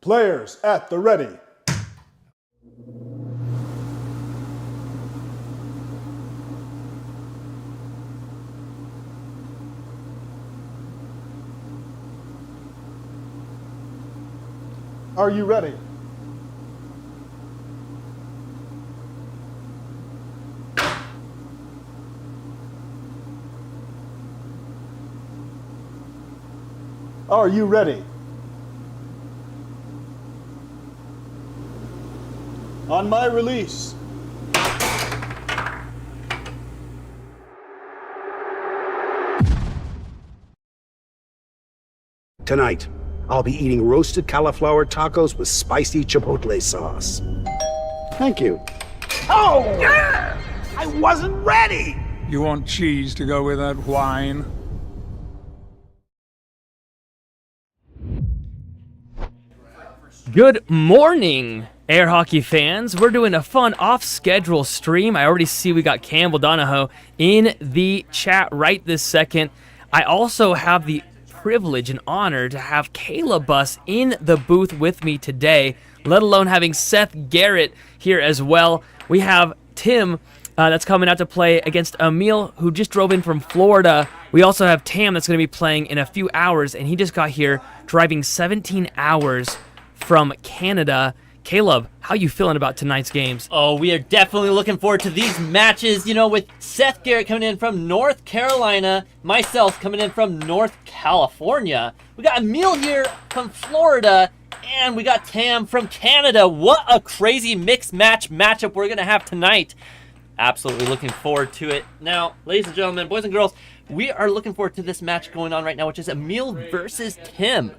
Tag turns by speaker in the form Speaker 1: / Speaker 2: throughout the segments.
Speaker 1: Players at the ready. Are you ready? Are you ready? On my release.
Speaker 2: Tonight, I'll be eating roasted cauliflower tacos with spicy chipotle sauce. Thank you. Oh! Yeah! I wasn't ready!
Speaker 3: You want cheese to go with that wine?
Speaker 4: Good morning, air hockey fans. We're doing a fun off-schedule stream. I already see we got Campbell Donahoe in the chat right this second. I also have the privilege and honor to have Kayla Buss in the booth with me today, let alone having Seth Garrett here as well. We have Tim that's coming out to play against Emil, who just drove in from Florida. We also have Tam that's going to be playing in a few hours, and he just got here driving 17 hours from Canada. Caleb, how you feeling about tonight's games?
Speaker 5: Oh, we are definitely looking forward to these matches, you know, with Seth Garrett coming in from North Carolina, myself coming in from North California. We got Emil here from Florida, and we got Tam from Canada. What a crazy mixed matchup we're going to have tonight. Absolutely looking forward to it. Now, ladies and gentlemen, boys and girls, we are looking forward to this match going on right now, which is Emil versus Tim.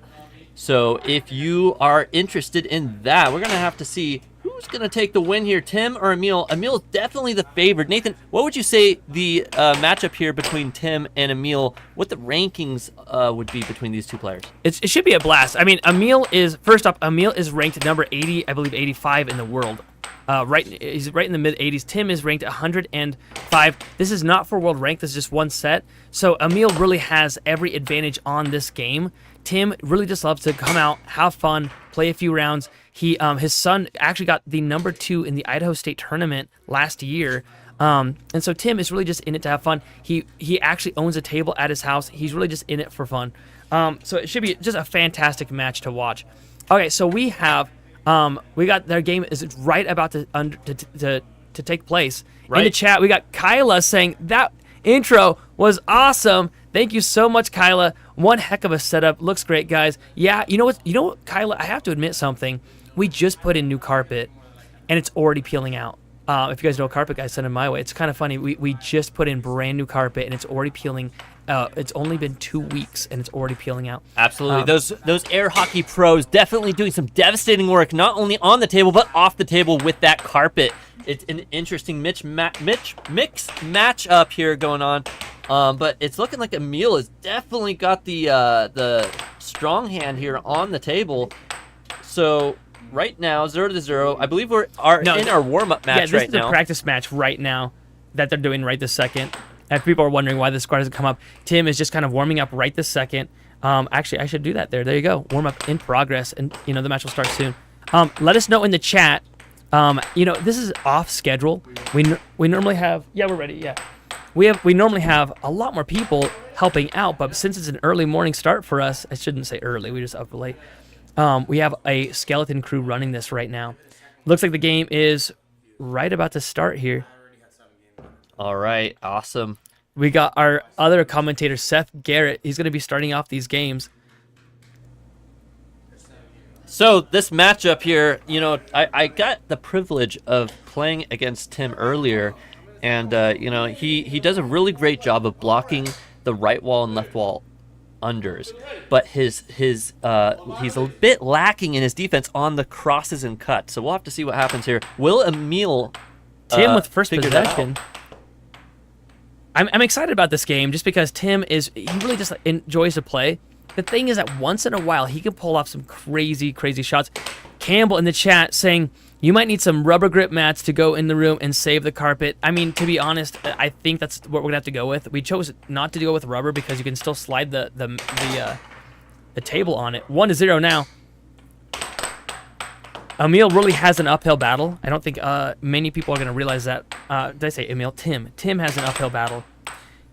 Speaker 5: So if you are interested in that, we're going to have to see who's going to take the win here, Tim or Emil. Emil is definitely the favorite. Nathan, what would you say the matchup here between Tim and Emil, what the rankings would be between these two players?
Speaker 4: It should be a blast. I mean, first off, Emil is ranked number 80, I believe 85 in the world. He's right in the mid-80s. Tim is ranked 105. This is not for world rank. This is just one set. So Emil really has every advantage on this game. Tim really just loves to come out, have fun, play a few rounds. His son actually got the number 2 in the Idaho State tournament last year. And so Tim is really just in it to have fun. He actually owns a table at his house. He's really just in it for fun. So it should be just a fantastic match to watch. Okay, so we got their game is right about to take place. Right. In the chat, we got Kyla saying that intro was awesome. Thank you so much, Kyla. One heck of a setup. Looks great, guys. Yeah, you know what, Kyla, I have to admit something. We just put in new carpet, and it's already peeling out. If you guys know carpet, guys, send it my way. It's kind of funny. We just put in brand new carpet, and it's already peeling. It's only been 2 weeks, and it's already peeling out.
Speaker 5: Absolutely. Those air hockey pros definitely doing some devastating work, not only on the table, but off the table with that carpet. It's an interesting mixed match-up here going on. But it's looking like Emil has definitely got the strong hand here on the table. So right now, 0-0. I believe we're in our warm-up match right now.
Speaker 4: Yeah, this is a practice match right now that they're doing right this second. If people are wondering why the squad doesn't come up, Tim is just kind of warming up right this second. Actually, I should do that there. There you go. Warm up in progress, and the match will start soon. Let us know in the chat. This is off schedule. We normally have. Yeah, we're ready. Yeah, we normally have a lot more people helping out, but since it's an early morning start for us, I shouldn't say early. We just up late. We have a skeleton crew running this right now. Looks like the game is right about to start here.
Speaker 5: All right, awesome.
Speaker 4: We got our other commentator, Seth Garrett. He's going to be starting off these games.
Speaker 5: So this matchup here, I got the privilege of playing against Tim earlier, and he does a really great job of blocking the right wall and left wall unders, but he's a bit lacking in his defense on the crosses and cuts. So we'll have to see what happens here. Will Emil
Speaker 4: Tim with first possession? I'm excited about this game just because Tim he really just enjoys to play. The thing is that once in a while he can pull off some crazy shots. Campbell in the chat saying you might need some rubber grip mats to go in the room and save the carpet. I mean, to be honest, I think that's what we're gonna have to go with. We chose not to go with rubber because you can still slide the table on it. 1-0 now. Emil really has an uphill battle. I don't think many people are going to realize that. Did I say Emil? Tim. Tim has an uphill battle.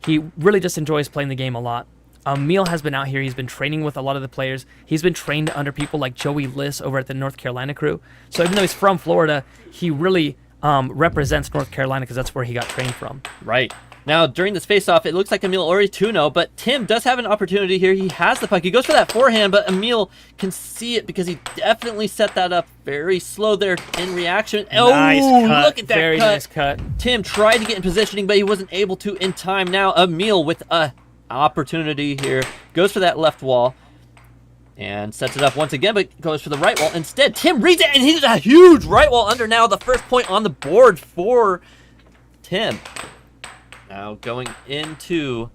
Speaker 4: He really just enjoys playing the game a lot. Emil has been out here. He's been training with a lot of the players. He's been trained under people like Joey Liss over at the North Carolina crew. So even though he's from Florida, he really represents North Carolina because that's where he got trained from.
Speaker 5: Right. Now, during this face-off, it looks like Emil already 2-0, but Tim does have an opportunity here. He has the puck. He goes for that forehand, but Emil can see it because he definitely set that up very slow there in reaction.
Speaker 4: Nice cut.
Speaker 5: Look at that
Speaker 4: Very
Speaker 5: cut.
Speaker 4: nice cut.
Speaker 5: Tim tried to get in positioning, but he wasn't able to in time. Now, Emil with a opportunity here. Goes for that left wall and sets it up once again, but goes for the right wall. Instead, Tim reads it, and he did a huge right wall under. Now the first point on the board for Tim. Now going into,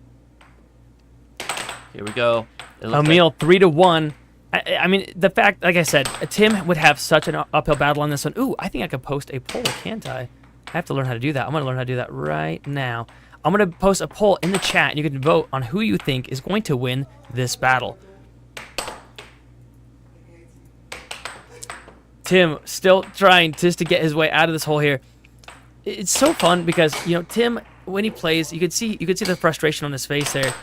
Speaker 5: here we go.
Speaker 4: Emil 3-1. I mean, the fact, like I said, Tim would have such an uphill battle on this one. Ooh, I think I could post a poll, can't I? I have to learn how to do that. I'm going to learn how to do that right now. I'm going to post a poll in the chat, and you can vote on who you think is going to win this battle. Tim still trying just to get his way out of this hole here. It's so fun because, you know, Tim, when he plays, you could see the frustration on his face there,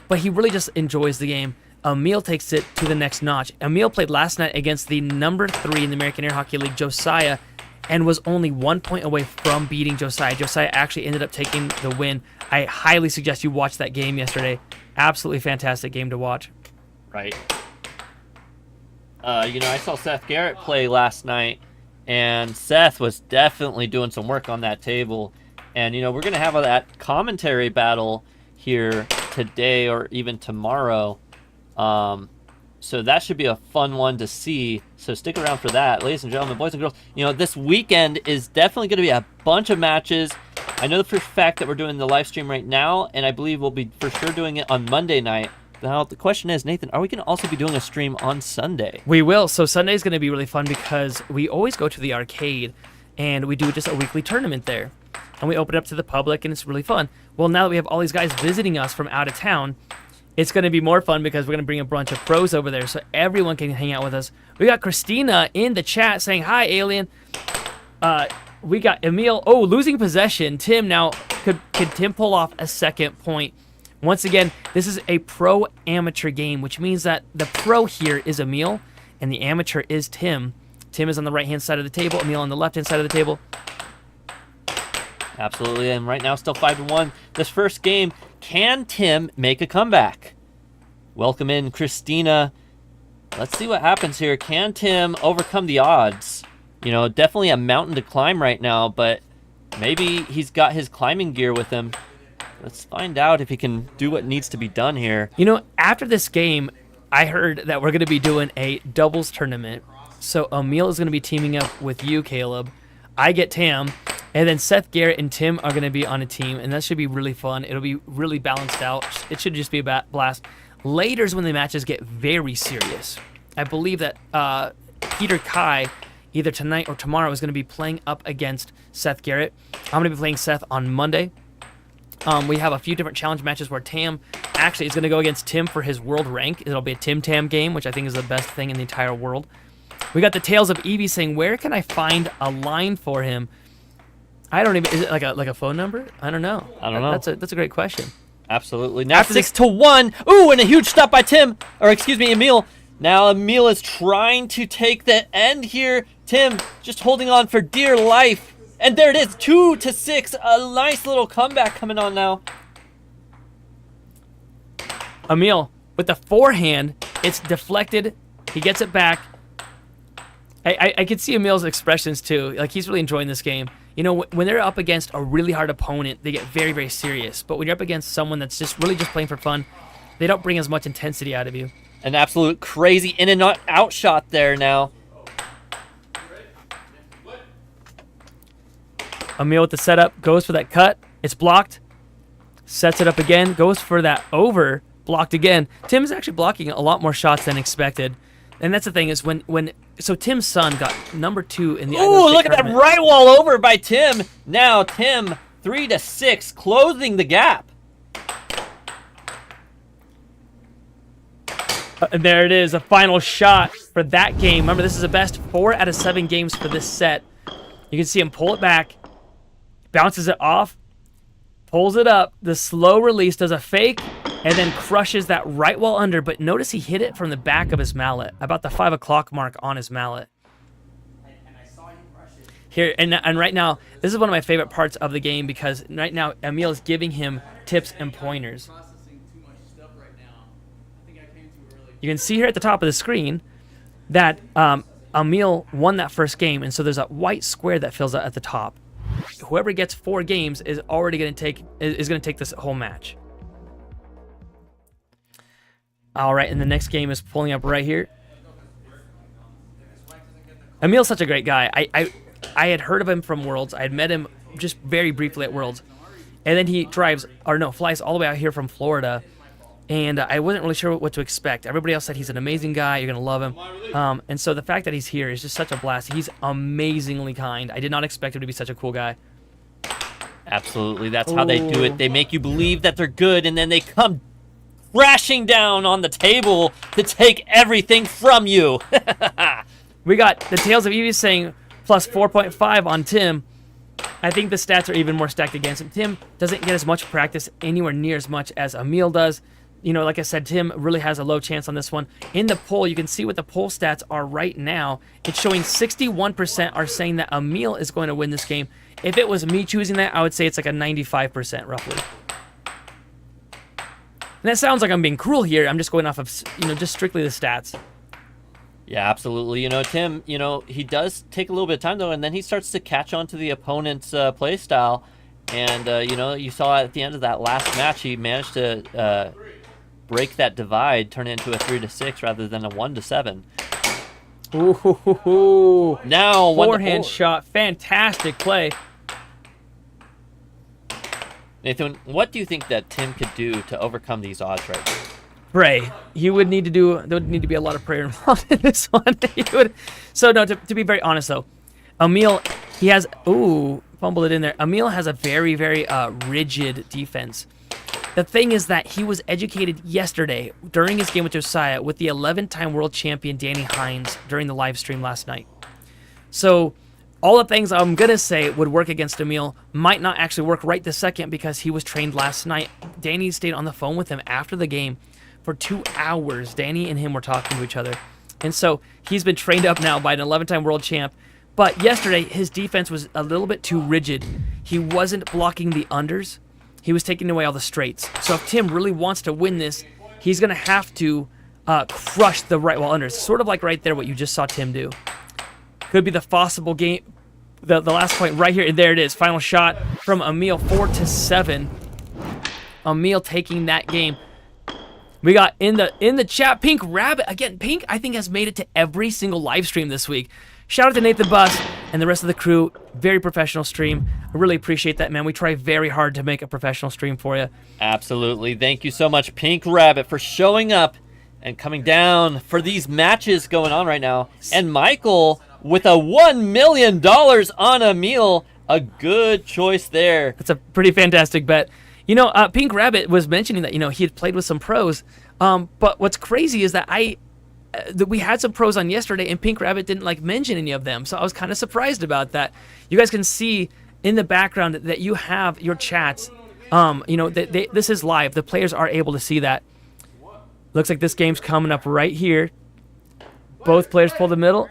Speaker 4: but he really just enjoys the game. Emil takes it to the next notch. Emil played last night against the number 3 in the American Air Hockey League, Josiah, and was only 1 point away from beating Josiah. Josiah actually ended up taking the win. I highly suggest you watch that game yesterday. Absolutely fantastic game to watch.
Speaker 5: Right. You know, I saw Seth Garrett play last night, and Seth was definitely doing some work on that table. And, you know, we're going to have that commentary battle here today or even tomorrow. So that should be a fun one to see. So stick around for that. Ladies and gentlemen, boys and girls, you know, this weekend is definitely going to be a bunch of matches. I know for a fact that we're doing the live stream right now, and I believe we'll be for sure doing it on Monday night. Now, the question is, Nathan, are we going to also be doing a stream on Sunday?
Speaker 4: We will. So Sunday is going to be really fun because we always go to the arcade, and we do just a weekly tournament there. And we open it up to the public, and it's really fun. Well, now that we have all these guys visiting us from out of town, it's going to be more fun because we're going to bring a bunch of pros over there so everyone can hang out with us. We got Christina in the chat saying, hi, Alien. We got Emil. Oh, losing possession. Tim now, could Tim pull off a second point? Once again, this is a pro-amateur game, which means that the pro here is Emil, and the amateur is Tim. Tim is on the right-hand side of the table, Emil on the left-hand side of the table.
Speaker 5: Absolutely, and right now still 5-1. This first game, can Tim make a comeback? Welcome in, Christina. Let's see what happens here. Can Tim overcome the odds? You know, definitely a mountain to climb right now, but maybe he's got his climbing gear with him. Let's find out if he can do what needs to be done here.
Speaker 4: You know, after this game, I heard that we're going to be doing a doubles tournament. So Emil is going to be teaming up with you, Caleb. I get Tam. And then Seth Garrett and Tim are going to be on a team, and that should be really fun. It'll be really balanced out. It should just be a blast. Later is when the matches get very serious. I believe that Peter Kai, either tonight or tomorrow, is going to be playing up against Seth Garrett. I'm going to be playing Seth on Monday. We have a few different challenge matches where Tam actually is going to go against Tim for his world rank. It'll be a Tim-Tam game, which I think is the best thing in the entire world. We got the Tales of Evie saying, where can I find a line for him? I don't even, is it like a phone number? I don't know.
Speaker 5: I don't know.
Speaker 4: That's a great question.
Speaker 5: Absolutely. Now 6-1. Ooh, and a huge stop by Tim, or excuse me, Emil. Now Emil is trying to take the end here. Tim just holding on for dear life. And there it is, 2-6. A nice little comeback coming on now.
Speaker 4: Emil with the forehand, it's deflected. He gets it back. I can see Emil's expressions too. Like, he's really enjoying this game. You know, when they're up against a really hard opponent, they get very, very serious. But when you're up against someone that's just really just playing for fun, they don't bring as much intensity out of you.
Speaker 5: An absolute crazy in and out shot there now.
Speaker 4: Emil with the setup, goes for that cut. It's blocked. Sets it up again, goes for that over, blocked again. Tim is actually blocking a lot more shots than expected. And that's the thing is so Tim's son got number 2 in the
Speaker 5: Ooh, look at that right wall over by Tim. Now Tim 3-6, closing the gap.
Speaker 4: And there it is, a final shot. for that game. Remember, this is the best 4 out of 7 games for this set. You can see him pull it back, bounces it off, pulls it up, the slow release, does a fake, and then crushes that right wall under. But notice he hit it from the back of his mallet, about the 5 o'clock mark on his mallet. Here, and right now, this is one of my favorite parts of the game because right now, Emil is giving him tips and pointers. You can see here at the top of the screen that Emil won that first game, and so there's a white square that fills out at the top. Whoever gets 4 games is already going to take this whole match. All right, and the next game is pulling up right here. Emil's such a great guy. I had heard of him from Worlds. I had met him just very briefly at Worlds. And then he flies all the way out here from Florida. And I wasn't really sure what to expect. Everybody else said he's an amazing guy. You're going to love him. And so the fact that he's here is just such a blast. He's amazingly kind. I did not expect him to be such a cool guy.
Speaker 5: Absolutely. That's how they do it. They make you believe that they're good, and then they come crashing down on the table to take everything from you.
Speaker 4: We got the Tales of Eevee saying plus 4.5 on Tim. I think the stats are even more stacked against him. Tim doesn't get as much practice anywhere near as much as Emil does. You know, like I said, Tim really has a low chance on this one. In the poll, you can see what the poll stats are right now. It's showing 61% are saying that Emil is going to win this game. If it was me choosing that, I would say it's like a 95% roughly. And that sounds like I'm being cruel here. I'm just going off of, just strictly the stats.
Speaker 5: Yeah, absolutely. You know, Tim, he does take a little bit of time, though, and then he starts to catch on to the opponent's play style. And, you saw at the end of that last match, he managed to break that divide, turn it into a 3-6 rather than a 1-7.
Speaker 4: Ooh.
Speaker 5: Now,
Speaker 4: forehand shot. Fantastic play.
Speaker 5: Nathan, what do you think that Tim could do to overcome these odds right now?
Speaker 4: Pray. There would need to be a lot of prayer involved in this one. So no, to be very honest though, Emil, he has, fumbled it in there. Emil has a very, very rigid defense. The thing is that he was educated yesterday during his game with Josiah with the 11-time world champion Danny Hines during the live stream last night. So all the things I'm going to say would work against Emil might not actually work right this second because he was trained last night. Danny stayed on the phone with him after the game for 2 hours. Danny and him were talking to each other. And so he's been trained up now by an 11-time world champ. But yesterday, his defense was a little bit too rigid. He wasn't blocking the unders. He was taking away all the straights. So if Tim really wants to win this, he's going to have to crush the right wall unders. Sort of like right there what you just saw Tim do. Could be the possible game. The last point right here. There it is. Final shot from Emil, 4-7. Emil taking that game. We got in the chat, Pink Rabbit. Again, Pink, I think, has made it to every single live stream this week. Shout out to Nathan Bus and the rest of the crew. Very professional stream. I really appreciate that, man. We try very hard to make a professional stream for you.
Speaker 5: Absolutely. Thank you so much, Pink Rabbit, for showing up and coming down for these matches going on right now. And Michael with a $1 million on Emil. A good choice there.
Speaker 4: That's a pretty fantastic bet. Pink Rabbit was mentioning that, he had played with some pros. But what's crazy is that we had some pros on yesterday, and Pink Rabbit didn't mention any of them. So I was kind of surprised about that. You guys can see in the background that you have your chats. This is live. The players are able to see that. Looks like this game's coming up right here. Both players pull the middle.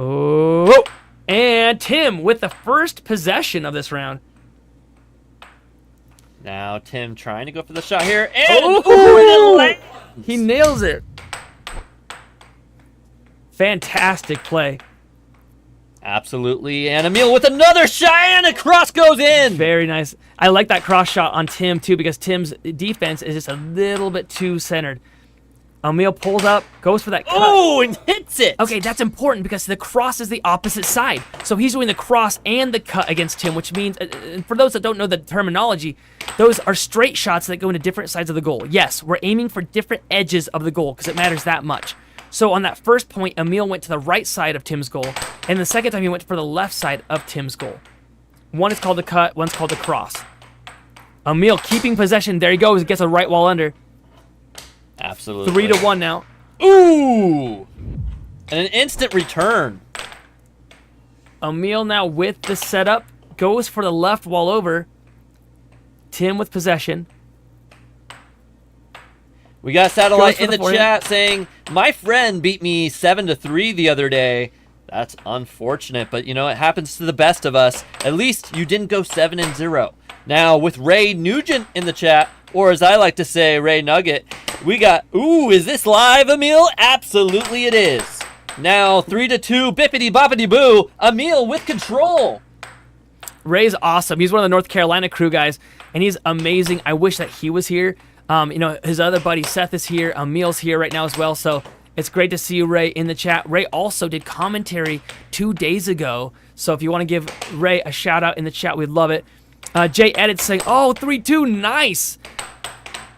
Speaker 4: Oh, and Tim with the first possession of this round.
Speaker 5: Now Tim trying to go for the shot here, and
Speaker 4: he nails it. Fantastic play.
Speaker 5: Absolutely, and Emil with another shot, and a cross goes in.
Speaker 4: Very nice. I like that cross shot on Tim too because Tim's defense is just a little bit too centered. Emil pulls up, goes for that cut.
Speaker 5: Oh, and hits it.
Speaker 4: Okay, that's important because the cross is the opposite side. So he's doing the cross and the cut against Tim, which means, for those that don't know the terminology, those are straight shots that go into different sides of the goal. Yes, we're aiming for different edges of the goal because it matters that much. So on that first point, Emil went to the right side of Tim's goal, and the second time he went for the left side of Tim's goal. One is called the cut, one's called the cross. Emil keeping possession. There he goes. Gets a right wall under.
Speaker 5: Absolutely.
Speaker 4: 3-1 now.
Speaker 5: Ooh! And an instant return.
Speaker 4: Emil now with the setup goes for the left wall over. Tim with possession.
Speaker 5: We got Satellite in the
Speaker 4: forehand.
Speaker 5: chat saying, my friend beat me 7-3 the other day. That's unfortunate, but you know, it happens to the best of us. At least you didn't go 7-0. Now, with Ray Nugent in the chat, or as I like to say, Ray Nugget, we got, ooh, is this live, Emil? Absolutely it is. Now, 3-2, bippity boppity boo, Emil with control.
Speaker 4: Ray's awesome. He's one of the North Carolina crew guys, and he's amazing. I wish that he was here. You know, his other buddy Seth is here. Emil's here right now as well, so it's great to see you, Ray, in the chat. Ray also did commentary 2 days ago, so if you want to give Ray a shout-out in the chat, we'd love it. Jay Edit saying, oh, 3-2, nice.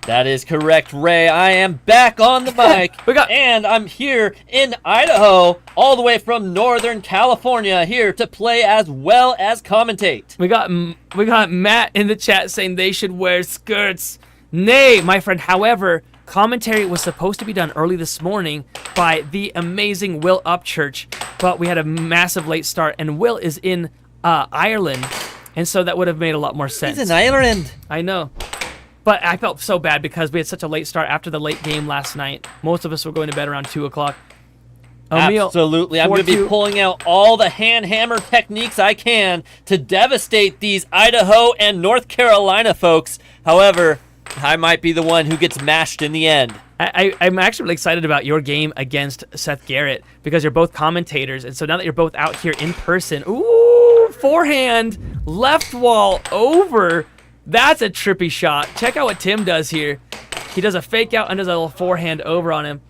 Speaker 5: That is correct, Ray. I am back on the mic, and I'm here in Idaho, all the way from Northern California, here to play as well as commentate.
Speaker 4: We got Matt in the chat saying they should wear skirts. Nay, my friend. However, commentary was supposed to be done early this morning by the amazing Will Upchurch, but we had a massive late start, and Will is in Ireland, and so that would have made a lot more sense.
Speaker 5: He's in Ireland.
Speaker 4: I know. But I felt so bad because we had such a late start after the late game last night. Most of us were going to bed around 2 o'clock.
Speaker 5: Absolutely. I'm going to be pulling out all the hand hammer techniques I can to devastate these Idaho and North Carolina folks. However, I might be the one who gets mashed in the end.
Speaker 4: I'm actually really excited about your game against Seth Garrett because you're both commentators. And so now that you're both out here in person, ooh, forehand, left wall over. That's a trippy shot. Check out what Tim does here. He does a fake out and does a little forehand over on him.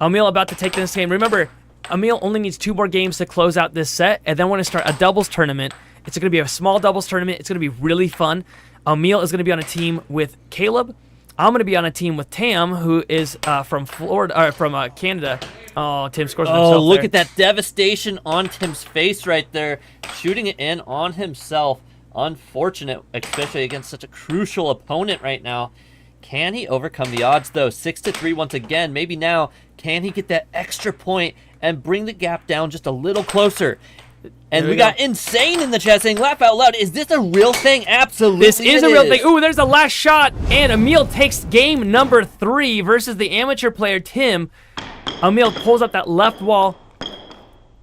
Speaker 4: Emil about to take this game. Remember, Emil only needs 2 more games to close out this set, and then we're going to start a doubles tournament. It's going to be a small doubles tournament. It's going to be really fun. Emil is going to be on a team with Caleb. I'm going to be on a team with Tam, who is from Florida, or from Canada. Oh, Tim scores on himself.
Speaker 5: Oh, look
Speaker 4: there.
Speaker 5: at that devastation on Tim's face right there, shooting it in on himself. Unfortunate, especially against such a crucial opponent right now. Can he overcome the odds, though? 6-3 once again. Maybe now, can he get that extra point and bring the gap down just a little closer? And we got Insane in the chat saying, laugh out loud, is this a real thing? Absolutely
Speaker 4: This is a real thing. Ooh, there's the last shot. And Emil takes game number 3 versus the amateur player, Tim. Emil pulls up that left wall.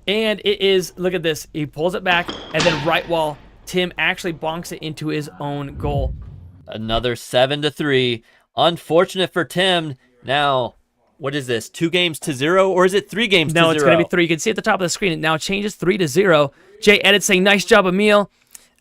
Speaker 4: And it is, look at this. He pulls it back, and then right wall. Tim actually bonks it into his own goal.
Speaker 5: Another 7-3. Unfortunate for Tim. Now, what is this? 2 games to 0, or is it 3 games to 0?
Speaker 4: No, it's going to be 3. You can see at the top of the screen. It now changes 3-0. Jay Edit saying, nice job, Emil.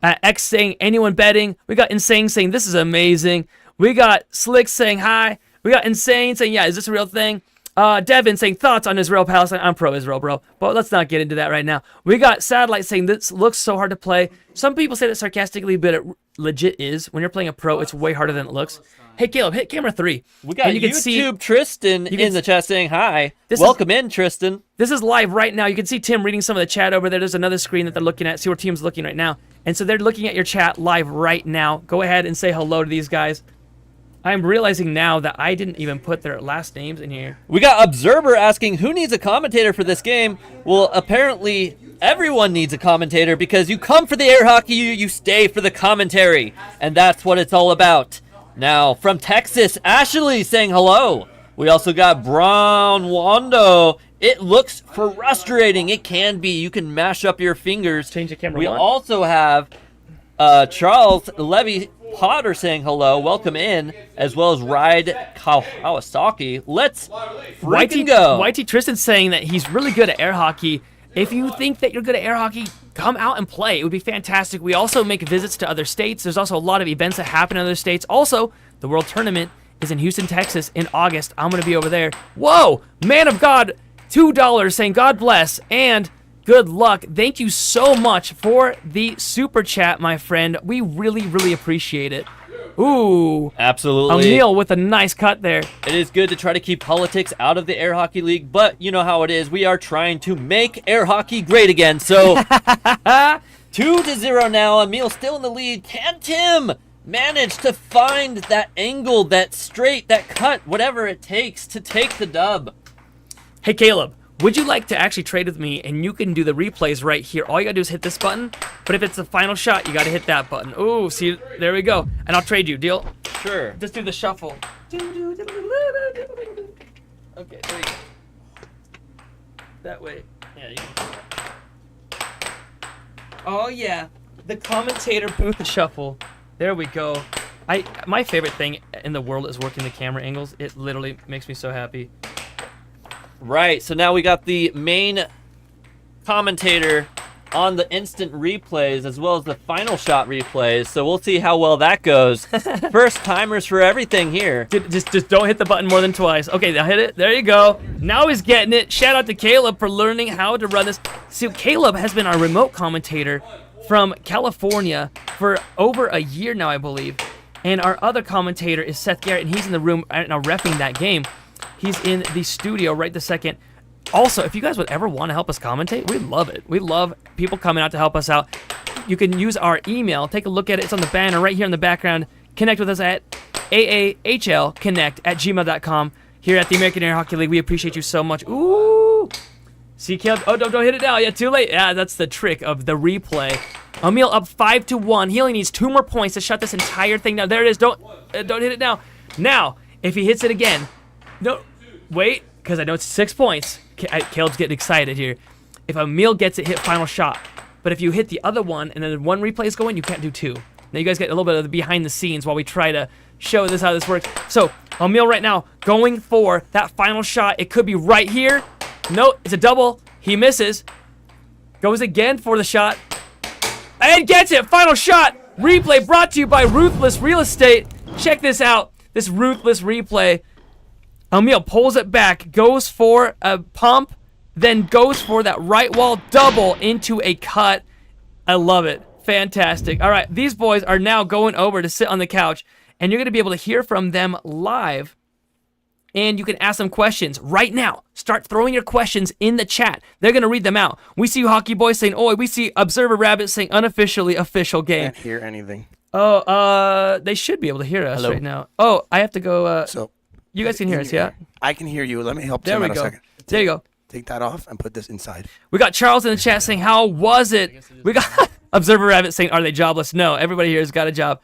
Speaker 4: X saying, anyone betting? We got Insane saying, this is amazing. We got Slick saying, hi. We got Insane saying, yeah, is this a real thing? Devin saying, thoughts on Israel Palestine. I'm pro-Israel, bro. But let's not get into that right now. We got Satellite saying, this looks so hard to play. Some people say that sarcastically, but it legit is. When you're playing a pro, it's way harder than it looks. Hey, Caleb, hit camera 3.
Speaker 5: We got YouTube Tristan in the chat saying, hi. Welcome in, Tristan.
Speaker 4: This is live right now. You can see Tim reading some of the chat over there. There's another screen that they're looking at. See where Tim's looking right now. And so they're looking at your chat live right now. Go ahead and say hello to these guys. I'm realizing now that I didn't even put their last names in here.
Speaker 5: We got Observer asking, who needs a commentator for this game? Well, apparently everyone needs a commentator because you come for the air hockey, you stay for the commentary. And that's what it's all about. Now, from Texas, Ashley saying hello. We also got Brown Wando. It looks frustrating. It can be. You can mash up your fingers.
Speaker 4: Change the camera.
Speaker 5: We also have Charles Levy Potter saying hello, welcome in, as well as Ride Kawasaki. Let's freaking go.
Speaker 4: YT Tristan saying that he's really good at air hockey. If you think that you're good at air hockey, come out and play. It would be fantastic. We also make visits to other states. There's also a lot of events that happen in other states. Also, the World Tournament is in Houston, Texas in August. I'm going to be over there. Whoa! Man of God, $2 saying God bless and good luck. Thank you so much for the super chat, my friend. We really, really appreciate it. Ooh.
Speaker 5: Absolutely.
Speaker 4: Emil with a nice cut there.
Speaker 5: It is good to try to keep politics out of the Air Hockey League, but you know how it is. We are trying to make air hockey great again. So 2-0 now. Emil still in the lead. Can Tim manage to find that angle, that straight, that cut, whatever it takes to take the dub?
Speaker 4: Hey, Caleb, would you like to actually trade with me? And you can do the replays right here. All you gotta do is hit this button. But if it's the final shot, you gotta hit that button. Ooh, see, there we go. And I'll trade you. Deal?
Speaker 5: Sure.
Speaker 4: Just do the shuffle. Okay, there you go. That way.
Speaker 5: Yeah, you can do that.
Speaker 4: Oh yeah, the commentator booth shuffle. There we go. My favorite thing in the world is working the camera angles. It literally makes me so happy.
Speaker 5: Right, so now we got the main commentator on the instant replays as well as the final shot replays, so we'll see how well that goes. First timers for everything here.
Speaker 4: Just don't hit the button more than twice. Okay, now hit it. There you go. Now he's getting it. Shout out to Caleb for learning how to run this. See, Caleb has been our remote commentator from California for over a year now, I believe. And our other commentator is Seth Garrett, and he's in the room right now repping that game. He's in the studio right this second. Also, if you guys would ever want to help us commentate, we love it. We love people coming out to help us out. You can use our email. Take a look at it. It's on the banner right here in the background. Connect with us at aahlconnect@gmail.com. Here at the American Air Hockey League, we appreciate you so much. Ooh. See, Caleb. Oh, don't hit it now. Yeah, too late. Yeah, that's the trick of the replay. Emil up 5-1. He only needs 2 more points to shut this entire thing down. There it is. Don't hit it now. Now, if he hits it again, no, wait, because I know it's 6 points. Caleb's getting excited here. If Emil gets it, hit final shot. But if you hit the other one and then one replay is going, you can't do 2. Now you guys get a little bit of the behind the scenes while we try to show this how this works. So Emil right now going for that final shot. It could be right here. No, it's a double. He misses. Goes again for the shot. And gets it. Final shot. Replay brought to you by Ruthless Real Estate. Check this out. This Ruthless replay. Emil pulls it back, goes for a pump, then goes for that right wall double into a cut. I love it. Fantastic. All right, these boys are now going over to sit on the couch, and you're going to be able to hear from them live, and you can ask them questions right now. Start throwing your questions in the chat. They're going to read them out. We see you Hockey Boys saying, "Oi." We see Observer Rabbit saying, "Unofficially official game."
Speaker 2: Can't hear anything.
Speaker 4: Oh, they should be able to hear us right now. Oh, I have to go. You guys can hear us, yeah?
Speaker 2: I can hear you. Let me help
Speaker 4: There
Speaker 2: Tim
Speaker 4: we
Speaker 2: out
Speaker 4: go.
Speaker 2: a second.
Speaker 4: There you go.
Speaker 2: Take that off and put this inside.
Speaker 4: We got Charles in the chat saying, "How was it?" We got Observer Rabbit saying, "Are they jobless?" No, everybody here has got a job.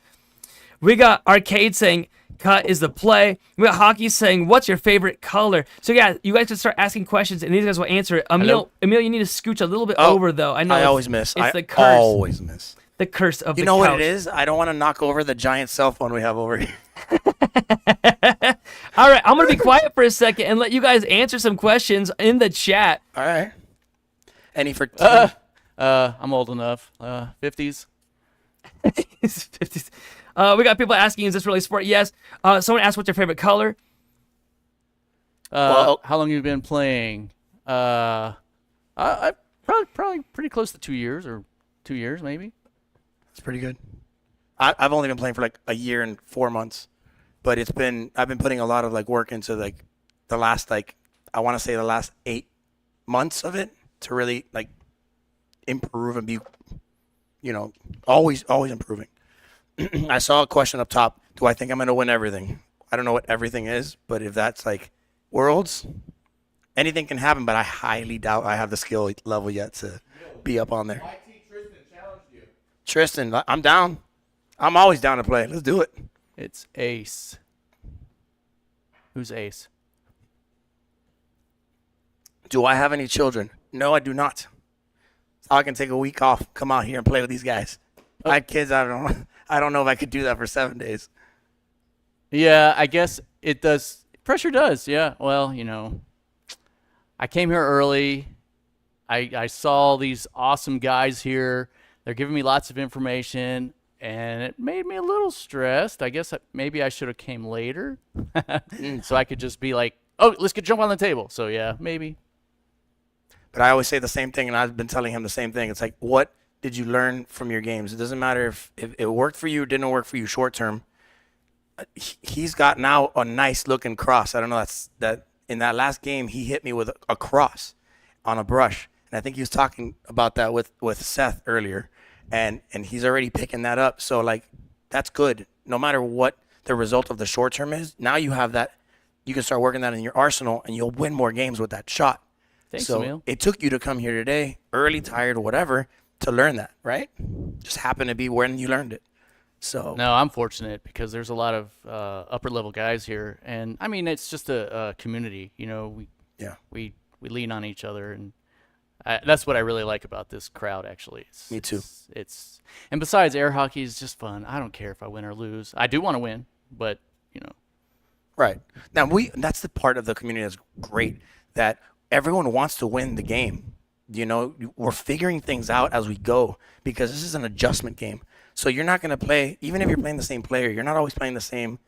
Speaker 4: We got Arcade saying, "Cut is the play." We got Hockey saying, "What's your favorite color?" So yeah, you guys can start asking questions, and these guys will answer it. Emil, you need to scooch a little bit over though. I know.
Speaker 2: I always miss.
Speaker 4: It's
Speaker 2: I
Speaker 4: the curse.
Speaker 2: always miss.
Speaker 4: The curse of the couch.
Speaker 2: You know what it is? I don't want to knock over the giant cell phone we have over here.
Speaker 4: All right, I'm gonna be quiet for a second and let you guys answer some questions in the chat.
Speaker 2: All right. Any for Tim?
Speaker 6: I'm old enough. 50s.
Speaker 4: 50s. We got people asking, "Is this really sport?" Yes. Someone asked, "What's your favorite color?"
Speaker 6: How long have you been playing? I probably pretty close to 2 years or 2 years maybe.
Speaker 2: It's pretty good. I've only been playing for like a year and 4 months, but I've been putting a lot of like work into like the last I want to say the last 8 months of it to really like improve and be, always improving. I saw a question up top. Do I think I'm going to win everything? I don't know what everything is, but if that's like Worlds, anything can happen, but I highly doubt I have the skill level yet to be up on there. Tristan, I'm down. I'm always down to play. Let's do it.
Speaker 6: It's Ace. Who's Ace?
Speaker 2: Do I have any children? No, I do not. So I can take a week off, come out here and play with these guys. I had kids. I don't know if I could do that for 7 days.
Speaker 6: Yeah, I guess it does. Pressure does. Yeah. Well, I came here early. I saw these awesome guys here. They're giving me lots of information, and it made me a little stressed. I guess maybe I should have came later so I could just be like, "Oh, let's jump on the table." So, yeah, maybe.
Speaker 2: But I always say the same thing, and I've been telling him the same thing. It's like, what did you learn from your games? It doesn't matter if it worked for you or didn't work for you short term. He's got now a nice-looking cross. I don't know, that in that last game, he hit me with a cross on a brush. And I think he was talking about that with Seth earlier. And he's already picking that up. So, like, that's good. No matter what the result of the short term is, now you have that you can start working that in your arsenal, and you'll win more games with that shot.
Speaker 6: Thanks,
Speaker 2: so
Speaker 6: Emil.
Speaker 2: it took you to come here today, early, tired, whatever, to learn that, right? Just happened to be when you learned it. So
Speaker 6: No, I'm fortunate because there's a lot of upper level guys here, and I mean it's just a community. You know,
Speaker 2: yeah,
Speaker 6: we lean on each other, and that's what I really like about this crowd. Actually,
Speaker 2: Me too.
Speaker 6: It's and besides, air hockey is just fun. I don't care if I win or lose. I do want to win, but you know.
Speaker 2: right. Now that's the part of the community that's great, that everyone wants to win the game. You know, we're figuring things out as we go because this is an adjustment game. So you're not going to play, even if you're playing the same player, you're not always playing the same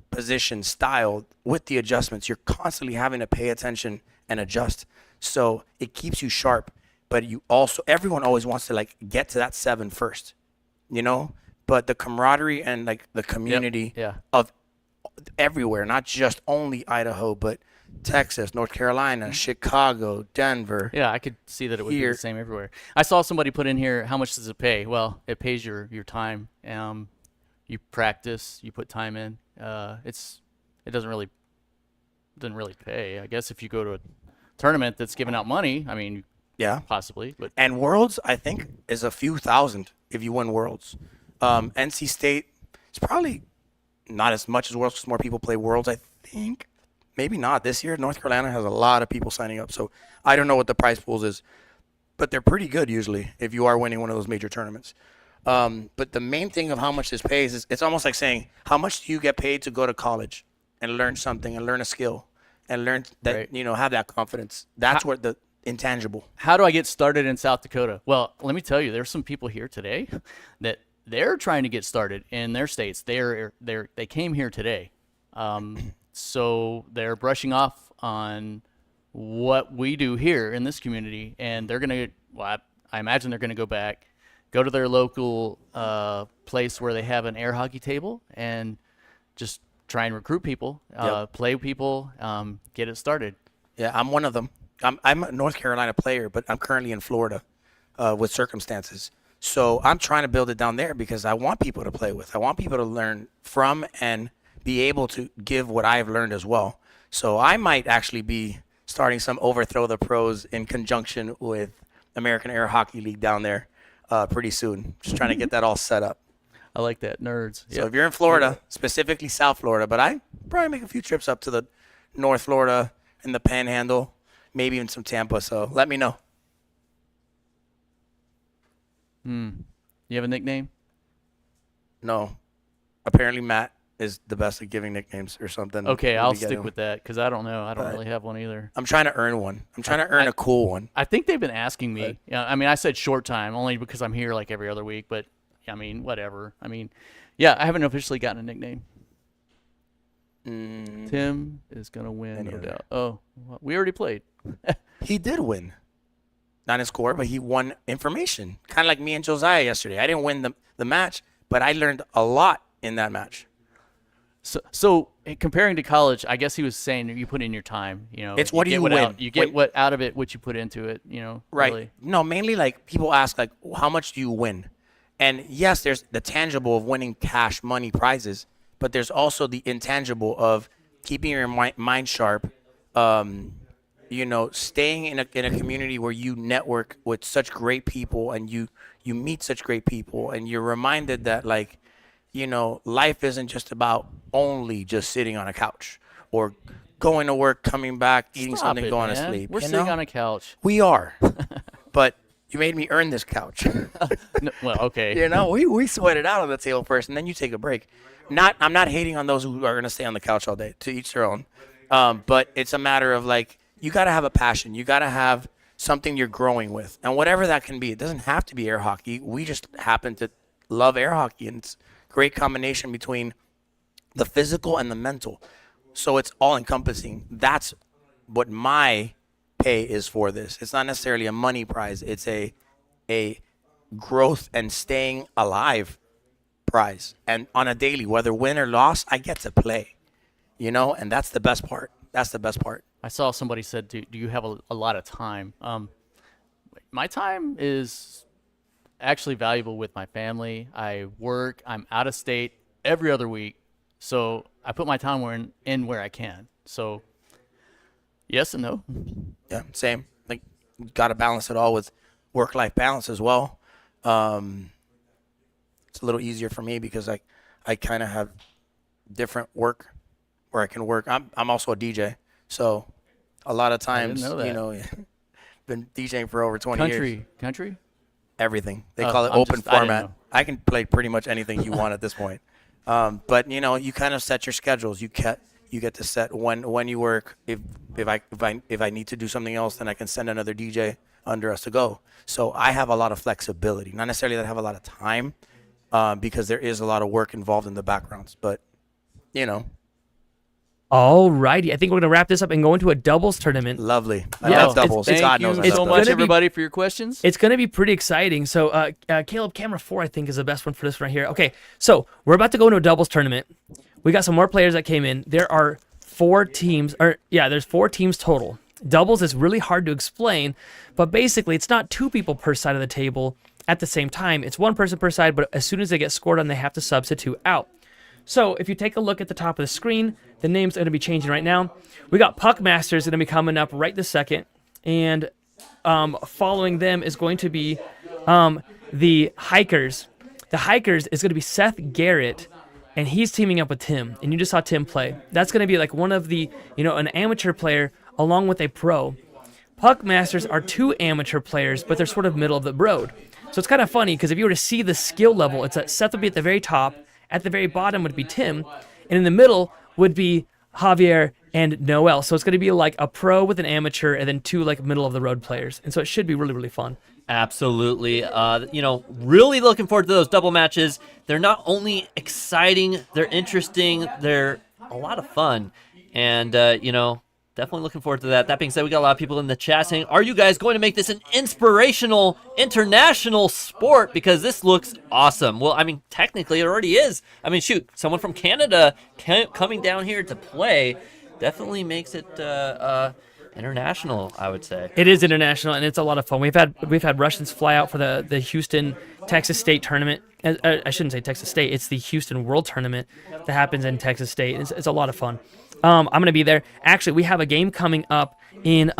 Speaker 2: position style with the adjustments. You're constantly having to pay attention and adjust. So it keeps you sharp, but everyone always wants to like get to that 7 first, you know, but the camaraderie and like the community
Speaker 6: Yeah.
Speaker 2: of everywhere, not just only Idaho, but Texas, North Carolina, Chicago, Denver.
Speaker 6: Yeah, I could see that it would be
Speaker 2: Here.
Speaker 6: the same everywhere. I saw somebody put in here, how much does it pay? Well, it pays your time. You practice, you put time in. It doesn't really pay. I guess if you go to a tournament that's giving out money, I mean,
Speaker 2: Yeah.
Speaker 6: possibly, but
Speaker 2: And Worlds, I think, is a few thousand if you win Worlds. NC State is probably not as much as Worlds because more people play Worlds, I think. Maybe not. This year, North Carolina has a lot of people signing up. So I don't know what the prize pools is, but they're pretty good usually if you are winning one of those major tournaments. But the main thing of how much this pays is it's almost like saying, how much do you get paid to go to college and learn something and learn a skill and learn that,
Speaker 6: Right.
Speaker 2: you know, have that confidence. That's where the intangible.
Speaker 6: how do I get started in South Dakota? Well, let me tell you, there's some people here today that they're trying to get started in their states. They came here today. So they're brushing off on what we do here in this community, and they're going to, well, I imagine they're going to go back, go to their local place where they have an air hockey table and just try and recruit people, play people, get it started.
Speaker 2: Yeah, I'm one of them. I'm a North Carolina player, but I'm currently in Florida with circumstances. So I'm trying to build it down there because I want people to play with. I want people to learn from and be able to give what I've learned as well. So I might actually be starting some Overthrow the Pros in conjunction with American Air Hockey League down there pretty soon. Just trying to get that all set up.
Speaker 6: I like that, nerds.
Speaker 2: So if you're in Florida, specifically South Florida, but I probably make a few trips up to the North Florida and the Panhandle, maybe even some Tampa. So let me know.
Speaker 6: You have a nickname?
Speaker 2: No. Apparently Matt is the best at giving nicknames or something.
Speaker 6: Okay,
Speaker 2: We'll
Speaker 6: I'll
Speaker 2: be getting
Speaker 6: stick
Speaker 2: them.
Speaker 6: with that because I don't know. I don't
Speaker 2: But-
Speaker 6: really have one either.
Speaker 2: I'm trying to earn one. I'm trying to earn a cool one.
Speaker 6: I think they've been asking me. Yeah, I mean, I said short time only because I'm here like every other week, but I mean, whatever. I mean, yeah, I haven't officially gotten a nickname. Tim is gonna win,
Speaker 2: Any
Speaker 6: no
Speaker 2: other.
Speaker 6: doubt. Oh, well, we already played.
Speaker 2: He did win. Not in score, but he won information. Kind of like me and Josiah yesterday. I didn't win the match, but I learned a lot in that match.
Speaker 6: So comparing to college, I guess he was saying you put in your time. You know,
Speaker 2: It's what do
Speaker 6: get
Speaker 2: you
Speaker 6: out-
Speaker 2: win?
Speaker 6: you get
Speaker 2: When-
Speaker 6: what out of it, what you put into it. You know,
Speaker 2: Right.
Speaker 6: really.
Speaker 2: No, mainly like people ask like, how much do you win? And yes, there's the tangible of winning cash money prizes, but there's also the intangible of keeping your mind sharp. You know, staying in a community where you network with such great people and you meet such great people and you're reminded that like, you know, life isn't just about only just sitting on a couch or going to work, coming back, eating
Speaker 6: Stop
Speaker 2: something,
Speaker 6: it,
Speaker 2: going
Speaker 6: man.
Speaker 2: to sleep.
Speaker 6: We're
Speaker 2: you
Speaker 6: sitting
Speaker 2: know?
Speaker 6: on a couch.
Speaker 2: We are, but you made me earn this couch.
Speaker 6: No, well, okay.
Speaker 2: You know, we sweat it out on the table first, and then you take a break. I'm not hating on those who are going to stay on the couch all day. To each their own. But it's a matter of like you got to have a passion. You got to have something you're growing with, and whatever that can be. It doesn't have to be air hockey. We just happen to love air hockey, and it's a great combination between the physical and the mental. So it's all encompassing. That's what my pay is for this. It's not necessarily a money prize. It's a growth and staying alive prize. And on a daily, whether win or loss, I get to play. You know, and that's the best part. That's the best part.
Speaker 6: I saw somebody said, do you have a lot of time? My time is actually valuable with my family. I work. I'm out of state every other week. So I put my time in where I can. So yes and no.
Speaker 2: Yeah, same. Like, got to balance it all with work-life balance as well. It's a little easier for me because I kind of have different work where I can work. I'm also a DJ, so a lot of times,
Speaker 6: know that.
Speaker 2: you know, been DJing for over 20 years.
Speaker 6: Country?
Speaker 2: Everything. They
Speaker 6: Oh,
Speaker 2: call it
Speaker 6: I'm
Speaker 2: open
Speaker 6: just- I didn't
Speaker 2: format.
Speaker 6: know.
Speaker 2: I can play pretty much anything you want at this point. But you know, you kind of set your schedules. You get to set when you work. If I need to do something else, then I can send another DJ under us to go. So I have a lot of flexibility. Not necessarily that I have a lot of time, because there is a lot of work involved in the backgrounds. But you know,
Speaker 4: Alrighty, I think we're gonna wrap this up and go into a doubles tournament.
Speaker 2: lovely. I
Speaker 4: Yeah,
Speaker 2: love doubles.
Speaker 6: Thank
Speaker 2: God
Speaker 6: you
Speaker 2: knows I
Speaker 6: so
Speaker 2: love
Speaker 6: much,
Speaker 2: doubles.
Speaker 4: gonna be-
Speaker 6: everybody, for your questions.
Speaker 4: It's going to be pretty exciting. So, Caleb, camera 4, I think, is the best one for this right here. Okay, so we're about to go into a doubles tournament. We got some more players that came in. There are 4 teams, there's 4 teams total. Doubles is really hard to explain, but basically it's not 2 people per side of the table at the same time. It's 1 person per side, but as soon as they get scored on, they have to substitute out. So if you take a look at the top of the screen, the names are going to be changing right now. We got Puck Masters going to be coming up right this second, and following them is going to be the Hikers. The Hikers is going to be Seth Garrett, and he's teaming up with Tim, and you just saw Tim play. That's going to be like one of the, an amateur player along with a pro. Puck Masters are 2 amateur players, but they're sort of middle of the road. So it's kind of funny, because if you were to see the skill level, it's that Seth would be at the very top, at the very bottom would be Tim, and in the middle would be Javier and Noel. So it's going to be like a pro with an amateur, and then 2 like middle of the road players. And so it should be really, really fun.
Speaker 5: Absolutely. Really looking forward to those double matches. They're not only exciting, they're interesting, they're a lot of fun. And, definitely looking forward to that. That being said, we got a lot of people in the chat saying, are you guys going to make this an inspirational international sport? Because this looks awesome. Well, I mean, technically it already is. I mean, shoot, someone from Canada coming down here to play definitely makes it international, I would say.
Speaker 4: It is international, and it's a lot of fun. We've had Russians fly out for the Houston Texas State tournament. I shouldn't say Texas State. It's the Houston World Tournament that happens in Texas State. It's a lot of fun. I'm going to be there. Actually, we have a game coming up in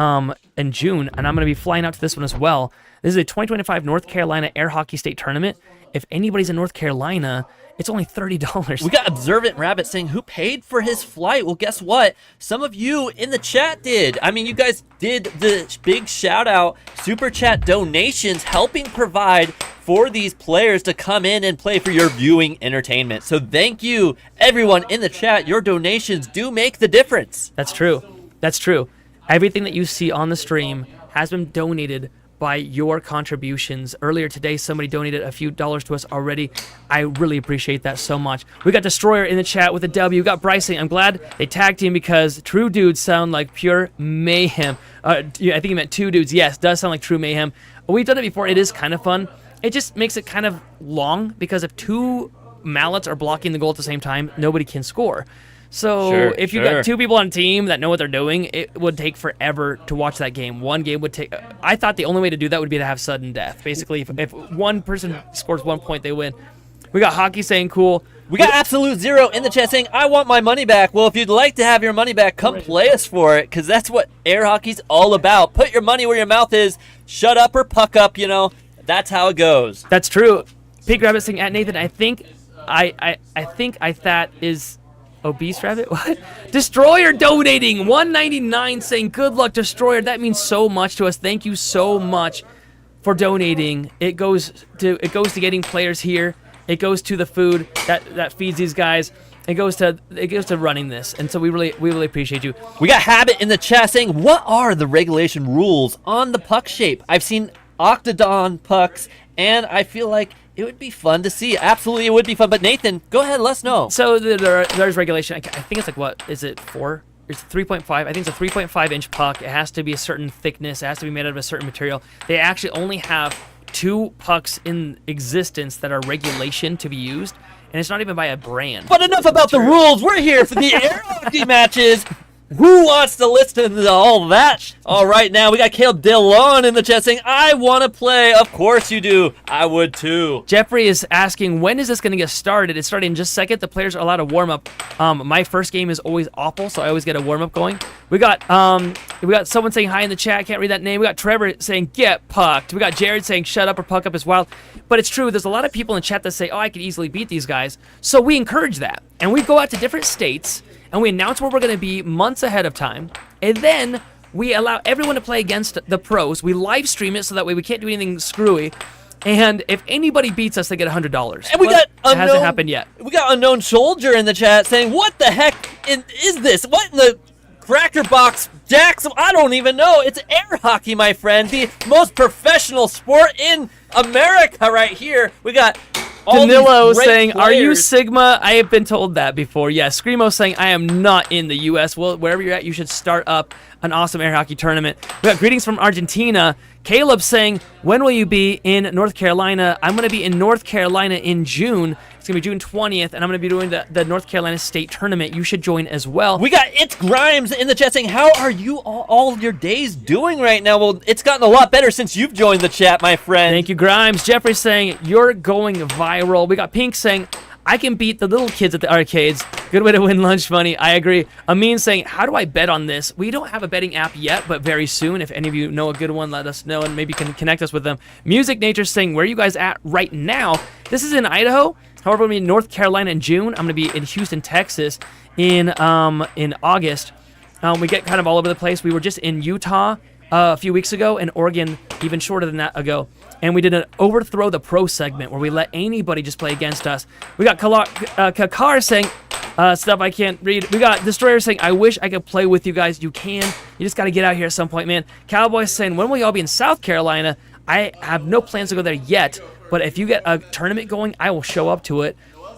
Speaker 4: June, and I'm going to be flying out to this one as well. This is a 2025 North Carolina Air Hockey State Tournament. If anybody's in North Carolina, it's only $30.
Speaker 5: We got Observant Rabbit saying, who paid for his flight? Well, guess what? Some of you in the chat did. I mean, you guys did the big shout out, super chat donations, helping provide for these players to come in and play for your viewing entertainment. So thank you, everyone in the chat. Your donations do make the difference.
Speaker 4: That's true. That's true. Everything that you see on the stream has been donated by your contributions. Earlier today, somebody donated a few dollars to us already. I really appreciate that so much. We got Destroyer in the chat with a W. We got Bryce saying, I'm glad they tagged him because true dudes sound like pure mayhem. I think he meant 2 dudes. Yes, does sound like true mayhem. We've done it before. It is kind of fun. It just makes it kind of long because if 2 mallets are blocking the goal at the same time, nobody can score. So if you got 2 people on a team that know what they're doing, it would take forever to watch that game. One game would take... I thought the only way to do that would be to have sudden death. Basically, if one person scores 1 point, they win. We got Hockey saying cool.
Speaker 5: We got Absolute Zero in the chat saying, I want my money back. Well, if you'd like to have your money back, come play us for it, because that's what air hockey's all about. Put your money where your mouth is. Shut up or puck up, That's how it goes.
Speaker 4: That's true. Pig Rabbit saying, at Nathan, I think that is... Obese Rabbit? What? Destroyer donating $1.99 saying good luck, Destroyer. That means so much to us. Thank you so much for donating. It goes to getting players here. It goes to the food that feeds these guys. It goes to running this. And so we really appreciate you.
Speaker 5: We got Habit in the chat saying, what are the regulation rules on the puck shape? I've seen octagon pucks, and I feel like it would be fun to see. Absolutely, it would be fun. But Nathan, go ahead, let us know.
Speaker 4: So there's regulation. I think it's like, what is it, 4? It's 3.5. I think it's a 3.5 inch puck. It has to be a certain thickness. It has to be made out of a certain material. They actually only have 2 pucks in existence that are regulation to be used, and it's not even by a brand.
Speaker 5: But enough about the rules. We're here for the air hockey matches. Who wants to listen to all that? All right, now we got Caleb Dillon in the chat saying, I want to play. Of course you do. I would too.
Speaker 4: Jeffrey is asking, when is this going to get started? It's starting in just a second. The players are allowed to warm up. My first game is always awful, so I always get a warm up going. We got someone saying hi in the chat. I can't read that name. We got Trevor saying, get pucked. We got Jared saying, shut up or puck up is wild. But it's true. There's a lot of people in chat that say, oh, I could easily beat these guys. So we encourage that. And we go out to different states, and we announce where we're going to be months ahead of time. And then we allow everyone to play against the pros. We live stream it so that way we can't do anything screwy. And if anybody beats us, they get $100.
Speaker 5: And we got
Speaker 4: it hasn't happened yet.
Speaker 5: We got Unknown Soldier in the chat saying, what the heck is this? What in the cracker box jacks? I don't even know. It's air hockey, my friend. The most professional sport in America right here. We got
Speaker 4: Danilo
Speaker 5: these great
Speaker 4: saying, are you
Speaker 5: players.
Speaker 4: Sigma? I have been told that before. Yes. Screamo saying, I am not in the U.S. Well, wherever you're at, you should start up an awesome air hockey tournament. We got greetings from Argentina. Caleb saying, when will you be in North Carolina? I'm going to be in North Carolina in June. It's going to be June 20th, and I'm going to be doing the North Carolina State Tournament. You should join as well.
Speaker 5: We got It's Grimes in the chat saying, how are you all your days doing right now? Well, it's gotten a lot better since you've joined the chat, my friend.
Speaker 4: Thank you, Grimes. Jeffrey saying, you're going viral. We got Pink saying, I can beat the little kids at the arcades. Good way to win lunch money. I agree. Amin saying, how do I bet on this? We don't have a betting app yet, but very soon. If any of you know a good one, let us know and maybe can connect us with them. Music Nature saying, where are you guys at right now? This is in Idaho. However, I'm going to be in North Carolina in June. I'm going to be in Houston, Texas in August. We get kind of all over the place. We were just in Utah a few weeks ago, and Oregon even shorter than that ago. And we did an Overthrow the Pro segment where we let anybody just play against us. We got Kakar saying stuff I can't read. We got Destroyer saying, I wish I could play with you guys. You can. You just got to get out here at some point, man. Cowboy saying, when will y'all be in South Carolina? I have no plans to go there yet, but if you get a tournament going, I will show up to it.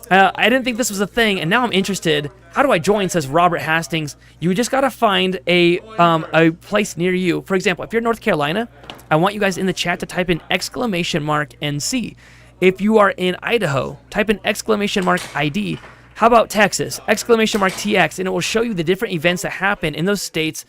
Speaker 4: I didn't think this was a thing, and now I'm interested. How do I join, says Robert Hastings. You just got to find a place near you. For example, if you're in North Carolina, I want you guys in the chat to type in !NC. If you are in Idaho, type in !ID. How about Texas? !TX, and it will show you the different events that happen in those states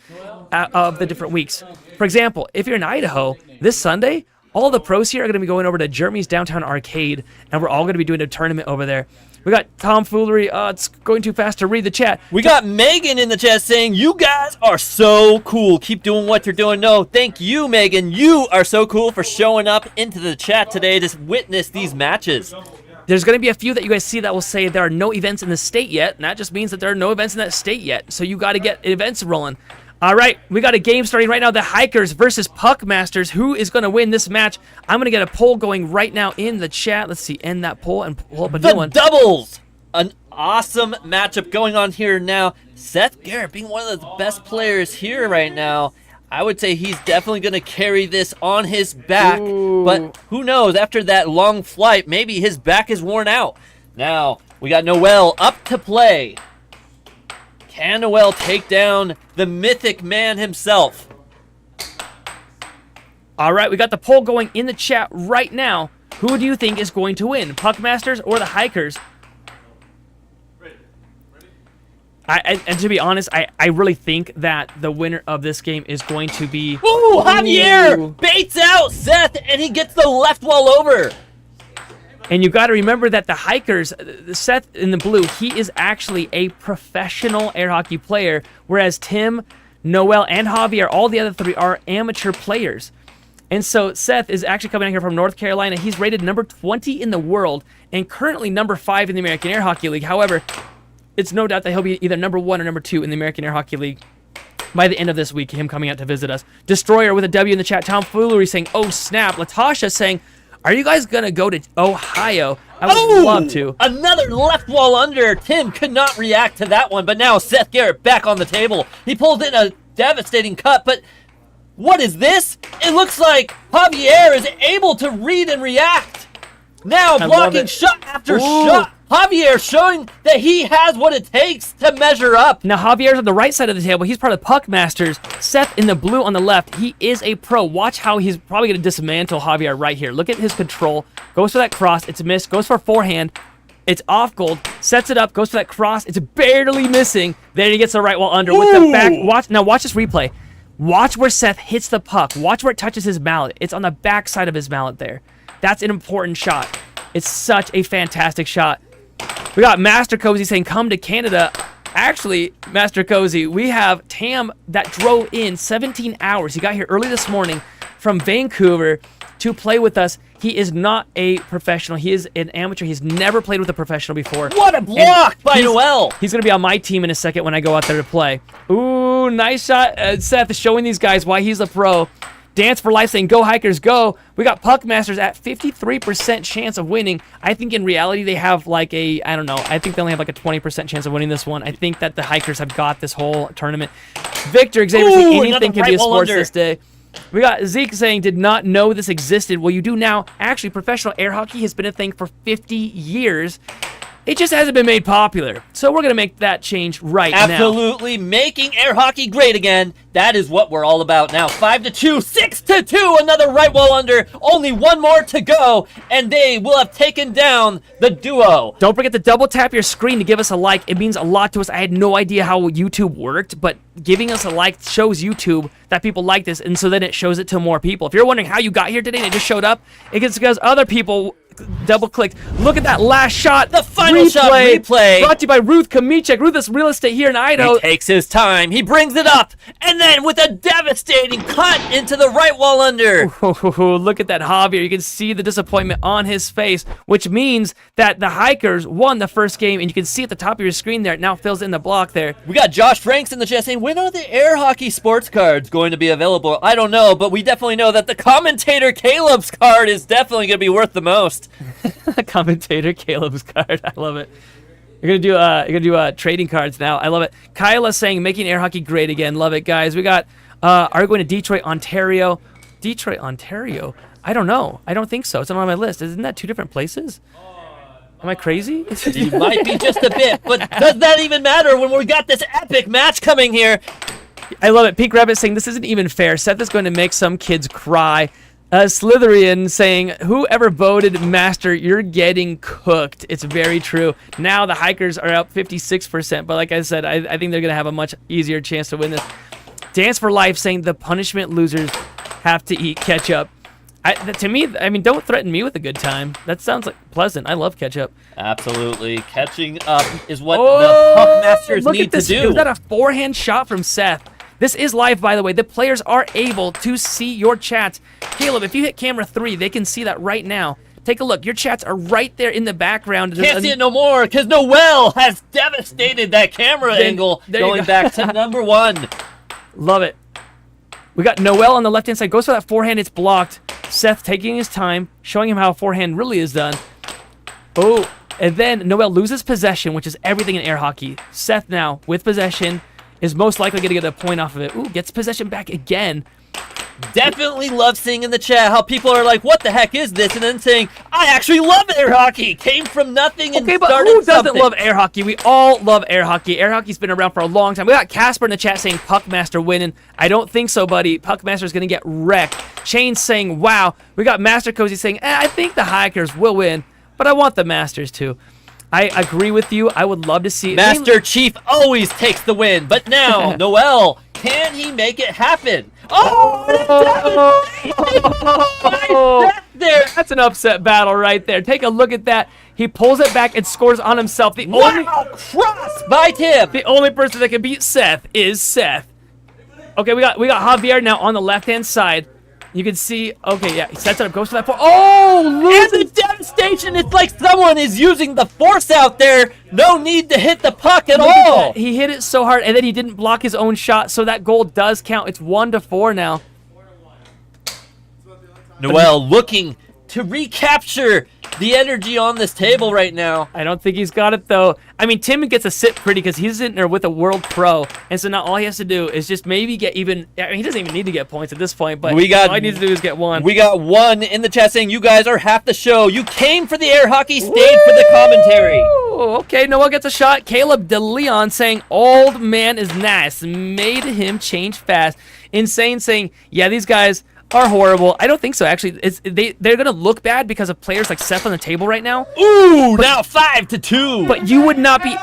Speaker 4: of the different weeks. For example, if you're in Idaho, this Sunday, all the pros here are going to be going over to Jeremy's Downtown Arcade, and we're all going to be doing a tournament over there. We got tomfoolery. It's going too fast to read the chat.
Speaker 5: We got Megan in the chat saying, you guys are so cool. Keep doing what you're doing. No, thank you, Megan. You are so cool for showing up into the chat today to witness these matches.
Speaker 4: There's going to be a few that you guys see that will say there are no events in the state yet, and that just means that there are no events in that state yet. So you got to get events rolling. All right, we got a game starting right now. The Hikers versus Puckmasters. Who is going to win this match? I'm going to get a poll going right now in the chat. Let's see, end that poll and pull up a new one.
Speaker 5: The doubles. An awesome matchup going on here now. Seth Garrett being one of the best players here right now. I would say he's definitely going to carry this on his back.
Speaker 4: Ooh.
Speaker 5: But who knows, after that long flight, maybe his back is worn out. Now, we got Noel up to play. Can Noel take down the mythic man himself?
Speaker 4: All right, we got the poll going in the chat right now. Who do you think is going to win, Puckmasters or the Hikers? And to be honest, I really think that the winner of this game is going to be...
Speaker 5: Ooh, Javier baits out Seth, and he gets the left wall over.
Speaker 4: And you got to remember that the Hikers, Seth in the blue, he is actually a professional air hockey player, whereas Tim, Noel, and Javier, all the other three are amateur players. And so Seth is actually coming out here from North Carolina. He's rated number 20 in the world and currently number 5 in the American Air Hockey League. However, it's no doubt that he'll be either number 1 or number 2 in the American Air Hockey League by the end of this week, him coming out to visit us. Destroyer with a W in the chat. Tom Foolery saying, oh snap. Latasha saying, are you guys going to go to Ohio? I would love to.
Speaker 5: Another left wall under. Tim could not react to that one, but now Seth Garrett back on the table. He pulled in a devastating cut, but what is this? It looks like Javier is able to read and react. Now blocking shot after shot. Javier showing that he has what it takes to measure up.
Speaker 4: Now, Javier's on the right side of the table. He's part of the Puckmasters. Seth in the blue on the left. He is a pro. Watch how he's probably going to dismantle Javier right here. Look at his control. Goes for that cross. It's missed. Goes for forehand. It's off gold. Sets it up. Goes for that cross. It's barely missing. Then he gets the right wall under with the back. Watch this replay. Watch where Seth hits the puck. Watch where it touches his mallet. It's on the back side of his mallet there. That's an important shot. It's such a fantastic shot. We got Master Cozy saying, come to Canada. Actually, Master Cozy, we have Tam that drove in 17 hours. He got here early this morning from Vancouver to play with us. He is not a professional. He is an amateur. He's never played with a professional before.
Speaker 5: What a block by Noel!
Speaker 4: He's going to be on my team in a second when I go out there to play. Ooh, nice shot. Seth is showing these guys why he's a pro. Dance for Life saying, go Hikers, go. We got Puck Masters at 53% chance of winning. I think in reality they have like a, I don't know, I think they only have like a 20% chance of winning this one. I think that the Hikers have got this whole tournament. Victor Xavier saying anything can be a sports this day. We got Zeke saying, did not know this existed. Well, you do now. Actually, professional air hockey has been a thing for 50 years. It just hasn't been made popular. So we're going to make that change right now.
Speaker 5: Absolutely. Making air hockey great again. That is what we're all about now. 5-2, 6-2, another right wall under. Only one more to go, and they will have taken down the duo.
Speaker 4: Don't forget to double tap your screen to give us a like. It means a lot to us. I had no idea how YouTube worked, but giving us a like shows YouTube that people like this, and so then it shows it to more people. If you're wondering how you got here today and it just showed up, it's because other people double-clicked. Look at that last shot.
Speaker 5: The final shot replay.
Speaker 4: Brought to you by Ruth Kamichek. Ruth is real estate here in Idaho.
Speaker 5: He takes his time. He brings it up. And then with a devastating cut into the right wall under.
Speaker 4: Ooh, look at that Javier. You can see the disappointment on his face, which means that the Hikers won the first game, and you can see at the top of your screen there, it now fills in the block there.
Speaker 5: We got Josh Franks in the chat saying, when are the air hockey sports cards going to be available? I don't know, but we definitely know that the commentator Caleb's card is definitely going to be worth the most.
Speaker 4: Commentator Caleb's card. I love it. You're gonna do trading cards now. I love it. Kyla saying making air hockey great again. Love it, guys. We got are we going to Detroit, Ontario? Detroit, Ontario? I don't know. I don't think so. It's not on my list. Isn't that two different places? Am I crazy?
Speaker 5: You might be just a bit, but does that even matter when we got this epic match coming here?
Speaker 4: I love it. Pink Rabbit saying this isn't even fair. Seth is going to make some kids cry. Slytherin saying, whoever voted Master, you're getting cooked. It's very true. Now the Hikers are up 56%, but like I said, I think they're going to have a much easier chance to win this. Dance for Life saying the punishment losers have to eat ketchup. To me, I mean, don't threaten me with a good time. That sounds like pleasant. I love ketchup.
Speaker 5: Absolutely. Catching up is what the Puck Masters need to do.
Speaker 4: Was that a forehand shot from Seth? This is live, by the way. The players are able to see your chats. Caleb, if you hit camera 3, they can see that right now. Take a look. Your chats are right there in the background.
Speaker 5: Can't see it no more because Noel has devastated that camera angle going back to number 1.
Speaker 4: Love it. We got Noel on the left-hand side. Goes for that forehand. It's blocked. Seth taking his time, showing him how a forehand really is done. Oh, and then Noel loses possession, which is everything in air hockey. Seth now, with possession, is most likely going to get a point off of it. Ooh, gets possession back again.
Speaker 5: Definitely love seeing in the chat how people are like, what the heck is this? And then saying, I actually love air hockey. Came from nothing and started
Speaker 4: but who doesn't
Speaker 5: something.
Speaker 4: love air hockey? We all love air hockey. Air hockey's been around for a long time. We got Casper in the chat saying Puckmaster winning. I don't think so, buddy. Puckmaster's going to get wrecked. Shane saying, wow. We got Master Cozy saying, I think the Hikers will win, but I want the Masters too. I agree with you. I would love to see...
Speaker 5: Master Chief always takes the win, but now, Noel, can he make it happen?
Speaker 4: There. That's an upset battle right there. Take a look at that. He pulls it back and scores on himself.
Speaker 5: Cross by Tim.
Speaker 4: The only person that can beat Seth is Seth. Okay, we got Javier now on the left-hand side. You can see, okay, yeah, he sets it up, goes for that four. Oh,
Speaker 5: and the devastation! It's like someone is using the force out there. No need to hit the puck at all.
Speaker 4: He hit it so hard, and then he didn't block his own shot, so that goal does count. It's 1-4 now.
Speaker 5: Noel looking to recapture the energy on this table right now.
Speaker 4: I don't think he's got it, though. I mean, Tim gets a sit pretty because he's in there with a world pro, and so now all he has to do is just maybe get even... I mean, he doesn't even need to get points at this point, but all he needs to do is get one.
Speaker 5: We got one in the chat saying, you guys are half the show. You came for the air hockey, stayed for the commentary.
Speaker 4: Okay, Noel gets a shot. Caleb DeLeon saying, old man is nice. Made him change fast. Insane saying, yeah, these guys... are horrible. I don't think so, actually. They're going to look bad because of players like Seth on the table right now.
Speaker 5: Ooh, now 5-2.
Speaker 4: But you would not be...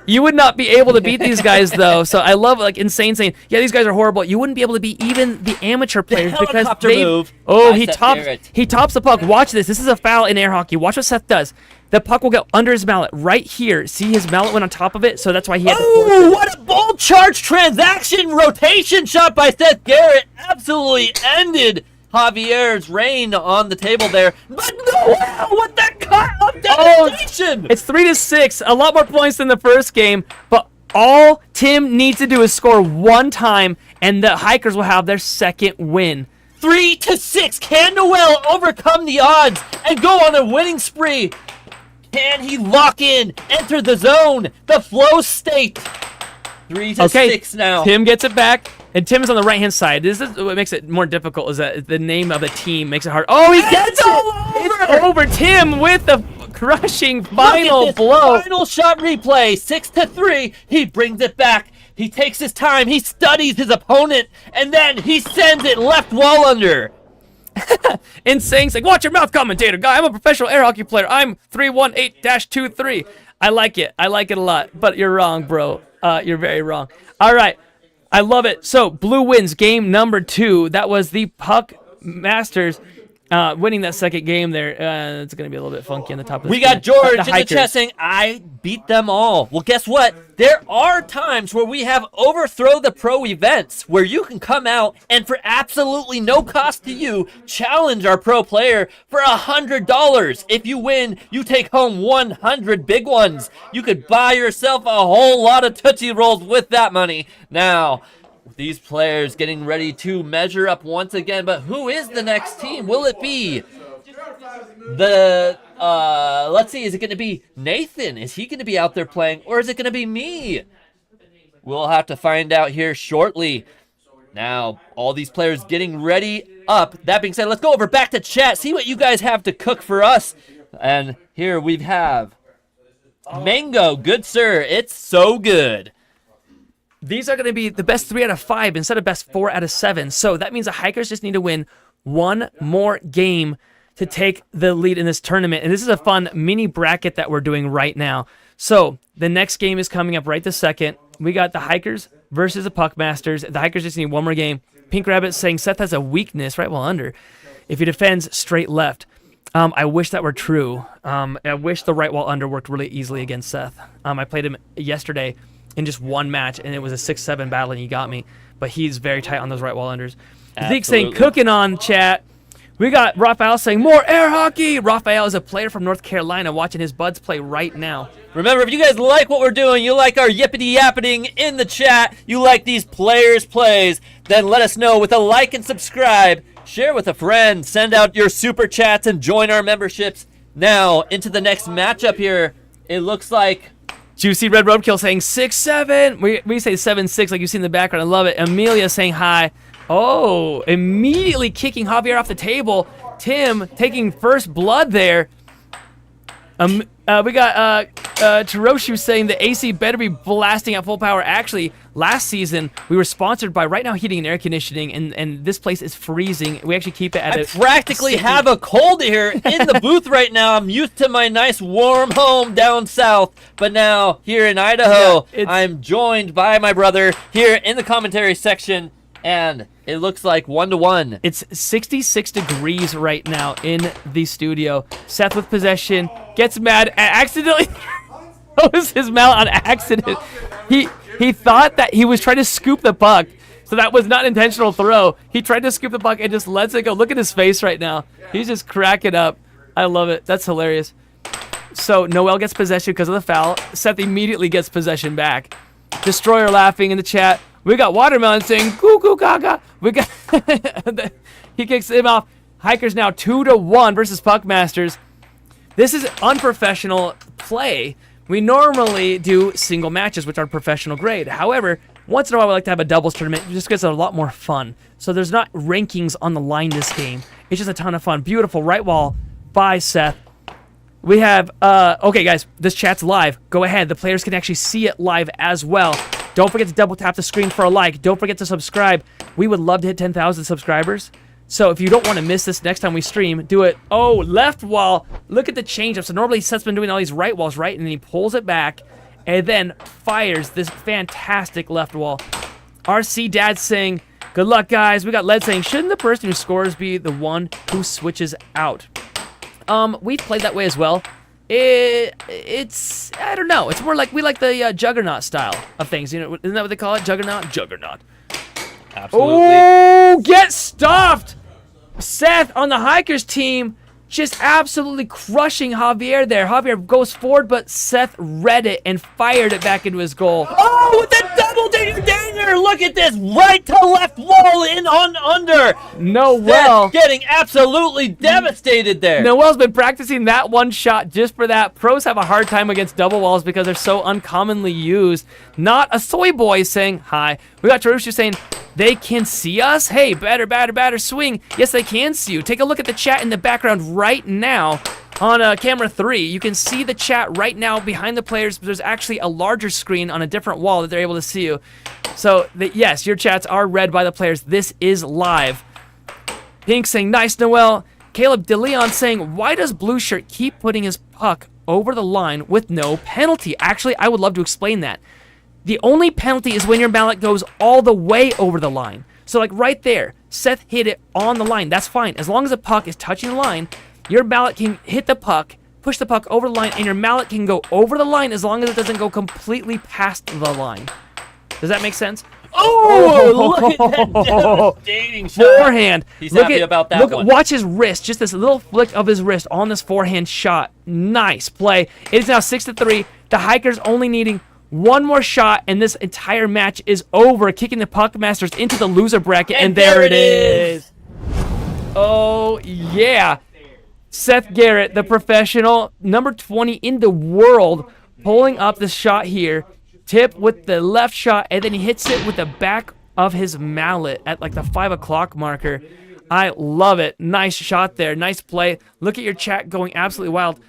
Speaker 4: You would not be able to beat these guys, though. So I love, like, Insane saying, yeah, these guys are horrible. You wouldn't be able to beat even the amateur players because
Speaker 5: helicopter
Speaker 4: they...
Speaker 5: move
Speaker 4: Oh,
Speaker 5: by Seth Garrett.
Speaker 4: he tops the puck. Watch this. This is a foul in air hockey. Watch what Seth does. The puck will go under his mallet right here. See, his mallet went on top of it, so that's why he had to force
Speaker 5: Oh,
Speaker 4: it.
Speaker 5: what a bold charge transaction rotation shot by Seth Garrett. Absolutely ended Javier's reign on the table there. But no, what that cut of devastation!
Speaker 4: It's 3-6. A lot more points than the first game, but all Tim needs to do is score one time, and the Hikers will have their second win.
Speaker 5: 3-6. Can Noel overcome the odds and go on a winning spree? Can he lock in, enter the zone, the flow state? 3-6 now.
Speaker 4: Tim gets it back, and Tim is on the right-hand side. This is what makes it more difficult, is that the name of the team makes it hard. Oh, he gets it! It's over. Tim with the crushing final
Speaker 5: Look at this
Speaker 4: blow.
Speaker 5: Final shot replay, 6-3. He brings it back. He takes his time. He studies his opponent, and then he sends it left wall under.
Speaker 4: Insane saying, watch your mouth, commentator guy. I'm a professional air hockey player. I'm 318-23. I like it. I like it a lot. But you're wrong, bro. You're very wrong. All right. I love it. So, Blue wins game number 2. That was the Puck Masters winning that second game there. It's going to be a little bit funky on the top of the
Speaker 5: We got
Speaker 4: screen.
Speaker 5: George in the
Speaker 4: Hikers.
Speaker 5: chat saying, I beat them all. Well, guess what? There are times where we have Overthrow the Pro events where you can come out and for absolutely no cost to you, challenge our pro player for $100. If you win, you take home 100 big ones. You could buy yourself a whole lot of Tootsie Rolls with that money. Now, these players getting ready to measure up once again, but who is the next team? Will it be let's see, is it going to be Nathan? Is he going to be out there playing, or is it going to be me? We'll have to find out here shortly. Now, all these players getting ready up. That being said, let's go over back to chat, see what you guys have to cook for us. And here we have Mango. Good, sir. It's so good.
Speaker 4: These are going to be the best 3 out of 5 instead of best 4 out of 7. So that means the Hikers just need to win one more game to take the lead in this tournament. And this is a fun mini bracket that we're doing right now. So the next game is coming up right this second. We got the Hikers versus the Puck Masters. The Hikers just need one more game. Pink Rabbit saying Seth has a weakness, right while under, if he defends straight left. I wish that were true. I wish the right wall under worked really easily against Seth. I played him yesterday in just one match, and it was a 6-7 battle, and he got me. But he's very tight on those right wall unders. Zeke saying, cooking on chat. We got Raphael saying, more air hockey. Raphael is a player from North Carolina watching his buds play right now.
Speaker 5: Remember, if you guys like what we're doing, you like our yippity-yappeting in the chat, you like these players' plays, then let us know with a like and subscribe. Share with a friend, send out your super chats, and join our memberships. Now, into the next matchup here, it looks like...
Speaker 4: Juicy Red Roadkill saying 6-7. We say 7-6 like you see in the background. I love it. Amelia saying hi. Oh, immediately kicking Javier off the table. Tim taking first blood there. We got Taroshu saying the AC better be blasting at full power. Actually, last season, we were sponsored by Right Now Heating and Air Conditioning, and this place is freezing. We actually keep it at
Speaker 5: I practically have a cold here in the booth right now. I'm used to my nice warm home down south, but now here in Idaho, I'm joined by my brother here in the commentary section, and it looks like 1-1.
Speaker 4: It's 66 degrees right now in the studio. Seth with possession, gets mad, accidentally throws his mallet on accident. He thought that he was trying to scoop the puck, so that was not an intentional throw. He tried to scoop the puck and just lets it go. Look at his face right now. He's just cracking up. I love it. That's hilarious. So Noel gets possession because of the foul. Seth immediately gets possession back. Destroyer laughing in the chat. We got Watermelon saying "Cuckoo gaga." We got he kicks him off. Hikers now 2-1 versus Puck Masters. This is unprofessional play. We normally do single matches, which are professional grade. However, once in a while we like to have a doubles tournament. It just gets a lot more fun. So there's not rankings on the line this game. It's just a ton of fun. Beautiful right wall by Seth. We have okay guys, this chat's live. Go ahead. The players can actually see it live as well. Don't forget to double tap the screen for a like. Don't forget to subscribe. We would love to hit 10,000 subscribers. So if you don't want to miss this next time we stream, do it. Oh, left wall. Look at the change up. So normally Seth's been doing all these right walls, right? And then he pulls it back and then fires this fantastic left wall. RC Dad saying, good luck, guys. We got Led saying, shouldn't the person who scores be the one who switches out? We've played that way as well. It's, I don't know. It's more like, we like the Juggernaut style of things. You know, isn't that what they call it? Juggernaut? Juggernaut.
Speaker 5: Absolutely.
Speaker 4: Oh, get stuffed! Seth on the Hikers team just absolutely crushing Javier there. Javier goes forward, but Seth read it and fired it back into his goal.
Speaker 5: Oh, with the double dinger! Look at this, right to left wall in on under.
Speaker 4: Noel
Speaker 5: Seth getting absolutely devastated there.
Speaker 4: Noel's been practicing that one shot just for that. Pros have a hard time against double walls because they're so uncommonly used. Not a soy boy saying hi. We got Tarusha saying they can see us. Hey, batter, swing. Yes, they can see you. Take a look at the chat in the background right now. On camera 3, you can see the chat right now behind the players, but there's actually a larger screen on a different wall that they're able to see you. So, yes, your chats are read by the players. This is live. Pink saying, nice, Noel. Caleb DeLeon saying, why does Blue Shirt keep putting his puck over the line with no penalty? Actually, I would love to explain that. The only penalty is when your mallet goes all the way over the line. So, like right there, Seth hit it on the line. That's fine. As long as the puck is touching the line, your mallet can hit the puck, push the puck over the line, and your mallet can go over the line as long as it doesn't go completely past the line. Does that make sense?
Speaker 5: Oh, look at that devastating shot.
Speaker 4: Forehand.
Speaker 5: He's happy about that one.
Speaker 4: Watch his wrist. Just this little flick of his wrist on this forehand shot. Nice play. It is now 6-3. The Hikers only needing one more shot, and this entire match is over. Kicking the Puck Masters into the loser bracket, and there it is. Oh, yeah. Seth Garrett, the professional, number 20 in the world, pulling up the shot here. Tip with the left shot, and then he hits it with the back of his mallet at like the 5 o'clock marker. I love it. Nice shot there. Nice play. Look at your chat going absolutely wild.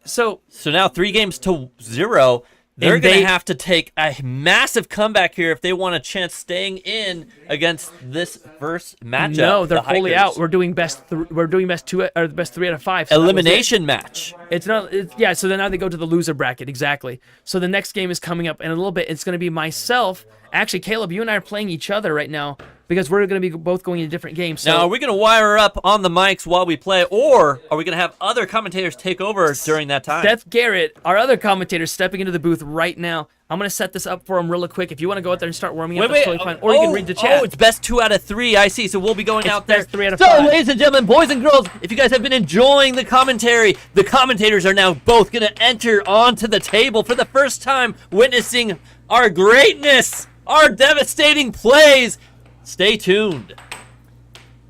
Speaker 4: So
Speaker 5: now 3-0. They're going to have to take a massive comeback here if they want a chance staying in against this first matchup.
Speaker 4: No, they're
Speaker 5: the
Speaker 4: fully
Speaker 5: Hikers.
Speaker 4: out. We're doing best 2 or the best 3 out of 5. So
Speaker 5: Elimination match.
Speaker 4: It's not. Yeah. So then now they go to the loser bracket exactly. So the next game is coming up in a little bit. It's going to be myself. Actually, Caleb, you and I are playing each other right now because we're going to be both going into different games. So
Speaker 5: now, are we going to wire up on the mics while we play, or are we going to have other commentators take over during that time?
Speaker 4: Seth Garrett, our other commentator, stepping into the booth right now. I'm going to set this up for him really quick. If you want to go out there and start warming up, that's totally fine. Or you can read the chat.
Speaker 5: Oh, it's best 2 out of 3. I see. So we'll be going out there.
Speaker 4: Best 3 out of
Speaker 5: so,
Speaker 4: 5.
Speaker 5: ladies and gentlemen, boys and girls, if you guys have been enjoying the commentary, the commentators are now both going to enter onto the table for the first time, witnessing our greatness, our devastating plays. Stay tuned.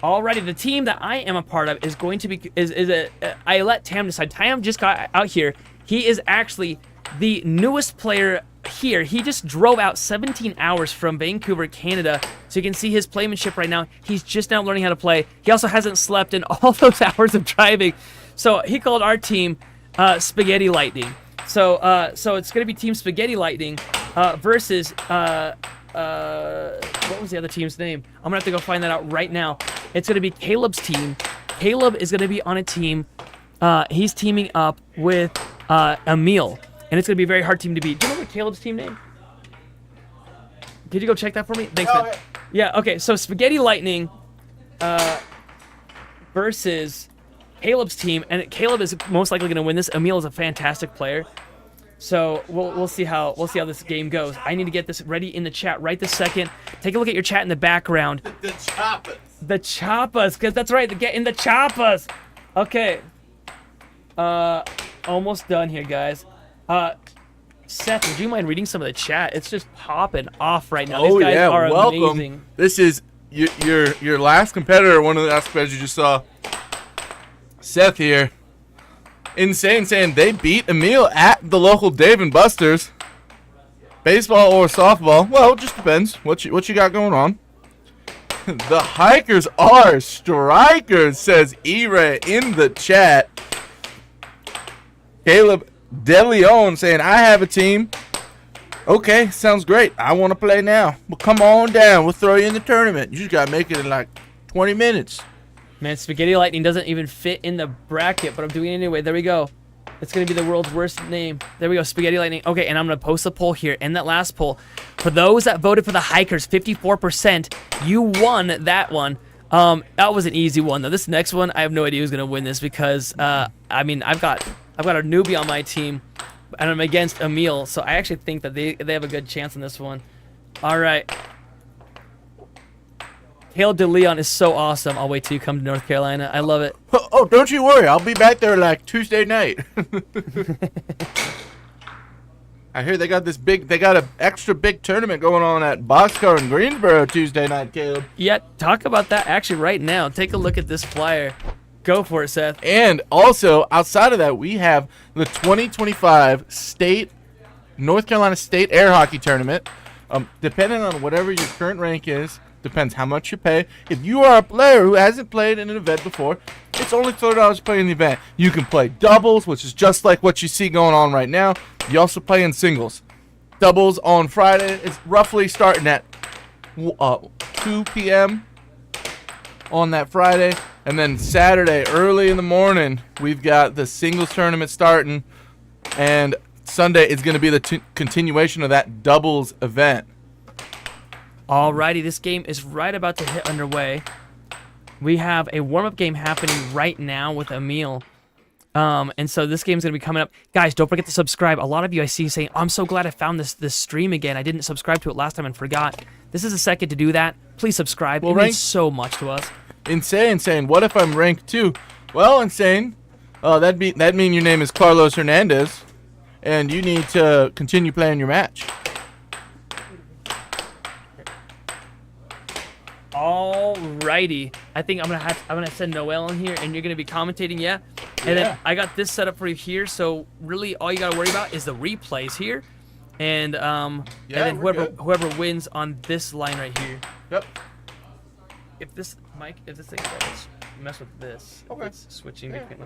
Speaker 4: Alrighty, the team that I am a part of is going to be I let Tam decide. Tam just got out here. He is actually the newest player here. He just drove out 17 hours from Vancouver, Canada. So you can see his playmanship right now. He's just now learning how to play. He also hasn't slept in all those hours of driving. So he called our team Spaghetti Lightning. So it's going to be Team Spaghetti Lightning versus what was the other team's name? I'm going to have to go find that out right now. It's going to be Caleb's team. Caleb is going to be on a team. He's teaming up with Emil. And it's going to be a very hard team to beat. Do you remember Caleb's team name? Could you go check that for me? Thanks, man. Yeah, okay. So Spaghetti Lightning versus Caleb's team. And Caleb is most likely going to win this. Emil is a fantastic player. So we'll see how this game goes. I need to get this ready in the chat right this second. Take a look at your chat in the background.
Speaker 7: The Choppas.
Speaker 4: The Choppas, because that's right. Get in the Choppas. Okay. Almost done here, guys. Seth, would you mind reading some of the chat? It's just popping off right now. These guys are
Speaker 7: welcome.
Speaker 4: amazing.
Speaker 7: This is your last competitor. One of the last competitors you just saw. Seth here. Insane saying they beat Emil at the local Dave & Buster's. Baseball or softball? Well, it just depends what you got going on. The Hikers are strikers, says E-Ray in the chat. Caleb DeLeon saying, I have a team. Okay, sounds great. I want to play now. Well, come on down. We'll throw you in the tournament. You just got to make it in like 20 minutes.
Speaker 4: Man, Spaghetti Lightning doesn't even fit in the bracket, but I'm doing it anyway. There we go. It's going to be the world's worst name. There we go, Spaghetti Lightning. Okay, and I'm going to post a poll here. In that last poll, for those that voted for the Hikers, 54%, you won that one. That was an easy one, though. This next one, I have no idea who's going to win this because, I mean, I've got a newbie on my team, and I'm against Emil, so I actually think that they have a good chance in this one. All right. Hail de Leon is so awesome. I'll wait till you come to North Carolina. I love it.
Speaker 7: Oh, don't you worry. I'll be back there like Tuesday night. I hear they got an extra big tournament going on at Boxcar in Greensboro Tuesday night, Caleb.
Speaker 4: Yeah, talk about that actually right now. Take a look at this flyer. Go for it, Seth.
Speaker 7: And also, outside of that, we have the 2025 North Carolina State Air Hockey Tournament. Depending on whatever your current rank is, depends how much you pay. If you are a player who hasn't played in an event before, it's only $30 to play in the event. You can play doubles, which is just like what you see going on right now. You also play in singles. Doubles on Friday is roughly starting at 2 p.m. on that Friday. And then Saturday, early in the morning, we've got the singles tournament starting. And Sunday is going to be the continuation of that doubles event.
Speaker 4: Alrighty, this game is right about to hit underway. We have a warm-up game happening right now with Emil. And so this game's going to be coming up. Guys, don't forget to subscribe. A lot of you I see saying, I'm so glad I found this stream again. I didn't subscribe to it last time and forgot. This is a second to do that. Please subscribe. It means so much to us.
Speaker 7: Insane, saying, what if I'm ranked 2? Well, Insane, that'd mean your name is Carlos Hernandez, and you need to continue playing your match.
Speaker 4: Alrighty, I think I'm gonna send Noel in here, and you're gonna be commentating, yeah. And then I got this set up for you here. So really, all you gotta worry about is the replays here, and then whoever wins on this line right here.
Speaker 7: Yep.
Speaker 4: If this thing let's mess with this.
Speaker 7: Okay.
Speaker 4: It's switching between.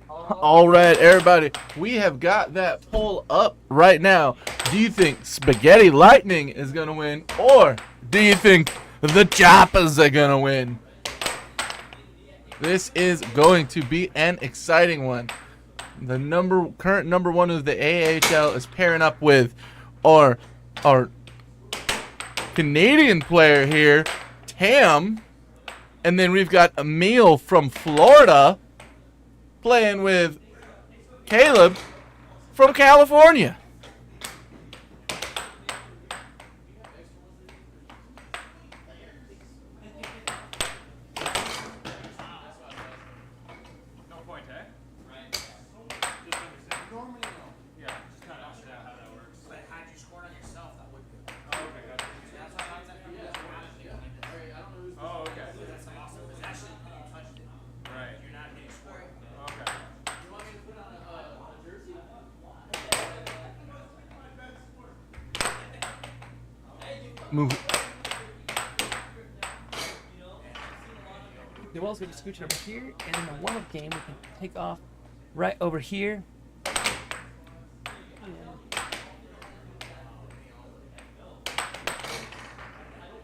Speaker 7: All right, everybody, we have got that poll up right now. Do you think Spaghetti Lightning is going to win, or do you think the Choppers are going to win? This is going to be an exciting one. The current number 1 of the AAHL is pairing up with our Canadian player here, Tam, and then we've got Emil from Florida playing with Caleb from California. Move.
Speaker 4: Noel's going to scooch it over here, and in the warm-up game, we can take off right over here.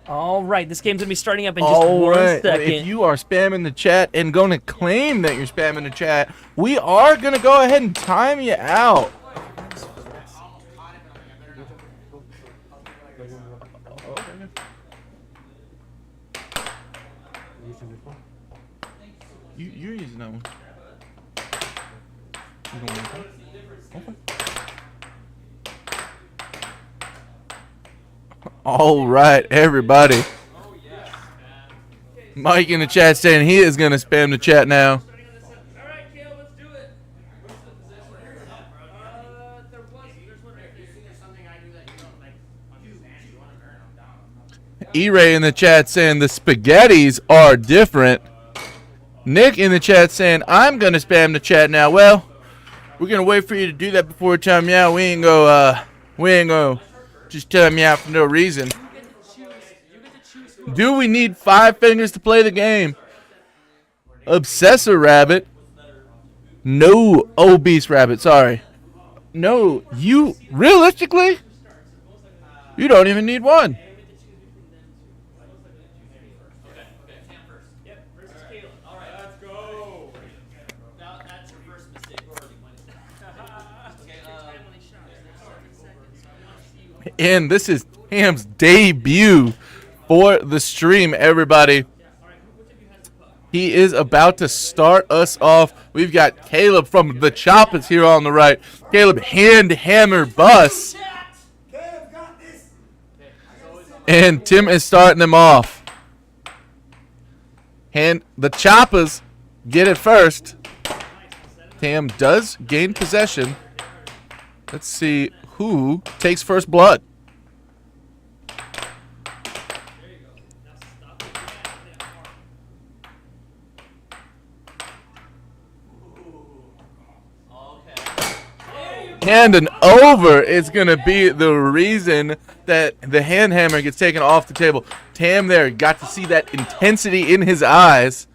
Speaker 4: All right, this game's going to be starting up in just 1 second.
Speaker 7: If you are spamming the chat and going to claim that you're spamming the chat, we are going to go ahead and time you out. You're using that one. You don't want that? Okay. All right, everybody. Mike in the chat saying he is going to spam the chat now. E-Ray in the chat saying the spaghettis are different. Nick in the chat saying, I'm going to spam the chat now. Well, we're going to wait for you to do that before we time you out. We ain't go just time you out for no reason. Do we need 5 fingers to play the game? Obsessor Rabbit. No, Beast Rabbit, sorry. No, you realistically, you don't even need one. And this is Tam's debut for the stream, everybody. He is about to start us off. We've got Caleb from the Choppers here on the right. Caleb hand hammer bus. And Tim is starting them off. And the Choppers get it first. Tam does gain possession. Let's see who takes first blood. And an over is going to be the reason that the hand hammer gets taken off the table. Tam there got to see that intensity in his eyes.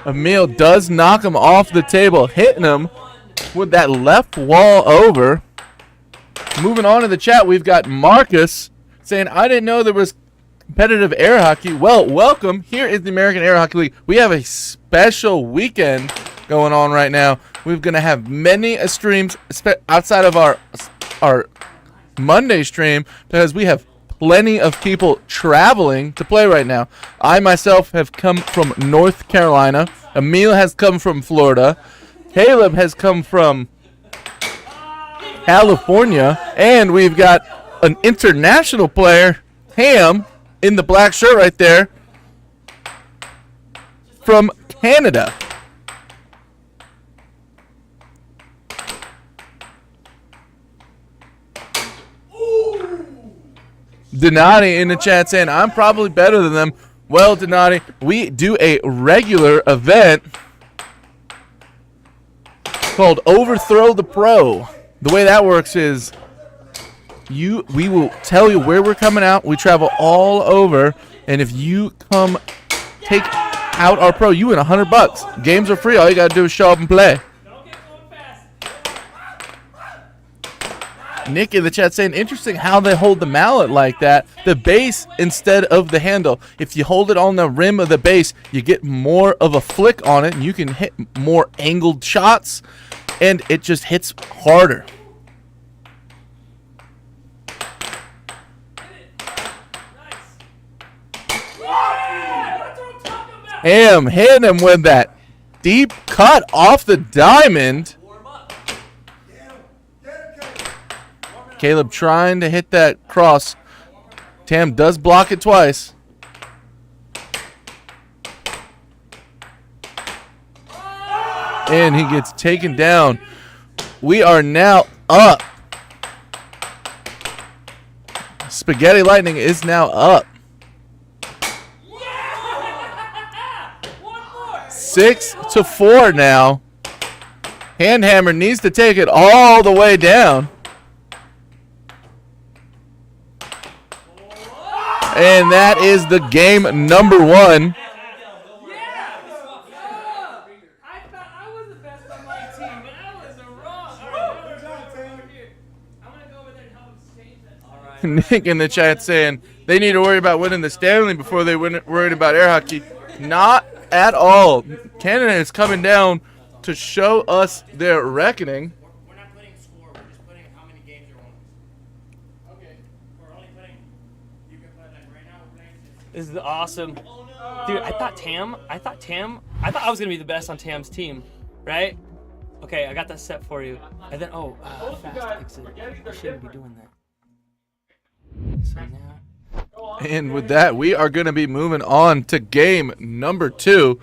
Speaker 7: Emil does knock him off the table, hitting him with that left wall over. Moving on to the chat, we've got Marcus saying, I didn't know there was competitive air hockey. Well, welcome. Here is the American Air Hockey League. We have a special weekend going on right now. We're going to have many streams outside of our Monday stream because we have plenty of people traveling to play right now. I myself have come from North Carolina. Emil has come from Florida. Caleb has come from California. And we've got an international player, Ham, in the black shirt right there, from Canada. Donati in the chat saying, I'm probably better than them. Well, Donati, we do a regular event called Overthrow the Pro. The way that works is we will tell you where we're coming out. We travel all over, and if you come take out our pro, you win $100. Games are free. All you got to do is show up and play. Nick in the chat saying, interesting how they hold the mallet like that. The base instead of the handle. If you hold it on the rim of the base, you get more of a flick on it, and you can hit more angled shots, and it just hits harder. Ham hitting him with that deep cut off the diamond. Caleb trying to hit that cross. Tam does block it twice. And he gets taken down. We are now up. Spaghetti Lightning is now up. 6-4 now. Handhammer needs to take it all the way down. And that is the game number one. Nick in the chat saying they need to worry about winning the Stanley before they worried about air hockey. Not at all. Canada is coming down to show us their reckoning.
Speaker 4: We're not putting a score. We're just putting how many games you're on. Okay. We're only putting. You can put like right now. We're playing. This is awesome, dude. I thought I was gonna be the best on Tam's team, right? Okay, I got that set for you. And then fast exit. I shouldn't be doing that. So now.
Speaker 7: And with that, we are going to be moving on to game number 2.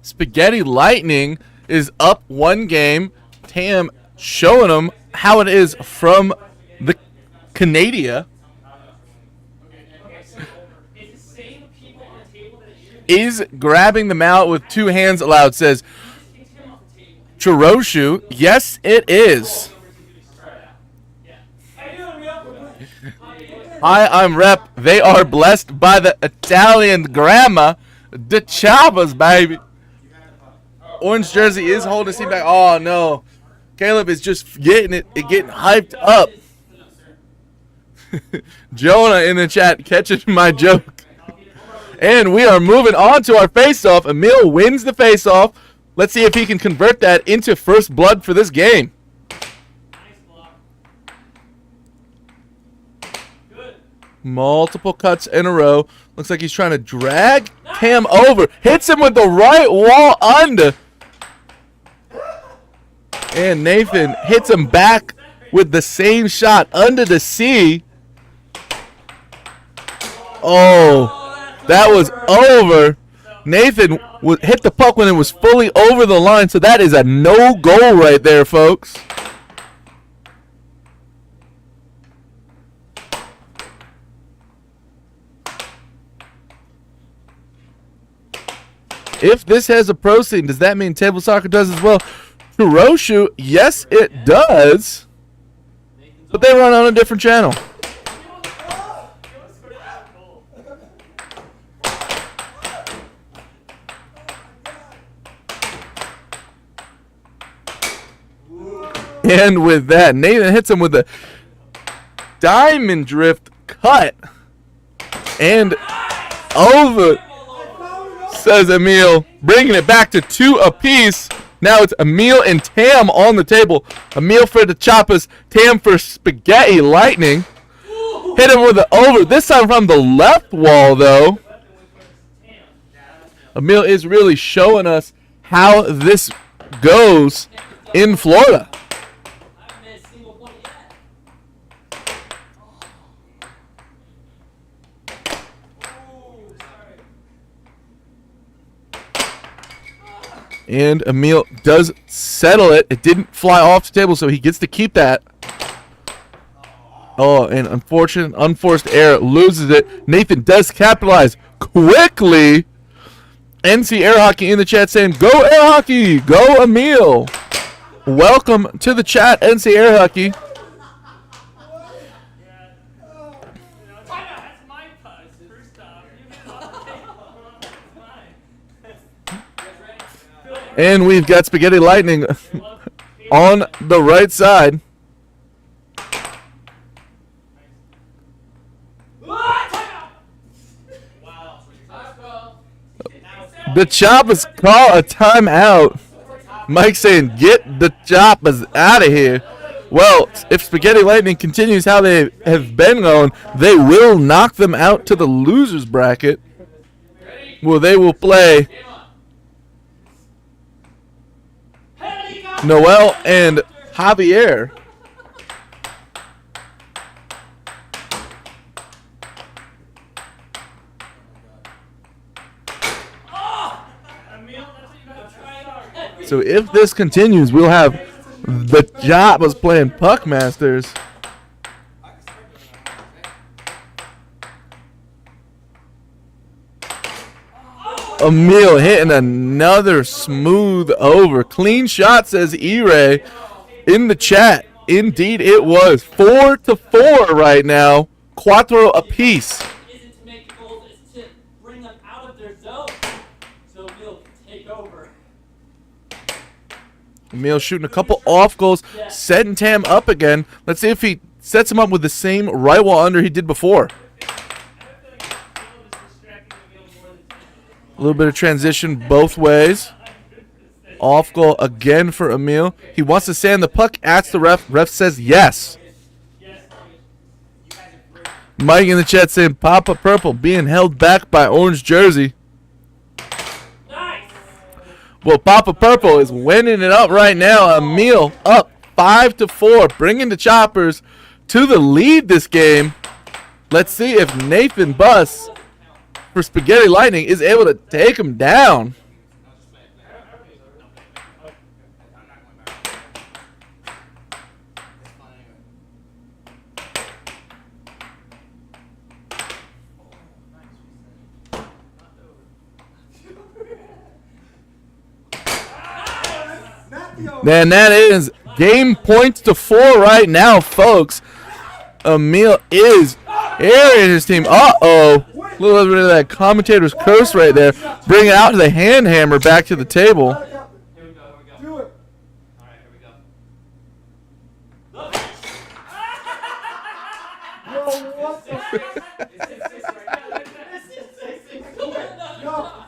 Speaker 7: Spaghetti Lightning is up 1 game. Tam showing them how it is from the Canada. Is grabbing the mallet with 2 hands allowed, says Chiroshu. Yes, it is. Hi, I'm Rep. They are blessed by the Italian grammar. The choppers, baby. Orange jersey is holding his team back. Oh, no. Caleb is just getting hyped up. Jonah in the chat catching my joke. And we are moving on to our face-off. Emil wins the face-off. Let's see if he can convert that into first blood for this game. Multiple cuts in a row. Looks like he's trying to drag Tam over. Hits him with the right wall under. And Nathan hits him back with the same shot under the C. Oh, that was over. Nathan hit the puck when it was fully over the line, so that is a no goal right there, folks. If this has a pro scene, does that mean table soccer does as well? Hiroshu, yes it does. But they run on a different channel. And with that, Nathan hits him with a diamond drift cut. And over, says Emil, bringing it back to 2 apiece. Now it's Emil and Tam on the table. Emil for the choppers, Tam for spaghetti lightning. Hit him with the over, this time from the left wall, though. Emil is really showing us how this goes in Florida. And Emil does settle it. It didn't fly off the table, so he gets to keep that. Oh, and unforced error, loses it. Nathan does capitalize quickly. NC Air Hockey in the chat saying, go Air Hockey, go Emil. Welcome to the chat, NC Air Hockey. And we've got Spaghetti Lightning on the right side. The Choppers call a timeout. Mike saying, get the Choppers out of here. Well, if Spaghetti Lightning continues how they have been going, they will knock them out to the losers bracket. Well, they will play Noel and Javier. So if this continues, we'll have the Jobbers playing Puckmasters. Emil hitting another smooth over. Clean shot, says E-Ray in the chat. Indeed it was. 4-4 right now. Cuatro apiece.
Speaker 5: Isn't to make goals, it's to bring them out of their zone. So Emil can take over.
Speaker 7: Emil shooting a couple off goals, setting Tam up again. Let's see if he sets him up with the same right wall under he did before. A little bit of transition both ways. Off goal again for Emil. He wants to sand the puck. Asks the ref. Ref says yes. Mike in the chat saying Papa Purple being held back by orange jersey. Well, Papa Purple is winning it up right now. Emil up 5-4, bringing the Choppers to the lead this game. Let's see if Nathan Buss for Spaghetti Lightning is able to take him down. And that is game points to 4 right now, folks. Emil is Aries and his team. Uh-oh. A little bit of that commentator's curse right there. Bring it out to the hand hammer back to the table.
Speaker 5: Here we go.
Speaker 1: Do it.
Speaker 5: All right, here we go.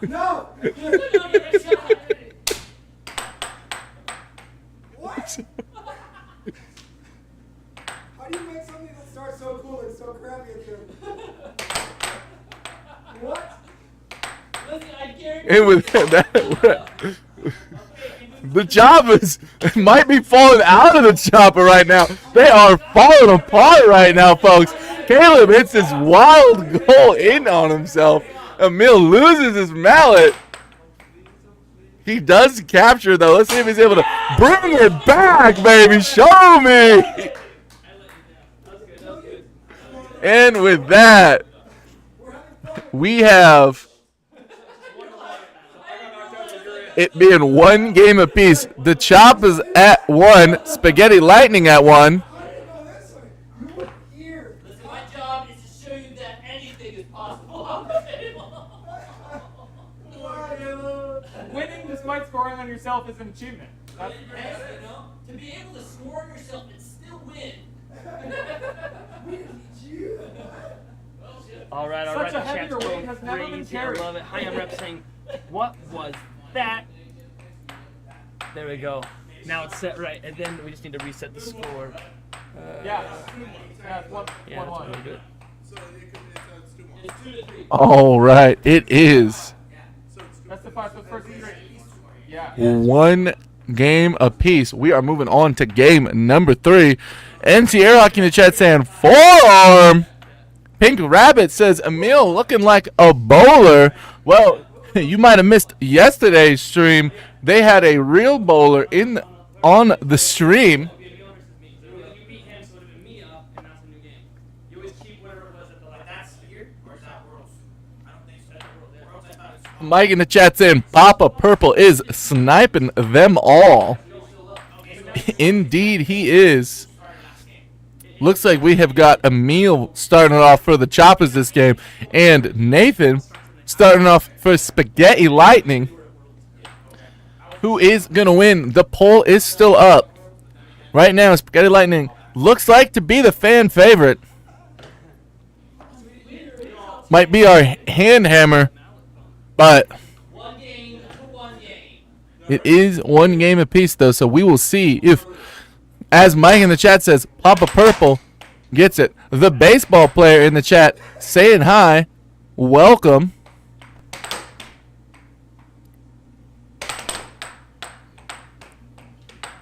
Speaker 1: No. What? How do you make something that starts so cool and so crappy at the end? What?
Speaker 5: Listen, I guarantee
Speaker 7: And with that, the choppers might be falling out of the chopper right now. They are falling apart right now, folks. Caleb hits this wild goal in on himself. Emil loses his mallet. He does capture, though. Let's see if he's able to bring it back, baby. Show me. And with that, we have it being one game apiece. The Chop is at 1, Spaghetti Lightning at 1.
Speaker 5: Listen, my job is to show you that anything is possible.
Speaker 8: Winning despite scoring on yourself is an achievement. That's
Speaker 5: Hey, you know, to be able to score on yourself and still win.
Speaker 4: All right.
Speaker 8: Such
Speaker 4: The
Speaker 8: a heavier
Speaker 4: chat's
Speaker 8: weight
Speaker 4: going
Speaker 8: has never been
Speaker 4: crazy. I
Speaker 8: carried.
Speaker 4: love it. Hi, I'm Rep saying, what was that? There we go. Now it's set right, and then we just need to reset the score.
Speaker 8: yeah. It's one,
Speaker 4: Yeah, that's
Speaker 8: one,
Speaker 4: what we do.
Speaker 7: All right, it is
Speaker 8: That's the first three. Yeah.
Speaker 7: one game apiece. We are moving on to game number 3. NC Air Hockey in the chat saying forearm. Pink Rabbit says Emil looking like a bowler. Well, you might have missed yesterday's stream. They had a real bowler on the stream. Mike in the chat saying Papa Purple is sniping them all. Indeed, he is. Looks like we have got Emil starting off for the Choppers this game, and Nathan starting off for Spaghetti Lightning. Who is going to win? The poll is still up. Right now, Spaghetti Lightning looks like to be the fan favorite. Might be our hand hammer, but
Speaker 5: One game to one game.
Speaker 7: it is one game apiece, though, so we will see if, as Mike in the chat says, Papa Purple gets it. The baseball player in the chat saying hi. Welcome.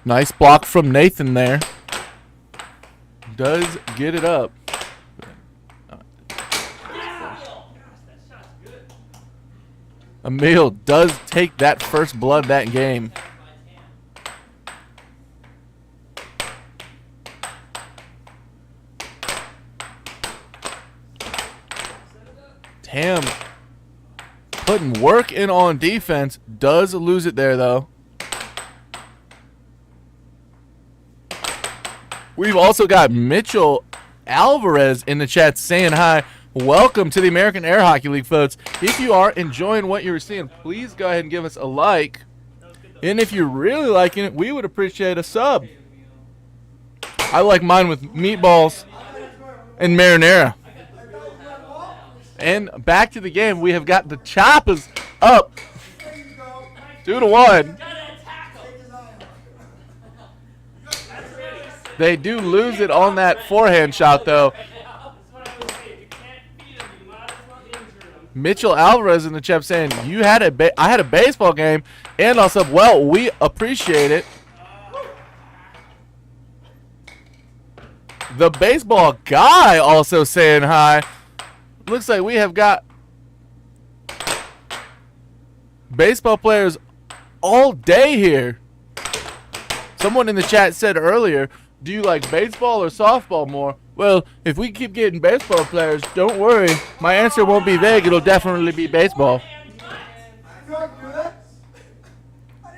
Speaker 7: Nice block from Nathan there. Does get it up. Emil does take that first blood that game. Tam putting work in on defense. Does lose it there, though. We've also got Mitchell Alvarez in the chat saying hi. Welcome to the American Air Hockey League, folks. If you are enjoying what you're seeing, please go ahead and give us a like. And if you're really liking it, we would appreciate a sub. I like mine with meatballs and marinara. And back to the game, we have got the Choppers up 2-1. They do lose it on that forehand shot, though. Mitchell Alvarez in the chat saying, I had a baseball game, and I'll sub. Well, we appreciate it. The baseball guy also saying hi. Looks like we have got baseball players all day here. Someone in the chat said earlier, do you like baseball or softball more? Well, if we keep getting baseball players, don't worry. My answer won't be vague. It'll definitely be baseball.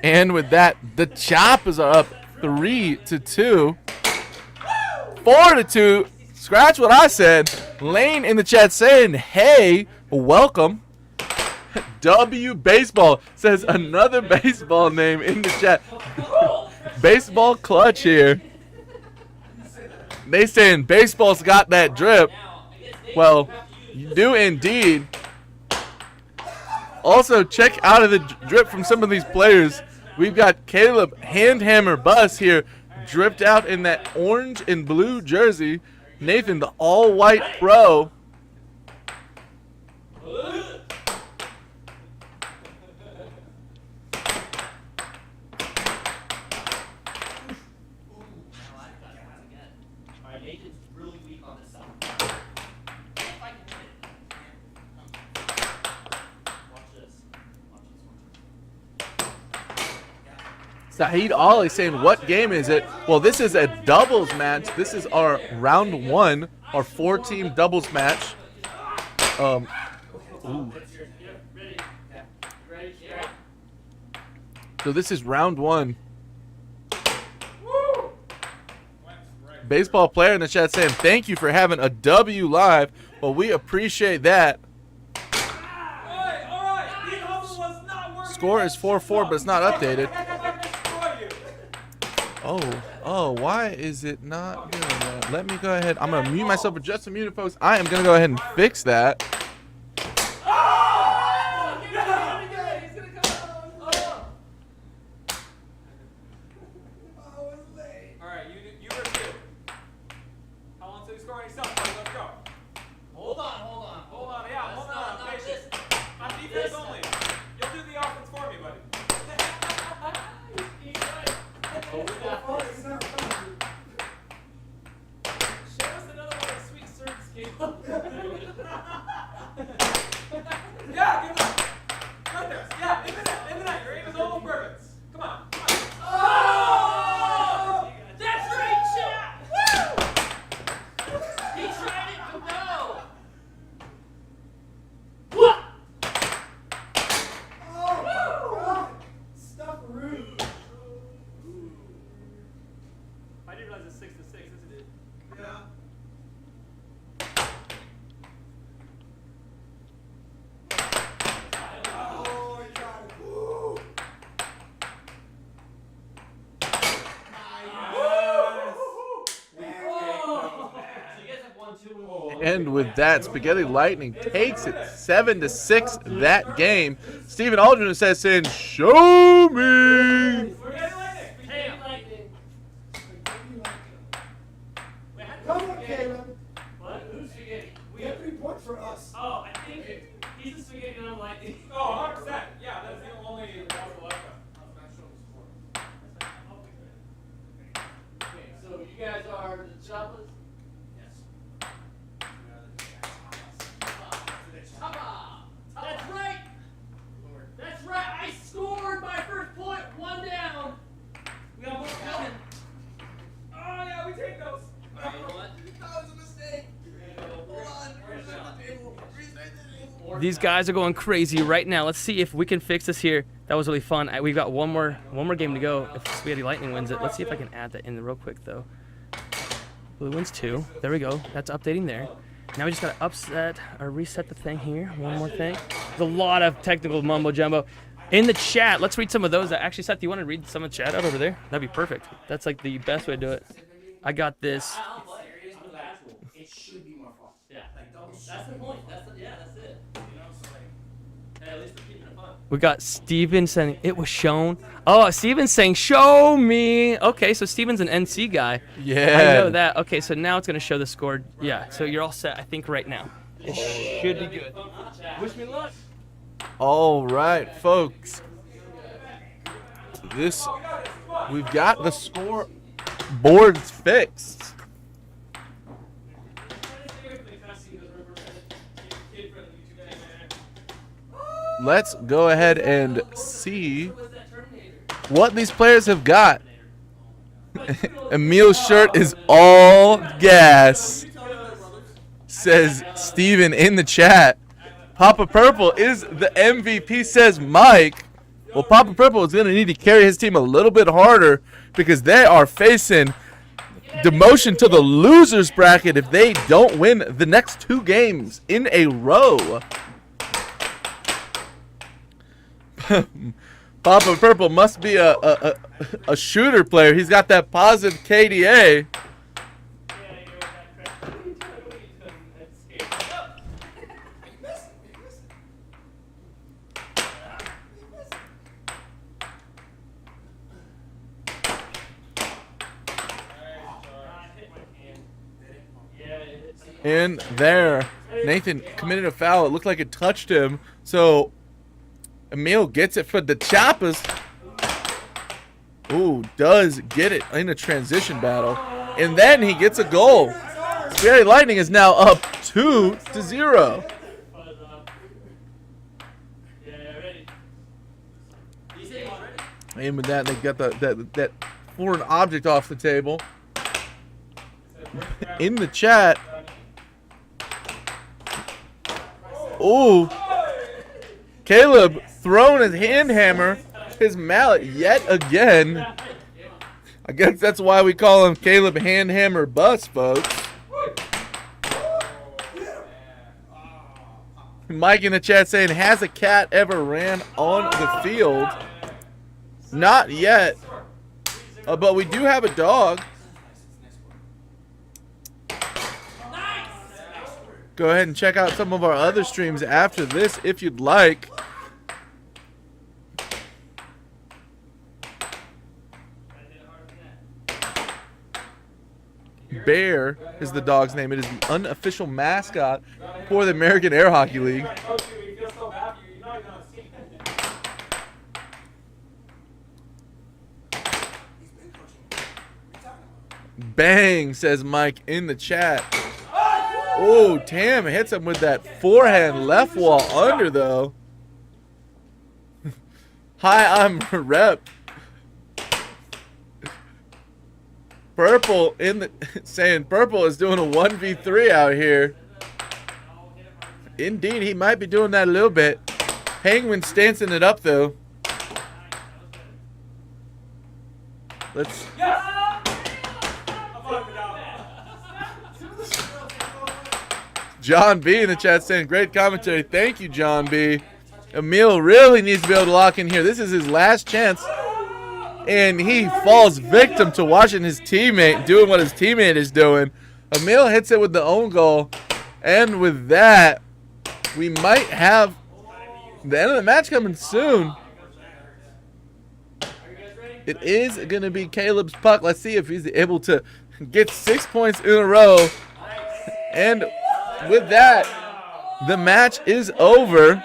Speaker 7: And with that, the Choppers are up 3-2. 4-2. Scratch what I said. Lane in the chat saying, hey, welcome. W Baseball says another baseball name in the chat. Baseball clutch here. They saying baseball's got that drip. Well, you do indeed. Also, check out of the drip from some of these players. We've got Caleb Handhammer Bus here, dripped out in that orange and blue jersey. Nathan, the all-white pro. Saeed Ali saying, what game is it? Well, this is a doubles match. This is our round 1, our 4-team doubles match. So this is round 1. Baseball player in the chat saying, thank you for having a W live. Well, we appreciate that. Score is 4-4, but it's not updated. Oh, why is it not doing that? Let me go ahead. I'm going to mute myself for just a minute, folks. I am going to go ahead and fix that. And with that, Spaghetti Lightning takes it 7-6 that game. Stephen Aldrin says, show me.
Speaker 1: Come on, Caleb. What? Who's spaghetti? We have 3 points for us.
Speaker 4: Oh, I think he's a spaghetti and I'm lightning.
Speaker 8: Oh, 100%. Yeah, that's the only possible outcome.
Speaker 5: Okay, so you guys are the choppers? That's right! That's right! I scored my first point! 1 down! We got more coming.
Speaker 8: Oh, yeah, we take those.
Speaker 5: You know what?
Speaker 1: That was a mistake. Hold on. Reset the table. Reset the table.
Speaker 4: These guys are going crazy right now. Let's see if we can fix this here. That was really fun. We've got one more game to go. If Spaghetti Lightning wins it, let's see if I can add that in real quick though. Blue wins 2. There we go. That's updating there. Now we just gotta upset or reset the thing here. One more thing. There's a lot of technical mumbo jumbo in the chat. Let's read some of those. Actually, Seth, do you want to read some of the chat out over there? That'd be perfect. That's like the best way to do it. I got this.
Speaker 5: It should be more fun. Yeah. That's the point. That's it. Hey, at least we're keeping it fun.
Speaker 4: We got Steven saying it was shown. Oh, Steven's saying show me. Okay, so Steven's an NC guy.
Speaker 7: Yeah.
Speaker 4: I know that. Okay, so now it's gonna show the score. Yeah, so you're all set, I think, right now. It should be good. Wish me luck.
Speaker 7: All right, folks. We've got the score boards fixed. Let's go ahead and see what these players have got. Emil's shirt is all gas, says Steven in the chat. Papa Purple is the MVP, says Mike. Well, Papa Purple is going to need to carry his team a little bit harder because they are facing demotion to the losers bracket if they don't win the next 2 games in a row. Papa Purple must be a shooter player. He's got that positive KDA. In there, Nathan committed a foul. It looked like it touched him. So Emil gets it for the choppers. Ooh, does get it in a transition battle. And then he gets a goal. Scary Lightning is now up 2-0. And with that, they got that foreign object off the table. In the chat. Ooh. Caleb throwing his hand hammer, his mallet yet again. I guess that's why we call him Caleb Hand Hammer Bus, folks. Mike in the chat saying, has a cat ever ran on the field? Not yet. But we do have a dog. Go ahead and check out some of our other streams after this if you'd like. Bear is the dog's name. It is the unofficial mascot for the American Air Hockey League. Bang, says Mike in the chat. Oh, Tam hits him with that forehand left wall under, though. Hi, I'm Rep. Purple in the saying Purple is doing a 1v3 out here. Indeed, he might be doing that a little bit. Hangman stancing it up, though. Let's... John B in the chat saying, great commentary. Thank you, John B. Emil really needs to be able to lock in here. This is his last chance. And he falls victim to watching his teammate doing what his teammate is doing. Emil hits it with the own goal. And with that, we might have the end of the match coming soon. It is going to be Caleb's puck. Let's see if he's able to get 6 points in a row. And with that, the match is over.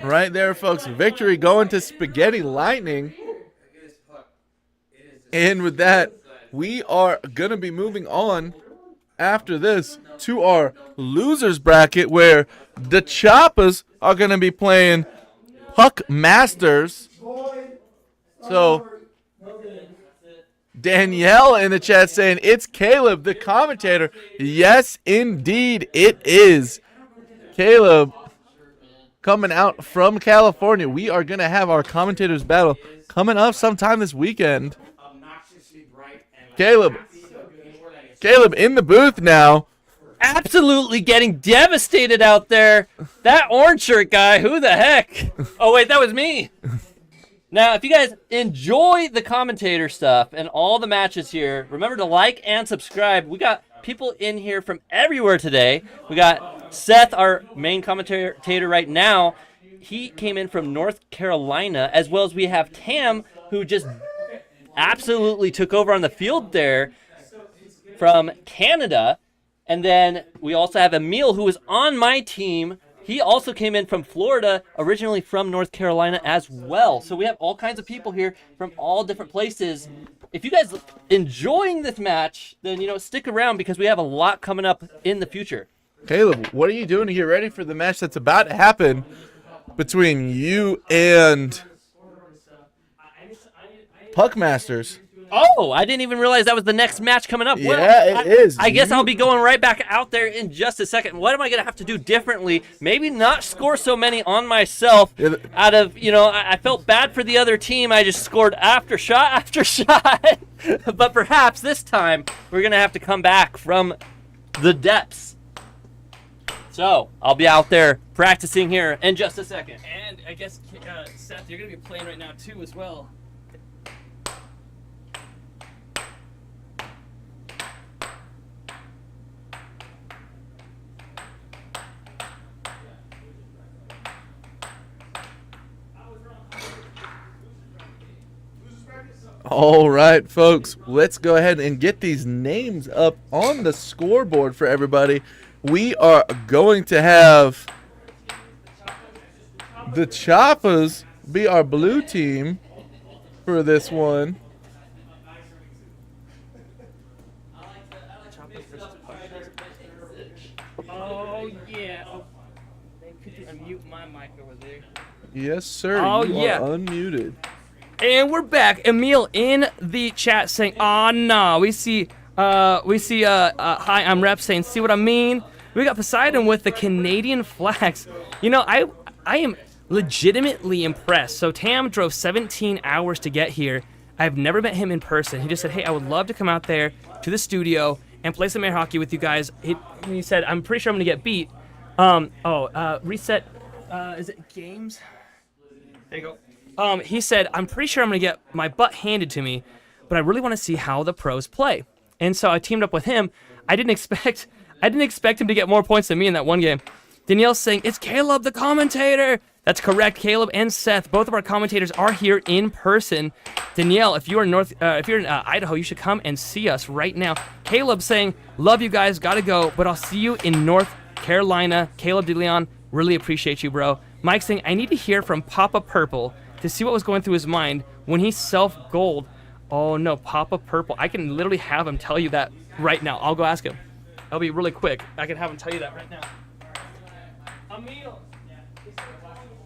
Speaker 7: Right there, folks. Victory going to Spaghetti Lightning. And with that, we are going to be moving on after this to our losers bracket where the Choppers are going to be playing Puck Masters. So Danielle in the chat saying, it's Caleb, the commentator. Yes, indeed, it is. Caleb coming out from California. We are going to have our commentators battle coming up sometime this weekend. Caleb in the booth now.
Speaker 5: Absolutely getting devastated out there. That orange shirt guy, who the heck? Oh, wait, that was me. Now, if you guys enjoy the commentator stuff and all the matches here, remember to like and subscribe. We got people in here from everywhere today. We got Seth, our main commentator right now. He came in from North Carolina, as well as we have Tam, who just absolutely took over on the field there from Canada. And then we also have Emil, who is on my team. He also came in from Florida, originally from North Carolina as well. So we have all kinds of people here from all different places. If you guys enjoying this match, then, stick around because we have a lot coming up in the future.
Speaker 7: Caleb, what are you doing to get ready for the match that's about to happen between you and Puck Masters?
Speaker 5: Oh, I didn't even realize that was the next match coming up.
Speaker 7: Yeah, it is.
Speaker 5: I guess I'll be going right back out there in just a second. What am I going to have to do differently? Maybe not score so many on myself out of, I felt bad for the other team. I just scored after shot after shot. But perhaps this time we're going to have to come back from the depths. So I'll be out there practicing here in just a second.
Speaker 4: And I guess, Seth, you're going to be playing right now, too, as well.
Speaker 7: All right, folks, let's go ahead and get these names up on the scoreboard for everybody. We are going to have the Choppas be our blue team for this one.
Speaker 4: Oh, yeah. Oh, could you unmute my mic over there?
Speaker 7: Yes, sir.
Speaker 4: Oh,
Speaker 7: you
Speaker 4: yeah.
Speaker 7: are unmuted.
Speaker 4: And we're back. Emil in the chat saying, "Oh no." We see, "Hi, I'm Rep" saying, "See what I mean?" We got Poseidon with the Canadian flags. I am legitimately impressed. So Tam drove 17 hours to get here. I've never met him in person. He just said, "Hey, I would love to come out there to the studio and play some air hockey with you guys." He said, "I'm pretty sure I'm gonna get beat." Reset. Is it games? There you go. He said, "I'm pretty sure I'm going to get my butt handed to me, but I really want to see how the pros play." And so I teamed up with him. I didn't expect him to get more points than me in that one game. Danielle's saying, "It's Caleb, the commentator." That's correct. Caleb and Seth, both of our commentators, are here in person. Danielle, if you're in Idaho, you should come and see us right now. Caleb saying, "Love you guys, gotta go, but I'll see you in North Carolina." Caleb DeLeon, really appreciate you, bro. Mike saying, "I need to hear from Papa Purple to see what was going through his mind when he self-gold." Oh no, Papa Purple. I can literally have him tell you that right now. I'll go ask him. That'll be really quick. I can have him tell you that right now. Emil.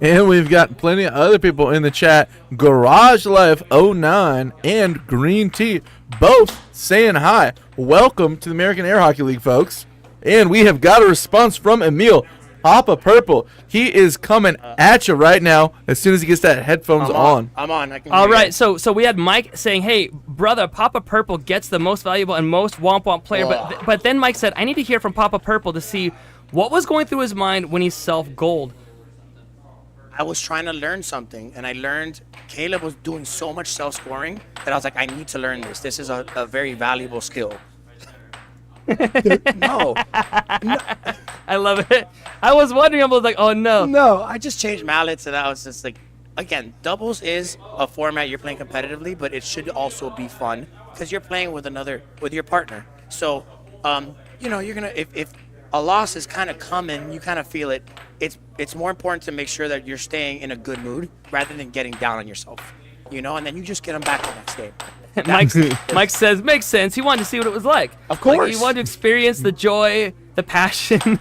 Speaker 7: And we've got plenty of other people in the chat. Garage Life 09 and Green Tea both saying hi. Welcome to the American Air Hockey League, folks. And we have got a response from Emil. Papa Purple, he is coming at you right now as soon as he gets that headphones on.
Speaker 2: I'm on. I can
Speaker 4: All
Speaker 2: hear
Speaker 4: right,
Speaker 2: you.
Speaker 4: so we had Mike saying, "Hey, brother, Papa Purple gets the most valuable and most womp womp player." But then Mike said, "I need to hear from Papa Purple to see what was going through his mind when he self-gold."
Speaker 2: I was trying to learn something, and I learned Caleb was doing so much self-scoring that I was like, I need to learn this. This is a very valuable skill. No.
Speaker 4: I love it. I was wondering, I was like, oh no.
Speaker 2: No, I just changed mallets, and I was just like, again, doubles is a format you're playing competitively, but it should also be fun because you're playing with your partner. So, you're gonna if a loss is kind of coming, you kind of feel it. It's more important to make sure that you're staying in a good mood rather than getting down on yourself, and then you just get them back the next game.
Speaker 4: Mike says, makes sense. He wanted to see what it was like.
Speaker 2: Of course.
Speaker 4: Like, he wanted to experience the joy, the passion.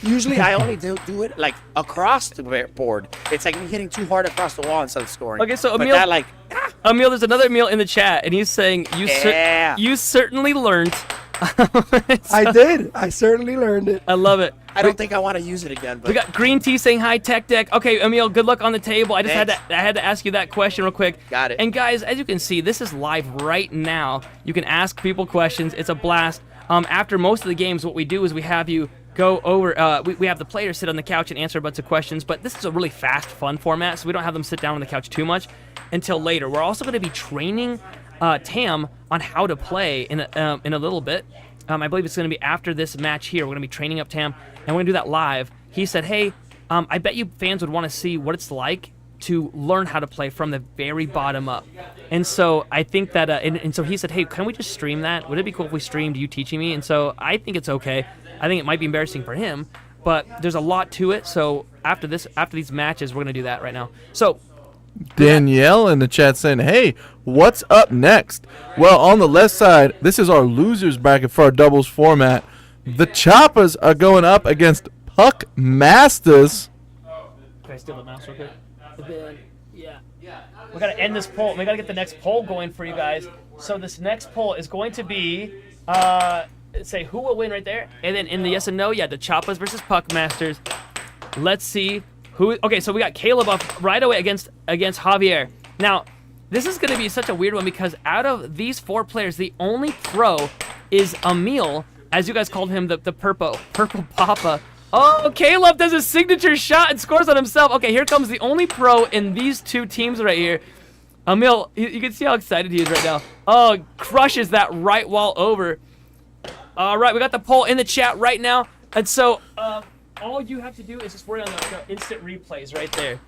Speaker 2: Usually I only do it like across the board. It's like me hitting too hard across the wall instead of scoring.
Speaker 4: Okay, so
Speaker 2: but
Speaker 4: Emil,
Speaker 2: that
Speaker 4: Emil, there's another Emil in the chat, and he's saying, you certainly learned.
Speaker 9: I did. I certainly learned it.
Speaker 4: I love it.
Speaker 2: I don't think I want to use it again. But
Speaker 4: we got Green Tea saying hi, Tech Deck. Okay, Emil, good luck on the table. I had to ask you that question real quick.
Speaker 2: Got it.
Speaker 4: And guys, as you can see, this is live right now. You can ask people questions. It's a blast. After most of the games, what we do is we have you go over. We have the players sit on the couch and answer a bunch of questions. But this is a really fast, fun format, so we don't have them sit down on the couch too much until later. We're also going to be training Tam on how to play in a little bit. I believe it's going to be after this match here. We're going to be training up Tam, and we're going to do that live. He said, hey, I bet you fans would want to see what it's like to learn how to play from the very bottom up. And so I think that, and so he said, hey, can we just stream that? Would it be cool if we streamed you teaching me? And so I think it's okay. I think it might be embarrassing for him, but there's a lot to it. So after these matches, we're going to do that right now. So
Speaker 7: Danielle in the chat saying, hey, what's up next? Well, on the left side, this is our losers bracket for our doubles format. The Choppas are going up against Puck Masters.
Speaker 4: Can I steal the mouse real quick? Yeah. We got to end this poll. We got to get the next poll going for you guys. So this next poll is going to be, say who will win right there. And then in the yes and no, yeah, the Choppas versus Puck Masters. Let's see who. Okay, so we got Caleb up right away against Javier. Now, this is going to be such a weird one because out of these 4 players, the only pro is Emil, as you guys called him, the purple Papa. Oh, Caleb does a signature shot and scores on himself. Okay, here comes the only pro in these 2 teams right here. Emil, you can see how excited he is right now. Oh, crushes that right wall over. All right, we got the poll in the chat right now. And so all you have to do is just worry on the instant replays right there.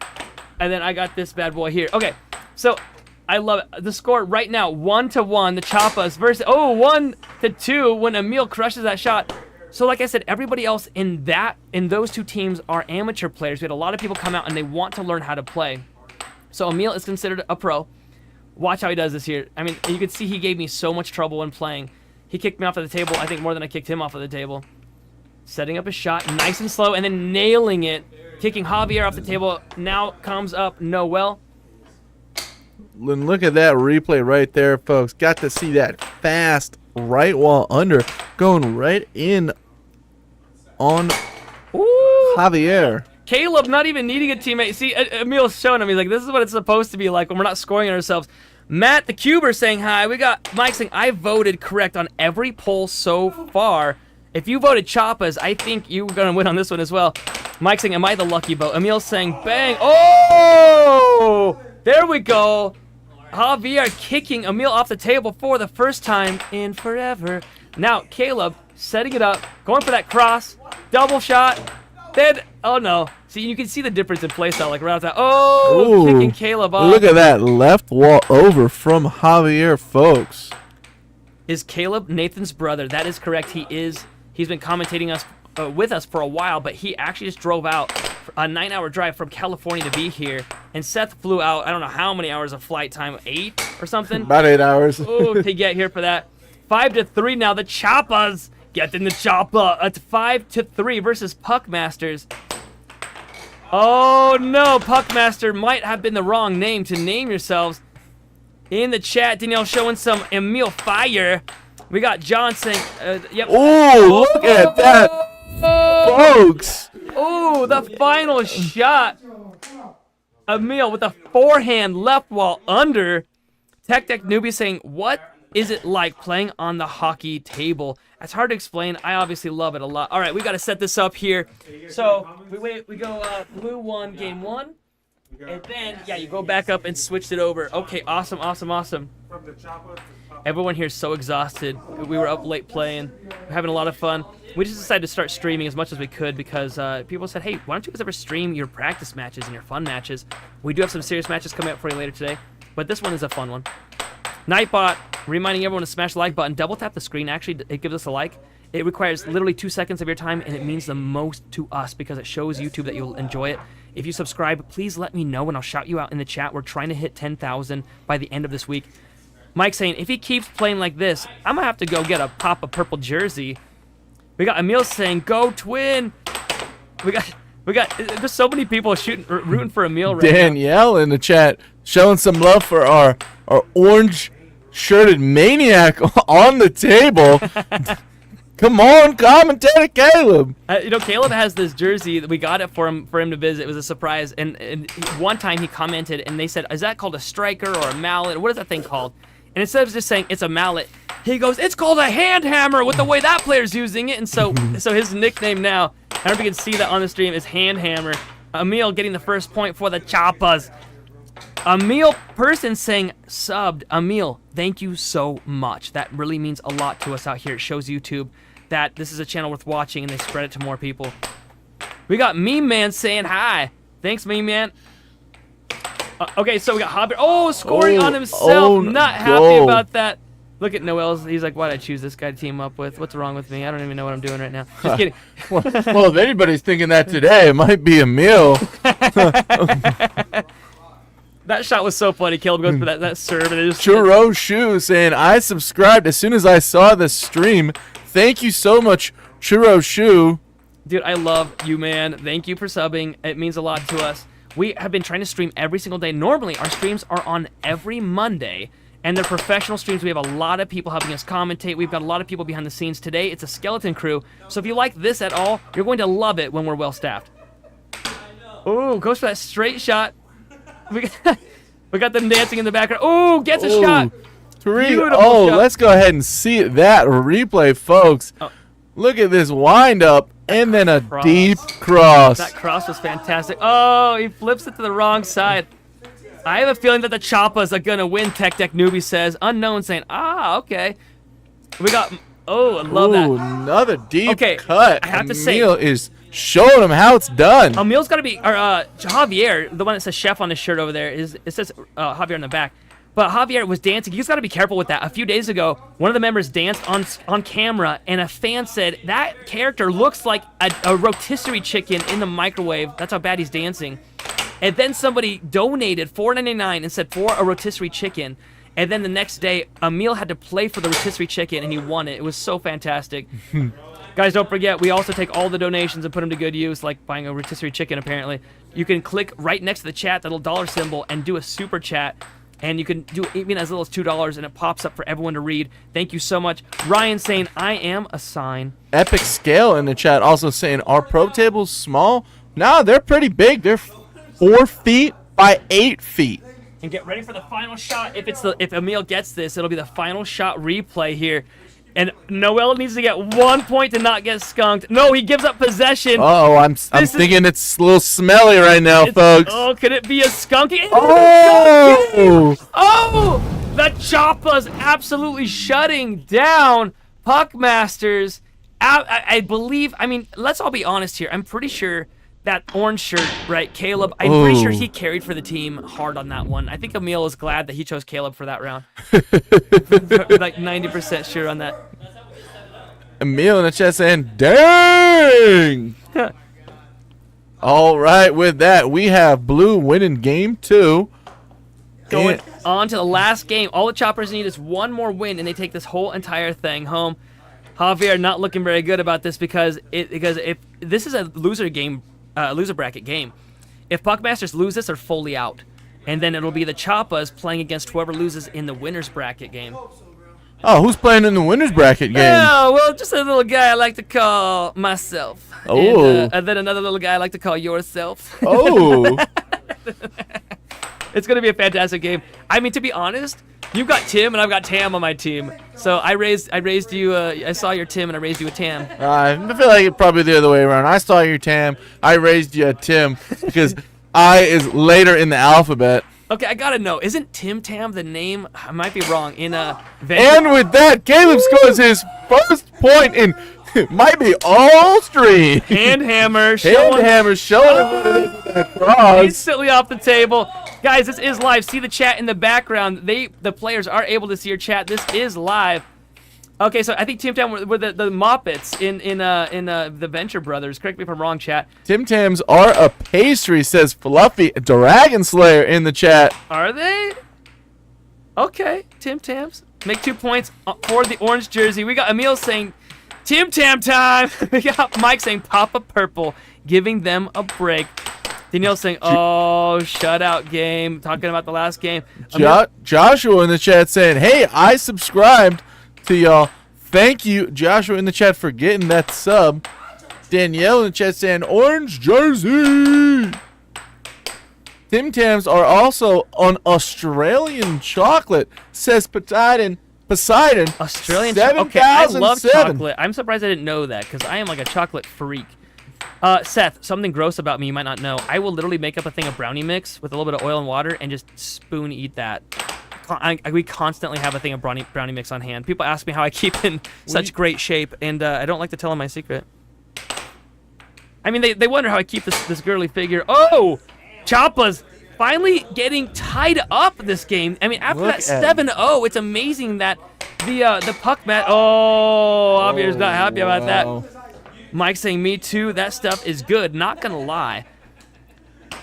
Speaker 4: And then I got this bad boy here. Okay, so I love it. The score right now, 1-1, the Choppas versus, 1-2 when Emil crushes that shot. So like I said, everybody else in those 2 teams are amateur players. We had a lot of people come out and they want to learn how to play. So Emil is considered a pro. Watch how he does this here. I mean, you can see he gave me so much trouble when playing. He kicked me off of the table, I think more than I kicked him off of the table. Setting up a shot, nice and slow, and then nailing it. Kicking Javier off the table. Now comes up Noel.
Speaker 7: Look at that replay right there, folks. Got to see that fast right wall under going right in on Javier.
Speaker 4: Caleb not even needing a teammate. See, Emil's showing him. He's like, this is what it's supposed to be like when we're not scoring on ourselves. Matt the Cuber saying hi. We got Mike saying, I voted correct on every poll so far. If you voted Choppas, I think you're going to win on this one as well. Mike saying, am I the lucky vote? Emil saying, bang. Oh! There we go. Javier kicking Emil off the table for the first time in forever. Now, Caleb setting it up, going for that cross, double shot. Then, oh no. See, you can see the difference in playstyle, like right off that. Oh,
Speaker 7: ooh,
Speaker 4: kicking Caleb off.
Speaker 7: Look at that left wall over from Javier, folks.
Speaker 4: Is Caleb Nathan's brother? That is correct. He is. He's been commentating with us for a while, but he actually just drove out a 9-hour drive from California to be here. And Seth flew out, I don't know how many hours of flight time, 8 or something?
Speaker 7: About 8 hours.
Speaker 4: Ooh, to get here for that. 5-3 now. The Choppas get in the choppa. It's 5-3 versus Puckmasters. Oh no, Puckmaster might have been the wrong name to name yourselves. In the chat, Danielle showing some Emil fire. We got John saying, yep.
Speaker 7: Oh, look at that, folks.
Speaker 4: Oh, the final shot. Emil with a forehand left wall under. Tech Deck Newbie saying, what is it like playing on the hockey table? It's hard to explain. I obviously love it a lot. All right, we got to set this up here. So we go blue 1, game 1. And then, yeah, you go back up and switched it over. Okay, awesome, awesome, awesome. Everyone here is so exhausted. We were up late playing. We're having a lot of fun. We just decided to start streaming as much as we could because people said, hey, why don't you guys ever stream your practice matches and your fun matches? We do have some serious matches coming up for you later today, but this one is a fun one. Nightbot, reminding everyone to smash the like button. Double tap the screen. Actually, it gives us a like. It requires literally 2 seconds of your time, and it means the most to us because it shows YouTube that you'll enjoy it. If you subscribe, please let me know, and I'll shout you out in the chat. We're trying to hit 10,000 by the end of this week. Mike saying, if he keeps playing like this, I'm going to have to go get a pop of purple jersey. We got Emil saying, go Twin. We got, there's so many people rooting for Emil right now.
Speaker 7: Danielle in the chat showing some love for our orange-shirted maniac on the table. Come on, commentator Caleb.
Speaker 4: Caleb has this jersey that we got it for him to visit. It was a surprise. And one time he commented and they said, is that called a striker or a mallet? What is that thing called? And instead of just saying it's a mallet, he goes, it's called a hand hammer with the way that player's using it. And so his nickname now, I don't know if you can see that on the stream, is Hand Hammer. Emil getting the first point for the Choppas. Emil person saying subbed. Emil, thank you so much. That really means a lot to us out here. It shows YouTube that this is a channel worth watching and they spread it to more people. We got Meme Man saying hi. Thanks, Meme Man. Okay, so we got Javier. Oh, scoring on himself. Not happy about that. Look at Noel's. He's like, why'd I choose this guy to team up with? What's wrong with me? I don't even know what I'm doing right now. Just kidding.
Speaker 7: well, if anybody's thinking that today, it might be Emil.
Speaker 4: That shot was so funny. Caleb goes for that serve. And
Speaker 7: Churro Shoe saying, I subscribed as soon as I saw the stream. Thank you so much, Churro Shoe.
Speaker 4: Dude, I love you, man. Thank you for subbing. It means a lot to us. We have been trying to stream every single day. Normally, our streams are on every Monday, and they're professional streams. We have a lot of people helping us commentate. We've got a lot of people behind the scenes. Today, it's a skeleton crew. So if you like this at all, you're going to love it when we're well-staffed. Ooh, goes for that straight shot. We got them dancing in the background. Ooh, gets a shot. Beautiful shot.
Speaker 7: Let's go ahead and see that replay, folks.
Speaker 4: Oh.
Speaker 7: Look at this wind up and then a
Speaker 4: Cross.
Speaker 7: deep cross.
Speaker 4: That cross was fantastic. Oh, he flips it to the wrong side. I have a feeling that the Choppas are going to win, Tech Deck Newbie says. Unknown saying, okay. We got, I love that.
Speaker 7: Another deep
Speaker 4: Okay,
Speaker 7: cut.
Speaker 4: I have to say-
Speaker 7: Emil is showing him how it's done.
Speaker 4: Emil's got to be, or Javier, the one that says chef on his shirt over there, it says Javier in the back. But Javier was dancing. He's got to be careful with that. A few days ago, one of the members danced on camera, and a fan said, that character looks like a rotisserie chicken in the microwave. That's how bad he's dancing. And then somebody donated $4.99 and said, for a rotisserie chicken. And then the next day, Emil had to play for the rotisserie chicken, and he won it. It was so fantastic. Guys, don't forget, we also take all the donations and put them to good use, like buying a rotisserie chicken, apparently. You can click right next to the chat, that little dollar symbol, and do a super chat. And you can do even as little as $2, and it pops up for everyone to read. Thank you so much. Ryan saying, I am a sign.
Speaker 7: Epic Scale in the chat also saying, are pro tables small? No, they're pretty big. They're 4 feet by 8 feet.
Speaker 4: And get ready for the final shot. If Emil gets this, it'll be the final shot replay here. And Noel needs to get 1 point to not get skunked. No, he gives up possession.
Speaker 7: Uh-oh, I'm thinking it's a little smelly right now, folks.
Speaker 4: Oh, could it be a skunky?
Speaker 7: Oh!
Speaker 4: Oh! The Choppa's absolutely shutting down Puckmasters. I believe, let's all be honest here. I'm pretty sure that orange shirt, right, Caleb, I'm pretty sure he carried for the team hard on that one. I think Emil is glad that he chose Caleb for that round. Like 90% sure on that.
Speaker 7: Emil in the chat saying, dang! All right, with that, we have Blue winning game 2.
Speaker 4: Going on to the last game. All the Choppers need is one more win, and they take this whole entire thing home. Javier not looking very good about this because if this is a loser game, loser bracket game. If Puckmasters lose this, they're fully out. And then it'll be the Choppas playing against whoever loses in the winner's bracket game.
Speaker 7: Oh, who's playing in the winner's bracket game?
Speaker 4: Oh, well, just a little guy I like to call myself.
Speaker 7: Oh.
Speaker 4: And then another little guy I like to call yourself.
Speaker 7: Oh.
Speaker 4: It's going to be a fantastic game. To be honest, you've got Tim and I've got Tam on my team. So I raised you, I saw your Tim and I raised you a Tam.
Speaker 7: I feel like it's probably the other way around. I saw your Tam, I raised you a Tim because I is later in the alphabet.
Speaker 4: Okay, I gotta know. Isn't Tim Tam the name? I might be wrong. In
Speaker 7: And with that, Caleb scores his first point in might be all stream.
Speaker 4: Handhammer.
Speaker 7: Showing that cross.
Speaker 4: Instantly off the table. Guys, this is live. See the chat in the background. The players are able to see your chat. This is live. Okay, so I think Tim Tam were the Moppets in the Venture Brothers. Correct me if I'm wrong, chat.
Speaker 7: Tim Tams are a pastry, says Fluffy Dragon Slayer in the chat.
Speaker 4: Are they? Okay, Tim Tams. Make 2 points for the orange jersey. We got Emil saying, Tim Tam time. We got Mike saying, Papa Purple, giving them a break. Danielle saying, oh, shutout game. Talking about the last game.
Speaker 7: Joshua in the chat saying, hey, I subscribed to y'all. Thank you, Joshua in the chat, for getting that sub. Danielle in the chat saying, orange jersey. Tim Tams are also on Australian chocolate, says Poseidon.
Speaker 4: Australian chocolate. Okay, I love chocolate. I'm surprised I didn't know that because I am like a chocolate freak. Seth, something gross about me you might not know. I will literally make up a thing of brownie mix with a little bit of oil and water and just spoon eat that. We constantly have a thing of brownie mix on hand. People ask me how I keep in such great shape, and I don't like to tell them my secret. They wonder how I keep this girly figure. Oh! Choppa's finally getting tied up this game. After that 7-0, it's amazing that the puck mat. Oh, Javier's not happy about that. Mike saying, me too. That stuff is good. Not gonna lie.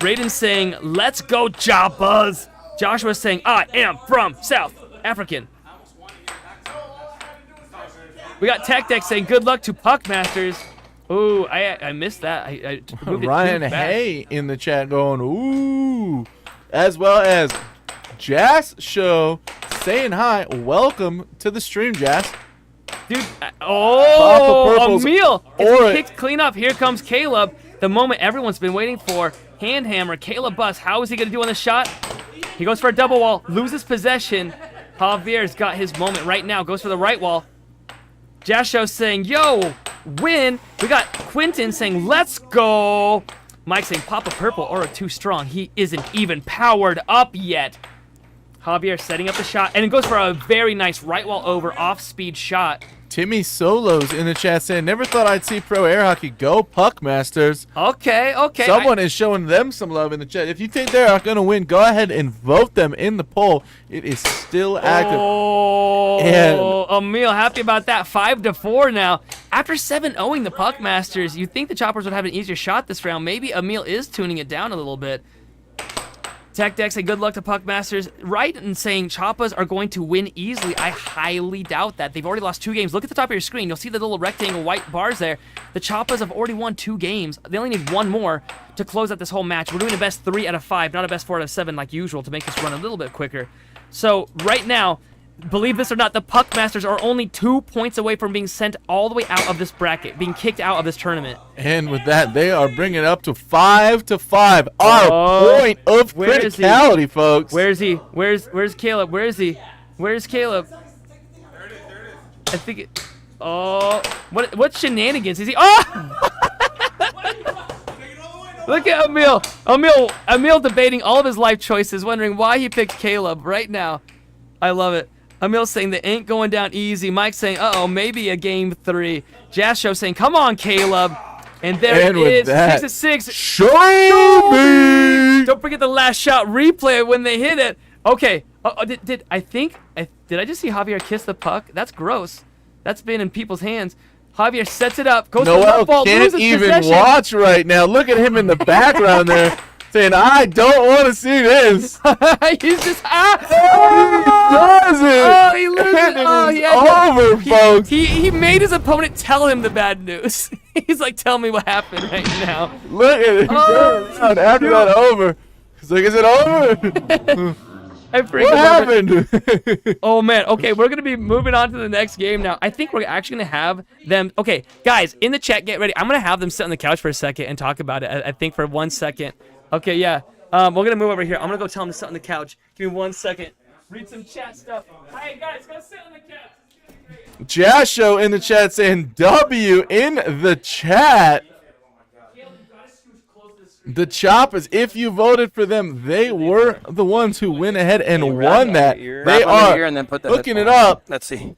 Speaker 4: Brayden saying, let's go, Choppas. Joshua saying, I am from South African. We got Tech Deck saying, good luck to Puckmasters. Ooh, I missed that. I moved it
Speaker 7: Ryan
Speaker 4: too fast.
Speaker 7: Hay in the chat going, ooh. As well as Jazz Show saying hi. Welcome to the stream, Jazz.
Speaker 4: Dude,
Speaker 7: Papa Purple's
Speaker 4: Emil
Speaker 7: aura.
Speaker 4: gets kicked clean up. Here comes Caleb. The moment everyone's been waiting for. Hand hammer. Caleb Bus. How is he going to do on the shot? He goes for a double wall. Loses possession. Javier's got his moment right now. Goes for the right wall. Jasho saying, yo, win. We got Quentin saying, let's go. Mike saying, Papa Purple, aura too strong. He isn't even powered up yet. Javier setting up the shot, and it goes for a very nice right wall over off-speed shot.
Speaker 7: Timmy Solos in the chat saying, never thought I'd see pro air hockey. Go Puck Masters.
Speaker 4: Okay.
Speaker 7: Someone is showing them some love in the chat. If you think they are going to win, go ahead and vote them in the poll. It is still active.
Speaker 4: Oh,
Speaker 7: And-
Speaker 4: Emil, happy about that. 5-4 now. After 7-0ing the Puck Masters, you'd think the Choppers would have an easier shot this round. Maybe Emil is tuning it down a little bit. Tech Deck say good luck to Puck Masters. Right in saying Choppas are going to win easily. I highly doubt that. They've already lost 2 games. Look at the top of your screen. You'll see the little rectangle white bars there. The Choppas have already won 2 games. They only need 1 more to close out this whole match. We're doing a best 3 out of 5, not a best 4 out of 7 like usual to make this run a little bit quicker. So right now, believe this or not, the Puck Masters are only 2 points away from being sent all the way out of this bracket, being kicked out of this tournament.
Speaker 7: And with that, they are bringing it up to 5-5. Our point of
Speaker 4: where is he?
Speaker 7: criticality, folks.
Speaker 4: Where is he? Where's Caleb? Where is he? Where's Caleb? I think it. Oh, what shenanigans is he? Oh! Look at Emil. Emil debating all of his life choices, wondering why he picked Caleb right now. I love it. Emil saying they ain't going down easy. Mike saying, uh-oh, maybe a game 3. Jasho saying, come on, Caleb. And there
Speaker 7: And
Speaker 4: it
Speaker 7: with
Speaker 4: is.
Speaker 7: that,
Speaker 4: 6-6.
Speaker 7: Show me!
Speaker 4: Don't forget the last shot replay it when they hit it. Okay. Did I just see Javier kiss the puck? That's gross. That's been in people's hands. Javier sets it up. Goes for the
Speaker 7: Noel
Speaker 4: ball.
Speaker 7: can't
Speaker 4: Loses
Speaker 7: even
Speaker 4: possession.
Speaker 7: watch right now. Look at him in the background there saying, I don't want to see this.
Speaker 4: He's just
Speaker 7: Does it?
Speaker 4: Oh, he loses.
Speaker 7: And it
Speaker 4: Oh,
Speaker 7: is
Speaker 4: he had to-
Speaker 7: over, folks.
Speaker 4: He made his opponent tell him the bad news. He's like, tell me what happened right now.
Speaker 7: Look at him turn around after that over. He's like, is it over?
Speaker 4: I freaked
Speaker 7: What
Speaker 4: him over.
Speaker 7: happened?
Speaker 4: Oh man, okay, we're gonna be moving on to the next game now. I think we're actually gonna have them. Okay, guys, in the chat, get ready. I'm gonna have them sit on the couch for a second and talk about it. I think for 1 second. Okay, yeah. We're gonna move over here. I'm gonna go tell them to sit on the couch. Give me 1 second. Read some chat stuff. Hey guys, go sit on the couch.
Speaker 7: Jasho in the chat saying W in the chat. The Choppers, if you voted for them, they were the ones who went ahead and won that. They
Speaker 2: Wrap under
Speaker 7: are
Speaker 2: here and then put the
Speaker 7: hooking it
Speaker 2: headphone on.
Speaker 7: up.
Speaker 2: Let's see.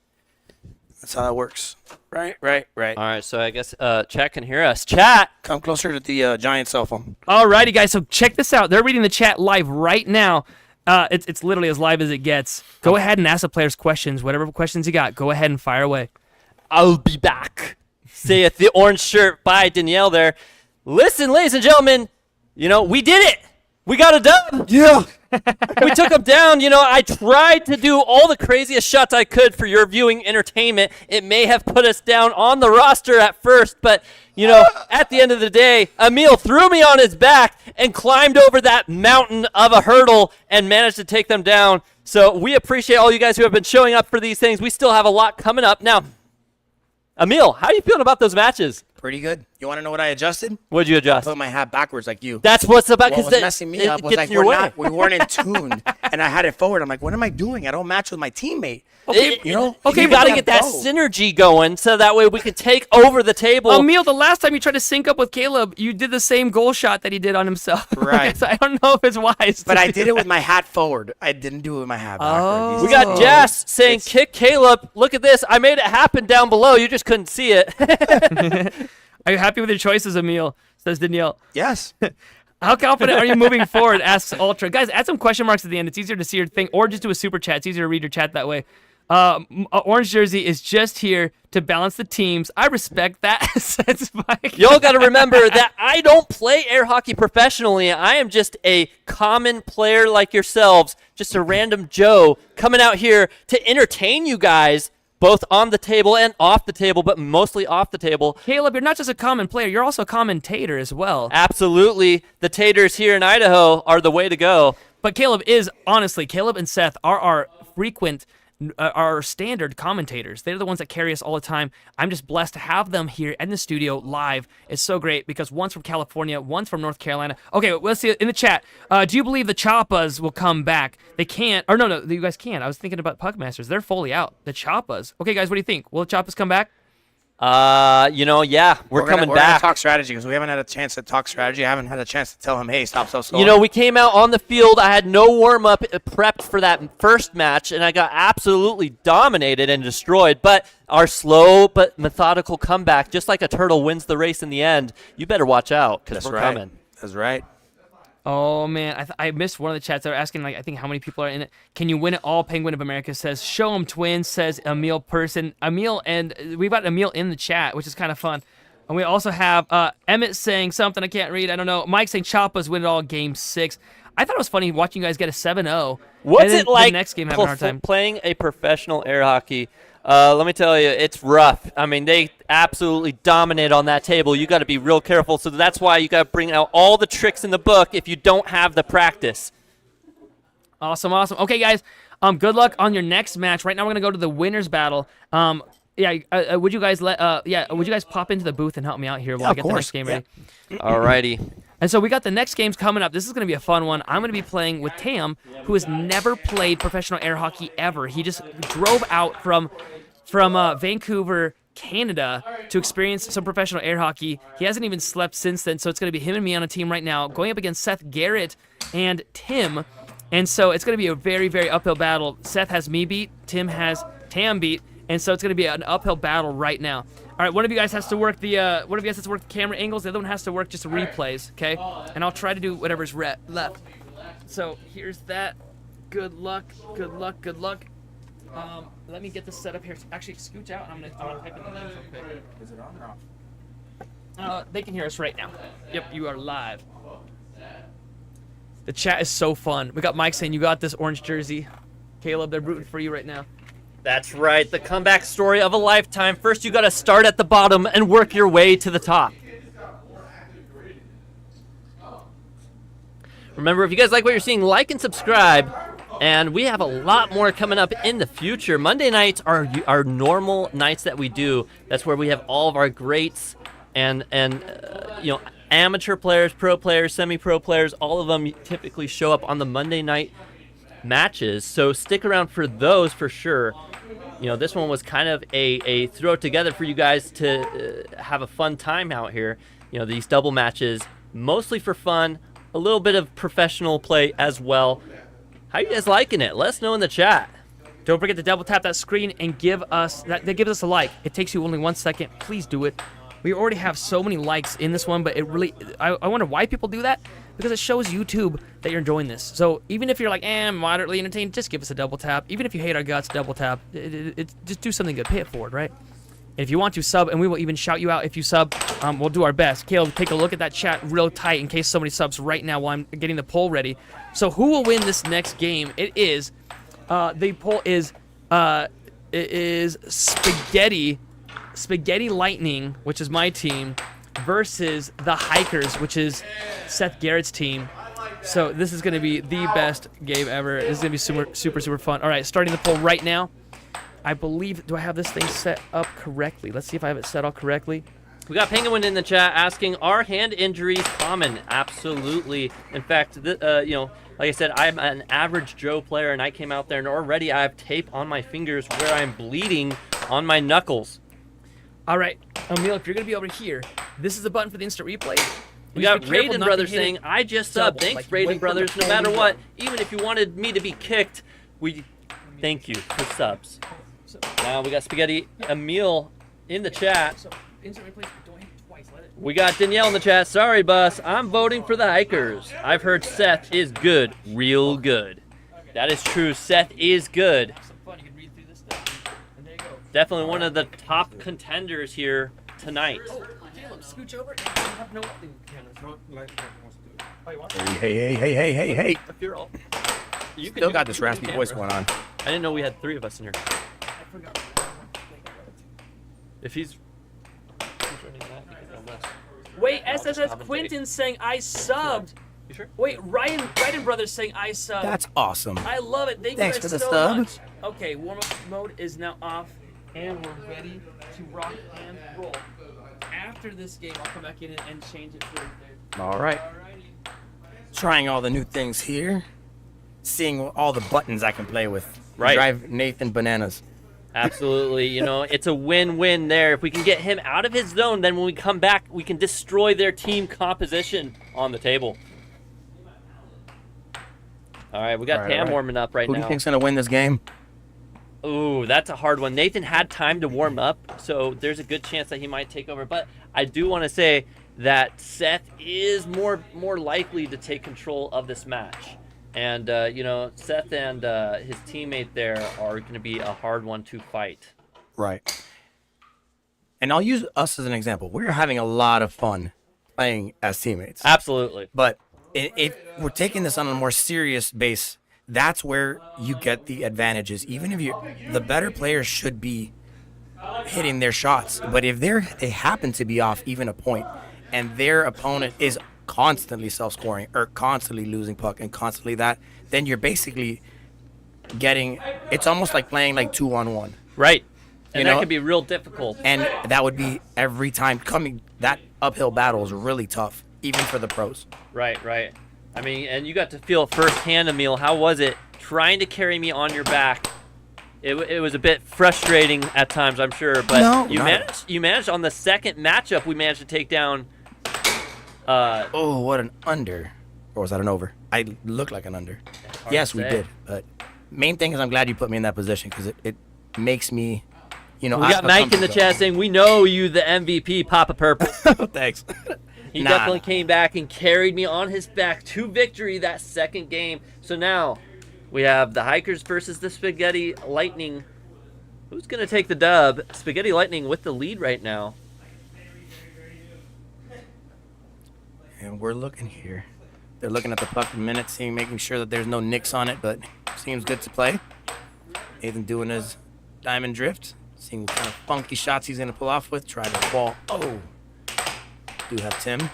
Speaker 2: That's how that works. Right.
Speaker 5: All right, so I guess chat can hear us. Chat.
Speaker 2: Come closer to the giant cell phone.
Speaker 4: Alrighty, guys. So check this out. They're reading the chat live right now. It's literally as live as it gets. Go ahead and ask the players questions. Whatever questions you got, go ahead and fire away.
Speaker 5: I'll be back. Saith the orange shirt by Danielle there. Listen, ladies and gentlemen, you know, we did it. We got a dub.
Speaker 9: Yeah.
Speaker 5: We took them down. You know, I tried to do all the craziest shots I could for your viewing entertainment. It may have put us down on the roster at first, but, you know, at the end of the day, Emil threw me on his back and climbed over that mountain of a hurdle and managed to take them down. So we appreciate all you guys who have been showing up for these things. We still have a lot coming up. Now, Emil, how are you feeling about those matches?
Speaker 2: Pretty good. You want to know what I adjusted?
Speaker 5: What'd you adjust?
Speaker 2: Put my hat backwards like you.
Speaker 5: That's what's about,
Speaker 2: What
Speaker 5: because
Speaker 2: was messing me up was like
Speaker 5: your way.
Speaker 2: we weren't in tune, and I had it forward. I'm like, what am I doing? I don't match with my teammate.
Speaker 5: Okay,
Speaker 2: you know,
Speaker 5: okay,
Speaker 2: you
Speaker 5: we gotta
Speaker 2: gotta
Speaker 5: get that
Speaker 2: go.
Speaker 5: synergy going so that way we can take over the table.
Speaker 4: Emil, the last time you tried to sync up with Caleb, you did the same goal shot that he did on himself.
Speaker 2: Right.
Speaker 4: So I don't know if it's wise.
Speaker 2: But I did it with my hat forward. I didn't do it with my hat backward.
Speaker 5: We got Jess saying, kick Caleb. Look at this. I made it happen down below. You just couldn't see it.
Speaker 4: Are you happy with your choices, Emil? Says Danielle.
Speaker 2: Yes.
Speaker 4: How confident are you moving forward? Asks Ultra. Guys, add some question marks at the end. It's easier to see your thing, or just do a super chat. It's easier to read your chat that way. Orange Jersey is just here to balance the teams. I respect that. Says Mike.
Speaker 5: Y'all got to remember that I don't play air hockey professionally. I am just a common player like yourselves, just a random Joe coming out here to entertain you guys both on the table and off the table, but mostly off the table.
Speaker 4: Caleb, you're not just a common player, you're also a commentator as well.
Speaker 5: Absolutely. The taters here in Idaho are the way to go.
Speaker 4: But Caleb and Seth are our frequent, our standard commentators. They're the ones that carry us all the time. I'm just blessed to have them here in the studio live. It's so great because one's from California, one's from North Carolina. Okay, let's see in the chat. Do you believe the Choppas will come back? They can't. Or no, you guys can't. I was thinking about Puckmasters. They're fully out. The Choppas. Okay, guys, what do you think? Will the Choppas come back?
Speaker 5: Yeah, we're coming
Speaker 2: We're
Speaker 5: back.
Speaker 2: gonna talk strategy because we haven't had a chance to talk strategy. I haven't had a chance to tell him, hey, stop so slow.
Speaker 5: You know, we came out on the field. I had no warm-up prepped for that first match, and I got absolutely dominated and destroyed. But our slow but methodical comeback, just like a turtle wins the race in the end, you better watch out because we're coming.
Speaker 2: That's right.
Speaker 4: Oh, man. I missed one of the chats. They were asking, like, I think how many people are in it. Can you win it all? Penguin of America says, show 'em twins, says Emil Person. Emil, and we've got Emil in the chat, which is kind of fun. And we also have Emmett saying something I can't read. I don't know. Mike saying Choppas win it all game 6. I thought it was funny watching you guys get a 7-0.
Speaker 5: What's it like
Speaker 4: the next game having a hard time?
Speaker 5: playing a professional air hockey? Let me tell you, it's rough. I mean, they absolutely dominate on that table. You got to be real careful. So that's why you got to bring out all the tricks in the book if you don't have the practice.
Speaker 4: Awesome. Okay, guys. Good luck on your next match. Right now, we're gonna go to the winners battle. Would you guys pop into the booth and help me out here while I get the next game ready?
Speaker 5: Alrighty.
Speaker 4: And so we got the next games coming up. This is going to be a fun one. I'm going to be playing with Tam, who has never played professional air hockey ever. He just drove out from Vancouver, Canada, to experience some professional air hockey. He hasn't even slept since then, so it's going to be him and me on a team right now, going up against Seth Garrett and Tim. And so it's going to be a very, very uphill battle. Seth has me beat, Tim has Tam beat, and so it's going to be an uphill battle right now. All right, one of you guys has to work the camera angles. The other one has to work just the replays, okay? And I'll try to do whatever's left. So here's that. Good luck. Let me get this set up here. Actually, scooch out, and I'm gonna type in the names real quick. Is it on or off? They can hear us right now. Yep, you are live. The chat is so fun. We got Mike saying you got this orange jersey. Caleb, they're rooting for you right now.
Speaker 5: That's right, the comeback story of a lifetime. First, you got to start at the bottom and work your way to the top. Remember, if you guys like what you're seeing, like and subscribe. And we have a lot more coming up in the future. Monday nights are our normal nights that we do. That's where we have all of our greats and amateur players, pro players, semi-pro players. All of them typically show up on the Monday night matches. So stick around for those for sure. You know, this one was kind of a throw together for you guys to have a fun time out here. You know, these double matches, mostly for fun, a little bit of professional play as well. How you guys liking it? Let us know in the chat.
Speaker 4: Don't forget to double tap that screen and give us a like. It takes you only 1 second. Please do it. We already have so many likes in this one, but it really, I wonder why people do that, because it shows YouTube that you're enjoying this. So even if you're like, I'm moderately entertained, just give us a double tap. Even if you hate our guts, double tap. Just do something good. Pay it forward, right? And if you want to, sub, and we will even shout you out if you sub. We'll do our best. Caleb, take a look at that chat real tight in case somebody subs right now while I'm getting the poll ready. So who will win this next game? It is, the poll is, Spaghetti Lightning, which is my team, versus the Hikers, which is Seth Garrett's team. So this is going to be the best game ever. This is going to be super fun. All right, starting the poll right now. I believe, do I have this thing set up correctly? Let's see if I have it set up correctly.
Speaker 5: We got Penguin in the chat asking, are hand injuries common? Absolutely. In fact, like I said, I'm an average Joe player, and I came out there, and already I have tape on my fingers where I'm bleeding on my knuckles.
Speaker 4: All right, Emil, if you're going to be over here, this is the button for the instant replay.
Speaker 5: We got Raiden Brothers saying, I just subbed. Thanks, Raiden Brothers. No matter what, even if you wanted me to be kicked, thank you for subs. Now we got Spaghetti Emil in the chat. We got Danielle in the chat. Sorry, boss. I'm voting for the Hikers. I've heard Seth is good. Real good. That is true. Seth is good. Definitely one of the top contenders here tonight.
Speaker 4: Scooch over.
Speaker 2: Hey.
Speaker 5: You
Speaker 2: Still got this raspy voice going on.
Speaker 5: I didn't know we had 3 of us in here. If he's running that, you can run this.
Speaker 4: Wait,
Speaker 5: I'll just
Speaker 4: SSS
Speaker 5: commentate.
Speaker 4: Quinton saying I subbed.
Speaker 5: You sure?
Speaker 4: Wait, Ryan Brothers saying I subbed.
Speaker 2: That's awesome.
Speaker 4: I love it. Thank
Speaker 2: Thanks
Speaker 4: you guys
Speaker 2: for the
Speaker 4: so
Speaker 2: sub.
Speaker 4: much. Okay, warm-up mode is now off, and we're ready to rock and roll. After this game, I'll come back in and change it for you.
Speaker 2: All right.
Speaker 4: Alrighty.
Speaker 2: Trying all the new things here. Seeing all the buttons I can play with.
Speaker 5: Right.
Speaker 2: Drive Nathan bananas.
Speaker 5: Absolutely. You know, it's a win-win there. If we can get him out of his zone, then when we come back, we can destroy their team composition on the table. All right, we got
Speaker 2: All right,
Speaker 5: Tam
Speaker 2: all right.
Speaker 5: warming up right
Speaker 2: Who do
Speaker 5: now.
Speaker 2: you think's gonna win this game?
Speaker 5: Ooh, that's a hard one. Nathan had time to warm up, so there's a good chance that he might take over. But I do want to say that Seth is more likely to take control of this match. And, you know, Seth and his teammate there are going to be a hard one to fight.
Speaker 2: Right. And I'll use us as an example. We're having a lot of fun playing as teammates.
Speaker 5: Absolutely.
Speaker 2: But if we're taking this on a more serious base, that's where you get the advantages. Even if the better players should be hitting their shots, but if they happen to be off even a point, and their opponent is constantly self-scoring or constantly losing puck and constantly that, then you're basically getting. It's almost like playing like 2-on-1.
Speaker 5: Right. And
Speaker 2: You
Speaker 5: that
Speaker 2: know?
Speaker 5: could be real difficult.
Speaker 2: And that would be every time coming. That uphill battle is really tough, even for the pros.
Speaker 5: Right, right. I mean, and you got to feel firsthand, Emil. How was it trying to carry me on your back? It was a bit frustrating at times, I'm sure, but
Speaker 2: No,
Speaker 5: you
Speaker 2: not
Speaker 5: managed on the second matchup. We managed to take down.
Speaker 2: Oh, what an under. Or was that an over? I look like an under. Yes, we
Speaker 5: say.
Speaker 2: did. But main thing is I'm glad you put me in that position because it makes me, you know.
Speaker 5: We
Speaker 2: I
Speaker 5: got
Speaker 2: feel
Speaker 5: Mike in the
Speaker 2: comfortable.
Speaker 5: chat saying, "We know you, the MVP, Papa Purple."
Speaker 2: Thanks.
Speaker 5: He
Speaker 2: Nah.
Speaker 5: definitely came back and carried me on his back to victory that second game. So now we have the Hikers versus the Spaghetti Lightning. Who's going to take the dub? Spaghetti Lightning with the lead right now.
Speaker 2: And we're looking here. They're looking at the puck in minutes, seeing, making sure that there's no nicks on it, but seems good to play. Nathan doing his diamond drift, seeing what kind of funky shots he's going to pull off with. Try the ball. Oh. Do have Tim.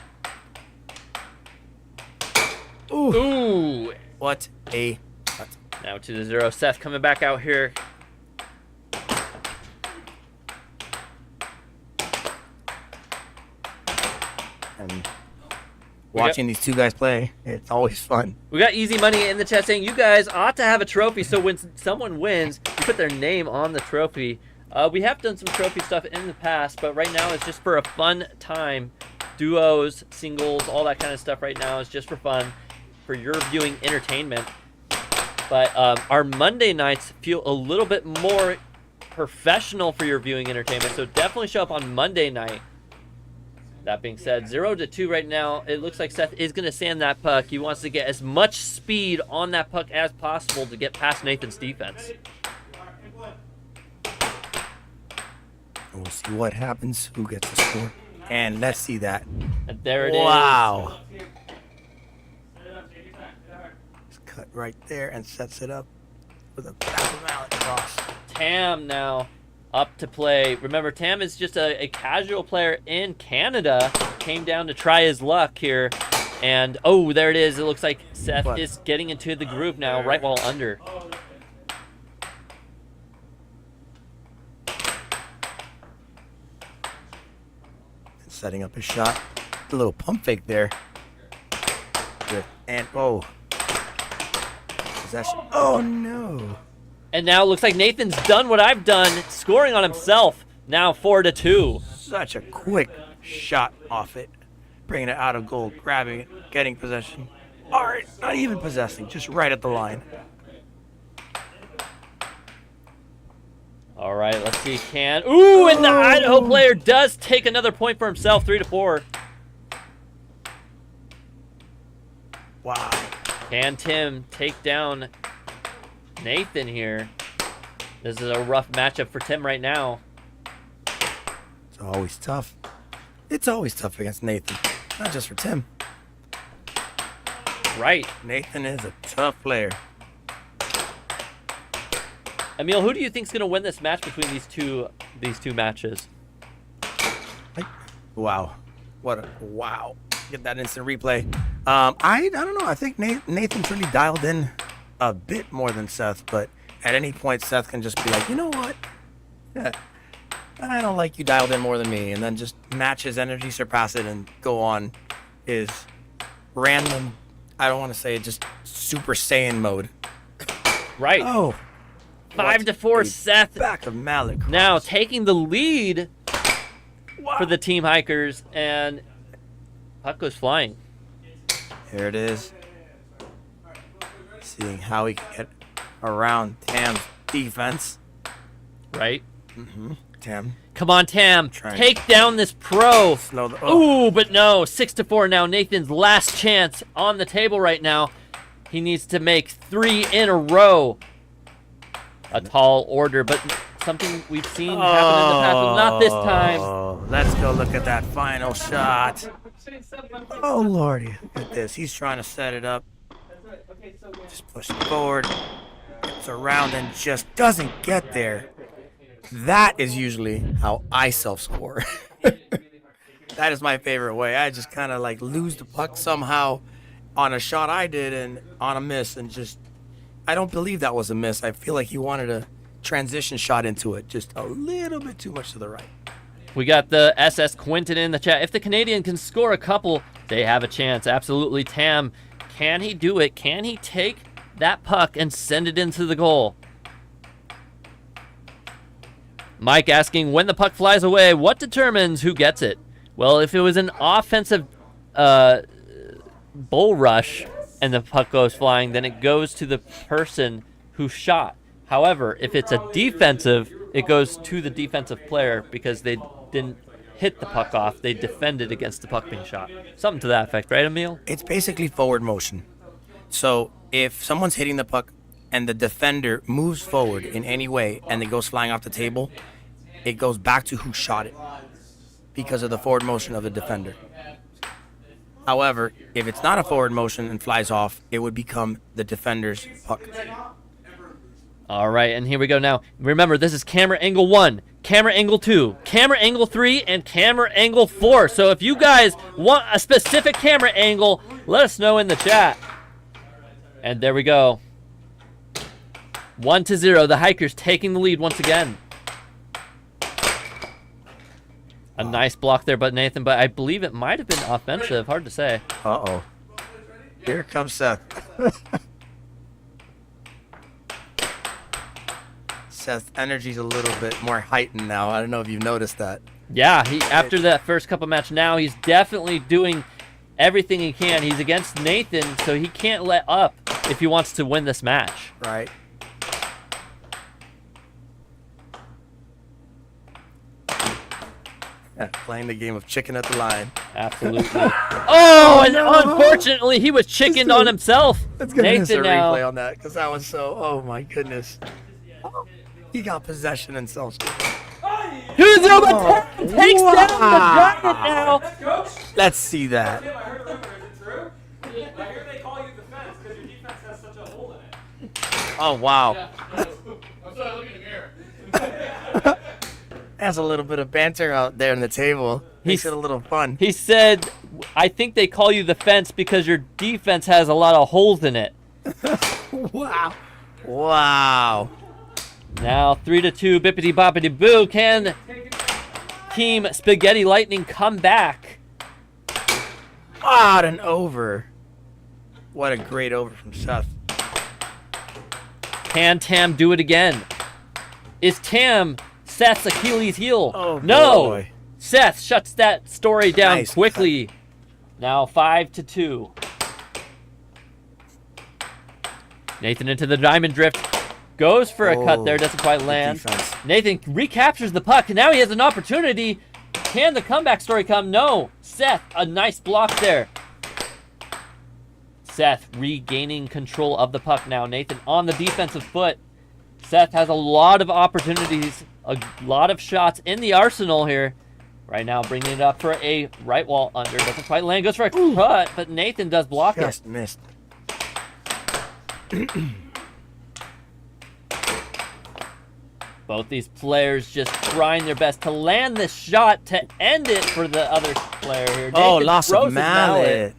Speaker 2: Ooh.
Speaker 5: Ooh.
Speaker 2: What a cut.
Speaker 5: Now 2-0. Seth coming back out here.
Speaker 2: And watching these two guys play, it's always fun.
Speaker 5: We got Easy Money in the chat saying, you guys ought to have a trophy so when someone wins, you put their name on the trophy. We have done some trophy stuff in the past, but right now it's just for a fun time. Duos, singles, all that kind of stuff right now is just for fun, for your viewing entertainment. But our Monday nights feel a little bit more professional for your viewing entertainment, so definitely show up on Monday night. That being said, 0-2 right now. It looks like Seth is going to sand that puck. He wants to get as much speed on that puck as possible to get past Nathan's defense.
Speaker 2: We'll see what happens, who gets the score. And let's see that.
Speaker 5: And there it is.
Speaker 2: Wow. Just cut right there and sets it up with a mallet cross.
Speaker 5: Tam now up to play. Remember, Tam is just a casual player in Canada. Came down to try his luck here. And, oh, there it is. It looks like Seth
Speaker 2: What?
Speaker 5: is getting into the groove now, right while under.
Speaker 2: Setting up his shot. A little pump fake there. Good. And, oh. Possession. Oh, no.
Speaker 5: And now it looks like Nathan's done what I've done, scoring on himself. Now 4-2.
Speaker 2: Such a quick shot off it. Bringing it out of goal, grabbing it, getting possession. All right, not even possessing, just right at the line.
Speaker 5: All right, let's see. Ooh, and the Idaho player does take another point for himself, 3-4.
Speaker 2: Wow.
Speaker 5: Can Tim take down Nathan here? This is a rough matchup for Tim right now.
Speaker 2: It's always tough. It's always tough against Nathan, not just for Tim.
Speaker 5: Right.
Speaker 2: Nathan is a tough player.
Speaker 5: Emil, who do you think is going to win this match between these two matches?
Speaker 2: Wow. Wow. Get that instant replay. I don't know. I think Nathan's really dialed in a bit more than Seth, but at any point, Seth can just be like, you know what? Yeah, I don't like you dialed in more than me, and then just match his energy, surpass it, and go on his random, I don't want to say it, just Super Saiyan mode.
Speaker 5: Right.
Speaker 2: Oh.
Speaker 5: 5-4, Seth.
Speaker 2: Back of Malik.
Speaker 5: Now taking the lead for the Team Hikers, and puck goes flying.
Speaker 2: Here it is. Seeing how he can get around Tam's defense.
Speaker 5: Right.
Speaker 2: Tam.
Speaker 5: Come on, Tam.
Speaker 2: Trying.
Speaker 5: Take down this pro.
Speaker 2: Slow the, oh.
Speaker 5: Ooh, but no. 6-4 now. Nathan's last chance on the table right now. He needs to make 3 in a row. A tall order, but something we've seen happen in the past, but not this time.
Speaker 2: Oh, let's go look at that final shot. Oh, Lordy. Look at this. He's trying to set it up. Just push it forward. Gets around and just doesn't get there. That is usually how I self-score. That is my favorite way. I just kind of like lose the puck somehow on a shot I did and on a miss, and just, I don't believe that was a miss. I feel like he wanted a transition shot into it, just a little bit too much to the right.
Speaker 5: We got the SS Quinton in the chat. If the Canadian can score a couple, they have a chance. Absolutely. Tam, can he do it? Can he take that puck and send it into the goal? Mike asking, when the puck flies away, what determines who gets it? Well, if it was an offensive bull rush and the puck goes flying, then it goes to the person who shot. However, if it's a defensive, it goes to the defensive player because they didn't hit the puck off. They defended against the puck being shot. Something to that effect, right, Emil?
Speaker 2: It's basically forward motion. So if someone's hitting the puck and the defender moves forward in any way and it goes flying off the table, it goes back to who shot it because of the forward motion of the defender. However, if it's not a forward motion and flies off, it would become the defender's puck.
Speaker 5: All right, and here we go now. Remember, this is camera angle 1, camera angle 2, camera angle 3, and camera angle 4. So if you guys want a specific camera angle, let us know in the chat. And there we go. 1-0, the Hikers taking the lead once again. A nice block there, but Nathan, but I believe it might have been offensive. Hard to say.
Speaker 2: Uh-oh. Here comes Seth. Seth's energy's a little bit more heightened now. I don't know if you've noticed that.
Speaker 5: Yeah, he after that first couple match now, he's definitely doing everything he can. He's against Nathan, so he can't let up if he wants to win this match.
Speaker 2: Right. Yeah, playing the game of chicken at the line.
Speaker 5: Absolutely. Oh, and unfortunately, he was chickened on himself.
Speaker 2: Let's get
Speaker 5: Nathan
Speaker 2: a
Speaker 5: now.
Speaker 2: replay on that because that was so. Oh my goodness. He got possession and self.
Speaker 5: Who's over? Takes down the Giant now.
Speaker 2: Let's see that.
Speaker 8: Tim, I heard a rumor. Is it true? I hear they call you defense because your defense has such a hole in it.
Speaker 2: Oh wow.
Speaker 8: I'm sorry, look in the mirror.
Speaker 2: Has a little bit of banter out there on the table. Makes it a little fun.
Speaker 5: He said, I think they call you the fence because your defense has a lot of holes in it.
Speaker 2: Wow. Wow.
Speaker 5: Now 3-2, bippity boppity boo. Can Team Spaghetti Lightning come back?
Speaker 2: Odd and over. What a great over from Seth.
Speaker 5: Can Tam do it again? Is Tam Seth's Achilles heel?
Speaker 2: Oh,
Speaker 5: no.
Speaker 2: boy.
Speaker 5: Seth shuts that story down
Speaker 2: Nice
Speaker 5: quickly. Now 5-2. Nathan into the diamond drift. Goes for a cut there. Doesn't quite land.
Speaker 2: Defense.
Speaker 5: Nathan recaptures the puck. Now he has an opportunity. Can the comeback story come? No. Seth, a nice block there. Seth regaining control of the puck now. Nathan on the defensive foot. Seth has a lot of opportunities, a lot of shots in the arsenal here. Right now, bringing it up for a right wall under. Doesn't quite land. Goes for a cut, but Nathan does block
Speaker 2: Just
Speaker 5: it.
Speaker 2: missed.
Speaker 5: Both these players just trying their best to land this shot to end it for the other player here.
Speaker 2: Oh,
Speaker 5: Nathan
Speaker 2: loss
Speaker 5: throws
Speaker 2: of
Speaker 5: his mallet.
Speaker 2: mallet.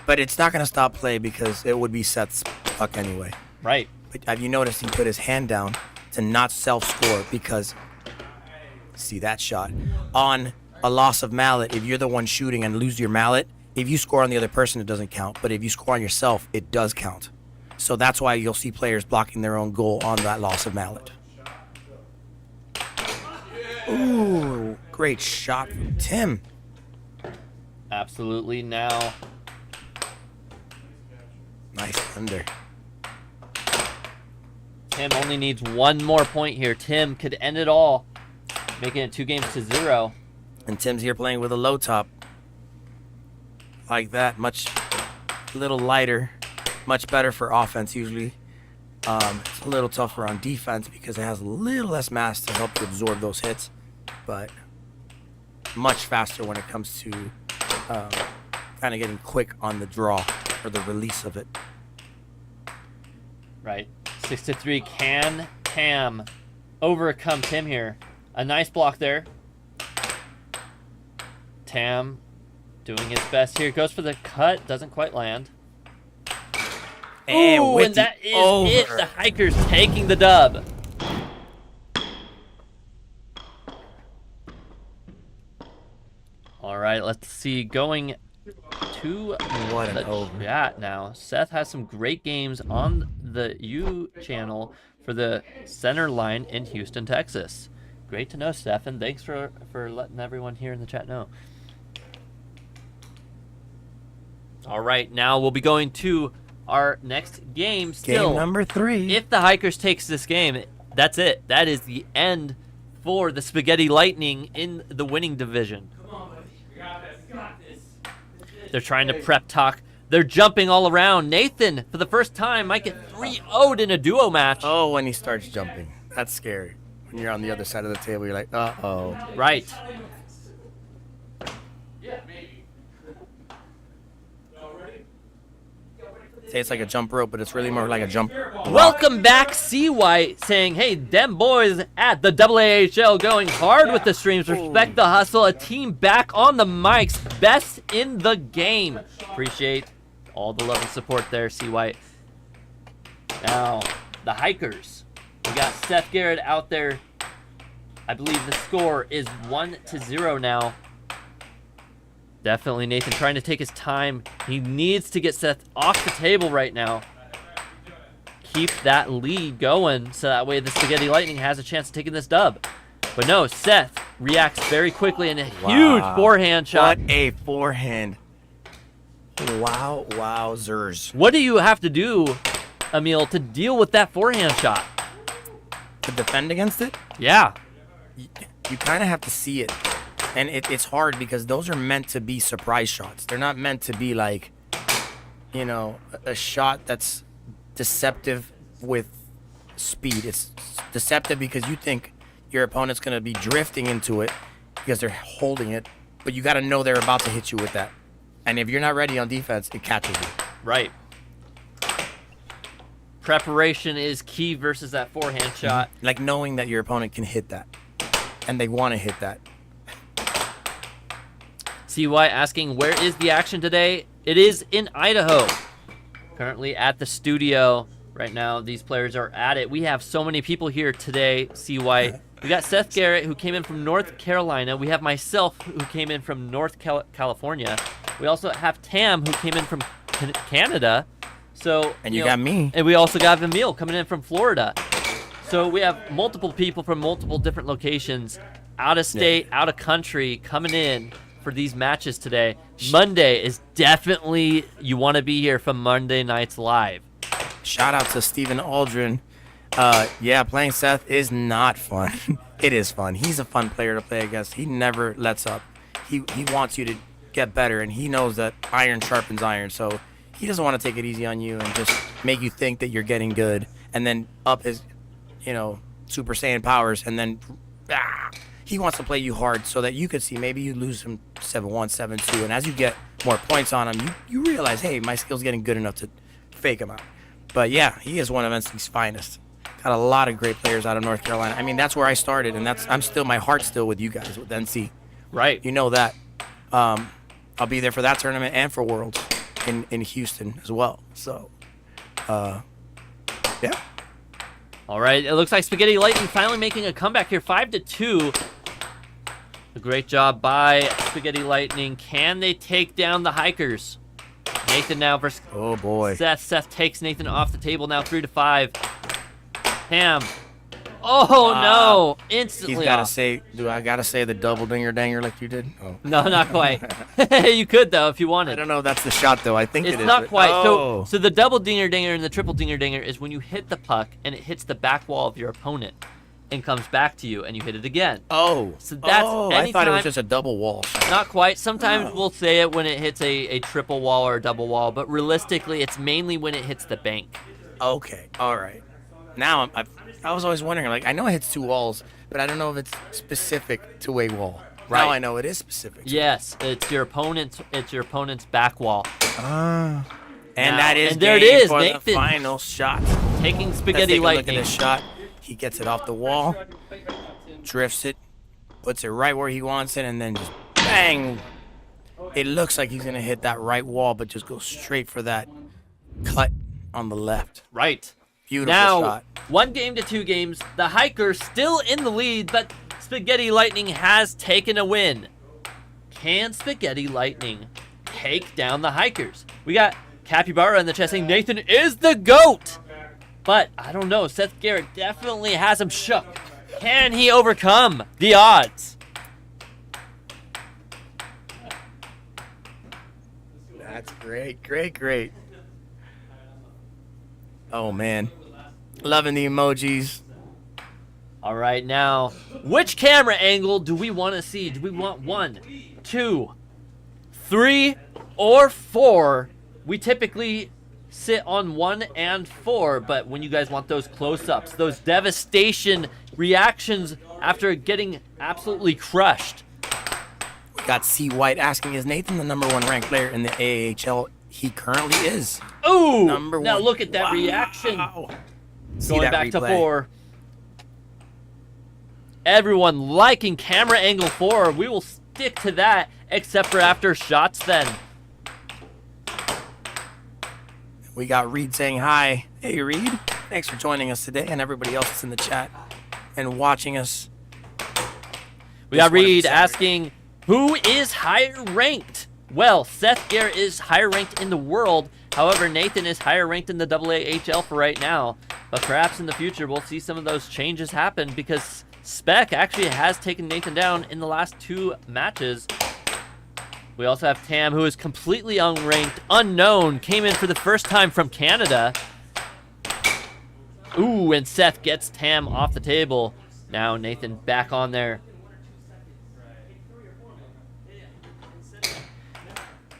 Speaker 2: But it's not going to stop play because it would be Seth's puck anyway.
Speaker 5: Right.
Speaker 2: But have you noticed he put his hand down to not self-score because, see that shot, on a loss of mallet, if you're the one shooting and lose your mallet, if you score on the other person, it doesn't count. But if you score on yourself, it does count. So that's why you'll see players blocking their own goal on that loss of mallet. Ooh, great shot from Tim.
Speaker 5: Absolutely. Now,
Speaker 2: Nice under.
Speaker 5: Tim only needs one more point here. Tim could end it all, making it 2-0.
Speaker 2: And Tim's here playing with a low top. Like that, much little lighter, much better for offense usually. It's a little tougher on defense because it has a little less mass to help you absorb those hits, but much faster when it comes to kind of getting quick on the draw or the release of it.
Speaker 5: Right. 6-3. Can Tam overcome Tim here? A nice block there. Tam doing his best here. Goes for the cut. Doesn't quite land.
Speaker 2: And
Speaker 5: Ooh,
Speaker 2: with
Speaker 5: and that is
Speaker 2: over.
Speaker 5: it. The Hikers taking the dub. All right, let's see. Going to
Speaker 2: What an
Speaker 5: the
Speaker 2: over.
Speaker 5: chat now. Seth has some great games on the U channel for the center line in Houston, Texas. Great to know, Stefan. Thanks for letting everyone here in the chat know. All right, now we'll be going to our next game. Still,
Speaker 2: Game number 3.
Speaker 5: if the Hikers takes this game, that's it. That is the end for the Spaghetti Lightning in the winning division.
Speaker 8: Come on, buddy. We got this. We got this.
Speaker 5: They're trying to prep talk. They're jumping all around. Nathan, for the first time, might get 3-0'd in a duo match.
Speaker 2: Oh, when he starts jumping. That's scary. When you're on the other side of the table, you're like, uh-oh.
Speaker 5: Right.
Speaker 2: Say it's like a jump rope, but it's really more like a jump block.
Speaker 5: Welcome back, C. White, saying, hey, them boys at the AAHL going hard with the streams. Respect the hustle. A team back on the mics. Best in the game. Appreciate all the love and support there, C. White. Now, the Hikers. We got Seth Garrett out there. I believe the score is 1-0 now. Definitely Nathan trying to take his time. He needs to get Seth off the table right now. Keep that lead going so that way the Spaghetti Lightning has a chance of taking this dub. But no, Seth reacts very quickly in a huge forehand shot.
Speaker 2: What a forehand. Wow, wowzers.
Speaker 5: What do you have to do, Emil, to deal with that forehand shot?
Speaker 2: To defend against it,
Speaker 5: Yeah.
Speaker 2: you kind of have to see it. And it's hard because those are meant to be surprise shots. They're not meant to be like, you know, a shot that's deceptive with speed. It's deceptive because you think your opponent's going to be drifting into it because they're holding it. But you got to know they're about to hit you with that. And if you're not ready on defense, it catches you.
Speaker 5: Right. Preparation is key versus that forehand shot.
Speaker 2: Like knowing that your opponent can hit that. And they want to hit that.
Speaker 5: CY asking, where is the action today? It is in Idaho. Currently at the studio. Right now, these players are at it. We have so many people here today, CY. We got Seth Garrett, who came in from North Carolina. We have myself, who came in from North California. We also have Tam, who came in from Canada. So,
Speaker 2: And you got me.
Speaker 5: And we also got Emil coming in from Florida. So we have multiple people from multiple different locations, out of state, out of country, coming in for these matches today. Monday is definitely, you want to be here from Monday Nights Live.
Speaker 2: Shout out to Steven Aldrin. Yeah, playing Seth is not fun. It is fun. He's a fun player to play against. He never lets up. He wants you to get better, and he knows that iron sharpens iron. So he doesn't want to take it easy on you and just make you think that you're getting good and then up his, you know, Super Saiyan powers, and then he wants to play you hard so that you could see maybe you lose him 7-1, 7-2, and as you get more points on him, you realize, hey, my skill's getting good enough to fake him out. But yeah, he is one of NC's finest. Got a lot of great players out of North Carolina. I mean, that's where I started, and my heart's still with you guys with NC.
Speaker 5: Right.
Speaker 2: You know that. I'll be there for that tournament and for Worlds in Houston as well. So, yeah.
Speaker 5: All right, it looks like Spaghetti Lightning finally making a comeback here, 5-2. A great job by Spaghetti Lightning. Can they take down the Hikers? Nathan now versus
Speaker 2: Oh boy.
Speaker 5: Seth. Seth takes Nathan off the table now, 3-5. Pam. Oh no! Instantly
Speaker 2: He's gotta
Speaker 5: off.
Speaker 2: say. Do I gotta say the double dinger danger like you did? Oh.
Speaker 5: No, not quite. You could though if you wanted.
Speaker 2: I don't know if that's the shot though. I think
Speaker 5: It's
Speaker 2: it is.
Speaker 5: not
Speaker 2: but-
Speaker 5: quite.
Speaker 2: Oh.
Speaker 5: So the double dinger dinger and the triple dinger dinger is when you hit the puck and it hits the back wall of your opponent and comes back to you and you hit it again.
Speaker 2: Oh.
Speaker 5: So that's
Speaker 2: I thought it
Speaker 5: anytime-
Speaker 2: was just a double wall shot.
Speaker 5: Not quite. Sometimes we'll say it when it hits a triple wall or a double wall, but realistically, it's mainly when it hits the bank.
Speaker 2: Okay. All right. Now I was always wondering. Like I know it hits 2 walls, but I don't know if it's specific to a wall.
Speaker 5: Right.
Speaker 2: Now I know it is specific.
Speaker 5: Yes, it's your opponent's back wall.
Speaker 2: And
Speaker 5: Now-
Speaker 2: that is
Speaker 5: and there it
Speaker 2: game
Speaker 5: is,
Speaker 2: for
Speaker 5: Nathan.
Speaker 2: the final shot.
Speaker 5: Taking
Speaker 2: Let's
Speaker 5: Spaghetti
Speaker 2: take a look at
Speaker 5: Lightning.
Speaker 2: this shot. He gets it off the wall, drifts it, puts it right where he wants it, and then just bang. It looks like he's gonna hit that right wall, but just goes straight for that cut on the left.
Speaker 5: Right.
Speaker 2: Beautiful
Speaker 5: Now,
Speaker 2: shot.
Speaker 5: 1 game to 2 games. The Hikers still in the lead, but Spaghetti Lightning has taken a win. Can Spaghetti Lightning take down the Hikers? We got Capybara in the chat saying Nathan is the GOAT. But I don't know. Seth Garrett definitely has him shook. Can he overcome the odds?
Speaker 2: That's great, great. Oh man, loving the emojis.
Speaker 5: All right, now, which camera angle do we want to see? Do we want 1, 2, 3, or 4? We typically sit on 1 and 4, but when you guys want those close-ups, those devastation reactions after getting absolutely crushed.
Speaker 2: We got C White asking, is Nathan the #1 ranked player in the AAHL? He currently is.
Speaker 5: Ooh!
Speaker 2: Number
Speaker 5: now
Speaker 2: 1.
Speaker 5: look at that
Speaker 2: Wow.
Speaker 5: reaction.
Speaker 2: See
Speaker 5: Going
Speaker 2: that
Speaker 5: back to
Speaker 2: replay.
Speaker 5: 4. Everyone liking camera angle 4. We will stick to that, except for after shots then.
Speaker 2: We got Reed saying hi. Hey Reed, thanks for joining us today, and everybody else that's in the chat and watching us.
Speaker 5: We got
Speaker 2: Just wanted to
Speaker 5: Reed
Speaker 2: say-
Speaker 5: asking, who is higher ranked? Well, Seth Garrett is higher ranked in the world. However, Nathan is higher ranked in the AAHL for right now. But perhaps in the future, we'll see some of those changes happen because Spec actually has taken Nathan down in the last 2 matches. We also have Tam, who is completely unranked, unknown, came in for the first time from Canada. Ooh, and Seth gets Tam off the table. Now Nathan back on there.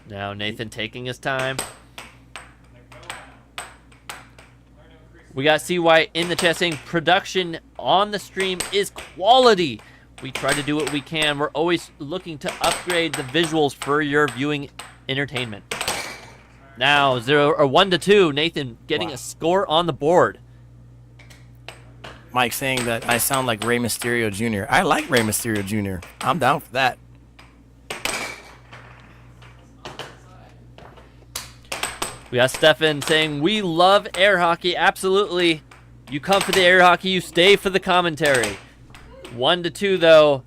Speaker 5: Now Nathan taking his time. We got CY in the chat saying production on the stream is quality. We try to do what we can. We're always looking to upgrade the visuals for your viewing entertainment. Now 1-2. Nathan getting a score on the board.
Speaker 2: Mike saying that I sound like Rey Mysterio Jr. I like Rey Mysterio Jr. I'm down for that.
Speaker 5: We got Stefan saying, we love air hockey. Absolutely. You come for the air hockey, you stay for the commentary. 1-2, though.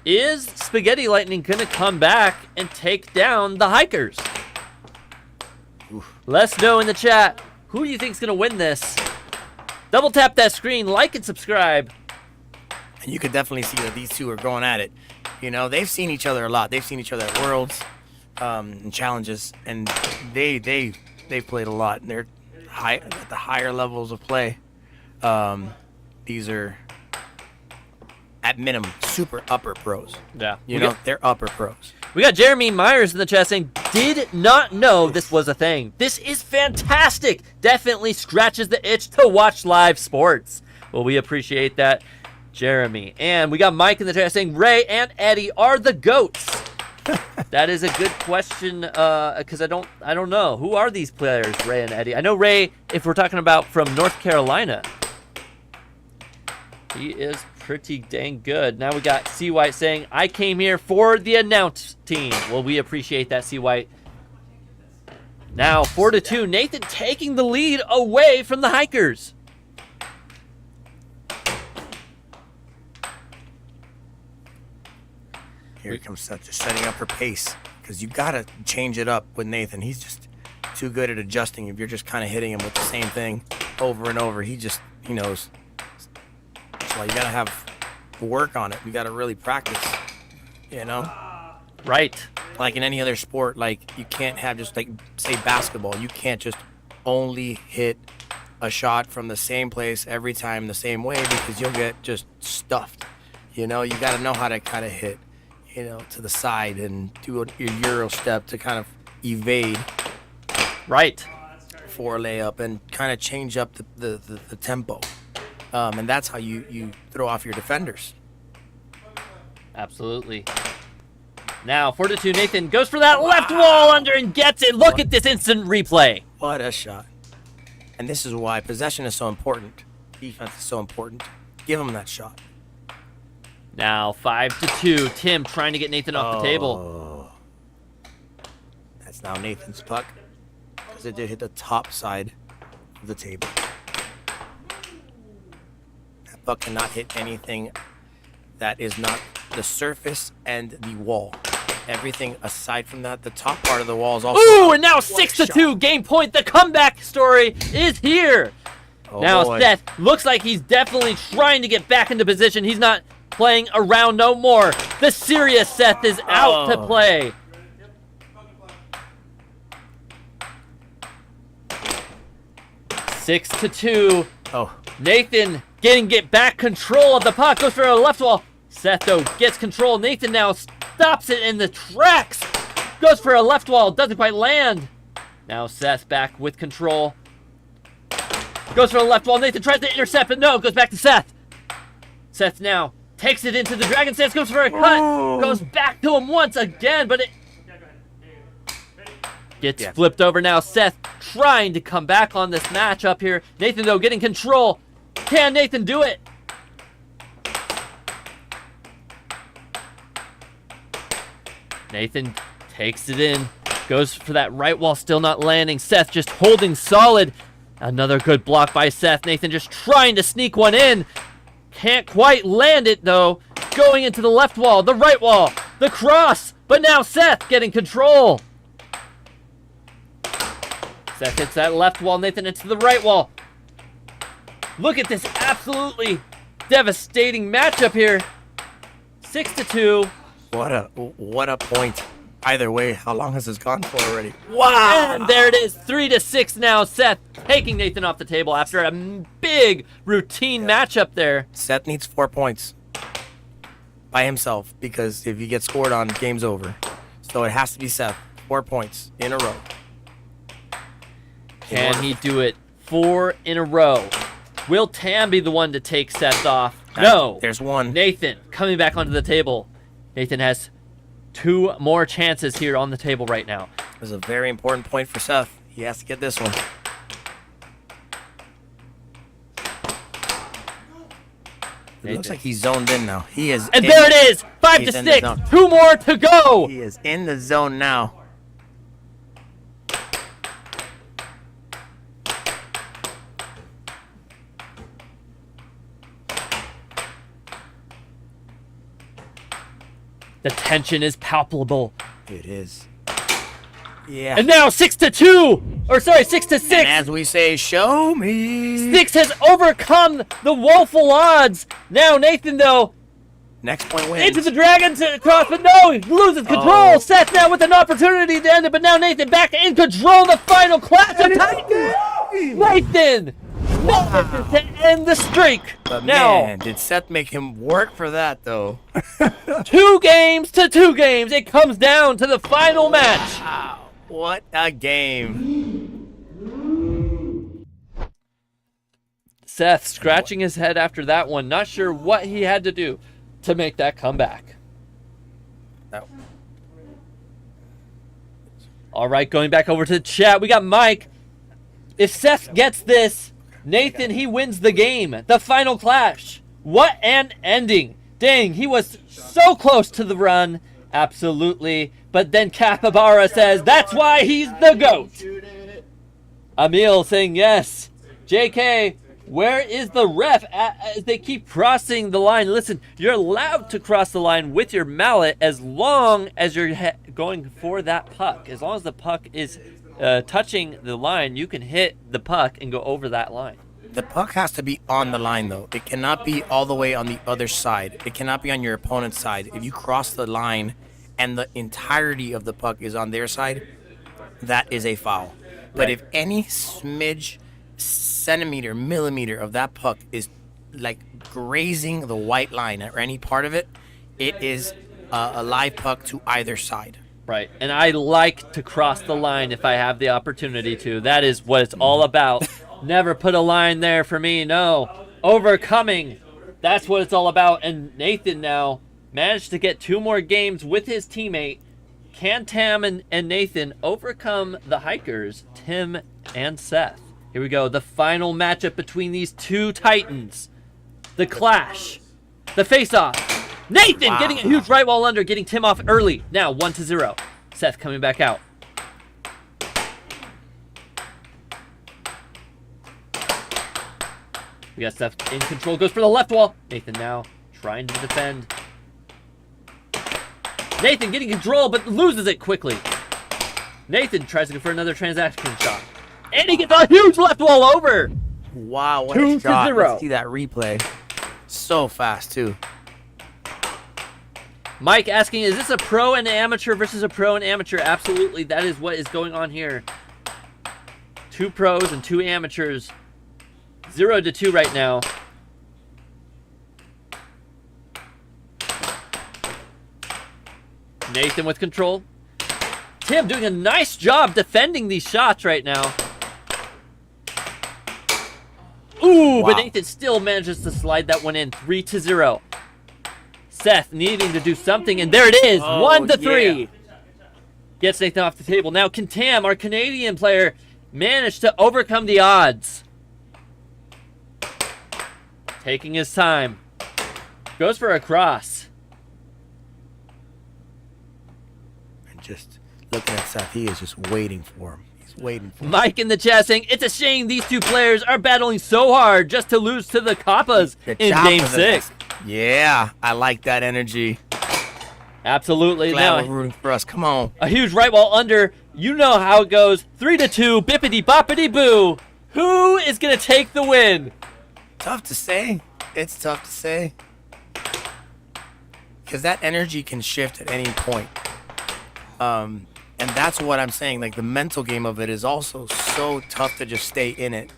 Speaker 5: Is Spaghetti Lightning going to come back and take down the Hikers? Let us know in the chat. Who do you think is going to win this? Double tap that screen, like and subscribe.
Speaker 2: And you could definitely see that these two are going at it. You know, they've seen each other a lot. They've seen each other at Worlds and challenges, and they've played a lot. They're at the higher levels of play. These are at minimum super upper pros.
Speaker 5: Yeah.
Speaker 2: You know, they're upper pros.
Speaker 5: We got Jeremy Myers in the chat saying, did not know this was a thing. This is fantastic. Definitely scratches the itch to watch live sports. Well, we appreciate that, Jeremy. And we got Mike in the chat saying, Ray and Eddie are the GOATs. That is a good question, because I don't know. Who are these players, Ray and Eddie? I know Ray, if we're talking about from North Carolina, He is pretty dang good. Now we got C. White saying, I came here for the announce team. Well, we appreciate that, C. White. Now, 4-2. Nathan taking the lead away from the Hikers.
Speaker 2: Here comes Seth just setting up her pace, because you got to change it up with Nathan. He's just too good at adjusting. If you're just kind of hitting him with the same thing over and over, he knows. So you got to have work on it. You got to really practice,
Speaker 5: Right.
Speaker 2: Like in any other sport, like you can't have just like, say basketball. You can't just only hit a shot from the same place every time the same way, because you'll get just stuffed. You got to know how to kind of hit, to the side and do your Euro step to kind of evade.
Speaker 5: Right.
Speaker 2: For a layup and kind of change up the tempo. And that's how you throw off your defenders.
Speaker 5: Absolutely. Now, 4-2. Nathan goes for that left wall under and gets it. Look at this instant replay.
Speaker 2: What a shot. And this is why possession is so important. Defense is so important. Give him that shot.
Speaker 5: Now, 5-2. Tim trying to get Nathan off the table.
Speaker 2: That's now Nathan's puck, because it did hit the top side of the table. That puck cannot hit anything that is not the surface and the wall. Everything aside from that, the top part of the wall is also...
Speaker 5: Ooh, and now 6-2. Game point. The comeback story is here. Now,
Speaker 2: boy.
Speaker 5: Seth looks like he's definitely trying to get back into position. He's not playing around no more. The serious Seth is out to play. Six to 2. Nathan get back control of the puck. Goes for a left wall. Seth, though, gets control. Nathan now stops it in the tracks. Goes for a left wall. Doesn't quite land. Now Seth back with control. Goes for a left wall. Nathan tries to intercept, but no. Goes back to Seth. Seth now takes it into the Dragon Stance. Goes for a cut. Goes back to him once again, but it gets flipped over now. Seth trying to come back on this matchup here. Nathan, though, getting control. Can Nathan do it? Nathan takes it in. Goes for that right wall, still not landing. Seth just holding solid. Another good block by Seth. Nathan just trying to sneak one in. Can't quite land it, though. Going into the left wall, the right wall, the cross. But now Seth getting control. Seth hits that left wall. Nathan into the right wall. Look at this absolutely devastating matchup here. 6-2.
Speaker 2: What a point. Either way, how long has this gone for already?
Speaker 5: Wow! And there it is, 3-6 now. Seth taking Nathan off the table after a big routine matchup there.
Speaker 2: Seth needs 4 points by himself, because if he gets scored on, game's over. So it has to be Seth. 4 points in a row.
Speaker 5: Can he do it 4 in a row? Will Tam be the one to take Seth off? No.
Speaker 2: There's one.
Speaker 5: Nathan coming back onto the table. Nathan has 2 more chances here on the table right now.
Speaker 2: This is a very important point for Seth. He has to get this one. It looks like he's zoned in now. He is.
Speaker 5: And there it is, 5-6. 2 more to go.
Speaker 2: He is in the zone now.
Speaker 5: The tension is palpable.
Speaker 2: It is. Yeah.
Speaker 5: And now 6-2, or sorry, 6-6.
Speaker 2: And as we say, show me.
Speaker 5: 6 has overcome the woeful odds. Now Nathan, though,
Speaker 2: next point wins.
Speaker 5: into the Dragon cross, but no, he loses control. Seth now with an opportunity to end it, but now Nathan back in control of the final clash of Titan. Nathan to end the streak.
Speaker 2: But
Speaker 5: now,
Speaker 2: man, did Seth make him work for that, though?
Speaker 5: 2 games to 2 games. It comes down to the final match.
Speaker 2: Wow. What a game.
Speaker 5: Seth scratching his head after that one. Not sure what he had to do to make that comeback.
Speaker 2: No.
Speaker 5: All right, going back over to the chat. We got Mike. If Seth gets this, Nathan, he wins the game. The final clash. What an ending. Dang, he was so close to the run. Absolutely. But then Capybara says, that's why he's the GOAT. Emil saying yes. JK, where is the ref? As they keep crossing the line. Listen, you're allowed to cross the line with your mallet as long as you're going for that puck. As long as the puck is touching the line, you can hit the puck and go over that line.
Speaker 2: The puck has to be on the line, though. It cannot be all the way on the other side. It cannot be on your opponent's side. If you cross the line and the entirety of the puck is on their side, that is a foul. But if any smidge, centimeter, millimeter of that puck is like grazing the white line or any part of it, it is a live puck to either side.
Speaker 5: Right, and I like to cross the line if I have the opportunity to. That is what it's all about. Never put a line there for me, no. Overcoming, that's what it's all about. And Nathan now managed to get 2 more games with his teammate. Can Tam and Nathan overcome the Hikers, Tim and Seth? Here we go, the final matchup between these 2 Titans. The clash, the face-off. Nathan getting a huge right wall under, getting Tim off early. Now 1-0. Seth coming back out. We got Seth in control, goes for the left wall. Nathan now trying to defend. Nathan getting control, but loses it quickly. Nathan tries to go for another transaction shot. And he gets a huge left wall over.
Speaker 2: Wow, what a shot.
Speaker 5: 2-0.
Speaker 2: Let's see that replay. So fast, too.
Speaker 5: Mike asking, is this a pro and an amateur versus a pro and amateur? Absolutely, that is what is going on here. 2 pros and 2 amateurs. 0-2 right now. Nathan with control. Tim doing a nice job defending these shots right now. Ooh,
Speaker 2: Wow.
Speaker 5: but Nathan still manages to slide that one in. 3-0. Seth needing to do something, and there it is. 1-3.
Speaker 2: yeah.
Speaker 5: Gets Nathan off the table. Now can Tam, our Canadian player, manage to overcome the odds? Taking his time. Goes for a cross.
Speaker 2: And just looking at Seth, he is just waiting for him. He's waiting for him.
Speaker 5: Mike in the chat saying, it's a shame these 2 players are battling so hard just to lose to the Kappas in Game 6.
Speaker 2: Yeah, I like that energy.
Speaker 5: Absolutely.
Speaker 2: Glad
Speaker 5: Now,
Speaker 2: we're rooting for us. Come on.
Speaker 5: a huge right wall under. You know how it goes. 3-2. Bippity boppity boo. Who is going to take the win?
Speaker 2: Tough to say. It's tough to say. Because that energy can shift at any point. And that's what I'm saying. Like, the mental game of it is also so tough to just stay in it.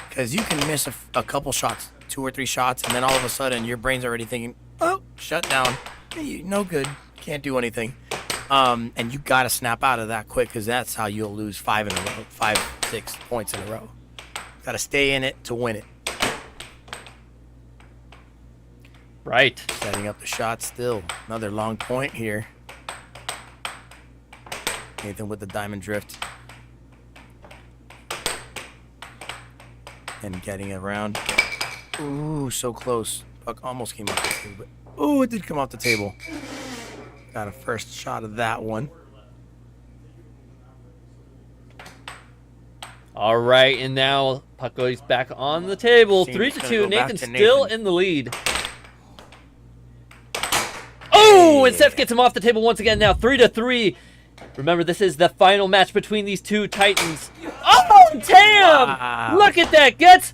Speaker 2: Because you can miss a couple shots, 2 or 3 shots, and then all of a sudden your brain's already thinking, oh, shut down. Hey, no good. Can't do anything. And you got to snap out of that quick, because that's how you'll lose 5 in a row, 5, 6 points in a row. Got to stay in it to win it.
Speaker 5: Right.
Speaker 2: Setting up the shot still. Another long point here. Nathan with the diamond drift. And getting around. Ooh, so close. Puck almost came off the table. Ooh, it did come off the table. Got a first shot of that one.
Speaker 5: All right, and now puck goes back on the table.
Speaker 2: Seems it's
Speaker 5: 3-2.
Speaker 2: gonna go back
Speaker 5: Nathan's
Speaker 2: to
Speaker 5: still
Speaker 2: Nathan.
Speaker 5: in the lead. Oh, and Seth gets him off the table once again now. 3-3. Remember, this is the final match between these 2 Titans. Oh, Tam!
Speaker 2: Wow.
Speaker 5: Look at that. Gets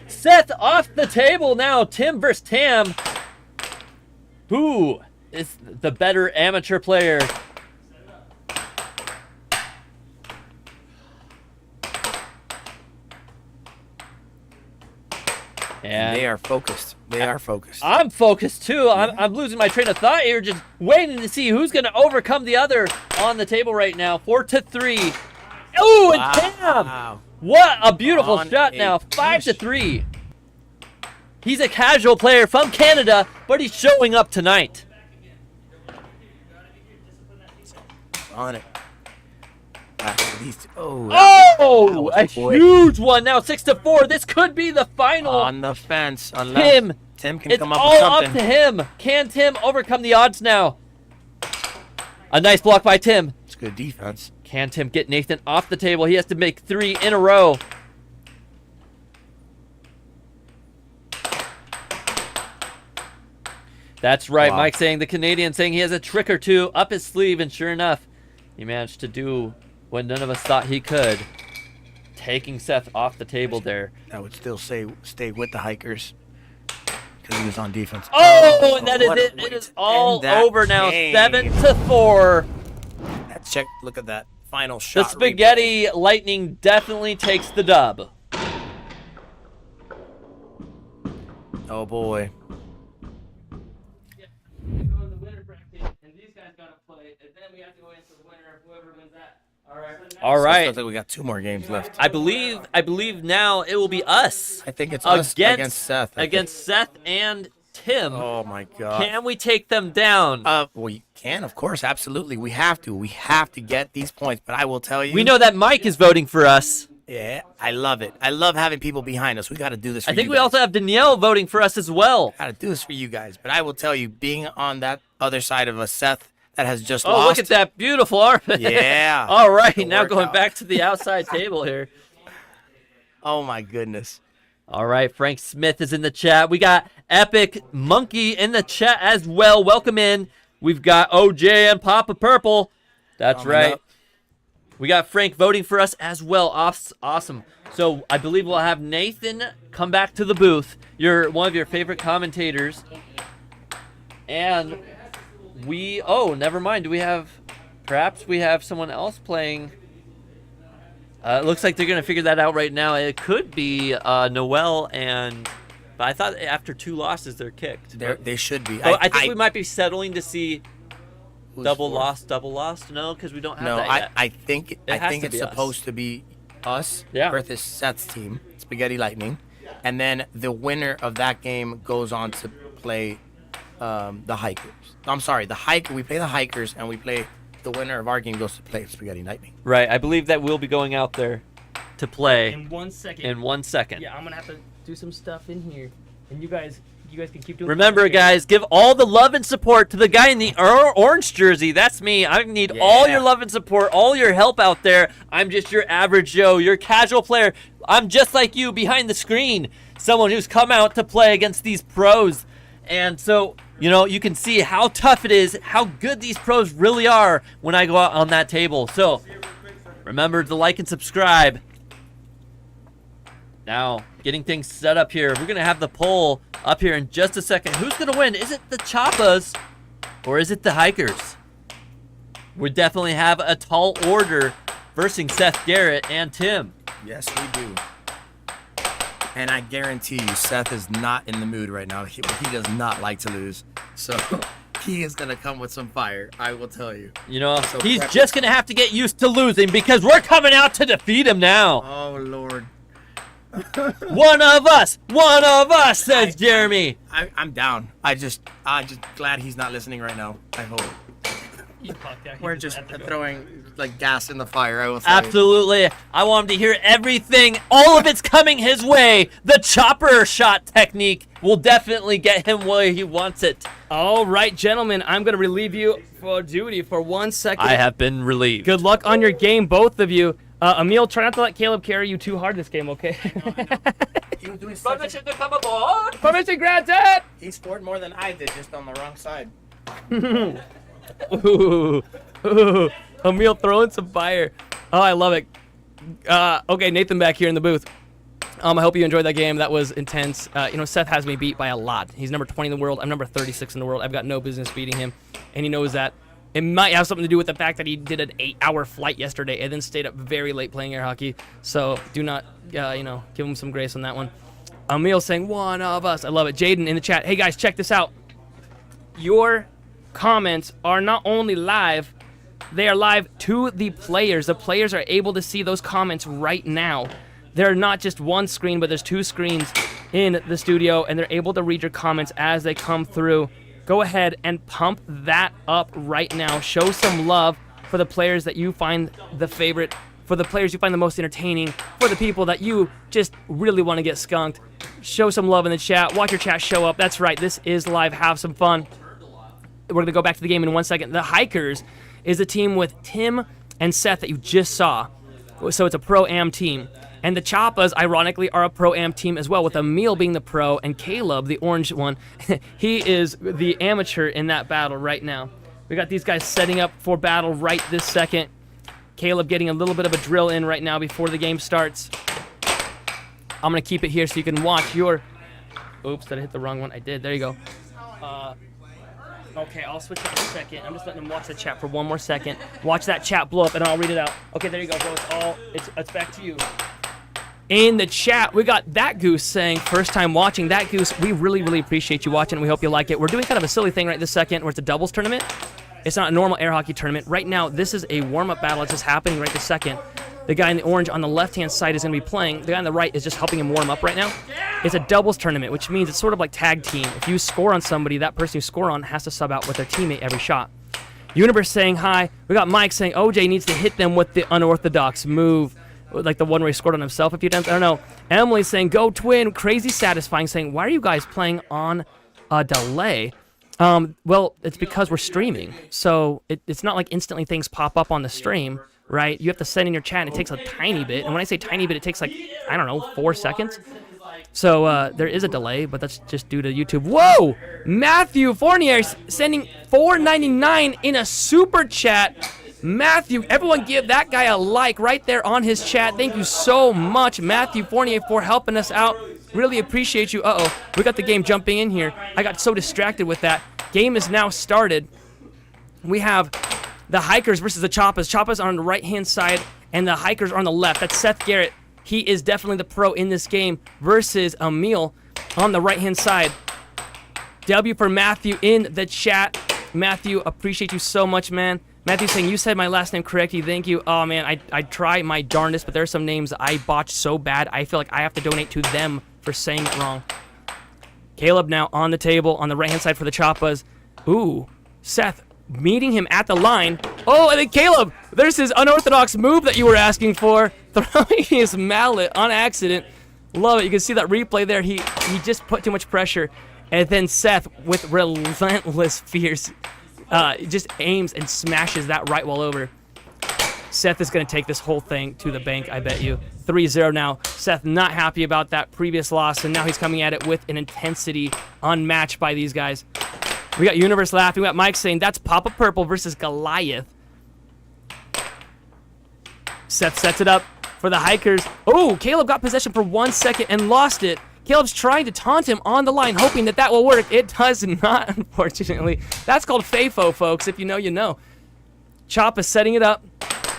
Speaker 5: Seth off the table now. Tim versus Tam. Who is the better amateur player? And
Speaker 2: They are focused. They are focused.
Speaker 5: I'm focused too. I'm losing my train of thought here, just waiting to see who's going to overcome the other on the table right now. 4-3. Oh, and Tam!
Speaker 2: Wow.
Speaker 5: What a beautiful
Speaker 2: On
Speaker 5: shot
Speaker 2: a
Speaker 5: now.
Speaker 2: finish.
Speaker 5: 5-3. He's a casual player from Canada, but he's showing up tonight.
Speaker 2: On it. Back to these two. Oh,
Speaker 5: Oh, a
Speaker 2: was quick.
Speaker 5: huge one now. 6-4. This could be the final.
Speaker 2: on the fence. Unless
Speaker 5: Tim
Speaker 2: Tim can
Speaker 5: It's
Speaker 2: come up
Speaker 5: all
Speaker 2: with
Speaker 5: up
Speaker 2: something.
Speaker 5: to him. Can Tim overcome the odds now? A nice block by Tim.
Speaker 2: It's good defense.
Speaker 5: Can Tim get Nathan off the table? He has to make 3 in a row. That's right.
Speaker 2: Wow.
Speaker 5: Mike saying the Canadian saying he has a trick or two up his sleeve, and sure enough, he managed to do what none of us thought he could. Taking Seth off the table there.
Speaker 2: I would still say stay with the hikers because he was on defense.
Speaker 5: Oh, and that is
Speaker 2: what a
Speaker 5: it.
Speaker 2: way
Speaker 5: It is
Speaker 2: to
Speaker 5: all
Speaker 2: end that
Speaker 5: over now.
Speaker 2: game.
Speaker 5: 7-4.
Speaker 2: Check. Look at that final shot.
Speaker 5: The Spaghetti Lightning definitely takes the dub.
Speaker 2: Oh boy.
Speaker 4: We go in the winner bracket, and these guys gotta play, and then we have to go into the winner, whoever wins that. All right.
Speaker 5: All right.
Speaker 2: Looks like we got 2 more games left.
Speaker 5: I believe now it will be us.
Speaker 2: I think it's us against Seth. I think.
Speaker 5: Against Seth and Tim.
Speaker 2: Oh my God.
Speaker 5: Can we take them down?
Speaker 2: Well, you can, of course, absolutely. We have to. We have to get these points. But I will tell you.
Speaker 5: We know that Mike is voting for us.
Speaker 2: Yeah, I love it. I love having people behind us. We got to do this for
Speaker 5: I think
Speaker 2: you
Speaker 5: we
Speaker 2: guys.
Speaker 5: also have Danielle voting for us as well.
Speaker 2: Got to do this for you guys. But I will tell you, being on that other side of a Seth that has just
Speaker 5: Oh,
Speaker 2: lost.
Speaker 5: look at that beautiful armpit.
Speaker 2: Yeah.
Speaker 5: All right,
Speaker 2: The
Speaker 5: now going
Speaker 2: workout.
Speaker 5: back to the outside table here.
Speaker 2: Oh my goodness.
Speaker 5: All right, Frank Smith is in the chat. We got Epic Monkey in the chat as well. Welcome in. We've got OJ and Papa Purple. That's
Speaker 2: Coming
Speaker 5: right.
Speaker 2: up.
Speaker 5: We got Frank voting for us as well. Awesome. So I believe we'll have Nathan come back to the booth. You're one of your favorite commentators. And never mind. Perhaps we have someone else playing. It looks like they're going to figure that out right now. It could be Noel but I thought after 2 losses they're kicked.
Speaker 2: They should be.
Speaker 5: I think we might be settling to see
Speaker 2: who's
Speaker 5: double
Speaker 2: fourth?
Speaker 5: lost. No, because we don't have
Speaker 2: No,
Speaker 5: that yet.
Speaker 2: I think
Speaker 5: has to
Speaker 2: it's
Speaker 5: be us.
Speaker 2: supposed to be us
Speaker 5: Yeah.
Speaker 2: versus Seth's team, Spaghetti Lightning, and then the winner of that game goes on to play the hikers. I'm sorry, we play the hikers, and we play the winner of our game goes to play Spaghetti Lightning.
Speaker 5: Right, I believe that we'll be going out there to play
Speaker 4: In 1 second.
Speaker 5: in 1 second.
Speaker 4: Yeah, I'm gonna have to do some stuff in here, and you guys can keep doing.
Speaker 5: Remember,
Speaker 4: commentary.
Speaker 5: guys, give all the love and support to the guy in the orange jersey. That's me. I need all your love and support, all your help out there. I'm just your average Joe, your casual player. I'm just like you behind the screen, someone who's come out to play against these pros. And so, you can see how tough it is, how good these pros really are when I go out on that table. So, remember to like and subscribe. Now, getting things set up here. We're going to have the poll up here in just a second. Who's going to win? Is it the Chappas or is it the Hikers? We definitely have a tall order versus Seth Garrett and Tim.
Speaker 2: Yes, we do. And I guarantee you, Seth is not in the mood right now. He does not like to lose. So he is going to come with some fire, I will tell you. So
Speaker 5: He's
Speaker 2: prep
Speaker 5: just going to have to get used to losing because we're coming out to defeat him now.
Speaker 2: Oh, Lord.
Speaker 5: One of us, says Jeremy.
Speaker 2: I'm down. I just glad he's not listening right now. I hope. We're just throwing like gas in the fire, I will say.
Speaker 5: Absolutely. I want him to hear everything. All of it's coming his way. The chopper shot technique will definitely get him where he wants it.
Speaker 4: All right, gentlemen, I'm gonna relieve you for duty for 1 second.
Speaker 5: I have been relieved.
Speaker 4: Good luck on your game, both of you. Emil, try not to let Caleb carry you too hard this game, okay?
Speaker 2: He was doing
Speaker 5: Permission to come aboard.
Speaker 4: Permission granted!
Speaker 2: He scored more than I did, just on the wrong side.
Speaker 4: Ooh, Emil throwing some fire. Oh, I love it. Okay, Nathan back here in the booth. I hope you enjoyed that game. That was intense. Seth has me beat by a lot. He's number 20 in the world. I'm number 36 in the world. I've got no business beating him, and he knows that. It might have something to do with the fact that he did an 8-hour flight yesterday and then stayed up very late playing air hockey. So do not, give him some grace on that one. Emil saying, one of us. I love it. Jaden in the chat. Hey, guys, check this out. Your comments are not only live, they are live to the players. The players are able to see those comments right now. They're not just one screen, but there's 2 screens in the studio, and they're able to read your comments as they come through. Go ahead and pump that up right now. Show some love for the players that you find the favorite, for the players you find the most entertaining, for the people that you just really want to get skunked. Show some love in the chat. Watch your chat show up. That's right. This is live. Have some fun. We're going to go back to the game in 1 second. The Hikers is a team with Tim and Seth that you just saw. So it's a Pro-Am team. And the Choppas, ironically, are a Pro-Am team as well, with Emil being the pro and Caleb, the orange one. He is the amateur in that battle right now. We got these guys setting up for battle right this second. Caleb getting a little bit of a drill in right now before the game starts. I'm going to keep it here so you can watch your... Oops, did I hit the wrong one? I did. There you go. Okay, I'll switch it in a second. I'm just letting them watch the chat for 1 more second. Watch that chat blow up, and I'll read it out. Okay, there you go, bro. It's back to you. In the chat, we got That Goose saying, first time watching. That Goose, we really, really appreciate you watching. We hope you like it. We're doing kind of a silly thing right this second where it's a doubles tournament. It's not a normal air hockey tournament. Right now, this is a warm-up battle. It's just happening right this second. The guy in the orange on the left-hand side is going to be playing. The guy on the right is just helping him warm up right now. It's a doubles tournament, which means it's sort of like tag team. If you score on somebody, that person you score on has to sub out with their teammate every shot. Universe saying hi. We got Mike saying OJ needs to hit them with the unorthodox move, like the one where he scored on himself a few times. I don't know. Emily saying go Twin. Crazy satisfying saying, why are you guys playing on a delay? Well, it's because we're streaming. So it's not like instantly things pop up on the stream. Right? You have to send in your chat, and it takes a tiny bit. And when I say tiny bit, it takes like, I don't know, 4 seconds. So there is a delay, but that's just due to YouTube. Whoa! Matthew Fournier sending $4.99 in a super chat. Matthew, everyone give that guy a like right there on his chat. Thank you so much, Matthew Fournier, for helping us out. Really appreciate you. Uh-oh, we got the game jumping in here. I got so distracted with that. Game is now started. We have the Hikers versus the Choppas. Choppas are on the right-hand side, and the Hikers are on the left. That's Seth Garrett. He is definitely the pro in this game versus Emil on the right-hand side. W for Matthew in the chat. Matthew, appreciate you so much, man. Matthew saying, you said my last name correctly. Thank you. Oh, man, I try my darndest, but there are some names I botched so bad, I feel like I have to donate to them for saying it wrong. Caleb now on the table on the right-hand side for the Choppas. Ooh, Seth meeting him at the line. Oh, and then Caleb, there's his unorthodox move that you were asking for, throwing his mallet on accident. Love it. You can see that replay there. He just put too much pressure. And then Seth, with relentless fierce, just aims and smashes that right wall over. Seth is going to take this whole thing to the bank, I bet you. 3-0 now. Seth not happy about that previous loss, and now he's coming at it with an intensity unmatched by these guys. We got Universe laughing. We got Mike saying, that's Papa Purple versus Goliath. Seth sets it up for the Hikers. Oh, Caleb got possession for 1 second and lost it. Caleb's trying to taunt him on the line, hoping that will work. It does not, unfortunately. That's called FAFO, folks. If you know, you know. Chop is setting it up.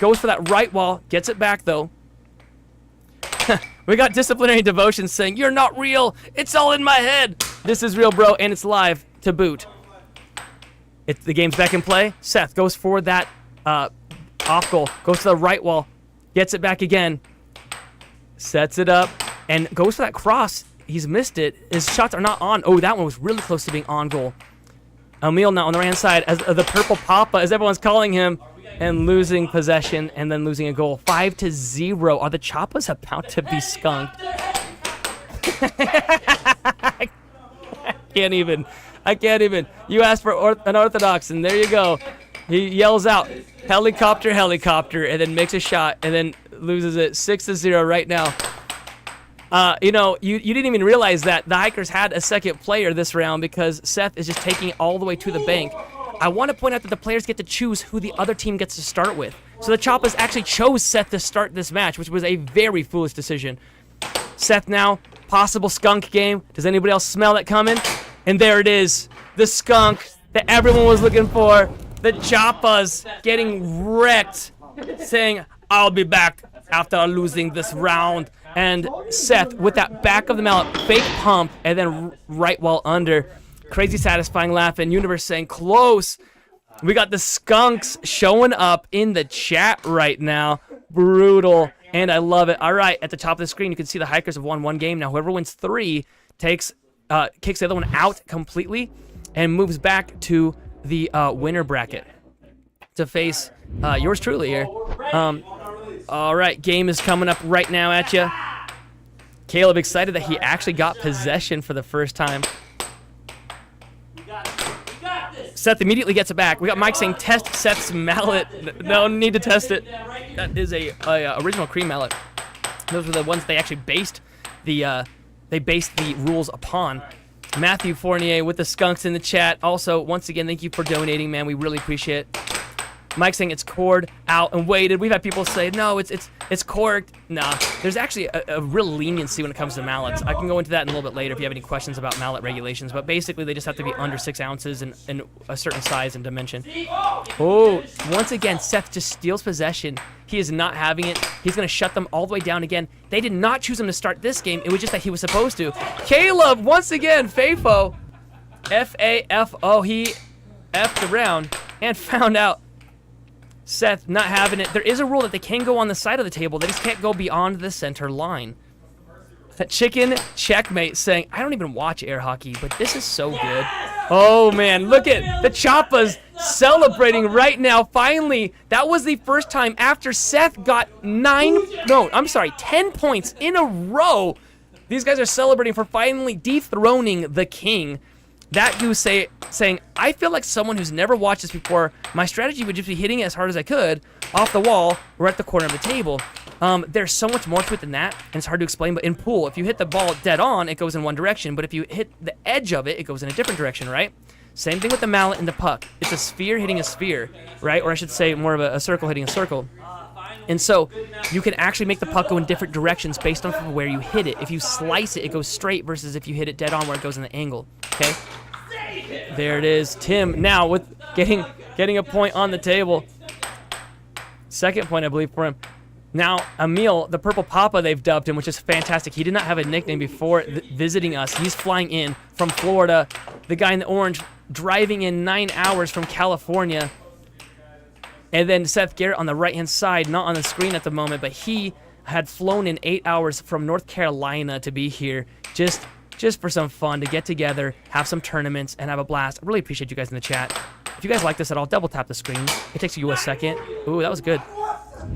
Speaker 4: Goes for that right wall. Gets it back, though. We got Disciplinary Devotion saying, you're not real. It's all in my head. This is real, bro, and it's live to boot. The game's back in play. Seth goes for that off goal. Goes to the right wall. Gets it back again. Sets it up. And goes for that cross. He's missed it. His shots are not on. Oh, that one was really close to being on goal. Emil now on the right-hand side as the Purple Papa, as everyone's calling him, and losing possession and then losing a goal. 5-0. Are the Choppas about to be skunked? I can't even. You asked for unorthodox, and there you go. He yells out, helicopter, helicopter, and then makes a shot, and then loses it 6-0 right now. You didn't even realize that the Hikers had a second player this round because Seth is just taking it all the way to the bank. I want to point out that the players get to choose who the other team gets to start with. So the Choppas actually chose Seth to start this match, which was a very foolish decision. Seth now, possible skunk game. Does anybody else smell that coming? And there it is, the skunk that everyone was looking for. The Choppas getting wrecked, saying, I'll be back after losing this round. And Seth, with that back of the mallet, fake pump, and then right wall under. Crazy satisfying laugh, and Universe saying, close. We got the skunks showing up in the chat right now. Brutal, and I love it. All right, at the top of the screen, you can see the Hikers have won 1 game. Now, whoever wins 3 kicks the other one out completely and moves back to the winner bracket to face yours truly here. All right, game is coming up right now at you. Caleb excited that he actually got possession for the first time.
Speaker 5: We got this.
Speaker 4: Seth immediately gets it back. We got Mike saying test Seth's mallet. No need to test it. That is a original cream mallet. Those were the ones they actually based the rules upon. Matthew Fournier with the skunks in the chat. Also, once again, thank you for donating, man. We really appreciate it. Mike saying it's cored out and weighted. We've had people say, no, it's corked. Nah, there's actually a real leniency when it comes to mallets. I can go into that in a little bit later if you have any questions about mallet regulations, but basically they just have to be under 6 ounces and a certain size and dimension. Oh, once again, Seth just steals possession. He is not having it. He's going to shut them all the way down again. They did not choose him to start this game. It was just that he was supposed to. Caleb, once again, Fafo, F-A-F-O, he F'd around and found out Seth not having it. There is a rule that they can go on the side of the table. They just can't go beyond the center line. Chicken Checkmate saying, I don't even watch air hockey, but this is so good. Oh, man, look at the Choppas celebrating right now. Finally, that was the first time after Seth got 10 points in a row. These guys are celebrating for finally dethroning the king. That goose saying, I feel like someone who's never watched this before. My strategy would just be hitting it as hard as I could off the wall or at the corner of the table. There's so much more to it than that, and it's hard to explain, but in pool, if you hit the ball dead on, it goes in one direction, but if you hit the edge of it, it goes in a different direction, right? Same thing with the mallet and the puck. It's a sphere hitting a sphere, right? Or I should say more of a circle hitting a circle. And so you can actually make the puck go in different directions based on where you hit it. If you slice it, it goes straight versus if you hit it dead on where it goes in the angle, okay? There it is. Tim now with getting a point on the table. Second point, I believe, for him. Now, Emil, the Purple Papa, they've dubbed him, which is fantastic. He did not have a nickname before visiting us. He's flying in from Florida. The guy in the orange driving in 9 hours from California. And then Seth Garrett on the right-hand side, not on the screen at the moment, but he had flown in 8 hours from North Carolina to be here just for some fun, to get together, have some tournaments, and have a blast. I really appreciate you guys in the chat. If you guys like this at all, double tap the screen. It takes you a second. Ooh, that was good.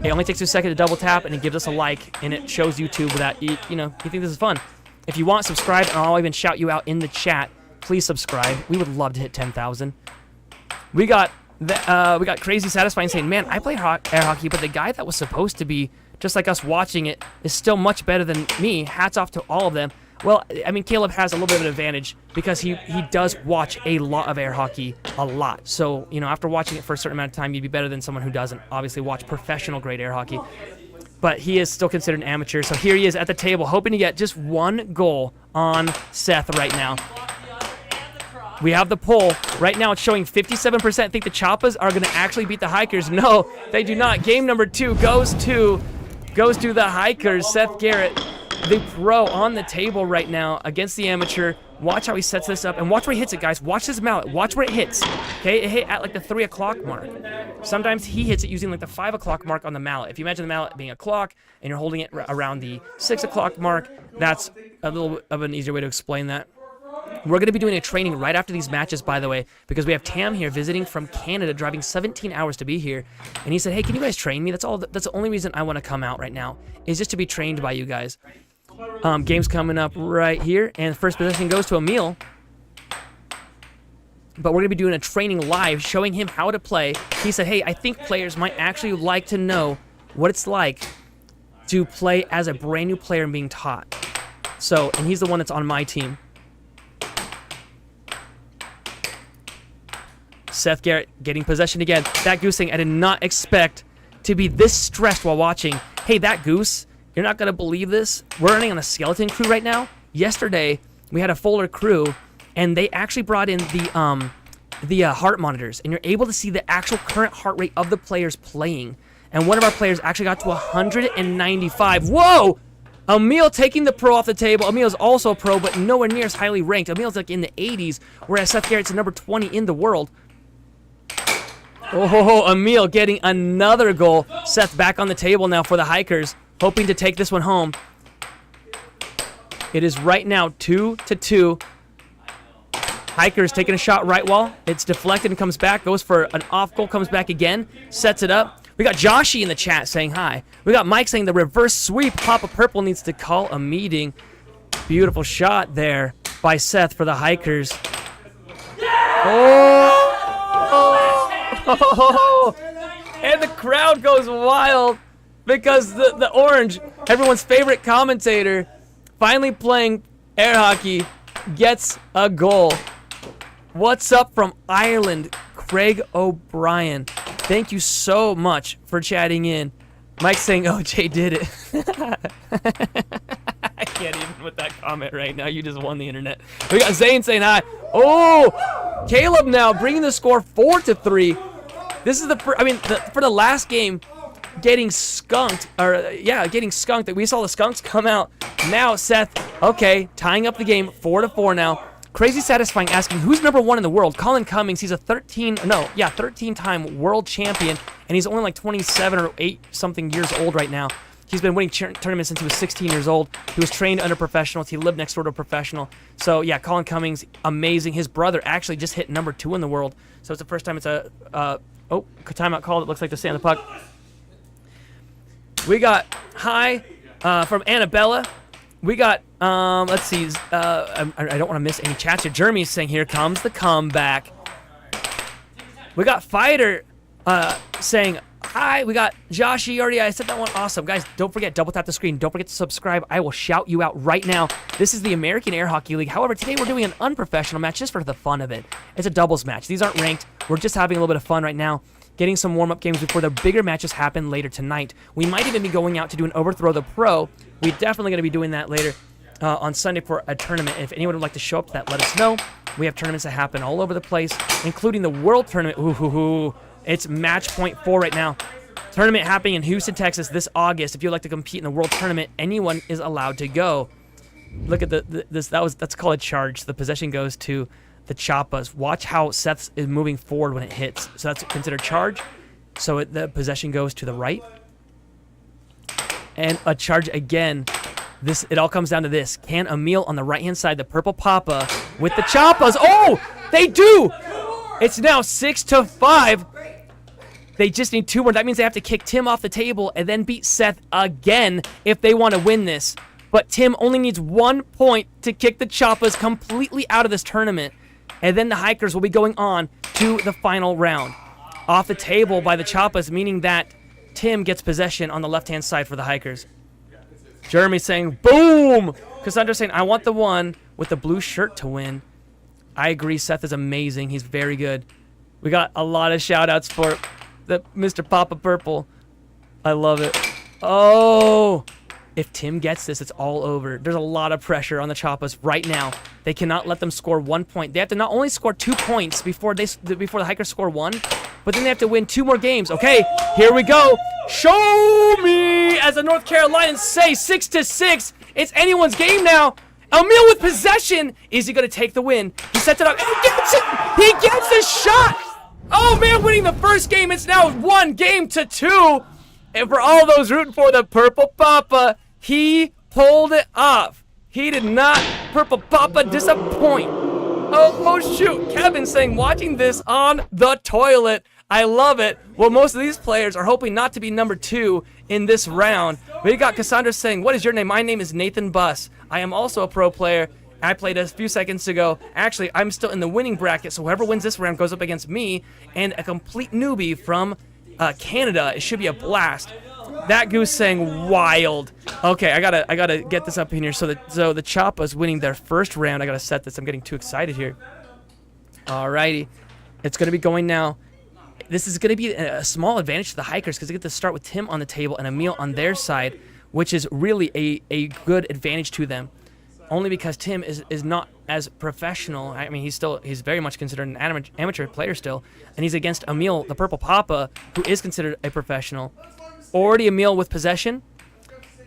Speaker 4: It only takes you a second to double tap, and it gives us a like, and it shows YouTube that you think this is fun. If you want, subscribe, and I'll even shout you out in the chat. Please subscribe. We would love to hit 10,000. We got Crazy Satisfying saying, man, I play air hockey, but the guy that was supposed to be just like us watching it is still much better than me. Hats off to all of them. Well, I mean, Caleb has a little bit of an advantage because he does watch a lot of air hockey, a lot. So, after watching it for a certain amount of time, you'd be better than someone who doesn't obviously watch professional grade air hockey. But he is still considered an amateur, so here he is at the table, hoping to get just one goal on Seth right now. We have the poll. Right now it's showing 57% think the Choppas are going to actually beat the Hikers. No, they do not. Game number 2 goes to the Hikers. Seth Garrett, the pro, on the table right now against the amateur. Watch how he sets this up, and watch where he hits it, guys. Watch this mallet. Watch where it hits. Okay, it hit at like the 3 o'clock mark. Sometimes he hits it using like the 5 o'clock mark on the mallet. If you imagine the mallet being a clock and you're holding it around the 6 o'clock mark, that's a little bit of an easier way to explain that. We're going to be doing a training right after these matches, by the way, because we have Tam here visiting from Canada, driving 17 hours to be here. And he said, hey, can you guys train me? That's the only reason I want to come out right now, is just to be trained by you guys. Game's coming up right here, and first possession goes to Emil. But we're going to be doing a training live, showing him how to play. He said, hey, I think players might actually like to know what it's like to play as a brand new player and being taught. So, and he's the one that's on my team. Seth Garrett getting possession again. That goose thing, I did not expect to be this stressed while watching. Hey, that goose, you're not going to believe this. We're running on a skeleton crew right now. Yesterday, we had a fuller crew, and they actually brought in the heart monitors, and you're able to see the actual current heart rate of the players playing. And one of our players actually got to 195. Whoa! Emil taking the pro off the table. Emil's also a pro, but nowhere near as highly ranked. Emil's like in the 80s, whereas Seth Garrett's number 20 in the world. Oh, Emil getting another goal. Seth back on the table now for the Hikers, hoping to take this one home. It is right now 2-2. Hikers taking a shot right wall. It's deflected and comes back. Goes for an off goal, comes back again. Sets it up. We got Joshy in the chat saying hi. We got Mike saying the reverse sweep. Papa Purple needs to call a meeting. Beautiful shot there by Seth for the Hikers. Oh! And the crowd goes wild because the orange, everyone's favorite commentator, finally playing air hockey, gets a goal. What's up from Ireland, Craig O'Brien? Thank you so much for chatting in. Mike's saying OJ did it. I can't even with that comment right now. You just won the internet. We got Zane saying hi. Oh, Caleb now bringing the score 4-3. This is for the last game, getting skunked. Getting skunked. That we saw the skunks come out. Now Seth, okay, tying up the game 4-4 now. Crazy Satisfying asking who's number 1 in the world. Colin Cummings. He's a 13-time world champion, and he's only like 27 or 8 something years old right now. He's been winning tournaments since he was 16 years old. He was trained under professionals. He lived next door to a professional. So, yeah, Colin Cummings, amazing. His brother actually just hit number 2 in the world. So it's the first time it's a timeout call. It looks like the stand the puck. We got hi from Annabella. We got, let's see. I don't want to miss any chats here. Jeremy's saying, here comes the comeback. We got Fighter saying, hi. We got Joshy already. I said that one. Awesome. Guys, don't forget, double tap the screen. Don't forget to subscribe. I will shout you out right now. This is the American Air Hockey League. However, today we're doing an unprofessional match just for the fun of it. It's a doubles match. These aren't ranked. We're just having a little bit of fun right now, getting some warm-up games before the bigger matches happen later tonight. We might even be going out to do an Overthrow the Pro. We're definitely going to be doing that later on Sunday for a tournament. If anyone would like to show up to that, let us know. We have tournaments that happen all over the place, including the World Tournament. It's match point 4 right now. Tournament happening in Houston, Texas this August. If you'd like to compete in the World Tournament, anyone is allowed to go. Look at that's called a charge. The possession goes to the Chappas. Watch how Seth is moving forward when it hits. So that's considered charge. So the possession goes to the right. And a charge again. It all comes down to this. Can Emil on the right-hand side, the purple Papa, with the Chappas? Oh, they do! It's now 6-5. They just need 2 more. That means they have to kick Tim off the table and then beat Seth again if they want to win this. But Tim only needs 1 point to kick the Chappas completely out of this tournament. And then the Hikers will be going on to the final round. Off the table by the Chappas, meaning that Tim gets possession on the left-hand side for the Hikers. Jeremy saying, boom! Cassandra saying, I want the one with the blue shirt to win. I agree, Seth is amazing. He's very good. We got a lot of shout-outs for the Mr. Papa Purple. I love it. Oh! If Tim gets this, it's all over. There's a lot of pressure on the Chappas right now. They cannot let them score 1 point. They have to not only score 2 points before the Hikers score 1, but then they have to win 2 more games. Okay, here we go. Show me, as the North Carolinians say, 6-6. It's anyone's game now. Emil with possession. Is he going to take the win? He sets it up. He gets it. He gets the shot. Oh, man, winning the first game. It's now 1-2. And for all those rooting for the Purple Papa, he pulled it off. He did not, Purple Papa, disappoint. Oh, shoot. Kevin saying, watching this on the toilet. I love it. Well, most of these players are hoping not to be number 2 in this round. We got Cassandra saying, what is your name? My name is Nathan Buss. I am also a pro player. I played a few seconds ago. Actually, I'm still in the winning bracket, so whoever wins this round goes up against me and a complete newbie from Canada. It should be a blast. That goose saying wild. Okay, I gotta get this up in here. So the Chappa's winning their first round. I gotta set this. I'm getting too excited here. Alrighty, it's gonna be going now. This is gonna be a small advantage to the Hikers because they get to start with Tim on the table and Emil on their side, which is really a good advantage to them. Only because Tim is not as professional. I mean, he's very much considered an amateur player still, and he's against Emil, the Purple Papa, who is considered a professional. Already Emil with possession,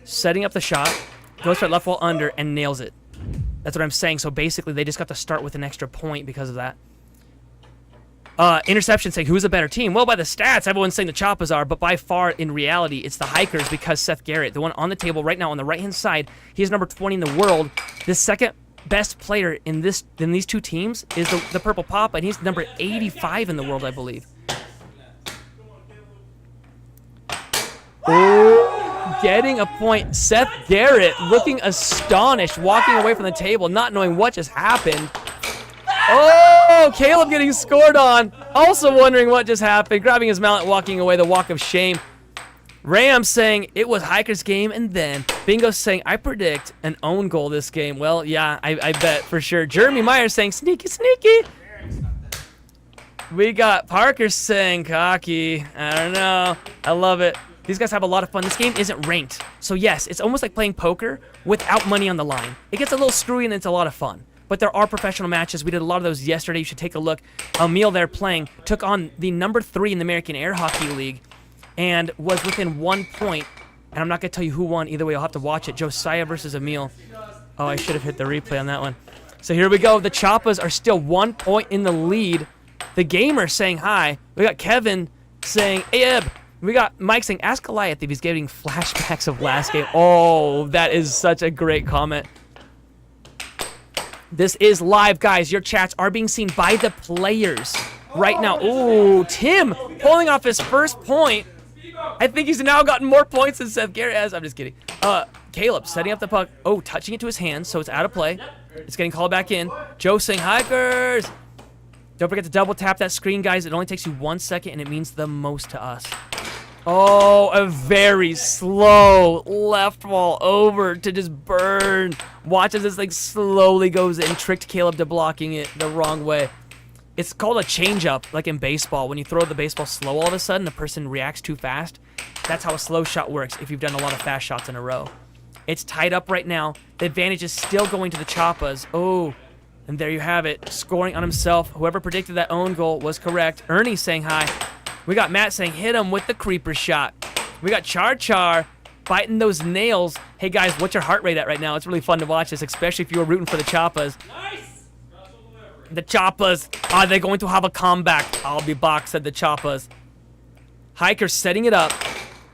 Speaker 4: setting up the shot, goes for it left wall under, and nails it. That's what I'm saying. So basically, they just got to start with an extra point because of that. Interception saying, who's a better team? Well, by the stats, everyone's saying the Chappas are, but by far, in reality, it's the Hikers because Seth Garrett, the one on the table right now on the right-hand side, he's number 20 in the world. The second best player in these two teams is the Purple Papa, and he's number 85 in the world, I believe. Oh, getting a point. Seth Garrett looking astonished, walking away from the table, not knowing what just happened. Oh, Caleb getting scored on. Also wondering what just happened. Grabbing his mallet, walking away, the walk of shame. Ram saying it was Hiker's game, and then Bingo saying, I predict an own goal this game. Well, yeah, I bet for sure. Jeremy Myers saying, sneaky, sneaky. We got Parker saying, cocky. I don't know. I love it. These guys have a lot of fun. This game isn't ranked. So yes, it's almost like playing poker without money on the line. It gets a little screwy and it's a lot of fun. But there are professional matches. We did a lot of those yesterday. You should take a look. Emil there playing took on the number 3 in the American Air Hockey League and was within 1 point. And I'm not going to tell you who won. Either way, you'll have to watch it. Josiah versus Emil. Oh, I should have hit the replay on that one. So here we go. The Choppas are still 1 point in the lead. The Gamer saying hi. We got Kevin saying, Eb. We got Mike saying, ask Goliath if he's getting flashbacks of last game. Oh, that is such a great comment. This is live, guys. Your chats are being seen by the players right now. Ooh, Tim pulling off his first point. I think he's now gotten more points than Seth Garrett has. I'm just kidding. Caleb setting up the puck. Oh, touching it to his hand, so it's out of play. It's getting called back in. Joe saying, Hikers. Don't forget to double tap that screen, guys. It only takes you 1 second, and it means the most to us. Oh, a very slow left wall over to just burn. Watch as this thing slowly goes in. Tricked Caleb to blocking it the wrong way. It's called a change-up, like in baseball. When you throw the baseball slow all of a sudden, the person reacts too fast. That's how a slow shot works if you've done a lot of fast shots in a row. It's tied up right now. The advantage is still going to the Choppas. Oh, and there you have it. Scoring on himself. Whoever predicted that own goal was correct. Ernie saying hi. We got Matt saying, hit him with the creeper shot. We got Char biting those nails. Hey, guys, what's your heart rate at right now? It's really fun to watch this, especially if you were rooting for the Choppas.
Speaker 8: Nice.
Speaker 4: The Choppas, are they going to have a comeback? I'll be back, said the Choppas. Hiker setting it up.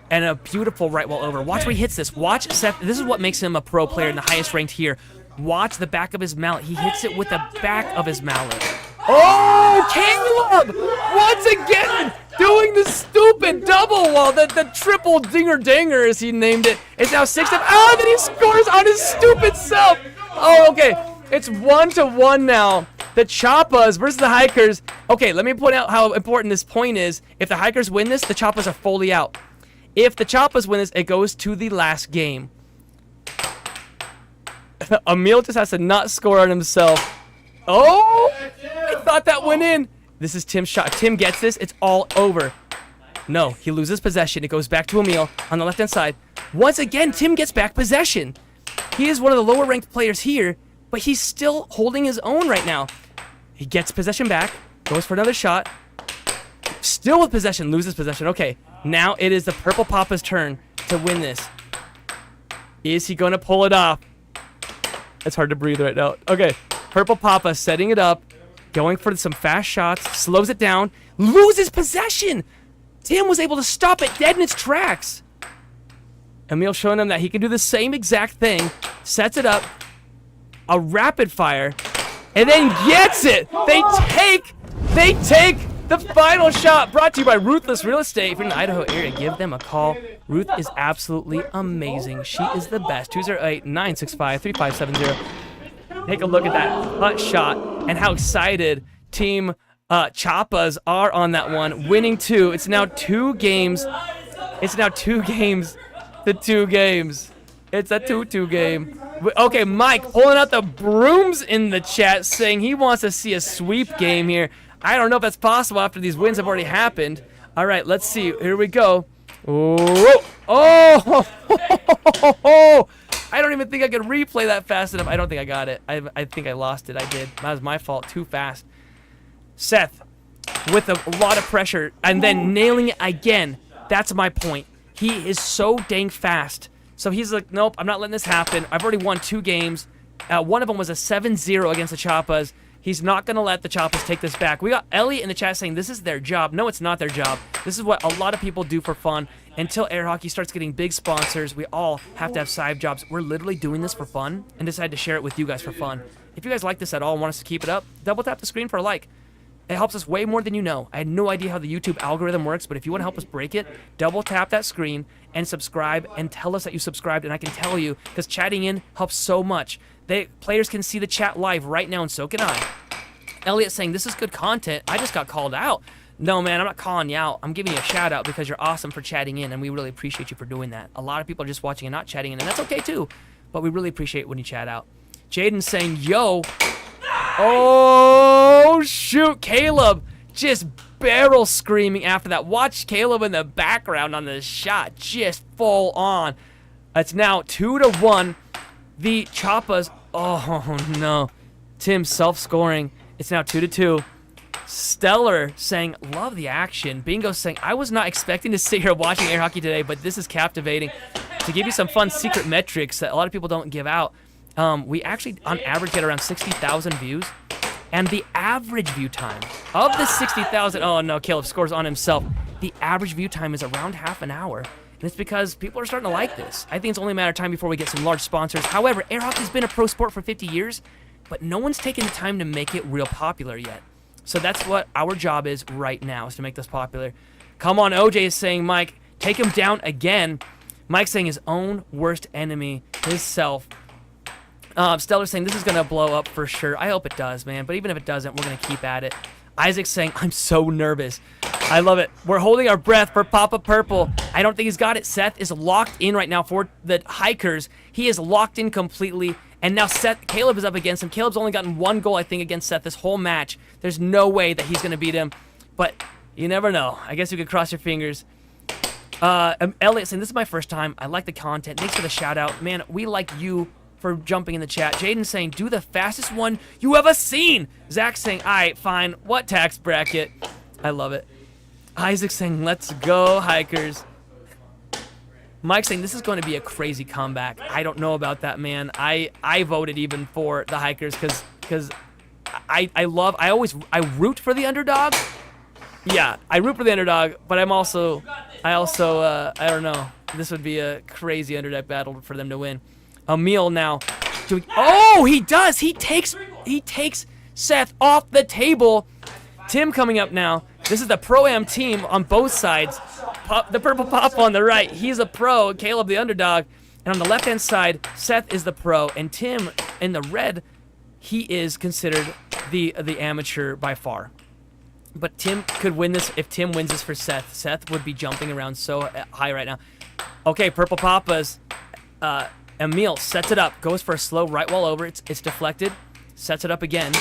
Speaker 4: And a beautiful right wall over. Watch where he hits this. Watch Seth. This is what makes him a pro player and the highest ranked here. Watch the back of his mallet. He hits it with the back of his mallet. Oh, Caleb! Once again, doing the stupid double wall, the triple dinger as he named it. It's now 6-7. Oh, then he scores on his stupid self. Oh, okay. It's 1-1 now. The Choppas versus the Hikers. Okay, let me point out how important this point is. If the Hikers win this, the Choppas are fully out. If the Choppas win this, it goes to the last game. Emil just has to not score on himself. Oh! I thought that went in. This is Tim's shot. Tim gets this. It's all over. No, he loses possession. It goes back to Emil on the left-hand side. Once again, Tim gets back possession. He is one of the lower-ranked players here, but he's still holding his own right now. He gets possession back, goes for another shot. Still with possession, loses possession. Okay, now it is the Purple Papa's turn to win this. Is he going to pull it off? It's hard to breathe right now. Okay, Purple Papa setting it up, going for some fast shots, slows it down, loses possession. Tim was able to stop it dead in its tracks. Emil showing him that he can do the same exact thing, sets it up, a rapid fire, and then gets it. They take the final shot, brought to you by Ruthless Real Estate. If you're in the Idaho area, give them a call. Ruth is absolutely amazing. She is the best. 208-965-3570. Take a look at that hot shot and how excited Team Choppas are on that one. Winning 2. It's now 2 games. It's now 2 games to 2 games. It's a 2-2 game. Okay, Mike pulling out the brooms in the chat saying he wants to see a sweep game here. I don't know if that's possible after these wins have already happened. All right, let's see. Here we go. Oh! I don't even think I could replay that fast enough. I don't think I got it. I think I lost it. I did. That was my fault. Too fast. Seth with a lot of pressure and then nailing it again. That's my point. He is so dang fast. So he's like, nope, I'm not letting this happen. I've already won 2 games. One of them was a 7-0 against the Choppas. He's not going to let the Choppas take this back. We got Ellie in the chat saying this is their job. No, it's not their job. This is what a lot of people do for fun. Until air hockey starts getting big sponsors, we all have to have side jobs. We're literally doing this for fun and decided to share it with you guys for fun. If you guys like this at all and want us to keep it up, double tap the screen for a like. It helps us way more than you know. I had no idea how the YouTube algorithm works, but if you want to help us break it, double tap that screen and subscribe and tell us that you subscribed, and I can tell you, because chatting in helps so much. Players can see the chat live right now, and so can I. Elliot saying, this is good content. I just got called out. No, man, I'm not calling you out. I'm giving you a shout out because you're awesome for chatting in, and we really appreciate you for doing that. A lot of people are just watching and not chatting in, and that's okay too, but we really appreciate when you chat out. Jaden saying, yo. Oh, shoot. Caleb just barrel screaming after that. Watch Caleb in the background on this shot. Just full on. It's now 2-1. The Choppas. Oh, no. Tim self-scoring. It's now 2-2. Stellar saying, love the action. Bingo saying, I was not expecting to sit here watching air hockey today, but this is captivating. To give you some fun secret metrics that a lot of people don't give out, we actually, on average, get around 60,000 views. And the average view time of the 60,000, oh no, Caleb scores on himself. The average view time is around half an hour. And it's because people are starting to like this. I think it's only a matter of time before we get some large sponsors. However, air hockey's been a pro sport for 50 years, but no one's taken the time to make it real popular yet. So that's what our job is right now, is to make this popular. Come on, OJ is saying, Mike, take him down again. Mike's saying his own worst enemy, himself. Stellar saying, this is going to blow up for sure. I hope it does, man. But even if it doesn't, we're going to keep at it. Isaac saying, I'm so nervous. I love it. We're holding our breath for Papa Purple. I don't think he's got it. Seth is locked in right now for the Hikers. He is locked in completely. And now Caleb is up against him. Caleb's only gotten one goal, I think, against Seth this whole match. There's no way that he's going to beat him. But you never know. I guess you could cross your fingers. Elliot saying, this is my first time. I like the content. Thanks for the shout out. Man, we like you for jumping in the chat. Jaden saying, do the fastest one you ever seen. Zach saying, all right, fine. What tax bracket? I love it. Isaac saying, let's go, Hikers. Mike saying, this is going to be a crazy comeback. I don't know about that, man. I voted even for the Hikers because I root for the underdog. Yeah, I root for the underdog, but I don't know. This would be a crazy underdog battle for them to win. Emil now doing, oh, he does. He takes Seth off the table. Tim coming up now. This is the Pro-Am team on both sides. The Purple Pop on the right. He's a pro. Caleb the underdog. And on the left-hand side, Seth is the pro. And Tim in the red, he is considered the amateur by far. But Tim could win this. If Tim wins this for Seth, Seth would be jumping around so high right now. Okay, Purple Papas. Emil sets it up. Goes for a slow right wall over. It's deflected. Sets it up again.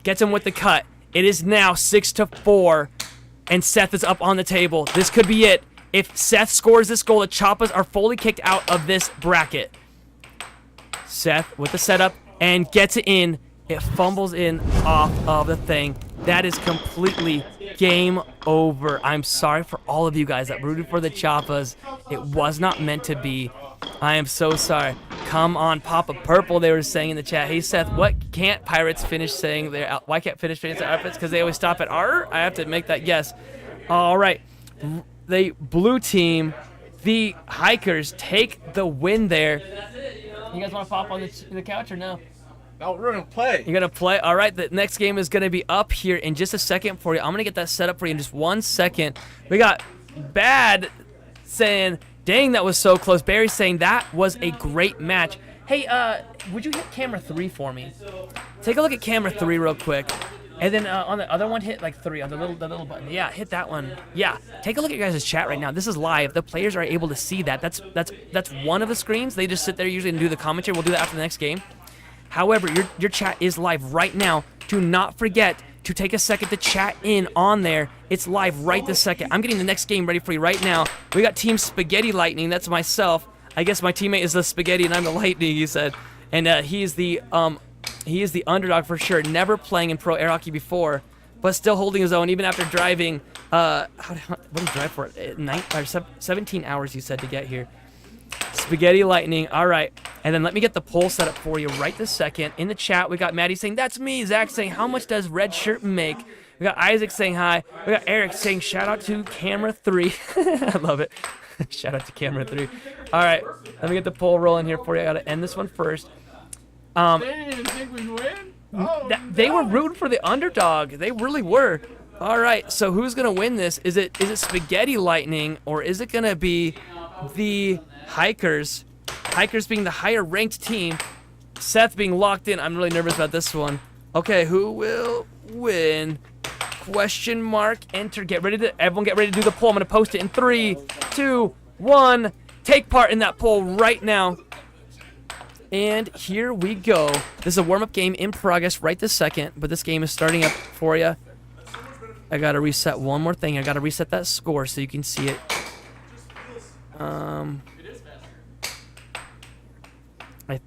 Speaker 4: Gets him with the cut. It is now 6-4. And Seth is up on the table. This could be it. If Seth scores this goal, the Choppas are fully kicked out of this bracket. Seth with the setup and gets it in. It fumbles in off of the thing. That is completely game over. I'm sorry for all of you guys that rooted for the Choppas. It was not meant to be. I am so sorry. Come on, Papa Purple, they were saying in the chat. Hey, Seth, what can't Pirates finish saying their why can't finish saying their outfits? Because they always stop at R? I have to make that guess. All right. The blue team, the Hikers, take the win there. You guys want to pop on the couch or no?
Speaker 7: No, we're going to play.
Speaker 4: You're going to play? All right, the next game is going to be up here in just a second for you. I'm going to get that set up for you in just 1 second. We got Bad saying, dang, that was so close. Barry saying that was a great match. Hey, would you hit camera 3 for me? Take a look at camera 3 real quick. And then on the other one, hit like 3 on the little button. Yeah, hit that one. Yeah, take a look at your guys' chat right now. This is live. The players are able to see that. That's one of the screens. They just sit there usually and do the commentary. We'll do that after the next game. However, your chat is live right now. Do not forget to take a second to chat in on there. It's live right this second. I'm getting the next game ready for you right now. We got Team Spaghetti Lightning. That's myself. I guess my teammate is the Spaghetti and I'm the Lightning, he said. And he is the underdog for sure. Never playing in pro air hockey before, but still holding his own even after driving. What did he drive for? 17 hours, you said, to get here. Spaghetti Lightning. All right. And then let me get the poll set up for you right this second. In the chat, we got Maddie saying, that's me. Zach saying, how much does red shirt make? We got Isaac saying hi. We got Eric saying, shout out to camera 3. I love it. Shout out to camera 3. All right. Let me get the poll rolling here for you. I got to end this one first.
Speaker 6: They didn't think we'd win?
Speaker 4: They were rooting for the underdog. They really were. All right, so who's gonna win this? Is it Spaghetti Lightning or is it gonna be the Hikers? Hikers being the higher ranked team. Seth being locked in. I'm really nervous about this one. Okay, who will win? Question mark. Enter. Everyone get ready to do the poll. I'm gonna post it in 3, 2, 1. Take part in that poll right now. And here we go. This is a warm-up game in progress right this second, but this game is starting up for you. I gotta reset one more thing. I gotta reset that score so you can see it. I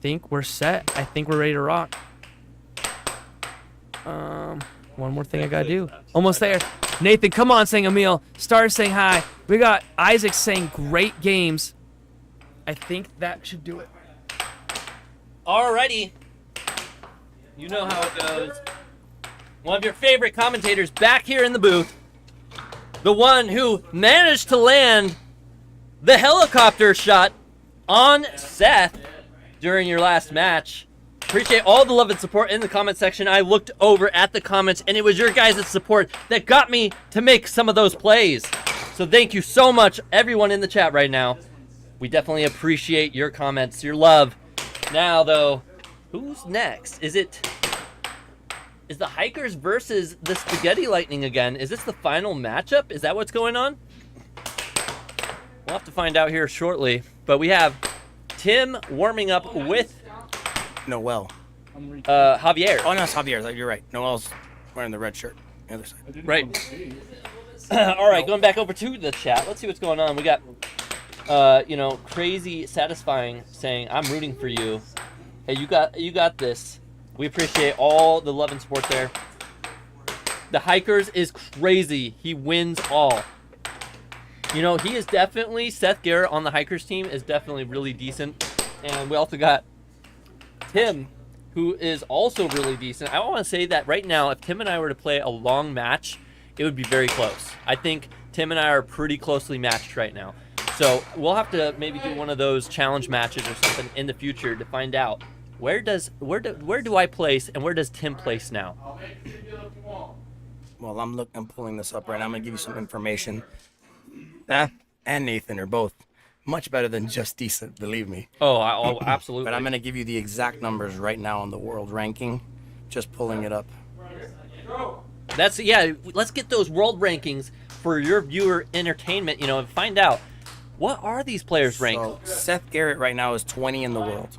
Speaker 4: think we're set. I think we're ready to rock. One more thing I gotta do. Almost there. Nathan, come on, saying Emil. Stars saying hi. We got Isaac saying great games. I think that should do it.
Speaker 5: Alrighty. You know how it goes. One of your favorite commentators back here in the booth. The one who managed to land the helicopter shot on Seth during your last match. Appreciate all the love and support in the comment section. I looked over at the comments and it was your guys' support that got me to make some of those plays. So thank you so much, everyone in the chat right now. We definitely appreciate your comments, your love. Now, though, who's next? Is the Hikers versus the Spaghetti Lightning again? Is this the final matchup? Is that what's going on? We'll have to find out here shortly. But we have Tim warming up with
Speaker 2: Noel.
Speaker 5: Javier.
Speaker 2: Oh, no, it's Javier. You're right. Noel's wearing the red shirt. The other side.
Speaker 5: Right. All right, going back over to the chat. Let's see what's going on. We got, Crazy Satisfying saying, I'm rooting for you. Hey, you got this. We appreciate all the love and support there. The Hikers is crazy. He wins all. He is definitely, Seth Garrett on the Hikers team is definitely really decent. And we also got Tim, who is also really decent. I want to say that right now, if Tim and I were to play a long match, it would be very close. I think Tim and I are pretty closely matched right now. So we'll have to maybe do one of those challenge matches or something in the future to find out where do I place and where does Tim place now.
Speaker 2: Well, I'm pulling this up right now. I'm gonna give you some information. That and Nathan are both much better than just decent, believe me.
Speaker 5: Oh, absolutely.
Speaker 2: But I'm gonna give you the exact numbers right now on the world ranking. Just pulling it up.
Speaker 5: Let's get those world rankings for your viewer entertainment, and find out what are these players ranked.
Speaker 2: So Seth Garrett right now is 20 in the world.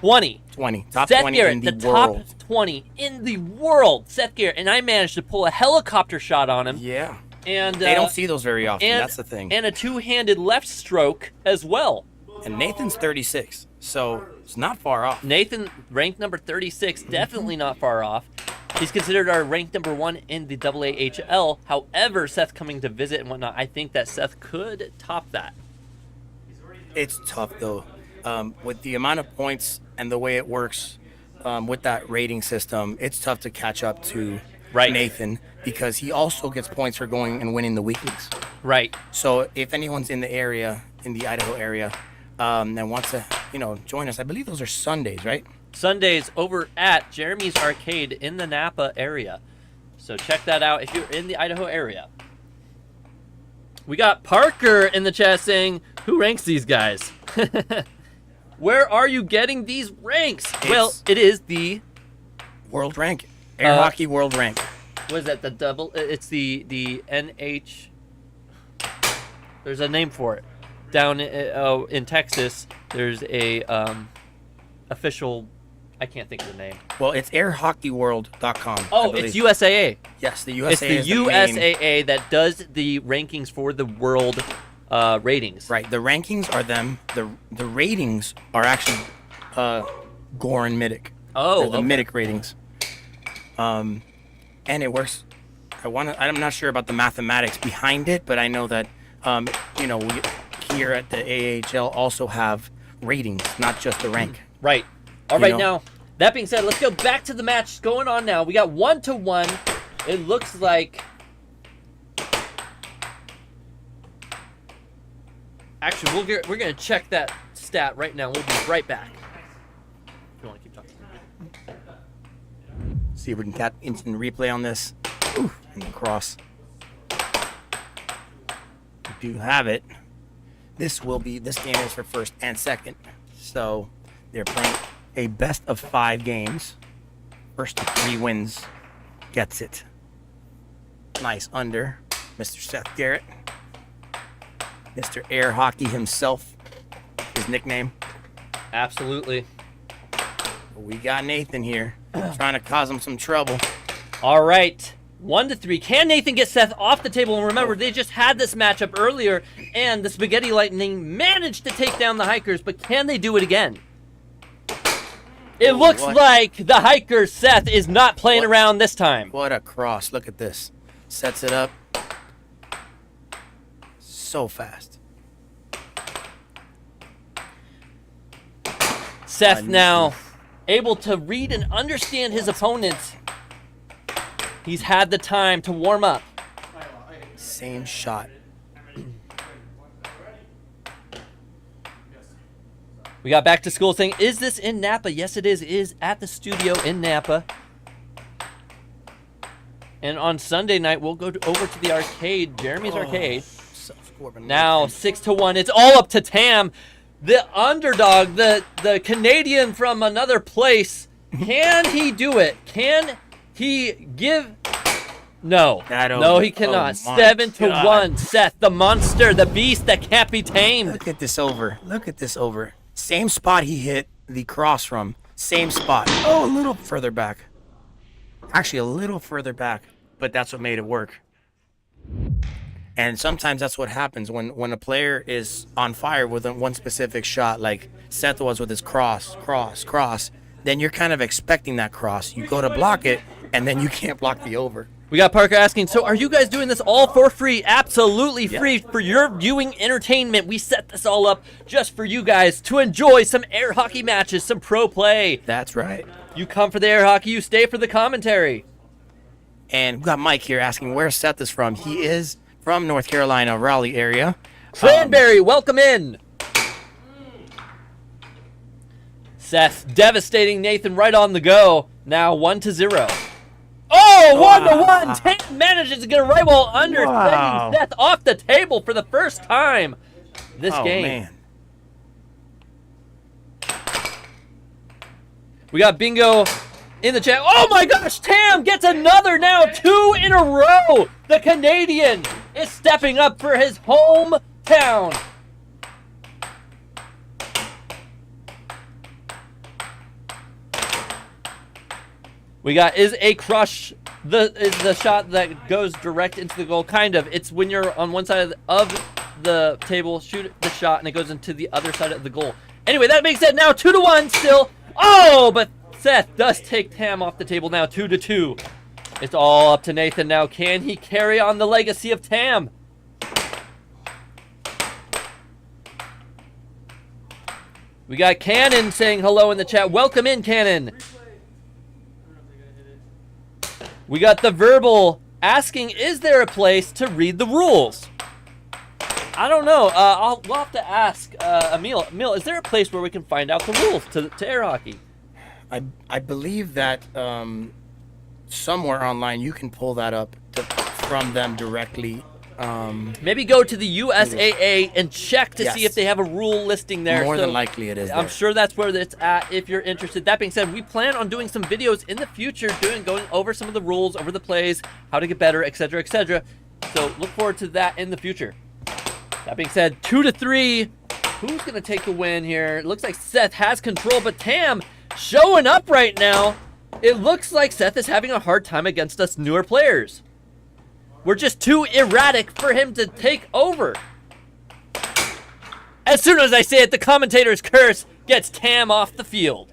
Speaker 5: 20.
Speaker 2: Top
Speaker 5: Seth
Speaker 2: 20
Speaker 5: Garrett,
Speaker 2: in the
Speaker 5: top
Speaker 2: world.
Speaker 5: 20 in the world. Seth Garrett, and I managed to pull a helicopter shot on him.
Speaker 2: Yeah.
Speaker 5: And
Speaker 2: they don't see those very often. That's the thing.
Speaker 5: And a two-handed left stroke as well.
Speaker 2: And Nathan's 36, so it's not far off.
Speaker 5: Nathan, ranked number 36, definitely not far off. He's considered our ranked number 1 in the AAHL. However, Seth coming to visit and whatnot, I think that Seth could top that.
Speaker 2: It's tough, though. With the amount of points and the way it works with that rating system, it's tough to catch up to Nathan because he also gets points for going and winning the weeklies.
Speaker 5: Right.
Speaker 2: So if anyone's in the area, in the Idaho area, and wants to, join us, I believe those are Sundays, right?
Speaker 5: Sundays over at Jeremy's Arcade in the Napa area. So check that out if you're in the Idaho area. We got Parker in the chat saying, who ranks these guys? Where are you getting these ranks? Well, it is the
Speaker 2: world rank. Air hockey world rank.
Speaker 5: What is that? The double? It's the NH. There's a name for it. Down in Texas, there's a official. I can't think of the name.
Speaker 2: Well, it's airhockeyworld.com.
Speaker 5: Oh, it's USAA.
Speaker 2: Yes, the USAA.
Speaker 5: It's the USAA that does the rankings for the world ratings.
Speaker 2: Right. The rankings are them. The ratings are actually Gore and Middick.
Speaker 5: Oh,
Speaker 2: the Middick ratings. And it works. I'm not sure about the mathematics behind it, but I know that we here at the AAHL also have ratings, not just the rank.
Speaker 5: Right. All right, now, that being said, let's go back to the match going on now. We got 1-1. It looks like... Actually, we're going to check that stat right now. We'll be right back. If you want to keep talking.
Speaker 2: See if we can get instant replay on this. And the cross. We do have it. This game is for first and second. So they're playing a best of 5 games. First to 3 wins gets it. Nice under, Mr. Seth Garrett. Mr. Air Hockey himself, his nickname.
Speaker 5: Absolutely.
Speaker 2: We got Nathan here, trying to cause him some trouble.
Speaker 5: All right. 1-3. Can Nathan get Seth off the table? And remember, they just had this matchup earlier, and the Spaghetti Lightning managed to take down the Hikers, but can they do it again? It looks like the Hiker Seth is not playing around this time.
Speaker 2: What a cross. Look at this. Sets it up. So fast.
Speaker 5: Seth now able to read and understand his opponents. He's had the time to warm up.
Speaker 2: Same shot.
Speaker 5: We got back to school saying, is this in Napa? Yes, it is. It is at the studio in Napa. And on Sunday night, we'll go over to the arcade, Jeremy's arcade. Now 6-1. It's all up to Tam, the underdog, the Canadian from another place. Can he do it? Can he give? No. No, he cannot. 7-1. Seth, the monster, the beast that can't be tamed.
Speaker 2: Look at this over. Look at this over. Same spot he hit the cross from. Same spot. Oh, a little further back. Actually, a little further back, but that's what made it work. And sometimes that's what happens when a player is on fire with one specific shot, like Seth was with his cross, then you're kind of expecting that cross. You go to block it, and then you can't block the over.
Speaker 5: We got Parker asking, so are you guys doing this all for free? Absolutely free for your viewing entertainment. We set this all up just for you guys to enjoy some air hockey matches, some pro play.
Speaker 2: That's right.
Speaker 5: You come for the air hockey, you stay for the commentary.
Speaker 2: And we got Mike here asking where Seth is from. He is from North Carolina, Raleigh area.
Speaker 5: Cranberry, welcome in. Seth devastating Nathan right on the go. Now 1-0. Oh, 1-1. Tank manages to get a right wall under, sending Seth off the table for the first time this game.
Speaker 2: Man.
Speaker 5: We got Bingo in the chat. Oh my gosh, Tam gets another now, 2 in a row. The Canadian is stepping up for his hometown. We got is a crush the shot that goes direct into the goal. Kind of. It's when you're on one side of the table, shoot the shot, and it goes into the other side of the goal. Anyway, that makes it now 2-1 still. Oh, but Seth does take Tam off the table now, 2-2. It's all up to Nathan now. Can he carry on the legacy of Tam? We got Cannon saying hello in the chat. Welcome in, Cannon. We got the Verbal asking, is there a place to read the rules? I don't know. We'll have to ask Emil. Emil, is there a place where we can find out the rules to air hockey?
Speaker 2: I believe that somewhere online you can pull that up from them directly.
Speaker 5: Maybe go to the USAA and check to see if they have a rule listing there.
Speaker 2: More than likely it is
Speaker 5: I'm
Speaker 2: there.
Speaker 5: sure that's where it's at if you're interested. That being said, we plan on doing some videos in the future, going over some of the rules, over the plays, how to get better, etc., etc. So look forward to that in the future. That being said, 2-3. Who's going to take the win here? It looks like Seth has control, but Tam showing up right now. It looks like Seth is having a hard time against us newer players. We're just too erratic for him to take over. As soon as I say it, the commentator's curse gets Tam off the field.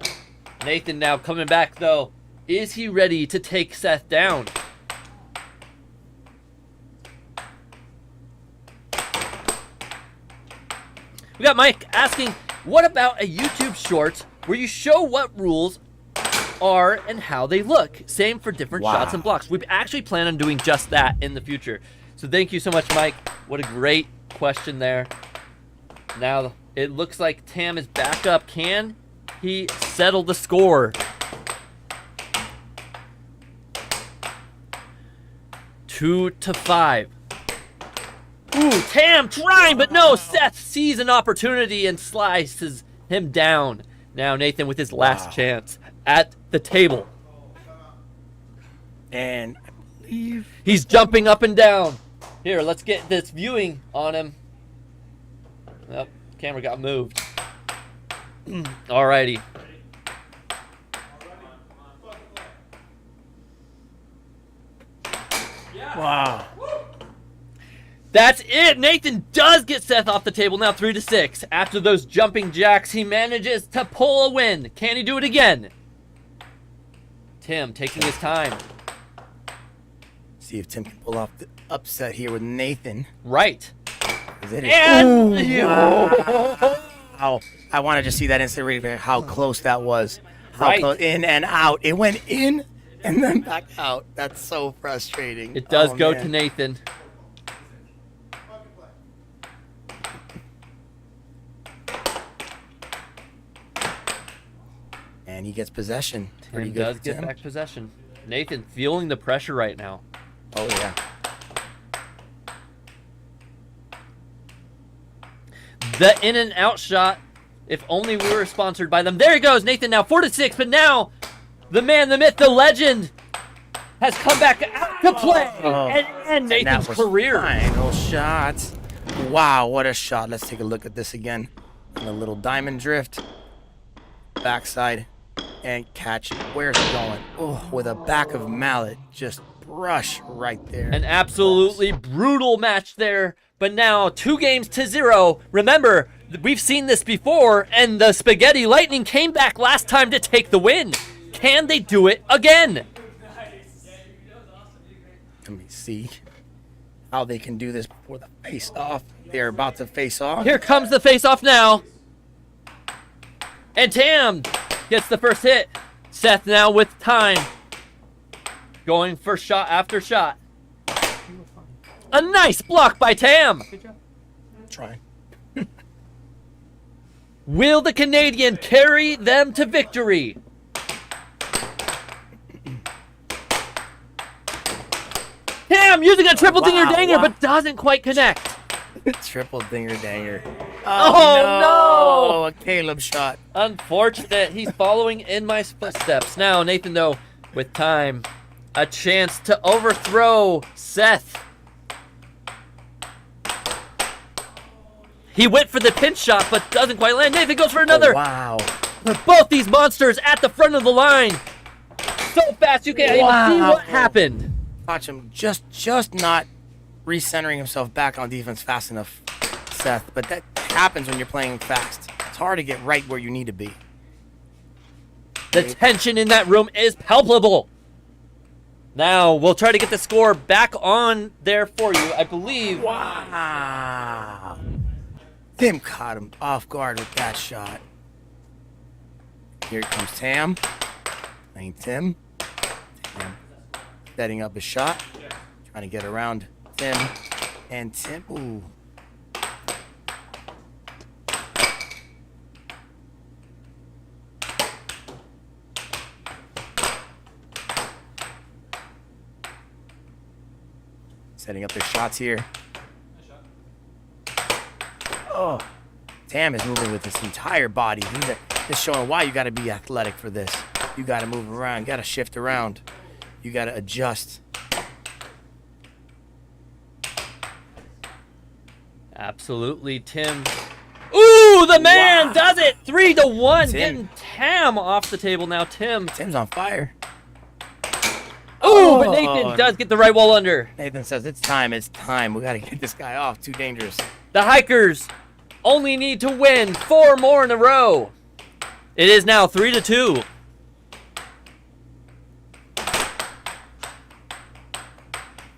Speaker 5: Nathan now coming back, though. Is he ready to take Seth down? We got Mike asking, what about a YouTube short where you show what rules are and how they look? Same for different shots and blocks. We actually plan on doing just that in the future. So thank you so much, Mike. What a great question there. Now it looks like Tam is back up. Can he settle the score? 2-5. Ooh, Tam trying, but no. Seth sees an opportunity and slices him down. Now Nathan with his last chance at the table.
Speaker 2: And I believe
Speaker 5: He's jumping up and down. Here, let's get this viewing on him. Oh, camera got moved. Alrighty.
Speaker 2: wow.
Speaker 5: That's it. Nathan does get Seth off the table now, 3-6. After those jumping jacks, he manages to pull a win. Can he do it again? Tim taking his time.
Speaker 2: See if Tim can pull off the upset here with Nathan.
Speaker 5: Right.
Speaker 2: Is it?
Speaker 5: And
Speaker 2: Wow. I want to just see that instant replay, how close that was. How
Speaker 5: Right.
Speaker 2: close, in and out. It went in and then back out. That's so frustrating.
Speaker 5: it does
Speaker 2: Oh,
Speaker 5: go
Speaker 2: man.
Speaker 5: to Nathan.
Speaker 2: And he gets possession. Pretty
Speaker 5: Tim
Speaker 2: good
Speaker 5: does
Speaker 2: for
Speaker 5: get
Speaker 2: Tim.
Speaker 5: back possession. Nathan feeling the pressure right now.
Speaker 2: Oh, yeah.
Speaker 5: The in and out shot. If only we were sponsored by them. There he goes, Nathan now 4-6, but now the man, the myth, the legend has come back out to play and end
Speaker 2: And that
Speaker 5: Nathan's
Speaker 2: was
Speaker 5: career.
Speaker 2: Final shot. Wow, what a shot. Let's take a look at this again. And a little diamond drift. Backside. And catch. Where's it going? Oh, with a back of mallet. Just brush right there.
Speaker 5: An absolutely brutal match there, but now 2-0. Remember, we've seen this before, and the Spaghetti Lightning came back last time to take the win. Can they do it again?
Speaker 2: Let me see how they can do this before the face off. They're about to face off.
Speaker 5: Here comes the face-off now. And Tam gets the first hit. Seth now with time. Going for shot after shot. A nice block by Tam.
Speaker 2: Try.
Speaker 5: Will the Canadian carry them to victory? Tam using a triple dinger danger, but doesn't quite connect.
Speaker 2: Triple dinger danger.
Speaker 5: Oh,
Speaker 2: A Caleb shot.
Speaker 5: Unfortunate. He's following in my footsteps. Now, Nathan, though, with time, a chance to overthrow Seth. He went for the pinch shot, but doesn't quite land. Nathan goes for another.
Speaker 2: Oh, wow.
Speaker 5: Both these monsters at the front of the line. So fast you can't even see what happened.
Speaker 2: Watch him just not recentering himself back on defense fast enough, Seth. But that happens when you're playing fast. It's hard to get right where you need to be.
Speaker 5: The tension in that room is palpable. Now, we'll try to get the score back on there for you, I believe.
Speaker 2: Wow. Tim caught him off guard with that shot. Here comes Tam. Playing Tim. Tam setting up a shot. Trying to get around Tim. And Tim. Ooh. Setting up their shots here. Oh, Tam is moving with his entire body. He's showing why you got to be athletic for this. You got to move around. You got to shift around. You got to adjust.
Speaker 5: Absolutely, Tim. Ooh, the man
Speaker 2: Wow.
Speaker 5: does it! 3-1,
Speaker 2: Tim.
Speaker 5: getting Tam off the table now. Tim.
Speaker 2: Tim's on fire.
Speaker 5: Ooh, but Nathan does get the right wall under.
Speaker 2: Nathan says, it's time. It's time. We got to get this guy off. Too dangerous.
Speaker 5: The Hikers only need to win 4 more in a row. It is now 3-2.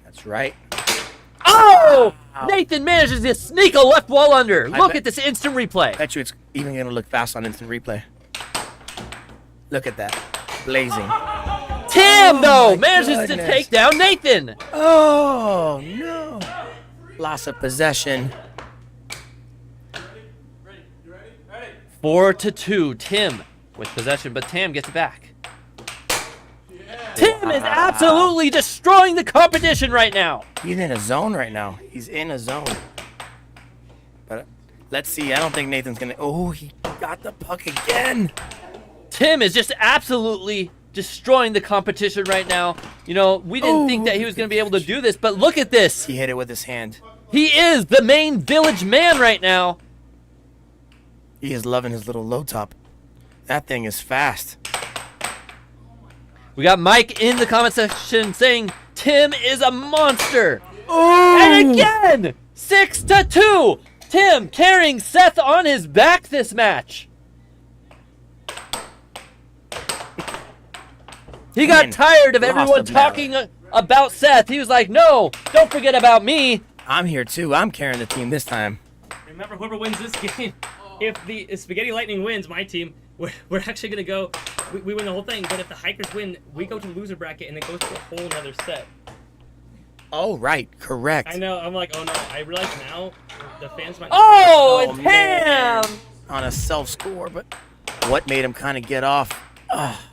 Speaker 2: That's right.
Speaker 5: Oh! Nathan manages to sneak a left wall under. Look
Speaker 2: bet-
Speaker 5: at this instant replay.
Speaker 2: Bet you it's even going to look fast on instant replay. Look at that. Blazing.
Speaker 5: Tim, though, manages to
Speaker 2: goodness.
Speaker 5: take down Nathan.
Speaker 2: Oh, no. Loss of possession.
Speaker 5: 4-2. Tim with possession, but Tam gets it back. Tim is absolutely destroying the competition right now.
Speaker 2: He's in a zone right now. He's in a zone. But let's see. I don't think Nathan's going to... Oh, he got the puck again.
Speaker 5: Tim is just absolutely destroying the competition right now. You know, we didn't think that he was going to be able to do this, but look at this.
Speaker 2: He hit it with his hand.
Speaker 5: He is the main village man right now.
Speaker 2: He is loving his little low top. That thing is fast.
Speaker 5: We got Mike in the comment section saying Tim is a monster. And again, 6-2. Tim carrying Seth on his back this match. He got tired of everyone talking about Seth. He was like, no, don't forget about me.
Speaker 2: I'm here too. I'm carrying the team this time.
Speaker 4: Remember, whoever wins this game, if the Spaghetti Lightning wins, my team, we're actually going to go, we win the whole thing. But if the Hikers win, we go to the loser bracket and it goes to a whole other set.
Speaker 2: Oh, right. Correct.
Speaker 4: I know. I'm like, oh no. I realize now the fans might.
Speaker 5: Oh, and
Speaker 2: man.
Speaker 5: Tam!
Speaker 2: On a self-score, but what made him kind of get off?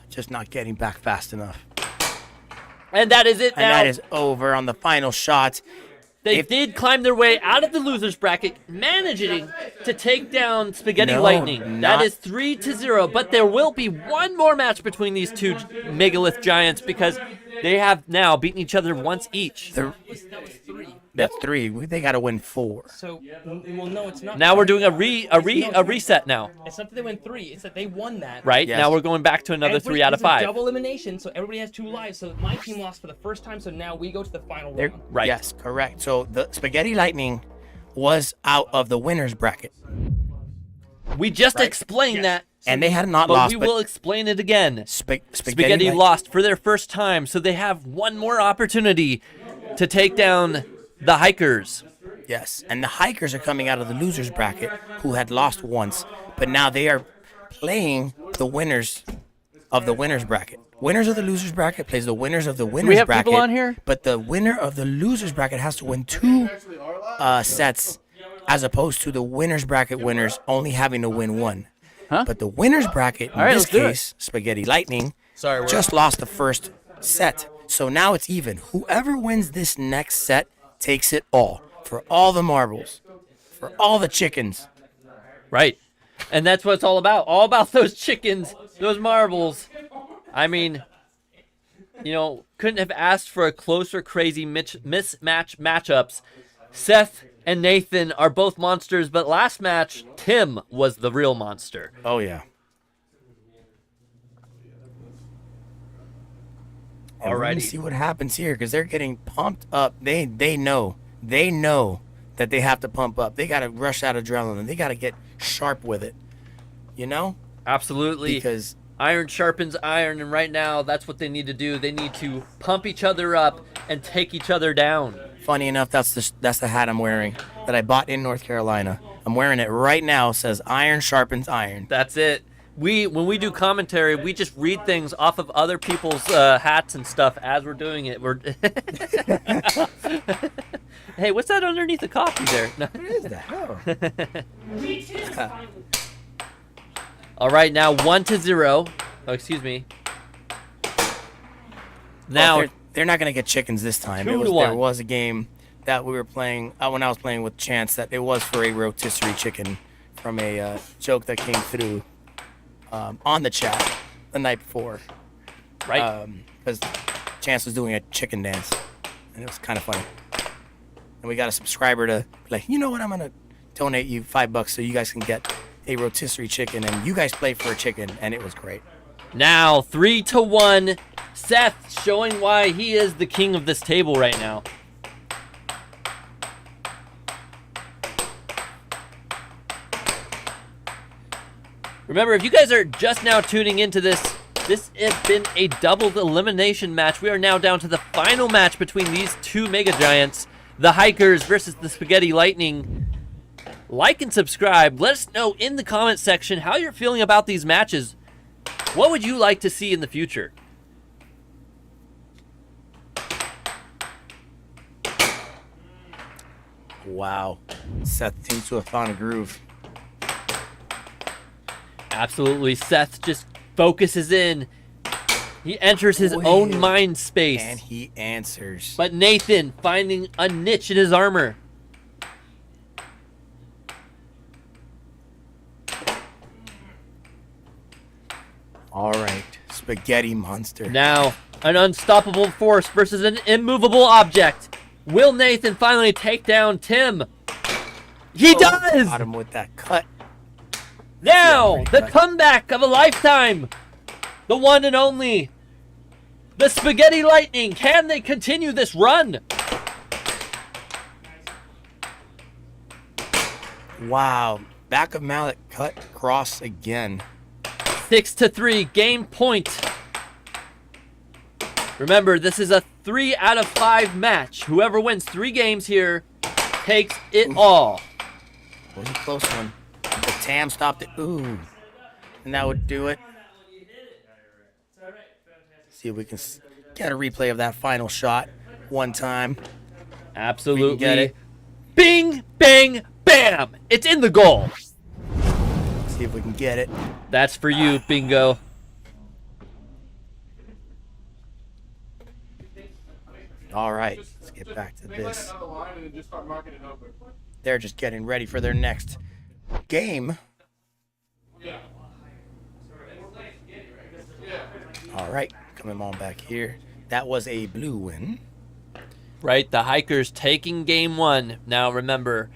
Speaker 2: Just not getting back fast enough.
Speaker 5: And that is it now.
Speaker 2: And that is over on the final shot.
Speaker 5: They did climb their way out of the losers bracket, managing to take down Spaghetti Lightning. That is 3-0, but there will be one more match between these two megalith giants because they have now beaten each other once each.
Speaker 4: That was 3.
Speaker 2: That's 3. They got to win 4.
Speaker 4: So, well, no, it's not.
Speaker 5: Now we're doing a reset now.
Speaker 4: It's not that they win 3. It's that they won that.
Speaker 5: Right?
Speaker 2: Yes.
Speaker 5: Now we're going back to another 3 out of 5.
Speaker 4: Double elimination, so everybody has 2 lives. So my team lost for the first time, so now we go to the final round.
Speaker 5: Right.
Speaker 2: Yes, correct. So the Spaghetti Lightning was out of the winner's bracket.
Speaker 5: We just explained that.
Speaker 2: And they had not
Speaker 5: but
Speaker 2: lost.
Speaker 5: We will explain it again.
Speaker 2: Spaghetti
Speaker 5: lost for their first time, so they have one more opportunity to take down the Hikers.
Speaker 2: Yes, and the Hikers are coming out of the losers bracket, who had lost once, but now they are playing the winners of the winners bracket. Winners of the losers bracket plays the winners of the winners
Speaker 6: we have
Speaker 2: bracket.
Speaker 6: people on here?
Speaker 2: But the winner of the losers bracket has to win 2 sets, as opposed to the winners bracket winners only having to win 1.
Speaker 6: Huh?
Speaker 2: But the winners bracket, in
Speaker 6: All right,
Speaker 2: this
Speaker 6: let's do it.
Speaker 2: case, Spaghetti Lightning,
Speaker 7: Sorry,
Speaker 2: just lost the first set. So now it's even. Whoever wins this next set takes it all. For all the marbles. For all the chickens.
Speaker 5: Right. And that's what it's all about. All about those chickens, those marbles. I mean, you know, couldn't have asked for a closer, crazy mismatch matchups. Seth and Nathan are both monsters, but last match, Tim was the real monster.
Speaker 2: Oh, yeah.
Speaker 5: Alrighty.
Speaker 2: See what happens here, because they're getting pumped up. They know that they have to pump up. They got to rush out adrenaline. They got to get sharp with it. You know?
Speaker 5: Absolutely.
Speaker 2: Because
Speaker 5: iron sharpens iron, and right now, that's what they need to do. They need to pump each other up and take each other down.
Speaker 2: funny enough, that's the hat I'm wearing that I bought in North Carolina. I'm wearing it right now. It says iron sharpens iron.
Speaker 5: That's it. When we do commentary, we just read things off of other people's hats and stuff as we're doing it. Hey, what's that underneath the coffee there? No.
Speaker 2: What is the hell?
Speaker 5: All right, now 1-0. Oh, excuse me. Now
Speaker 2: Well, they're not gonna get chickens this time.
Speaker 5: 2-1.
Speaker 2: There was a game that we were playing when I was playing with Chance that it was for a rotisserie chicken from a joke that came through on the chat the night before.
Speaker 5: right.
Speaker 2: Because Chance was doing a chicken dance, and it was kind of funny. And we got a subscriber to be like, you know what, I'm gonna donate you $5 so you guys can get a rotisserie chicken, and you guys play for a chicken, and it was great.
Speaker 5: Now 3-1. Seth showing why he is the king of this table right now. Remember, if you guys are just now tuning into this has been a double elimination match. We are now down to the final match between these two mega giants, the Hikers versus the Spaghetti Lightning. Like and subscribe. Let us know in the comment section how you're feeling about these matches. What would you like to see in the future?
Speaker 2: Wow. Seth seems to have found a groove.
Speaker 5: Absolutely. Seth just focuses in. He enters his own mind space.
Speaker 2: And he answers.
Speaker 5: But Nathan finding a niche in his armor.
Speaker 2: All right, spaghetti monster.
Speaker 5: Now, an unstoppable force versus an immovable object. Will Nathan finally take down Tim? He does!
Speaker 2: Got him with that cut.
Speaker 5: Now,
Speaker 2: Yeah,
Speaker 5: the
Speaker 2: right.
Speaker 5: comeback of a lifetime. The one and only. The Spaghetti Lightning. Can they continue this run?
Speaker 2: Wow, back of mallet cut cross again.
Speaker 5: 6-3, game point. Remember, this is a 3 out of 5 match. Whoever wins 3 games here takes it all.
Speaker 2: Was a close one. The Tam stopped it. Ooh. And that would do it. See if we can get a replay of that final shot one time.
Speaker 5: Absolutely.
Speaker 2: get it.
Speaker 5: Bing, bang, bam. It's in the goal.
Speaker 2: See if we can get it.
Speaker 5: That's for you, Bingo.
Speaker 2: All right, let's get back to this. They're just getting ready for their next game. All right, coming on back here. That was a blue win.
Speaker 5: Right, the Hikers taking game 1. Now remember,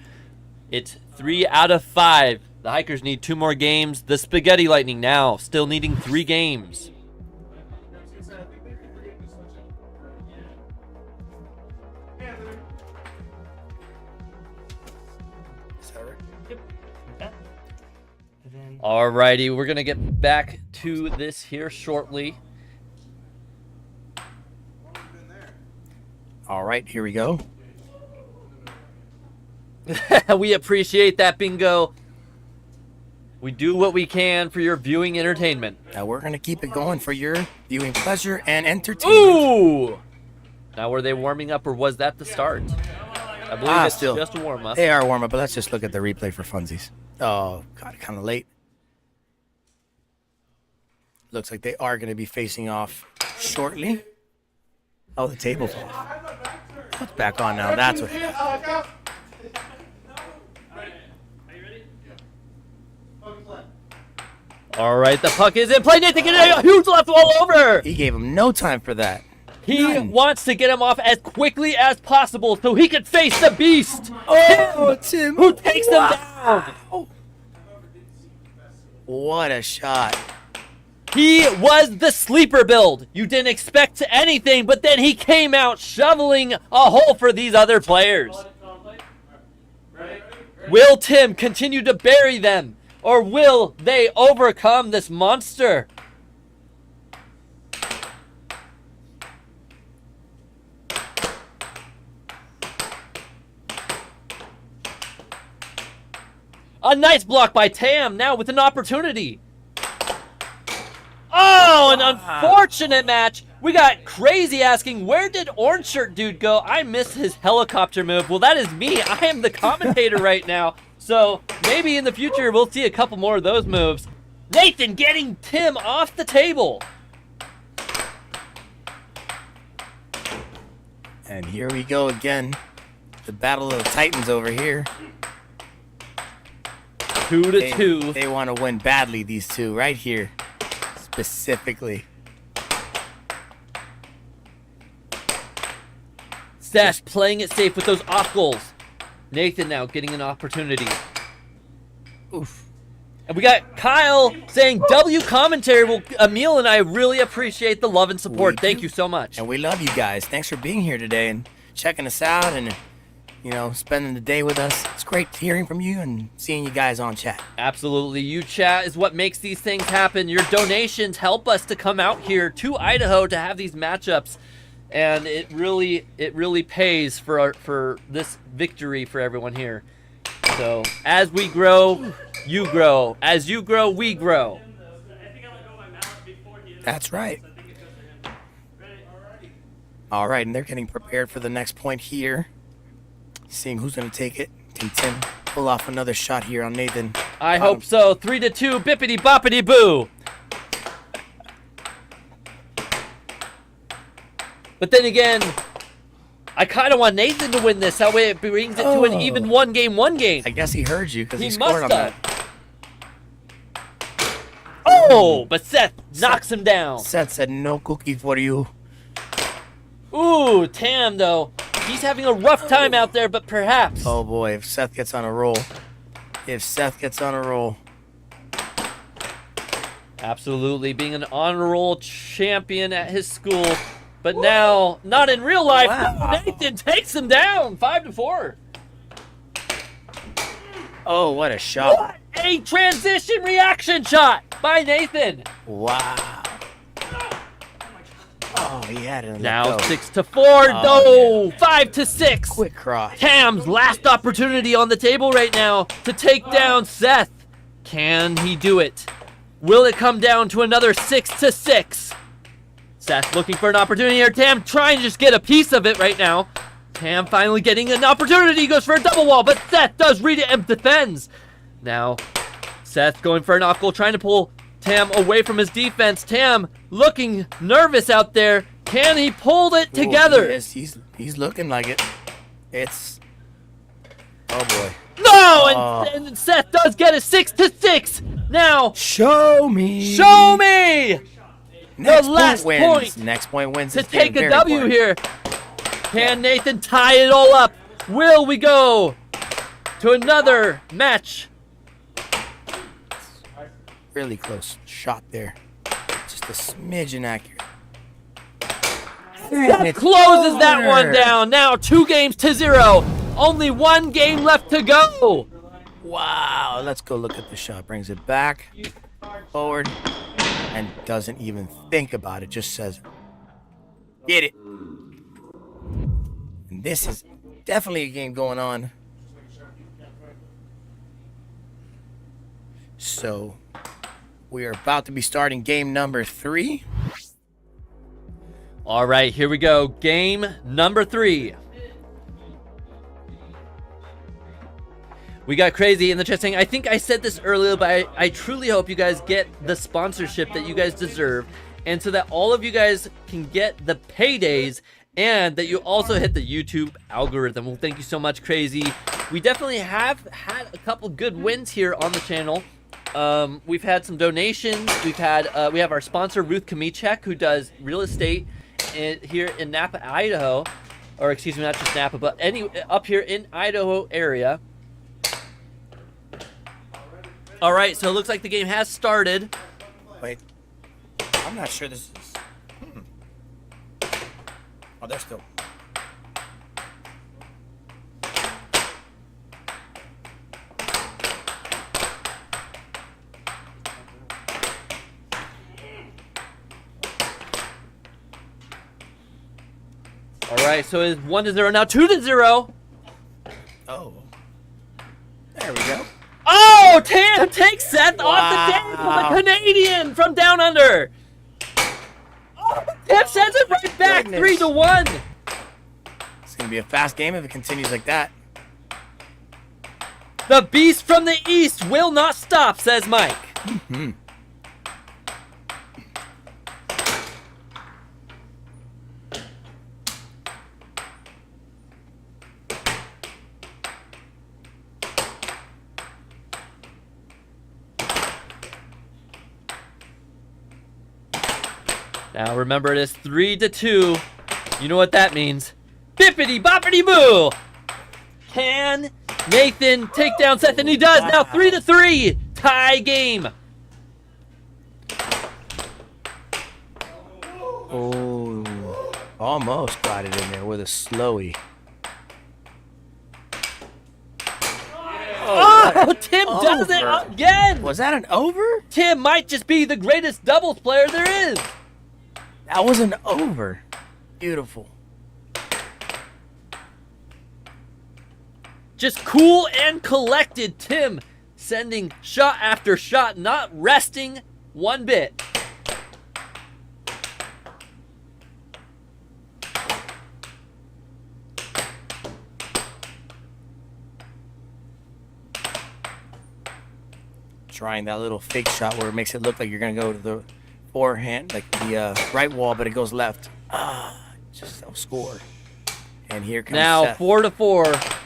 Speaker 5: it's 3 out of 5. The Hikers need 2 more games. The Spaghetti Lightning now still needing 3 games. Alrighty, we're gonna get back to this here shortly.
Speaker 2: All right, here we go.
Speaker 5: We appreciate that, Bingo. We do what we can for your viewing entertainment.
Speaker 2: Now we're going to keep it going for your viewing pleasure and entertainment.
Speaker 5: Ooh! Now, were they warming up, or was that the start? I believe it's
Speaker 2: still.
Speaker 5: just a warm-up.
Speaker 2: They are warm up, but let's just look at the replay for funsies. Oh, God, kind of late. Looks like they are going to be facing off shortly. Oh, the table's off. It's back on now. That's what.
Speaker 5: All right, the puck is in play. Nathan getting a huge left all over.
Speaker 2: He gave him no time for that.
Speaker 5: He wants to get him off as quickly as possible so he can face the beast.
Speaker 2: Oh, Tim.
Speaker 5: Who takes them down?
Speaker 2: What a shot.
Speaker 5: He was the sleeper build. You didn't expect anything, but then he came out shoveling a hole for these other players. Will Tim continue to bury them, or will they overcome this monster? A nice block by Tam, now with an opportunity. Oh, an unfortunate match. We got Crazy asking, where did Orange Shirt Dude go? I missed his helicopter move. Well, that is me. I am the commentator right now. So maybe in the future we'll see a couple more of those moves. Nathan getting Tim off the table.
Speaker 2: And here we go again. The battle of the Titans over here.
Speaker 5: 2-2.
Speaker 2: They want to win badly, these two, right here. Specifically.
Speaker 5: Stash playing it safe with those off goals. Nathan now getting an opportunity.
Speaker 2: Oof.
Speaker 5: And we got Kyle saying, W commentary. Well, Emil and I really appreciate the love and support. Thank you so much.
Speaker 2: And we love you guys. Thanks for being here today and checking us out and, you know, spending the day with us. It's great hearing from you and seeing you guys on chat.
Speaker 5: Absolutely. You chat is what makes these things happen. Your donations help us to come out here to Idaho to have these matchups. And it really pays for this victory for everyone here. So as we grow, you grow. As you grow, we grow.
Speaker 2: That's right. All right, and they're getting prepared for the next point here. Seeing who's going to take it. Can Tim pull off another shot here on Nathan?
Speaker 5: I hope so. 3-2, bippity boppity boo. But then again, I kind of want Nathan to win this. That way it brings it to an even one game.
Speaker 2: I guess he heard you because he
Speaker 5: He
Speaker 2: scored
Speaker 5: must
Speaker 2: on
Speaker 5: have.
Speaker 2: that.
Speaker 5: Oh, but Seth knocks him down.
Speaker 2: Seth said no cookie for you.
Speaker 5: Ooh, Tam, though. He's having a rough time out there, but perhaps.
Speaker 2: Oh boy, if Seth gets on a roll. If Seth gets on a roll.
Speaker 5: Absolutely, being an honor roll champion at his school. But now, not in real life.
Speaker 2: Wow.
Speaker 5: Nathan takes him down, 5-4.
Speaker 2: Oh, what a shot.
Speaker 5: What a transition reaction shot by Nathan.
Speaker 2: Wow. Oh, he had it.
Speaker 5: Now
Speaker 2: go.
Speaker 5: 6-4. No, 5-6.
Speaker 2: Quick cross.
Speaker 5: Tam's last opportunity on the table right now to take down Seth. Can he do it? Will it come down to another 6-6? Seth looking for an opportunity here. Tam trying to just get a piece of it right now. Tam finally getting an opportunity. Goes for a double wall, but Seth does read it and defends. Now, Seth going for an off goal, trying to pull Tam away from his defense. Tam looking nervous out there. Can he pull it together?
Speaker 2: Yes, he's looking like it. It's... Oh, boy.
Speaker 5: No, and Seth does get it 6-6. Now,
Speaker 9: Show me.
Speaker 5: show me
Speaker 2: Next
Speaker 5: the last
Speaker 2: point wins.
Speaker 5: point
Speaker 2: Next point wins.
Speaker 5: to
Speaker 2: this game.
Speaker 5: take a
Speaker 2: Very
Speaker 5: W
Speaker 2: important.
Speaker 5: here. Can Nathan tie it all up? Will we go to another match?
Speaker 2: Really close shot there. Just a smidge inaccurate.
Speaker 5: That closes that one down. Now 2-0. Only one game left to go.
Speaker 2: Wow. Let's go look at the shot. Brings it back, forward, and doesn't even think about it. Just says, get it. And this is definitely a game going on. So we are about to be starting game number 3.
Speaker 5: All right, here we go. Game number 3. We got Crazy in the chat saying, I think I said this earlier, but I truly hope you guys get the sponsorship that you guys deserve, and so that all of you guys can get the paydays, and that you also hit the YouTube algorithm. Well, thank you so much, Crazy. We definitely have had a couple good wins here on the channel. We've had some donations. We have our sponsor, Ruth Kamichek, who does real estate here in Napa, Idaho. Or excuse me, not just Napa, but up here in Idaho area. All right, so it looks like the game has started.
Speaker 2: Wait. I'm not sure this is... Oh, they're still...
Speaker 5: All right, so it's 1-0 now, 2-0.
Speaker 2: Oh. There we go.
Speaker 5: Oh, Tam takes Seth off the table, the Canadian from down under. Oh, Tam sends it right back,
Speaker 2: Goodness.
Speaker 5: 3-1.
Speaker 2: It's going to be a fast game if it continues like that.
Speaker 5: The beast from the east will not stop, says Mike.
Speaker 2: Mm-hmm.
Speaker 5: Now remember, it is 3-2. You know what that means. Bippity boppity boo. Can Nathan take down Seth? And he does. Now 3-3. Tie game.
Speaker 2: Oh, almost got it in there with a slowie.
Speaker 5: Oh, Tim does it
Speaker 2: Over.
Speaker 5: again.
Speaker 2: Was that an over?
Speaker 5: Tim might just be the greatest doubles player there is.
Speaker 2: That was an over. Beautiful.
Speaker 5: Just cool and collected. Tim sending shot after shot, not resting one bit.
Speaker 2: Trying that little fake shot where it makes it look like you're going to go to the forehand, like the right wall, but it goes left. Just score. And here comes
Speaker 5: Now
Speaker 2: Seth.
Speaker 5: 4-4.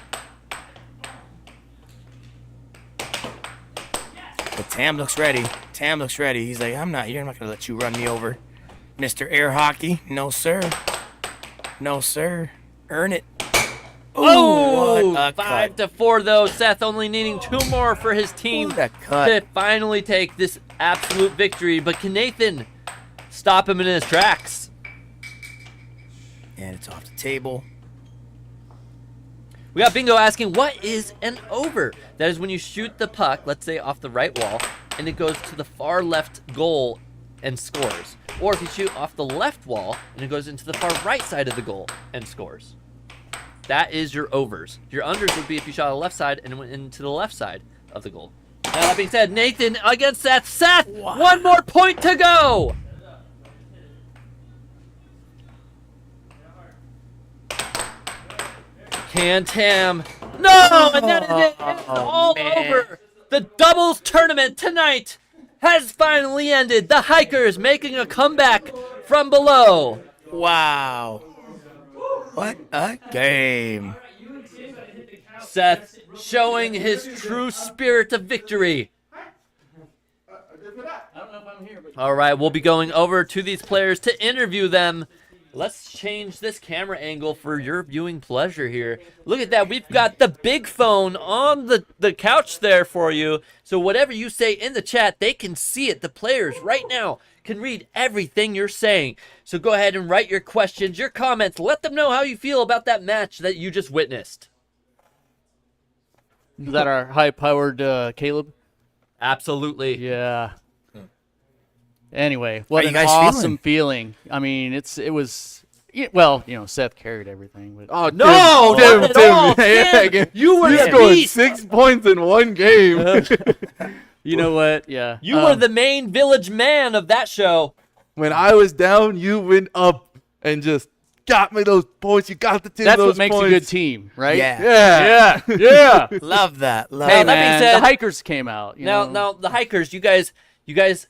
Speaker 2: But Tam looks ready. Tam looks ready. He's like, you're not gonna let you run me over. Mr. Air Hockey. No, sir. No, sir. Earn it.
Speaker 5: Oh,
Speaker 2: what a cut.
Speaker 5: 5-4 though. Seth only needing 2 more for his team
Speaker 2: What a cut.
Speaker 5: to finally take this absolute victory. But can Nathan stop him in his tracks?
Speaker 2: And it's off the table.
Speaker 5: We got Bingo asking, what is an over? That is when you shoot the puck, let's say off the right wall, and it goes to the far left goal and scores. Or if you shoot off the left wall, and it goes into the far right side of the goal and scores. That is your overs. Your unders would be if you shot on the left side and went into the left side of the goal. Now that being said, Nathan against Seth. Seth,
Speaker 2: Wow.
Speaker 5: 1 more point to go. Can Tam? No, and that is it. It's all
Speaker 2: man.
Speaker 5: over. The doubles tournament tonight has finally ended. The Hikers making a comeback from below.
Speaker 2: Wow. What a game.
Speaker 5: Seth showing his true spirit of victory. All right, we'll be going over to these players to interview them. Let's change this camera angle for your viewing pleasure here. Look at that. We've got the big phone on the couch there for you. So whatever you say in the chat, they can see it. The players right now can read everything you're saying. So go ahead and write your questions, your comments. Let them know how you feel about that match that you just witnessed.
Speaker 6: Is that our high-powered Caleb?
Speaker 5: Absolutely.
Speaker 6: Yeah. Anyway, what
Speaker 2: How
Speaker 6: an
Speaker 2: you guys
Speaker 6: awesome feeling. I mean, it was, well, Seth carried everything. But
Speaker 7: Oh,
Speaker 5: No,
Speaker 7: Tim,
Speaker 5: not at
Speaker 7: Tim,
Speaker 5: all,
Speaker 7: yeah,
Speaker 5: Tim. You were
Speaker 7: you
Speaker 5: the
Speaker 7: scored
Speaker 5: beast.
Speaker 7: 6 points in 1 game.
Speaker 6: you know what? Yeah.
Speaker 5: You were the main village man of that show.
Speaker 7: When I was down, you went up and just got me those points. You got the team
Speaker 6: That's
Speaker 7: those
Speaker 6: what makes
Speaker 7: points.
Speaker 6: a good team, right?
Speaker 7: Yeah.
Speaker 6: Yeah. Yeah.
Speaker 2: Love that. Love
Speaker 5: Hey,
Speaker 6: Hey,
Speaker 5: that
Speaker 2: that.
Speaker 5: being
Speaker 6: man,
Speaker 5: said-
Speaker 6: the hikers came out. You know?
Speaker 5: Now the Hikers, you guys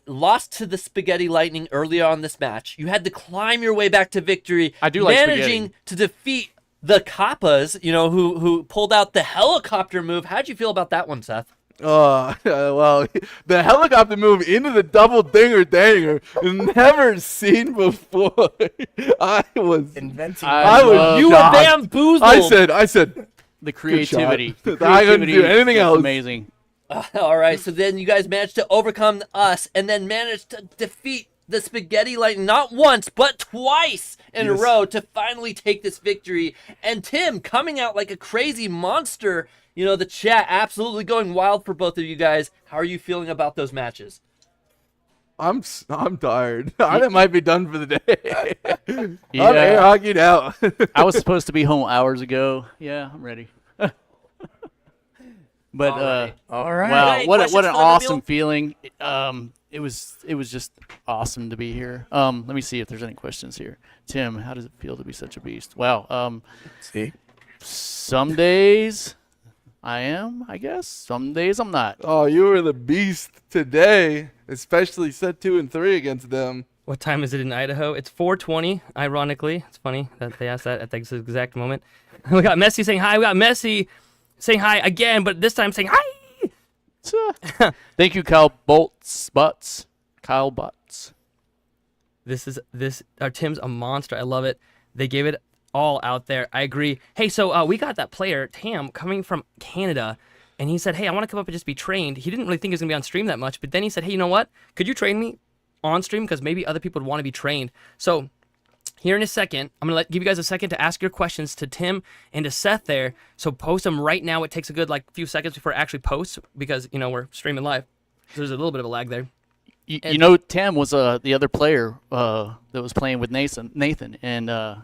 Speaker 5: lost to the Spaghetti Lightning early on this match. You had to climb your way back to victory.
Speaker 6: I do like
Speaker 5: managing
Speaker 6: spaghetti.
Speaker 5: to defeat the Kappas, who pulled out the helicopter move. How'd you feel about that one, Seth?
Speaker 7: Well, the helicopter move into the double dinger danger, never seen before. I was
Speaker 2: Inventing.
Speaker 7: I was
Speaker 6: love
Speaker 5: You were
Speaker 7: shocked.
Speaker 5: bamboozled.
Speaker 7: I said,
Speaker 6: the creativity. The
Speaker 7: I couldn't do
Speaker 6: creativity
Speaker 7: anything
Speaker 6: is
Speaker 7: else.
Speaker 6: amazing.
Speaker 5: All right, so then you guys managed to overcome us and then managed to defeat the Spaghetti Lightning not once, but twice in a
Speaker 7: Yes.
Speaker 5: row to finally take this victory. And Tim coming out like a crazy monster. The chat absolutely going wild for both of you guys. How are you feeling about those matches?
Speaker 7: I'm tired. I might be done for the day.
Speaker 6: Yeah.
Speaker 7: I'm air hockeyed out.
Speaker 6: I was supposed to be home hours ago. Yeah, I'm ready. But
Speaker 2: All right.
Speaker 6: wow,
Speaker 5: Any
Speaker 6: what an
Speaker 5: questions for
Speaker 6: awesome
Speaker 5: Emil?
Speaker 6: feeling. It was just awesome to be here. Let me see if there's any questions here. Tim, how does it feel to be such a beast? Wow.
Speaker 2: See?
Speaker 6: Some days I am, I guess. Some days I'm not.
Speaker 7: Oh, you were the beast today, especially set 2 and 3 against them.
Speaker 4: What time is it in Idaho? It's 4:20. Ironically, it's funny that they asked that at the exact moment. We got Messi saying hi. We got Messi saying hi again, but this time saying hi.
Speaker 6: Thank you, Kyle Butts. Kyle Butts.
Speaker 4: Tim's a monster. I love it. They gave it all out there. I agree. Hey, so we got that player Tam coming from Canada, and he said, "Hey, I want to come up and just be trained." He didn't really think he was gonna be on stream that much, but then he said, "Hey, you know what? Could you train me on stream because maybe other people would want to be trained?" So here in a second, I'm going to give you guys a second to ask your questions to Tim and to Seth there. So post them right now. It takes a good few seconds before it actually posts because, we're streaming live. So there's a little bit of a lag there.
Speaker 6: Tam was the other player that was playing with Nathan, and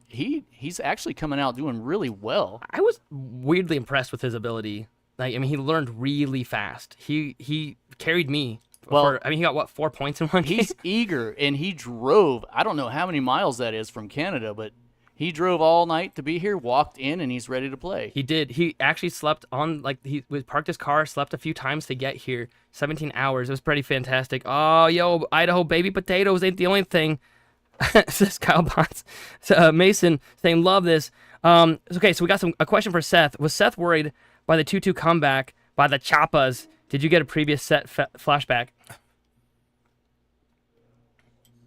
Speaker 6: he's actually coming out doing really well.
Speaker 4: I was weirdly impressed with his ability. He learned really fast. He carried me.
Speaker 6: Well,
Speaker 4: he got 4 points in one game?
Speaker 6: He's eager, and he drove. I don't know how many miles that is from Canada, but he drove all night to be here, walked in, and he's ready to play.
Speaker 4: He did. He actually slept on, he parked his car, slept a few times to get here. 17 hours. It was pretty fantastic. Oh, yo, Idaho baby potatoes ain't the only thing. Says Kyle Bonds. Mason saying, love this. Okay, so we got a question for Seth. Was Seth worried by the 2-2 comeback by the Chappas? Did you get a previous set flashback?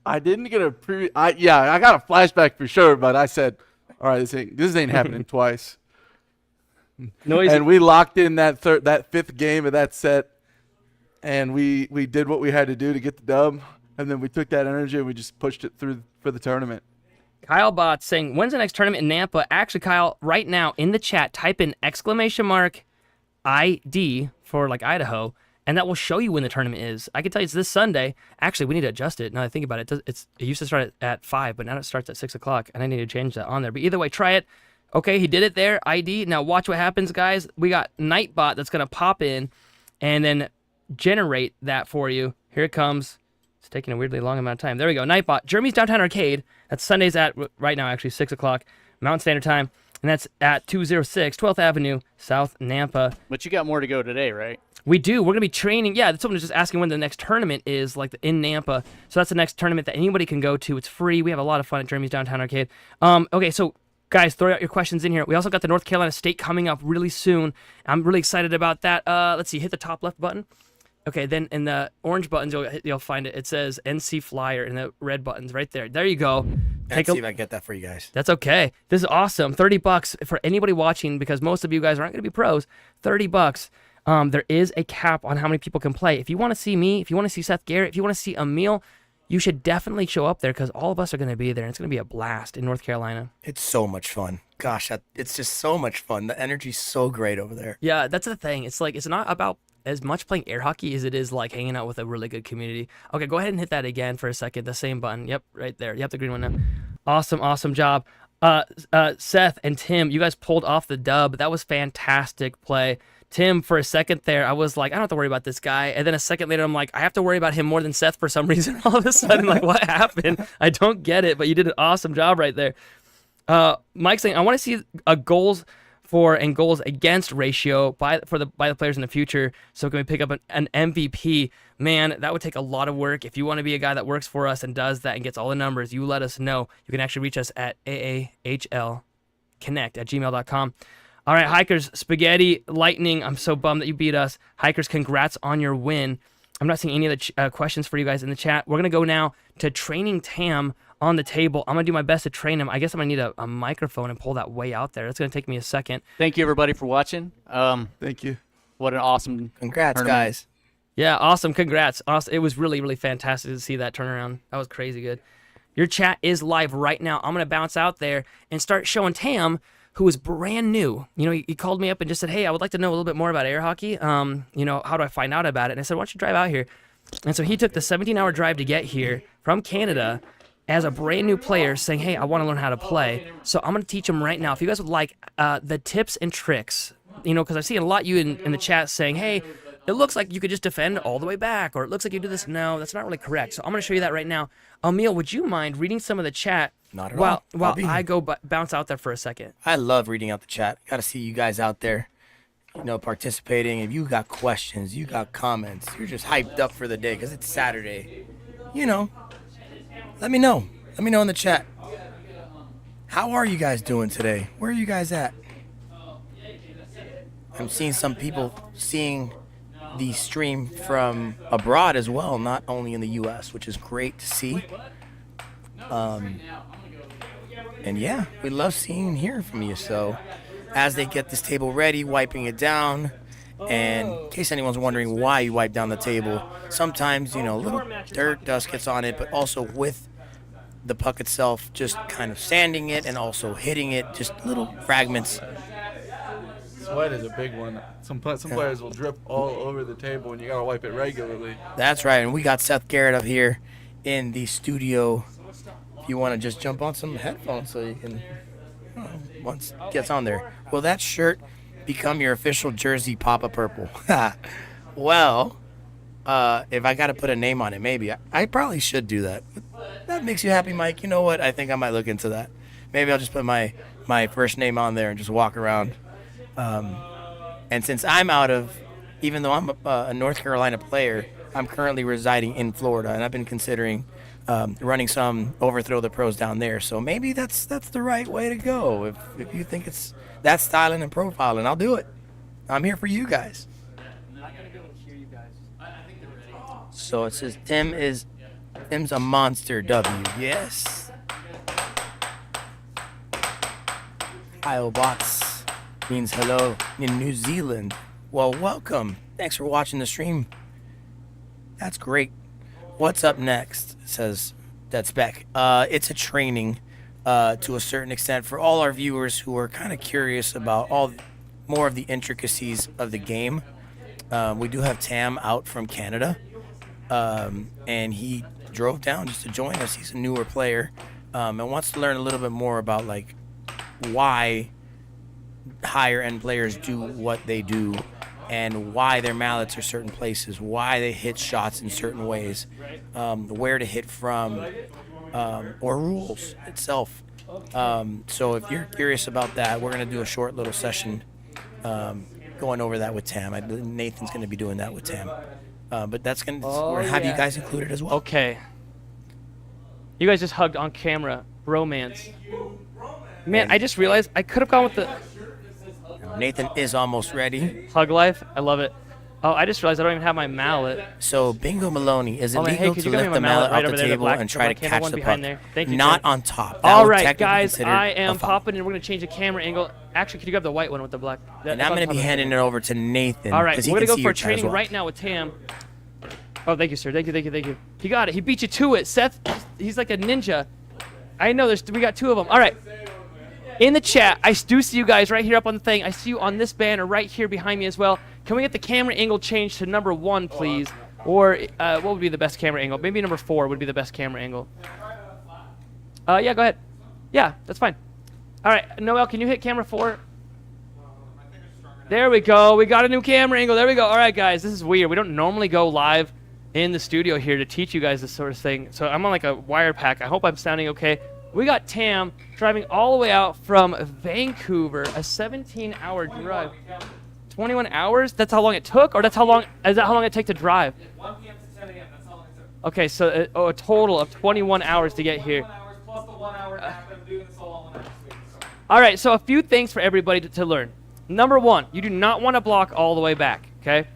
Speaker 7: I didn't get a I got a flashback for sure, but I said, all right, this ain't happening twice.
Speaker 4: Noisy.
Speaker 7: And we locked in that fifth game of that set, and we did what we had to do to get the dub, and then we took that energy and we just pushed it through for the tournament.
Speaker 4: Kyle Bot saying, when's the next tournament in Nampa? Actually, Kyle, right now in the chat, type in !ID for like Idaho, and that will show you when the tournament is. I can tell you it's this Sunday. Actually, we need to adjust it. Now that I think about it, it used to start at 5, but now it starts at 6 o'clock, and I need to change that on there. But either way, try it. Okay, he did it there, ID. Now watch what happens, guys. We got Nightbot that's going to pop in and then generate that for you. Here it comes. It's taking a weirdly long amount of time. There we go. Nightbot. Jeremy's Downtown Arcade. That's Sundays at, right now, actually, 6 o'clock Mountain Standard Time. And that's at 206 12th Avenue, South Nampa.
Speaker 6: But you got more to go today, right?
Speaker 4: We do. We're going to be training. Yeah, someone was just asking when the next tournament is, like in Nampa. So that's the next tournament that anybody can go to. It's free. We have a lot of fun at Jeremy's Downtown Arcade. Okay, so guys, throw out your questions in here. We also got the North Carolina State coming up really soon. I'm really excited about that. Let's see. Hit the top left button. Okay, then in the orange buttons, you'll find it. It says NC Flyer in the red buttons right there. There you go.
Speaker 2: Let's see if I can get that for you guys.
Speaker 4: That's okay. This is awesome. $30 for anybody watching, because most of you guys aren't going to be pros. $30. There is a cap on how many people can play. If you want to see me, if you want to see Seth Garrett, if you want to see Emil, you should definitely show up there, because all of us are going to be there. And it's going to be a blast in North Carolina.
Speaker 2: It's so much fun. Gosh, it's just so much fun. The energy's so great over there.
Speaker 4: Yeah, that's the thing. It's like, it's not about as much playing air hockey as it is like hanging out with a really good community. Okay, go ahead and hit that again for a second. The same button. Yep, right there. Yep, the green one now. Awesome job. Seth and Tim, you guys pulled off the dub. That was fantastic play. Tim, for a second there, I was like, I don't have to worry about this guy. And then a second later, I'm like, I have to worry about him more than Seth for some reason. All of a sudden, like, what happened? I don't get it, but you did an awesome job right there. Mike's saying, I want to see a goals for and goals against ratio by the players in the future, so can we pick up an MVP? Man, that would take a lot of work. If you want to be a guy that works for us and does that and gets all the numbers, you let us know. You can actually reach us at AAHLconnect@gmail.com. All right, Hikers, Spaghetti, Lightning, I'm so bummed that you beat us. Hikers, congrats on your win. I'm not seeing any of the questions for you guys in the chat. We're going to go now to training Tam on the table. I'm going to do my best to train him. I guess I'm going to need a microphone and pull that way out there. That's going to take me a second.
Speaker 6: Thank you, everybody, for watching.
Speaker 7: Thank you.
Speaker 6: What an awesome
Speaker 2: Congrats,
Speaker 6: tournament.
Speaker 2: guys.
Speaker 4: Yeah, awesome. Congrats. Awesome. It was really, really fantastic to see that turnaround. That was crazy good. Your chat is live right now. I'm going to bounce out there and start showing Tam, who is brand new. You know, he called me up and just said, hey, I would like to know a little bit more about air hockey. How do I find out about it? And I said, why don't you drive out here? And so he took the 17-hour drive to get here from Canada as a brand new player, saying, hey, I want to learn how to play. So I'm going to teach him right now. If you guys would like the tips and tricks, because I see a lot of you in the chat saying, hey, it looks like you could just defend all the way back, or it looks like you do this. No, that's not really correct. So I'm going to show you that right now. Emil, would you mind reading some of the chat?
Speaker 2: Not at all.
Speaker 4: While I go bounce out there for a second.
Speaker 2: I love reading out the chat. Got to see you guys out there, participating. If you got questions, you got comments, you're just hyped up for the day because it's Saturday. Let me know. Let me know in the chat. How are you guys doing today? Where are you guys at? I'm seeing some people seeing the stream from abroad as well, not only in the U.S., which is great to see. And yeah, we love seeing and hearing from you. So as they get this table ready, wiping it down, and in case anyone's wondering why you wipe down the table, sometimes, a little dirt, dust gets on it, but also with the puck itself, just kind of sanding it and also hitting it, just little fragments.
Speaker 7: Sweat is a big one. Some players will drip all over the table, and you gotta wipe it regularly.
Speaker 2: That's right, and we got Seth Garrett up here in the studio. If you want to just jump on some headphones so you can, once it gets on there. Will that shirt become your official jersey, Papa Purple? Well, if I got to put a name on it, maybe. I probably should do that. That makes you happy, Mike. You know what? I think I might look into that. Maybe I'll just put my first name on there and just walk around. And since I'm even though I'm a North Carolina player, I'm currently residing in Florida, and I've been considering running some overthrow the pros down there. So maybe that's the right way to go. If you think it's that styling and profiling, I'll do it. I'm here for you guys. So it says Tim's a monster W. Yes. Bots means hello in New Zealand. Well, welcome. Thanks for watching the stream. That's great. What's up next? Says Dead Spec. It's a training to a certain extent for all our viewers who are kind of curious about more of the intricacies of the game. We do have Tam out from Canada, and he drove down just to join us. He's a newer player and wants to learn a little bit more about like why higher end players do what they do and why their mallets are certain places, why they hit shots in certain ways, where to hit from, or rules itself. So if you're curious about that, we're going to do a short little session going over that with Tam. I believe Nathan's going to be doing that with Tam. But that's going to have you guys included as well.
Speaker 4: Okay. You guys just hugged on camera. Bromance. Man, I just realized I could have gone with the
Speaker 2: Nathan is almost ready.
Speaker 4: hug life. I love it. Oh, I just realized I don't even have my mallet.
Speaker 2: So Bingo Maloney, is it
Speaker 4: Oh, man, hey,
Speaker 2: legal
Speaker 4: could
Speaker 2: to
Speaker 4: you give me
Speaker 2: lift
Speaker 4: my
Speaker 2: the mallet
Speaker 4: mallet right
Speaker 2: off
Speaker 4: over
Speaker 2: the
Speaker 4: there, the
Speaker 2: table
Speaker 4: black-
Speaker 2: and
Speaker 4: the
Speaker 2: try to
Speaker 4: black handle
Speaker 2: catch
Speaker 4: one
Speaker 2: the
Speaker 4: behind
Speaker 2: puck?
Speaker 4: there? Thank you,
Speaker 2: Not
Speaker 4: sir.
Speaker 2: on top. That
Speaker 4: All
Speaker 2: would
Speaker 4: right,
Speaker 2: technically
Speaker 4: guys,
Speaker 2: consider
Speaker 4: I
Speaker 2: a
Speaker 4: am
Speaker 2: foul.
Speaker 4: popping in. We're going to change the camera angle. Actually, could you grab the white one with the black?
Speaker 2: And I'm going to be handing it over to Nathan.
Speaker 4: All right,
Speaker 2: he
Speaker 4: we're going to
Speaker 2: can
Speaker 4: go
Speaker 2: see
Speaker 4: for
Speaker 2: your
Speaker 4: a
Speaker 2: chat as
Speaker 4: training
Speaker 2: well.
Speaker 4: right now with Tam. Oh, thank you, sir. Thank you. He got it. He beat you to it. Seth, he's like a ninja. I know we got two of them. All right. In the chat, I do see you guys right here up on the thing. I see you on this banner right here behind me as well. Can we get the camera angle changed to number 1, please? Or what would be the best camera angle? Maybe number 4 would be the best camera angle. Yeah, go ahead. Yeah, that's fine. All right, Noel, can you hit camera 4? There we go. We got a new camera angle. There we go. All right, guys, this is weird. We don't normally go live in the studio here to teach you guys this sort of thing. So I'm on like a wire pack. I hope I'm sounding okay. We got Tam driving all the way out from Vancouver, a 17-hour drive. 21 hours? That's how long it took? Or is that how long it take to drive?
Speaker 8: 1 p.m. to 10 a.m. That's how long it took.
Speaker 4: Okay, so a total of 21 hours to get here.
Speaker 8: 21 hours plus the 1 hour nap. I'm doing this all on next week. So.
Speaker 4: All right, so a few things for everybody to learn. Number 1, you do not want to block all the way back, okay?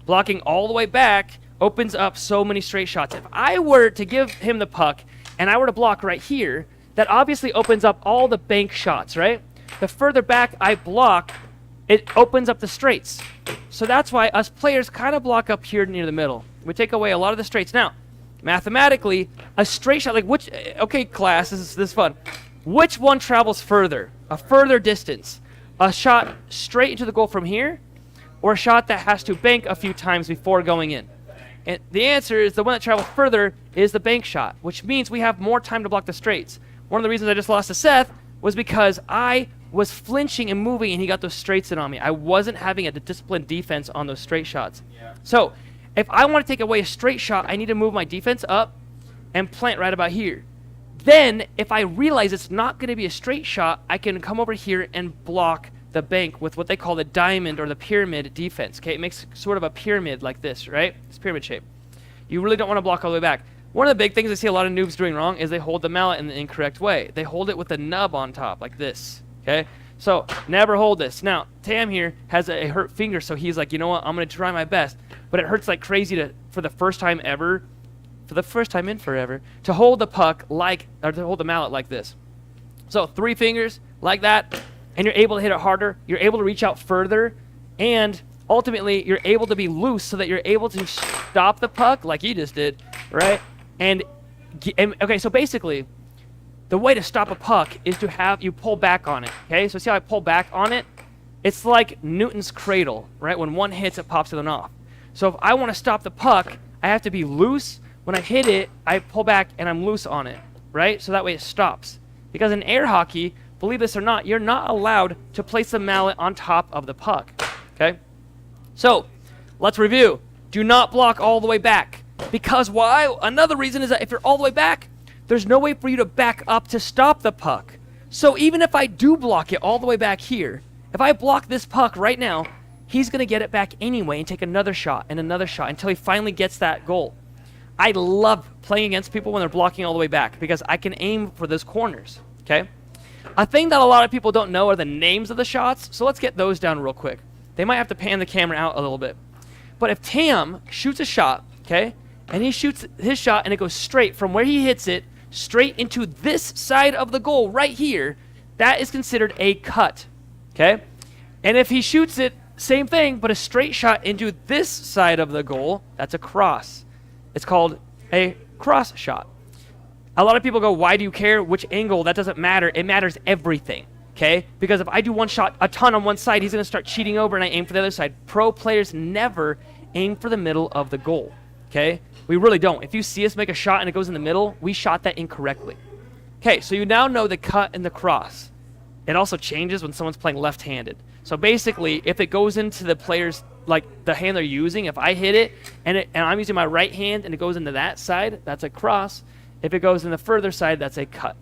Speaker 4: Blocking all the way back opens up so many straight shots. If I were to give him the puck and I were to block right here, that obviously opens up all the bank shots, right? The further back I block, it opens up the straights. So that's why us players kind of block up here near the middle. We take away a lot of the straights. Now, mathematically, a straight shot, like which, okay, class, this is fun. Which one travels further? A further distance? A shot straight into the goal from here, or a shot that has to bank a few times before going in? And the answer is the one that travels further is the bank shot, which means we have more time to block the straights. One of the reasons I just lost to Seth was because I was flinching and moving and he got those straights in on me. I wasn't having a disciplined defense on those straight shots. Yeah. So if I want to take away a straight shot, I need to move my defense up and plant right about here. Then if I realize it's not going to be a straight shot, I can come over here and block the bank with what they call the diamond or the pyramid defense. Okay, it makes sort of a pyramid like this, right? It's pyramid shape. You really don't want to block all the way back. One of the big things I see a lot of noobs doing wrong is they hold the mallet in the incorrect way. They hold it with the nub on top, like this, okay? So, never hold this. Now, Tam here has a hurt finger, so he's like, you know what, I'm going to try my best. But it hurts like crazy for the first time ever, for the first time in forever, to hold the puck like, or to hold the mallet like this. So, 3 fingers, like that, and you're able to hit it harder. You're able to reach out further, and ultimately, you're able to be loose so that you're able to stop the puck like you just did, right? And okay, so basically, the way to stop a puck is to have you pull back on it, okay? So see how I pull back on it? It's like Newton's cradle, right? When one hits, it pops it off. So if I want to stop the puck, I have to be loose. When I hit it, I pull back and I'm loose on it, right? So that way it stops. Because in air hockey, believe this or not, you're not allowed to place the mallet on top of the puck, okay? So let's review. Do not block all the way back. Because why? Another reason is that if you're all the way back, there's no way for you to back up to stop the puck. So even if I do block it all the way back here, if I block this puck right now, he's going to get it back anyway and take another shot until he finally gets that goal. I love playing against people when they're blocking all the way back because I can aim for those corners, okay? A thing that a lot of people don't know are the names of the shots, so let's get those down real quick. They might have to pan the camera out a little bit. But if Tam shoots a shot, okay, and he shoots his shot and it goes straight from where he hits it straight into this side of the goal right here, that is considered a cut, okay? And if he shoots it, same thing, but a straight shot into this side of the goal, that's a cross. It's called a cross shot. A lot of people go, why do you care which angle? That doesn't matter. It matters everything, okay? Because if I do one shot a ton on one side, he's going to start cheating over and I aim for the other side. Pro players never aim for the middle of the goal, okay? We really don't. If you see us make a shot and it goes in the middle, we shot that incorrectly. Okay, so you now know the cut and the cross. It also changes when someone's playing left-handed. So basically, if it goes into the player's, like the hand they're using, if I hit it and I'm using my right hand and it goes into that side, that's a cross. If it goes in the further side, that's a cut.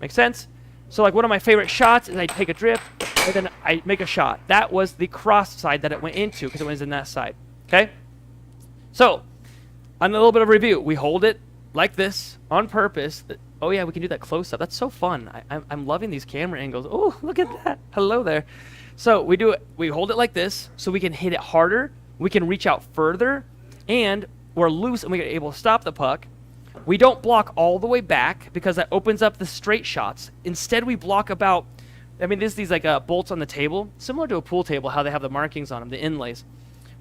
Speaker 4: Make sense? So like one of my favorite shots is I take a drift and then I make a shot. That was the cross side that it went into because it was in that side. Okay? So, on a little bit of review, we hold it like this on purpose. Oh yeah, we can do that close up. That's so fun. I'm loving these camera angles. Oh, look at that. Hello there. So we do it. We hold it like this so we can hit it harder. We can reach out further, and we're loose and we're able to stop the puck. We don't block all the way back because that opens up the straight shots. Instead, we block about, I mean, there's these like bolts on the table, similar to a pool table, how they have the markings on them, the inlays.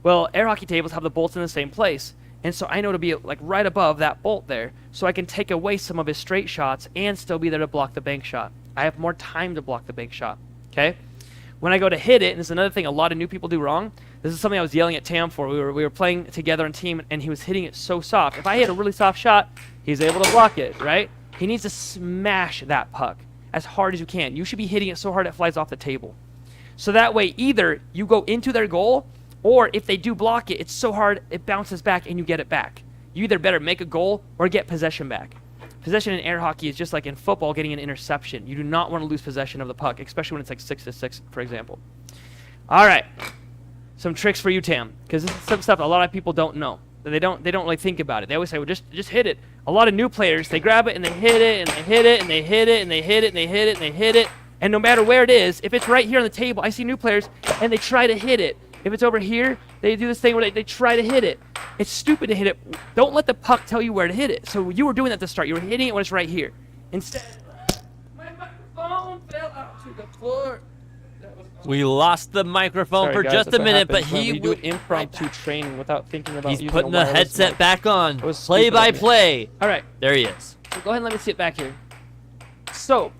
Speaker 4: Well, air hockey tables have the bolts in the same place. And so I know to be like right above that bolt there, so I can take away some of his straight shots and still be there to block the bank shot. I have more time to block the bank shot, okay? When I go to hit it, and this is another thing a lot of new people do wrong, this is something I was yelling at Tam for. We were playing together on team, and he was hitting it so soft. If I hit a really soft shot, he's able to block it, right? He needs to smash that puck as hard as you can. You should be hitting it so hard it flies off the table. So that way, either you go into their goal, or if they do block it, it's so hard it bounces back and you get it back. You either better make a goal or get possession back. Possession in air hockey is just like in football getting an interception. You do not want to lose possession of the puck, especially when it's like 6-6, for example. All right, some tricks for you, Tam, because this is some stuff a lot of people don't know. They don't really think about it. They always say, well, just hit it. A lot of new players, they grab it and they hit it and they hit it and they hit it and they hit it and they hit it and they hit it. And no matter where it is, if it's right here on the table, I see new players and they try to hit it. If it's over here, they do this thing where they try to hit it. It's stupid to hit it. Don't let the puck tell you where to hit it. So you were doing that at the start. You were hitting it when it's right here. Instead, my microphone fell out to the floor.
Speaker 5: We lost the microphone
Speaker 4: Sorry,
Speaker 5: for
Speaker 4: guys,
Speaker 5: just
Speaker 4: that's
Speaker 5: a
Speaker 4: what
Speaker 5: minute, but
Speaker 4: happens when
Speaker 5: he
Speaker 4: we do
Speaker 5: will.
Speaker 4: impromptu training without thinking about
Speaker 5: He's
Speaker 4: using
Speaker 5: putting
Speaker 4: a
Speaker 5: the
Speaker 4: wireless
Speaker 5: headset
Speaker 4: mic.
Speaker 5: back on.
Speaker 4: It was
Speaker 5: Play
Speaker 4: stupid
Speaker 5: by
Speaker 4: of me.
Speaker 5: play.
Speaker 4: All right.
Speaker 5: There he is.
Speaker 4: So go ahead and let me see it back here. So,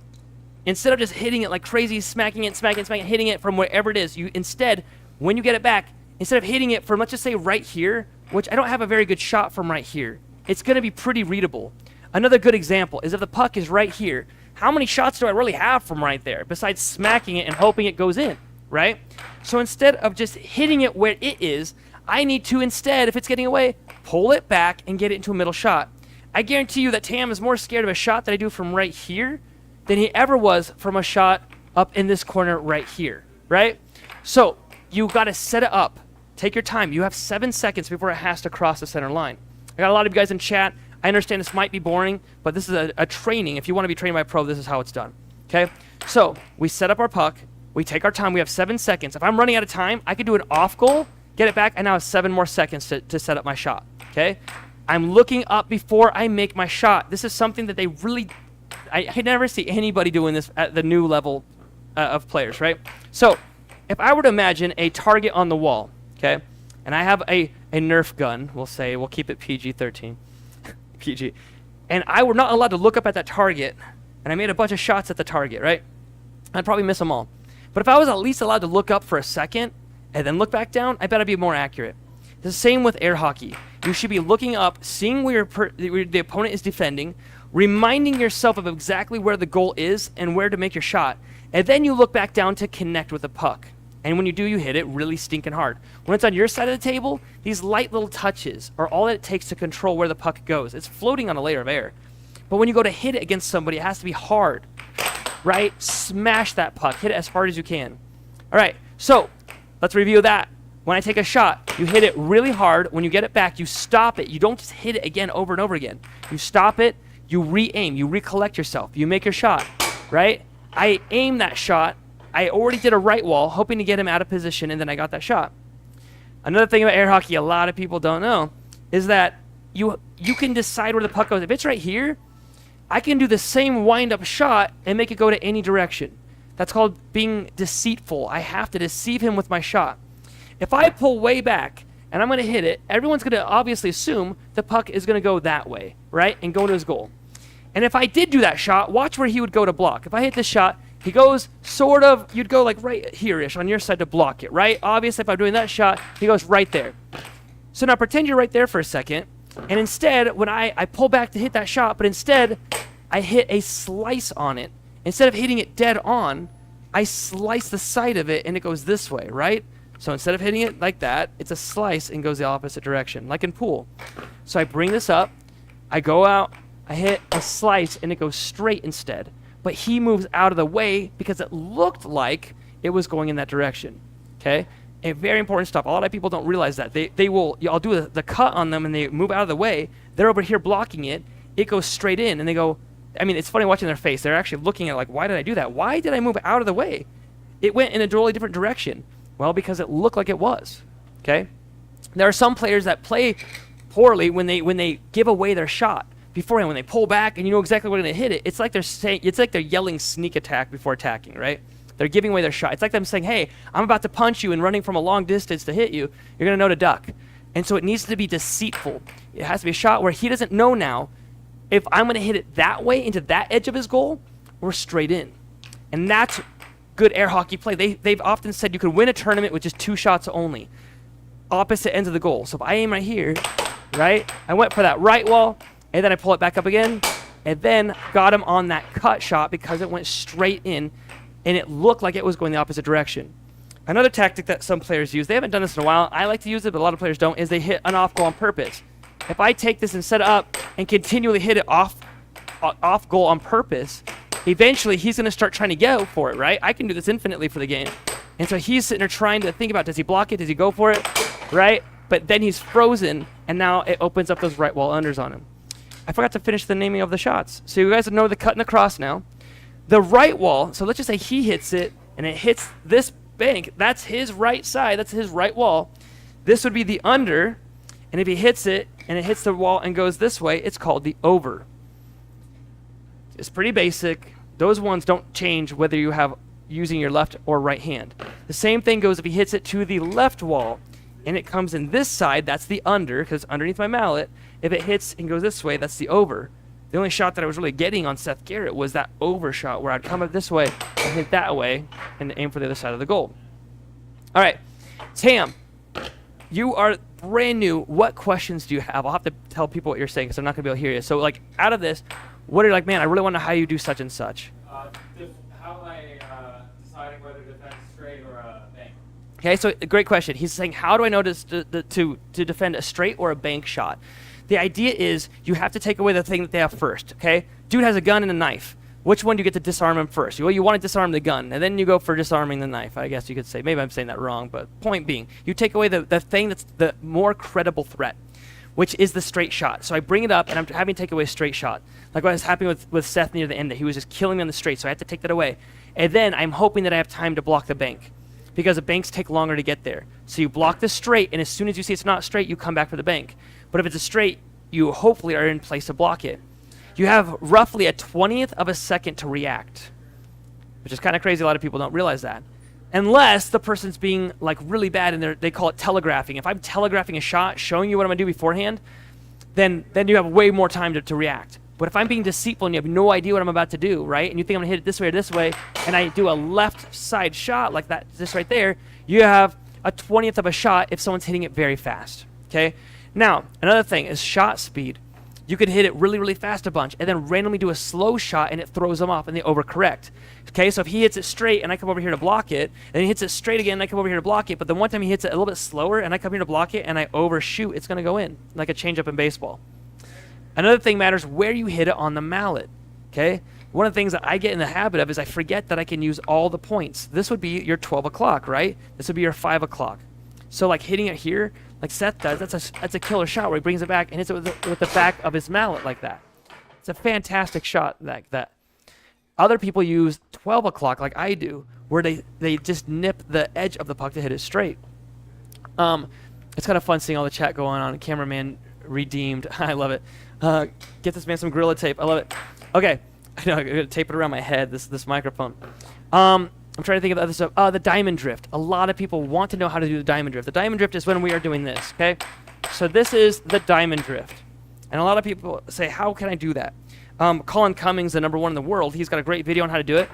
Speaker 4: instead of just hitting it like crazy, smacking it, hitting it from wherever it is, you instead, when you get it back, instead of hitting it from, let's just say right here, which I don't have a very good shot from right here, it's going to be pretty readable. Another good example is if the puck is right here, how many shots do I really have from right there besides smacking it and hoping it goes in, right? So instead of just hitting it where it is, I need to instead, if it's getting away, pull it back and get it into a middle shot. I guarantee you that Tam is more scared of a shot that I do from right here than he ever was from a shot up in this corner right here, right? So you got to set it up. Take your time. You have 7 seconds before it has to cross the center line. I got a lot of you guys in chat. I understand this might be boring, but this is a training. If you want to be trained by a pro, this is how it's done. Okay? So we set up our puck. We take our time. We have 7 seconds. If I'm running out of time, I could do an off goal, get it back, and now have 7 more seconds to set up my shot. Okay? I'm looking up before I make my shot. This is something that they really... I never see anybody doing this at the new level of players, right? So if I were to imagine a target on the wall, okay, and I have a Nerf gun, we'll keep it PG-13, PG, and I were not allowed to look up at that target, and I made a bunch of shots at the target, right? I'd probably miss them all. But if I was at least allowed to look up for a second and then look back down, I bet I'd be more accurate. The same with air hockey. You should be looking up, seeing where the opponent is defending, reminding yourself of exactly where the goal is and where to make your shot, and then you look back down to connect with the puck. And when you do, you hit it really stinking hard. When it's on your side of the table, these light little touches are all that it takes to control where the puck goes. It's floating on a layer of air. But when you go to hit it against somebody, it has to be hard, right? Smash that puck. Hit it as hard as you can. All right, so let's review that. when I take a shot, you hit it really hard. When you get it back, you stop it. You don't just hit it again over and over again. You stop it, you re-aim, you recollect yourself, you make your shot, right? I aim that shot. I already did a right wall, hoping to get him out of position, and then I got that shot. Another thing about air hockey a lot of people don't know is that you can decide where the puck goes. If it's right here, I can do the same wind-up shot and make it go to any direction. That's called being deceitful. I have to deceive him with my shot. If I pull way back and I'm going to hit it, everyone's going to obviously assume the puck is going to go that way, right, and go to his goal. And if I did do that shot, watch where he would go to block. If I hit this shot, he goes sort of, you'd go like right here-ish on your side to block it, right? Obviously, if I'm doing that shot, he goes right there. So now pretend you're right there for a second, and instead, when I pull back to hit that shot, but instead, I hit a slice on it. Instead of hitting it dead on, I slice the side of it, and it goes this way, right? So instead of hitting it like that, it's a slice and goes the opposite direction, like in pool. So I bring this up, I go out, I hit a slice, and it goes straight instead. But he moves out of the way because it looked like it was going in that direction, okay? And very important stuff. A lot of people don't realize that. I'll do the cut on them, and they move out of the way. They're over here blocking it. It goes straight in, and they go, I mean, it's funny watching their face. They're actually looking at like, why did I do that? Why did I move out of the way? It went in a totally different direction. Well, because it looked like it was, okay? There are some players that play poorly when they give away their shot beforehand, when they pull back and you know exactly where they're going to hit it. It's like they're yelling sneak attack before attacking, right? They're giving away their shot. It's like them saying, hey, I'm about to punch you and running from a long distance to hit you. You're going to know to duck. And so it needs to be deceitful. It has to be a shot where he doesn't know now if I'm going to hit it that way into that edge of his goal or straight in. And that's good air hockey play. They've often said you could win a tournament with just 2 shots only, opposite ends of the goal. So if I aim right here, right, I went for that right wall, and then I pull it back up again, and then got him on that cut shot because it went straight in, and it looked like it was going the opposite direction. Another tactic that some players use, they haven't done this in a while, I like to use it, but a lot of players don't, is they hit an off goal on purpose. If I take this and set it up and continually hit it off goal on purpose, eventually he's going to start trying to go for it, right? I can do this infinitely for the game. And so he's sitting there trying to think about, does he block it? Does he go for it? Right? But then he's frozen, and now it opens up those right wall unders on him. I forgot to finish the naming of the shots. So you guys know the cut and the cross now. The right wall, so let's just say he hits it, and it hits this bank. That's his right side. That's his right wall. This would be the under, and if he hits it, and it hits the wall and goes this way, it's called the over. It's pretty basic. Those ones don't change whether you have using your left or right hand. The same thing goes if he hits it to the left wall and it comes in this side, that's the under because underneath my mallet. If it hits and goes this way, that's the over. The only shot that I was really getting on Seth Garrett was that over shot where I'd come up this way and hit that way and aim for the other side of the goal. All right, Tam, you are brand new. What questions do you have? I'll have to tell people what you're saying because I'm not going to be able to hear you. So like out of this, what are you like, man, I really want to know how you do such and such.
Speaker 8: How am I deciding whether to defend straight or a bank?
Speaker 4: Okay, so a great question. He's saying, how do I know to defend a straight or a bank shot? The idea is you have to take away the thing that they have first, okay? Dude has a gun and a knife. Which one do you get to disarm him first? Well, you want to disarm the gun, and then you go for disarming the knife, I guess you could say. Maybe I'm saying that wrong, but point being, you take away the thing that's the more credible threat, which is the straight shot. So I bring it up, and I'm having to take away a straight shot. Like what was happening with Seth near the end, that he was just killing me on the straight, so I had to take that away. And then I'm hoping that I have time to block the bank, because the banks take longer to get there. So you block the straight, and as soon as you see it's not straight, you come back for the bank. But if it's a straight, you hopefully are in place to block it. You have roughly a 20th of a second to react, which is kind of crazy. A lot of people don't realize that. Unless the person's being like really bad and they call it telegraphing. If I'm telegraphing a shot, showing you what I'm going to do beforehand, then you have way more time to react. But if I'm being deceitful and you have no idea what I'm about to do, right, and you think I'm going to hit it this way or this way, and I do a left side shot like that, this right there, you have a 20th of a shot if someone's hitting it very fast, okay? Now, another thing is shot speed. You could hit it really, really fast a bunch and then randomly do a slow shot and it throws them off and they overcorrect. Okay, so if he hits it straight and I come over here to block it, and he hits it straight again and I come over here to block it, but the one time he hits it a little bit slower and I come here to block it and I overshoot, it's going to go in, like a changeup in baseball. Another thing matters where you hit it on the mallet, okay? One of the things that I get in the habit of is I forget that I can use all the points. This would be your 12 o'clock, right? This would be your 5 o'clock. So like hitting it here, like Seth does, that's a killer shot where he brings it back and hits it with the back of his mallet like that. It's a fantastic shot like that. Other people use 12 o'clock like I do, where they just nip the edge of the puck to hit it straight. It's kind of fun seeing all the chat going on. Cameraman redeemed. I love it. Get this man some Gorilla Tape. I love it. Okay. I know, I'm going to tape it around my head, this microphone. I'm trying to think of the other stuff. The diamond drift. A lot of people want to know how to do the diamond drift. The diamond drift is when we are doing this, okay? So this is the diamond drift. And a lot of people say, how can I do that? Colin Cummings, the #1 in the world, he's got a great video on how to do it.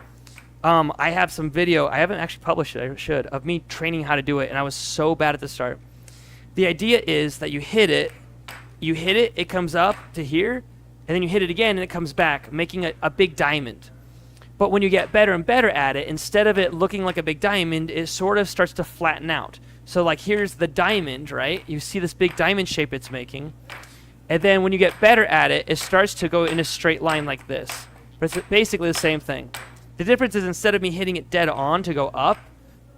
Speaker 4: I have some video, I haven't actually published it, I should, of me training how to do it, and I was so bad at the start. The idea is that you hit it, it comes up to here, and then you hit it again, and it comes back, making a big diamond. But when you get better and better at it, instead of it looking like a big diamond, it sort of starts to flatten out. So like here's the diamond, right? You see this big diamond shape it's making. And then when you get better at it, it starts to go in a straight line like this. But it's basically the same thing. The difference is instead of me hitting it dead on to go up,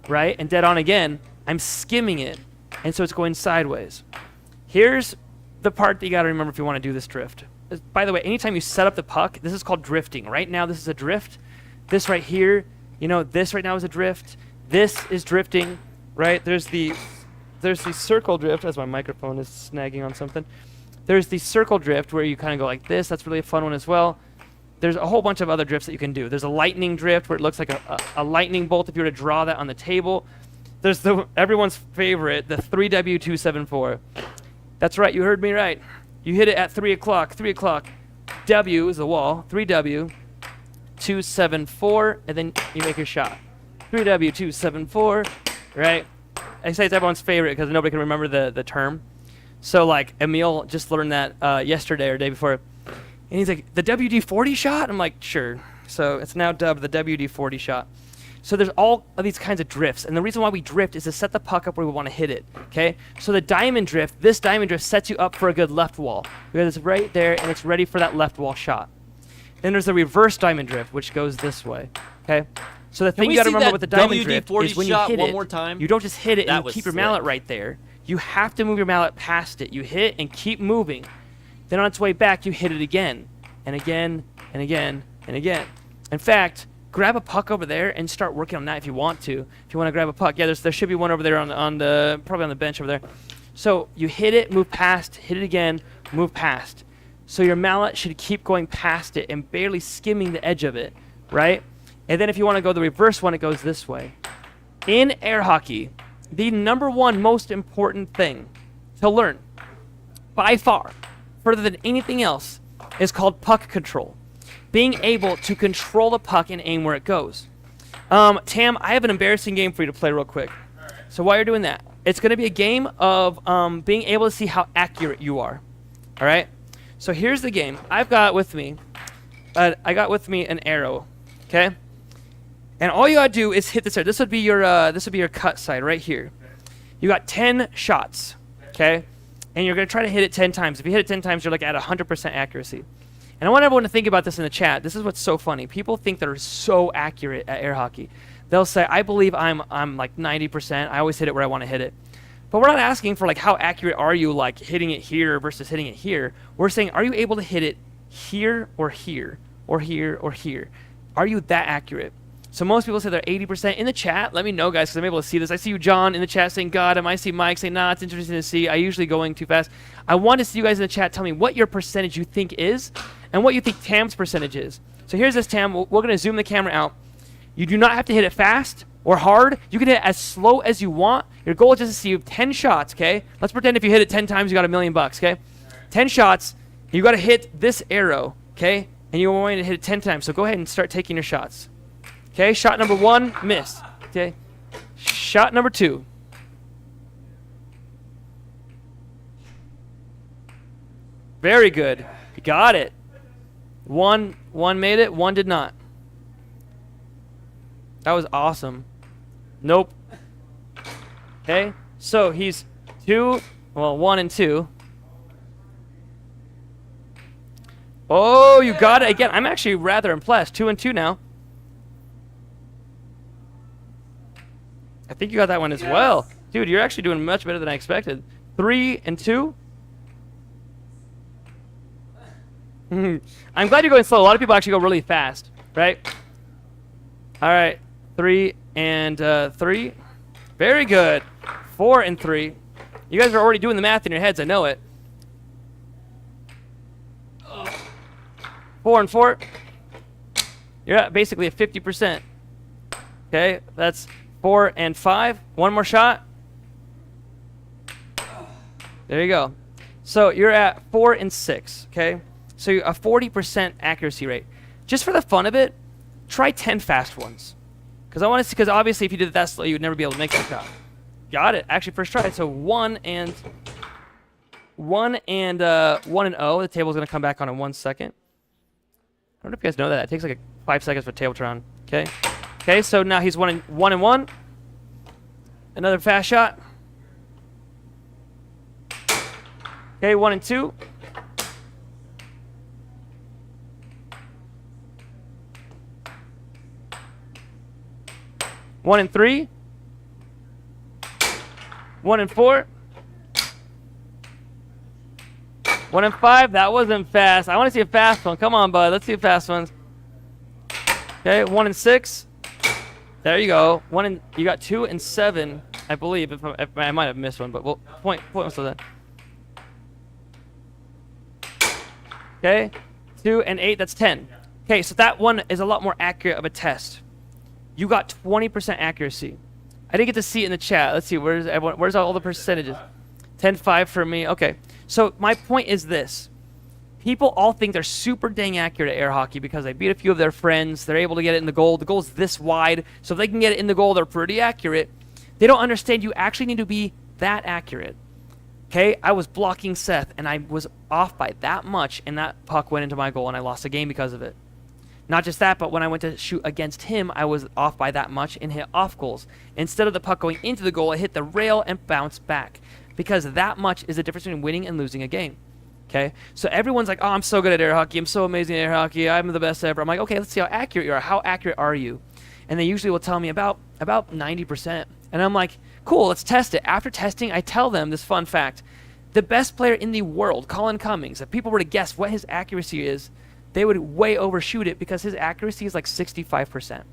Speaker 4: right, and dead on again, I'm skimming it. And so it's going sideways. Here's the part that you got to remember if you want to do this drift. By the way, anytime you set up the puck, this is called drifting. Right now, this is a drift. This right here, this right now is a drift. This is drifting, right? There's the circle drift, as my microphone is snagging on something. There's the circle drift where you kind of go like this. That's really a fun one as well. There's a whole bunch of other drifts that you can do. There's a lightning drift where it looks like a lightning bolt if you were to draw that on the table. There's everyone's favorite, the 3W274. That's right, you heard me right. You hit it at 3 o'clock. 3 o'clock. W is the wall. 3W274, and then you make your shot. 3W274, right? I say it's everyone's favorite because nobody can remember the term. So like Emil just learned that yesterday or day before, and he's like, the WD-40 shot? I'm like, sure. So it's now dubbed the WD-40 shot. So there's all of these kinds of drifts, and the reason why we drift is to set the puck up where we want to hit it, okay? So the diamond drift, this diamond drift sets you up for a good left wall, because it's right there, and it's ready for that left wall shot. Then there's the reverse diamond drift, which goes this way, okay? So the thing you got to remember with the diamond drift is when you hit it, you don't just hit it and keep your mallet right there. You have to move your mallet past it. You hit and keep moving. Then on its way back, you hit it again, and again, and again, and again. In fact, grab a puck over there and start working on that if you want to. If you want to grab a puck, yeah, there should be one over there probably on the bench over there. So you hit it, move past, hit it again, move past. So your mallet should keep going past it and barely skimming the edge of it, right? And then if you want to go the reverse one, it goes this way. In air hockey, the #1 most important thing to learn, by far, further than anything else, is called puck control. Being able to control the puck and aim where it goes. Tam, I have an embarrassing game for you to play real quick. So while you're doing that, it's going to be a game of being able to see how accurate you are. All right? So here's the game. I got with me an arrow, okay? And all you got to do is hit this arrow. This would be your cut side right here. You got 10 shots, okay? And you're going to try to hit it 10 times. If you hit it 10 times, you're like at 100% accuracy. And I want everyone to think about this in the chat. This is what's so funny. People think they're so accurate at air hockey. They'll say, I believe I'm like 90%. I always hit it where I want to hit it. But we're not asking for like how accurate are you like hitting it here versus hitting it here. We're saying, are you able to hit it here or here or here or here? Are you that accurate? So most people say they're 80%. In the chat, let me know, guys, because I'm able to see this. I see you, John, in the chat saying, God, I see Mike saying, nah, it's interesting to see. I usually going too fast. I want to see you guys in the chat tell me what your percentage you think is and what you think Tam's percentage is. So here's this, Tam. We're going to zoom the camera out. You do not have to hit it fast or hard. You can hit it as slow as you want. Your goal is just to see 10 shots, okay? Let's pretend if you hit it 10 times, you got $1 million, okay? 10 shots. You got to hit this arrow, okay? And you want to hit it 10 times. So go ahead and start taking your shots. Okay, shot number 1, missed. Okay, shot number 2. Very good. You got it. One made it, 1 did not. That was awesome. Nope. Okay, so he's 1 and 2. Oh, you got it again. I'm actually rather impressed. 2 and 2 now. I think you got that one as well. Dude, you're actually doing much better than I expected. 3 and 2. I'm glad you're going slow. A lot of people actually go really fast, right? All right, 3 and 3. Very good. 4 and 3. You guys are already doing the math in your heads. I know it. 4 and 4. You're at basically a 50%. Okay, that's 4 and 5. One more shot. There you go. So you're at 4 and 6. Okay, so you're a 40% accuracy rate. Just for the fun of it, try 10 fast ones. Because I want to see. Because obviously, if you did it that slow, you would never be able to make that shot. Got it. Actually, first try. So 1 and 0. The table's gonna come back on in 1 second. I don't know if you guys know that. It takes like 5 seconds for Tabletron. Okay. Okay. So now he's 1 and 1. Another fast shot. Okay. 1 and 2. One and 3. 1 and 4. 1 and 5. That wasn't fast. I want to see a fast one. Come on, bud. Let's see a fast one. Okay, 1 and 6. There you go. You got 2 and 7, I believe. If I might have missed one, but we'll point so then. Okay, 2 and 8. That's 10. Okay, so that one is a lot more accurate of a test. You got 20% accuracy. I didn't get to see it in the chat. Let's see. Where's everyone? Where's all the percentages? 10-5 for me. Okay. So my point is this. People all think they're super dang accurate at air hockey because they beat a few of their friends. They're able to get it in the goal. The goal's this wide. So if they can get it in the goal, they're pretty accurate. They don't understand you actually need to be that accurate. Okay? I was blocking Seth, and I was off by that much, and that puck went into my goal, and I lost the game because of it. Not just that, but when I went to shoot against him, I was off by that much and hit off goals. Instead of the puck going into the goal, I hit the rail and bounced back. Because that much is the difference between winning and losing a game. Okay? So everyone's like, oh, I'm so good at air hockey. I'm so amazing at air hockey. I'm the best ever. I'm like, okay, let's see how accurate you are. How accurate are you? And they usually will tell me about 90%. And I'm like, cool, let's test it. After testing, I tell them this fun fact. The best player in the world, Colin Cummings, if people were to guess what his accuracy is, they would way overshoot it because his accuracy is like 65%.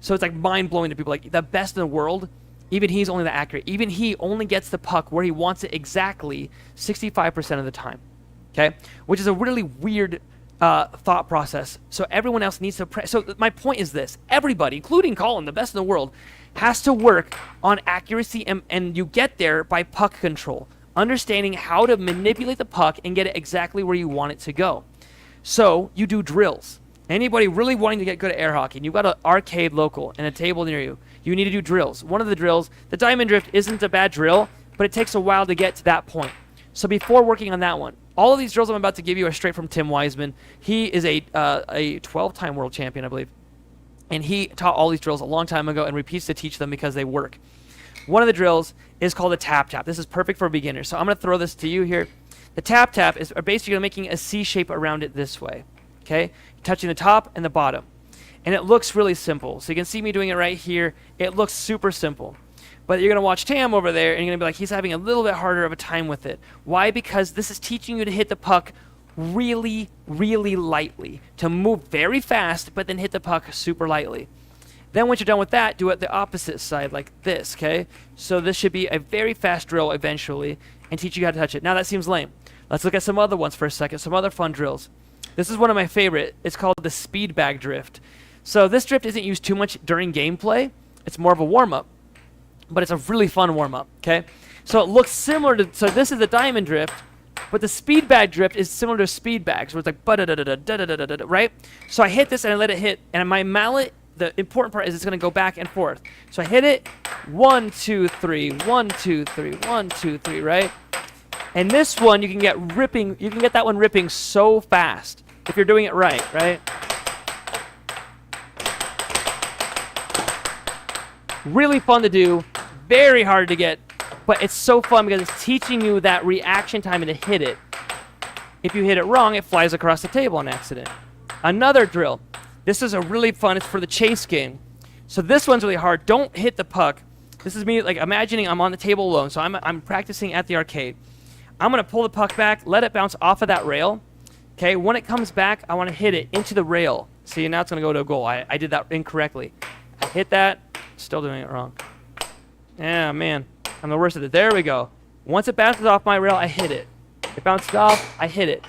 Speaker 4: So it's like mind-blowing to people. Like, the best in the world, even he's only that accurate. Even he only gets the puck where he wants it exactly 65% of the time. Okay? Which is a really weird thought process. So everyone else needs to... So my point is this. Everybody, including Colin, the best in the world, has to work on accuracy, and you get there by puck control. Understanding how to manipulate the puck and get it exactly where you want it to go. So you do drills. Anybody really wanting to get good at air hockey, and you've got an arcade local and a table near you, you need to do drills. One of the drills, the diamond drift isn't a bad drill, but it takes a while to get to that point. So before working on that one, all of these drills I'm about to give you are straight from Tim Wiseman. He is a 12-time world champion, I believe. And he taught all these drills a long time ago and repeats to teach them because they work. One of the drills is called a tap-tap. This is perfect for beginners. So I'm going to throw this to you here. The tap-tap is basically making a C shape around it this way. Okay? Touching the top and the bottom. And it looks really simple. So you can see me doing it right here. It looks super simple. But you're going to watch Tam over there, and you're going to be like, he's having a little bit harder of a time with it. Why? Because this is teaching you to hit the puck really, really lightly. To move very fast, but then hit the puck super lightly. Then once you're done with that, do it the opposite side, like this, okay? So this should be a very fast drill eventually, and teach you how to touch it. Now that seems lame. Let's look at some other ones for a second, some other fun drills. This is one of my favorite. It's called the speed bag drift. So this drift isn't used too much during gameplay. It's more of a warm-up, but it's a really fun warm-up, okay? So it looks similar to, so this is the diamond drift, but the speed bag drift is similar to speed bags, where it's like ba-da-da-da-da-da-da-da-da, right? So I hit this and I let it hit, and my mallet, the important part is it's going to go back and forth. So I hit it, 1, 2, 3, 1, 2, 3, 1, 2, 3, right? And this one, you can get that one ripping so fast if you're doing it right, right? Really fun to do, very hard to get, but it's so fun because it's teaching you that reaction time and to hit it. If you hit it wrong, it flies across the table on accident. Another drill. This is a really fun, it's for the chase game. So this one's really hard. Don't hit the puck. This This is me like imagining I'm on the table alone. So I'm practicing at the arcade. I'm going to pull the puck back, let it bounce off of that rail. Okay, when it comes back, I want to hit it into the rail. See, now it's going to go to a goal. I did that incorrectly. I hit that, still doing it wrong. Yeah, man, I'm the worst at it. There we go. Once it bounces off my rail, I hit it. It bounces off, I hit it.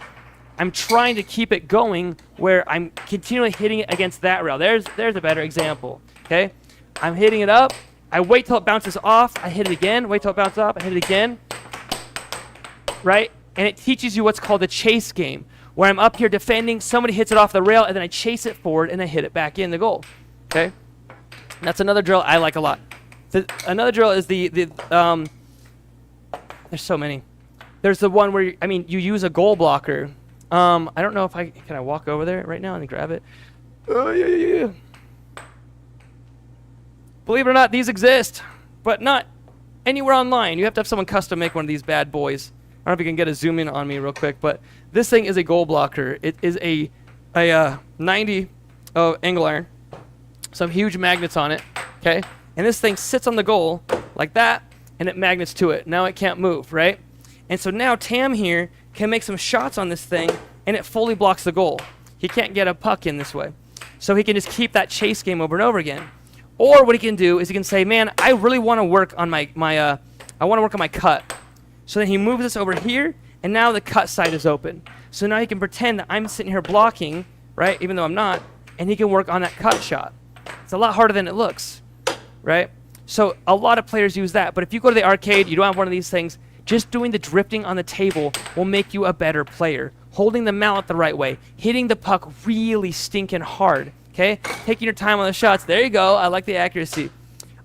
Speaker 4: I'm trying to keep it going where I'm continually hitting it against that rail. There's a better example, okay? I'm hitting it up. I wait till it bounces off. I hit it again. Wait till it bounces off. I hit it again. Right? And it teaches you what's called the chase game, where I'm up here defending, somebody hits it off the rail, and then I chase it forward, and I hit it back in the goal. Okay? That's another drill I like a lot. Another drill is there's so many. There's the one where, you use a goal blocker. I don't know if can I walk over there right now and grab it? Oh, yeah. Believe it or not, these exist, but not anywhere online. You have to have someone custom make one of these bad boys. I don't know if you can get a zoom in on me real quick, but this thing is a goal blocker. It is a 90 angle iron, some huge magnets on it, okay? And this thing sits on the goal like that, and it magnets to it. Now it can't move, right? And so now Tam here can make some shots on this thing, and it fully blocks the goal. He can't get a puck in this way. So he can just keep that chase game over and over again. Or what he can do is he can say, man, I really want to work on my cut. So then he moves this over here, and now the cut side is open. So now he can pretend that I'm sitting here blocking, right, even though I'm not, and he can work on that cut shot. It's a lot harder than it looks, right? So a lot of players use that. But if you go to the arcade, you don't have one of these things, just doing the drifting on the table will make you a better player. Holding the mallet the right way, hitting the puck really stinking hard, okay? Taking your time on the shots. There you go. I like the accuracy.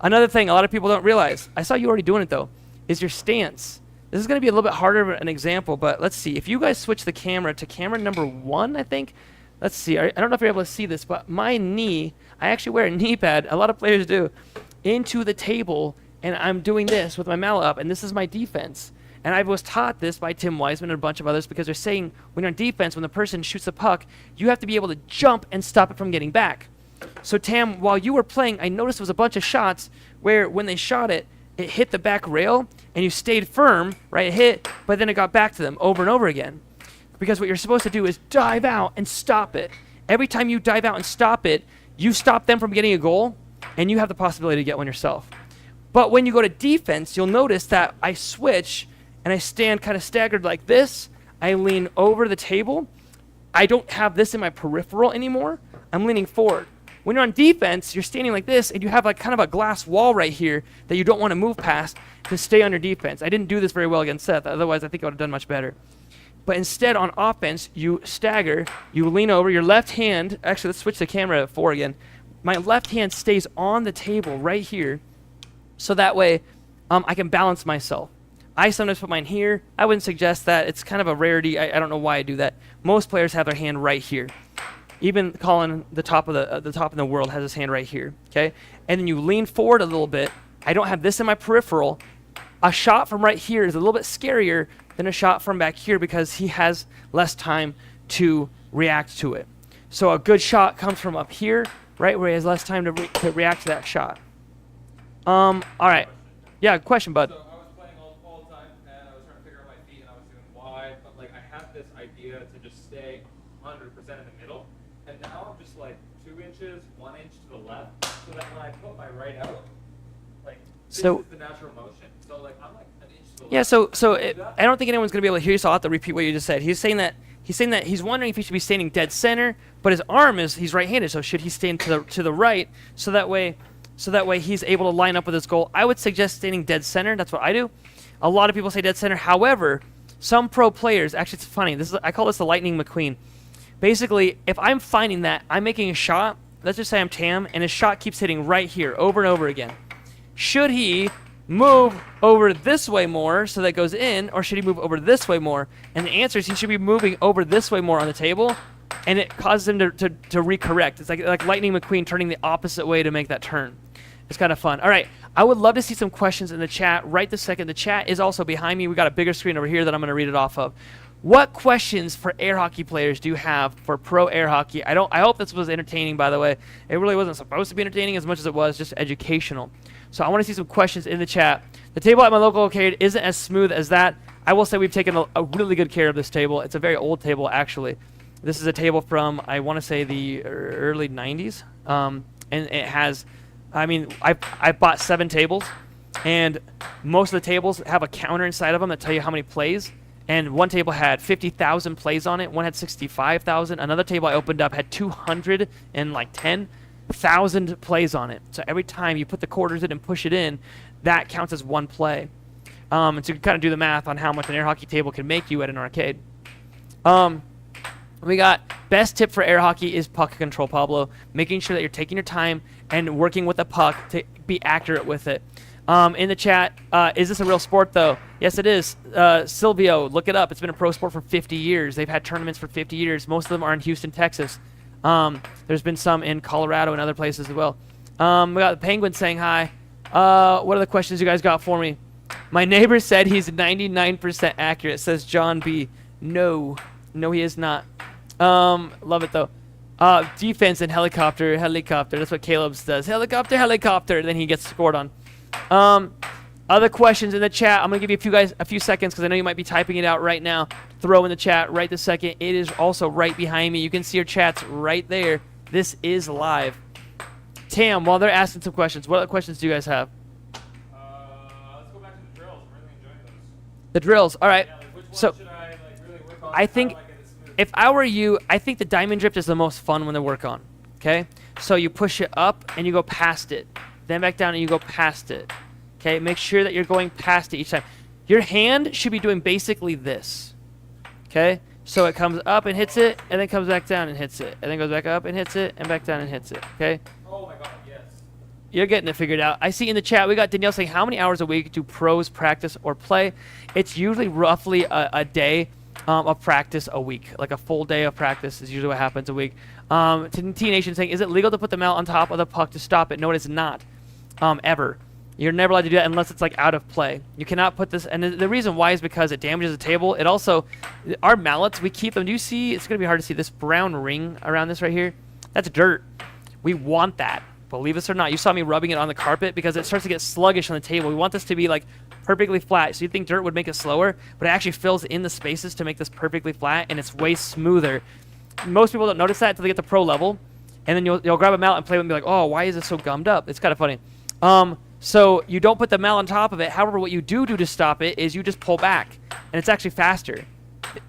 Speaker 4: Another thing a lot of people don't realize, I saw you already doing it though, is your stance. This is going to be a little bit harder of an example, but let's see. If you guys switch the camera to camera number 1, I think. Let's see. I don't know if you're able to see this, but my knee, I actually wear a knee pad, a lot of players do, into the table, and I'm doing this with my mallet up, and this is my defense. And I was taught this by Tim Wiseman and a bunch of others because they're saying when you're on defense, when the person shoots the puck, you have to be able to jump and stop it from getting back. So Tam, while you were playing, I noticed there was a bunch of shots where when they shot it, it hit the back rail, and you stayed firm, right? It hit, but then it got back to them over and over again. Because what you're supposed to do is dive out and stop it. Every time you dive out and stop it, you stop them from getting a goal, and you have the possibility to get one yourself. But when you go to defense, you'll notice that I switch, and I stand kind of staggered like this. I lean over the table. I don't have this in my peripheral anymore. I'm leaning forward. When you're on defense, you're standing like this, and you have like kind of a glass wall right here that you don't want to move past to stay on your defense. I didn't do this very well against Seth. Otherwise, I think I would have done much better. But instead, on offense, you stagger, you lean over. Your left hand, actually, let's switch the camera to 4 again. My left hand stays on the table right here, so that way I can balance myself. I sometimes put mine here. I wouldn't suggest that. It's kind of a rarity. I don't know why I do that. Most players have their hand right here. Even Colin, the top in the world, has his hand right here. Okay, and then you lean forward a little bit. I don't have this in my peripheral. A shot from right here is a little bit scarier than a shot from back here because he has less time to react to it. So a good shot comes from up here, right, where he has less time to react to that shot. All right. Yeah, question, bud.
Speaker 8: So I was playing all the time, and I was trying to figure out my feet, and I was doing wide, but like I had this idea to just stay 100% in the middle, and now I'm just like 2 inches, 1 inch to the left, so that when I put my right out, like this
Speaker 4: So-
Speaker 8: is the natural motion. So like I'm like an inch to the left.
Speaker 4: Yeah, I don't think anyone's gonna be able to hear you, so I'll have to repeat what you just said. He's saying that he's wondering if he should be standing dead center, but his arm he's right-handed, so should he stand to the right, so that way he's able to line up with his goal. I would suggest standing dead center. That's what I do. A lot of people say dead center. However, some pro players, actually it's funny. I call this the Lightning McQueen. Basically, if I'm finding that I'm making a shot, let's just say I'm Tam, and his shot keeps hitting right here over and over again. Should he move over this way more so that it goes in, or should he move over this way more? And the answer is he should be moving over this way more on the table, and it causes him to recorrect. It's like Lightning McQueen turning the opposite way to make that turn. It's kind of fun. All right, I would love to see some questions in the chat right this second. The chat is also behind me. We got a bigger screen over here that I'm going to read it off of. What questions for air hockey players do you have for pro air hockey? I hope this was entertaining, by the way. It really wasn't supposed to be entertaining as much as it was just educational. So I want to see some questions in the chat. The table at my local arcade isn't as smooth as that. I will say we've taken a really good care of this table. It's a very old table, actually. This is a table from, I want to say, the early 90s. And it has, I mean, I bought 7 tables, and most of the tables have a counter inside of them that tell you how many plays. And one table had 50,000 plays on it. One had 65,000. Another table I opened up had 210,000 plays on it. So every time you put the quarters in and push it in, that counts as 1 play. And so you can kind of do the math on how much an air hockey table can make you at an arcade. We got best tip for air hockey is puck control, Pablo. Making sure that you're taking your time and working with the puck to be accurate with it. In the chat, is this a real sport, though? Yes, it is. Silvio, look it up. It's been a pro sport for 50 years. They've had tournaments for 50 years. Most of them are in Houston, Texas. There's been some in Colorado and other places as well. We got the Penguin saying hi. What are the questions you guys got for me? My neighbor said he's 99% accurate, says John B. No, he is not. Love it, though. Defense and helicopter. That's what Caleb's does. Helicopter. Then he gets scored on. Other questions in the chat. I'm going to give you a few seconds because I know you might be typing it out right now. Throw in the chat right this second. It is also right behind me. You can see your chats right there. This is live. Tam, while they're asking some questions, what other questions do you guys have?
Speaker 8: Let's go back to the drills. I'm really enjoying those.
Speaker 4: The drills. All right.
Speaker 8: Yeah, like which one
Speaker 4: So
Speaker 8: should I really work on?
Speaker 4: I think
Speaker 8: How do I get it smooth?
Speaker 4: if I were you, I think the diamond drift is the most fun one to work on. Okay? So you push it up and you go past it. Then back down and you go past it. Okay? Make sure that you're going past it each time. Your hand should be doing basically this. Okay? So it comes up and hits it, and then comes back down and hits it. And then goes back up and hits it, and back down and hits it. Okay?
Speaker 8: Oh my god, yes.
Speaker 4: You're getting it figured out. I see in the chat, we got Danielle saying, how many hours a week do pros practice or play? It's usually roughly a day of practice a week. Like a full day of practice is usually what happens a week. T-Nation saying, is it legal to put the mallet on top of the puck to stop it? No, it is not. Ever. You're never allowed to do that unless it's like out of play. You cannot put this, and the reason why is because it damages the table. It also, our mallets, we keep them. Do you see, it's going to be hard to see this brown ring around this right here? That's dirt. We want that. Believe us or not. You saw me rubbing it on the carpet because it starts to get sluggish on the table. We want this to be like perfectly flat. So you think dirt would make it slower, but it actually fills in the spaces to make this perfectly flat, and it's way smoother. Most people don't notice that until they get to pro level, and then you'll grab a mallet and play with it and be like, oh, why is it so gummed up? It's kind of funny. So you don't put the mallet on top of it. However, what you do to stop it is you just pull back, and it's actually faster.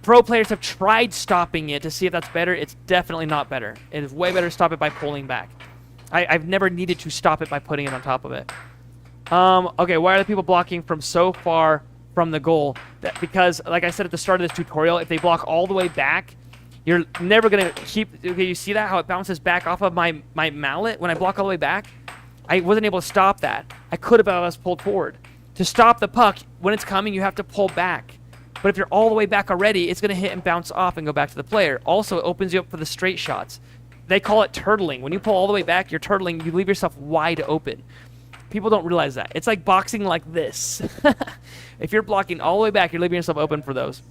Speaker 4: Pro players have tried stopping it to see if that's better. It's definitely not better. It is way better to stop it by pulling back. I've never needed to stop it by putting it on top of it. Okay, why are the people blocking from so far from the goal? Because, like I said at the start of this tutorial, if they block all the way back, you're never going to keep... Okay, you see that? How it bounces back off of my mallet? When I block all the way back, I wasn't able to stop that. I could have, I was pulled forward. To stop the puck, when it's coming, you have to pull back. But if you're all the way back already, it's going to hit and bounce off and go back to the player. Also, it opens you up for the straight shots. They call it turtling. When you pull all the way back, you're turtling. You leave yourself wide open. People don't realize that. It's like boxing like this. If you're blocking all the way back, you're leaving yourself open for those.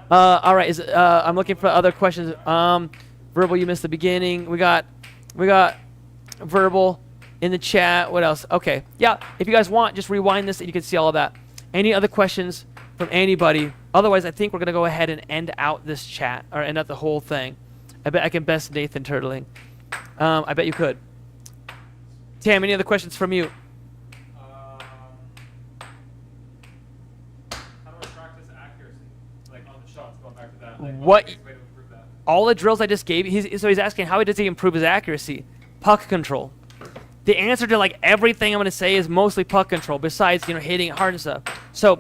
Speaker 4: All right. I'm looking for other questions. Verbal, you missed the beginning. We got verbal in the chat. What else? Okay. Yeah. If you guys want, just rewind this and you can see all of that. Any other questions from anybody? Otherwise, I think we're gonna go ahead and end out this chat or end out the whole thing. I bet I can best Nathan turtling. I bet you could. Tam, any other questions from you?
Speaker 8: How do I practice accuracy? Like on the shots, going back to that. Like,
Speaker 4: What?
Speaker 8: what's the best way to improve that?
Speaker 4: All the drills I just gave, so he's asking how does he improve his accuracy? Puck control. The answer to like everything I'm going to say is mostly puck control, besides, hitting it hard and stuff. So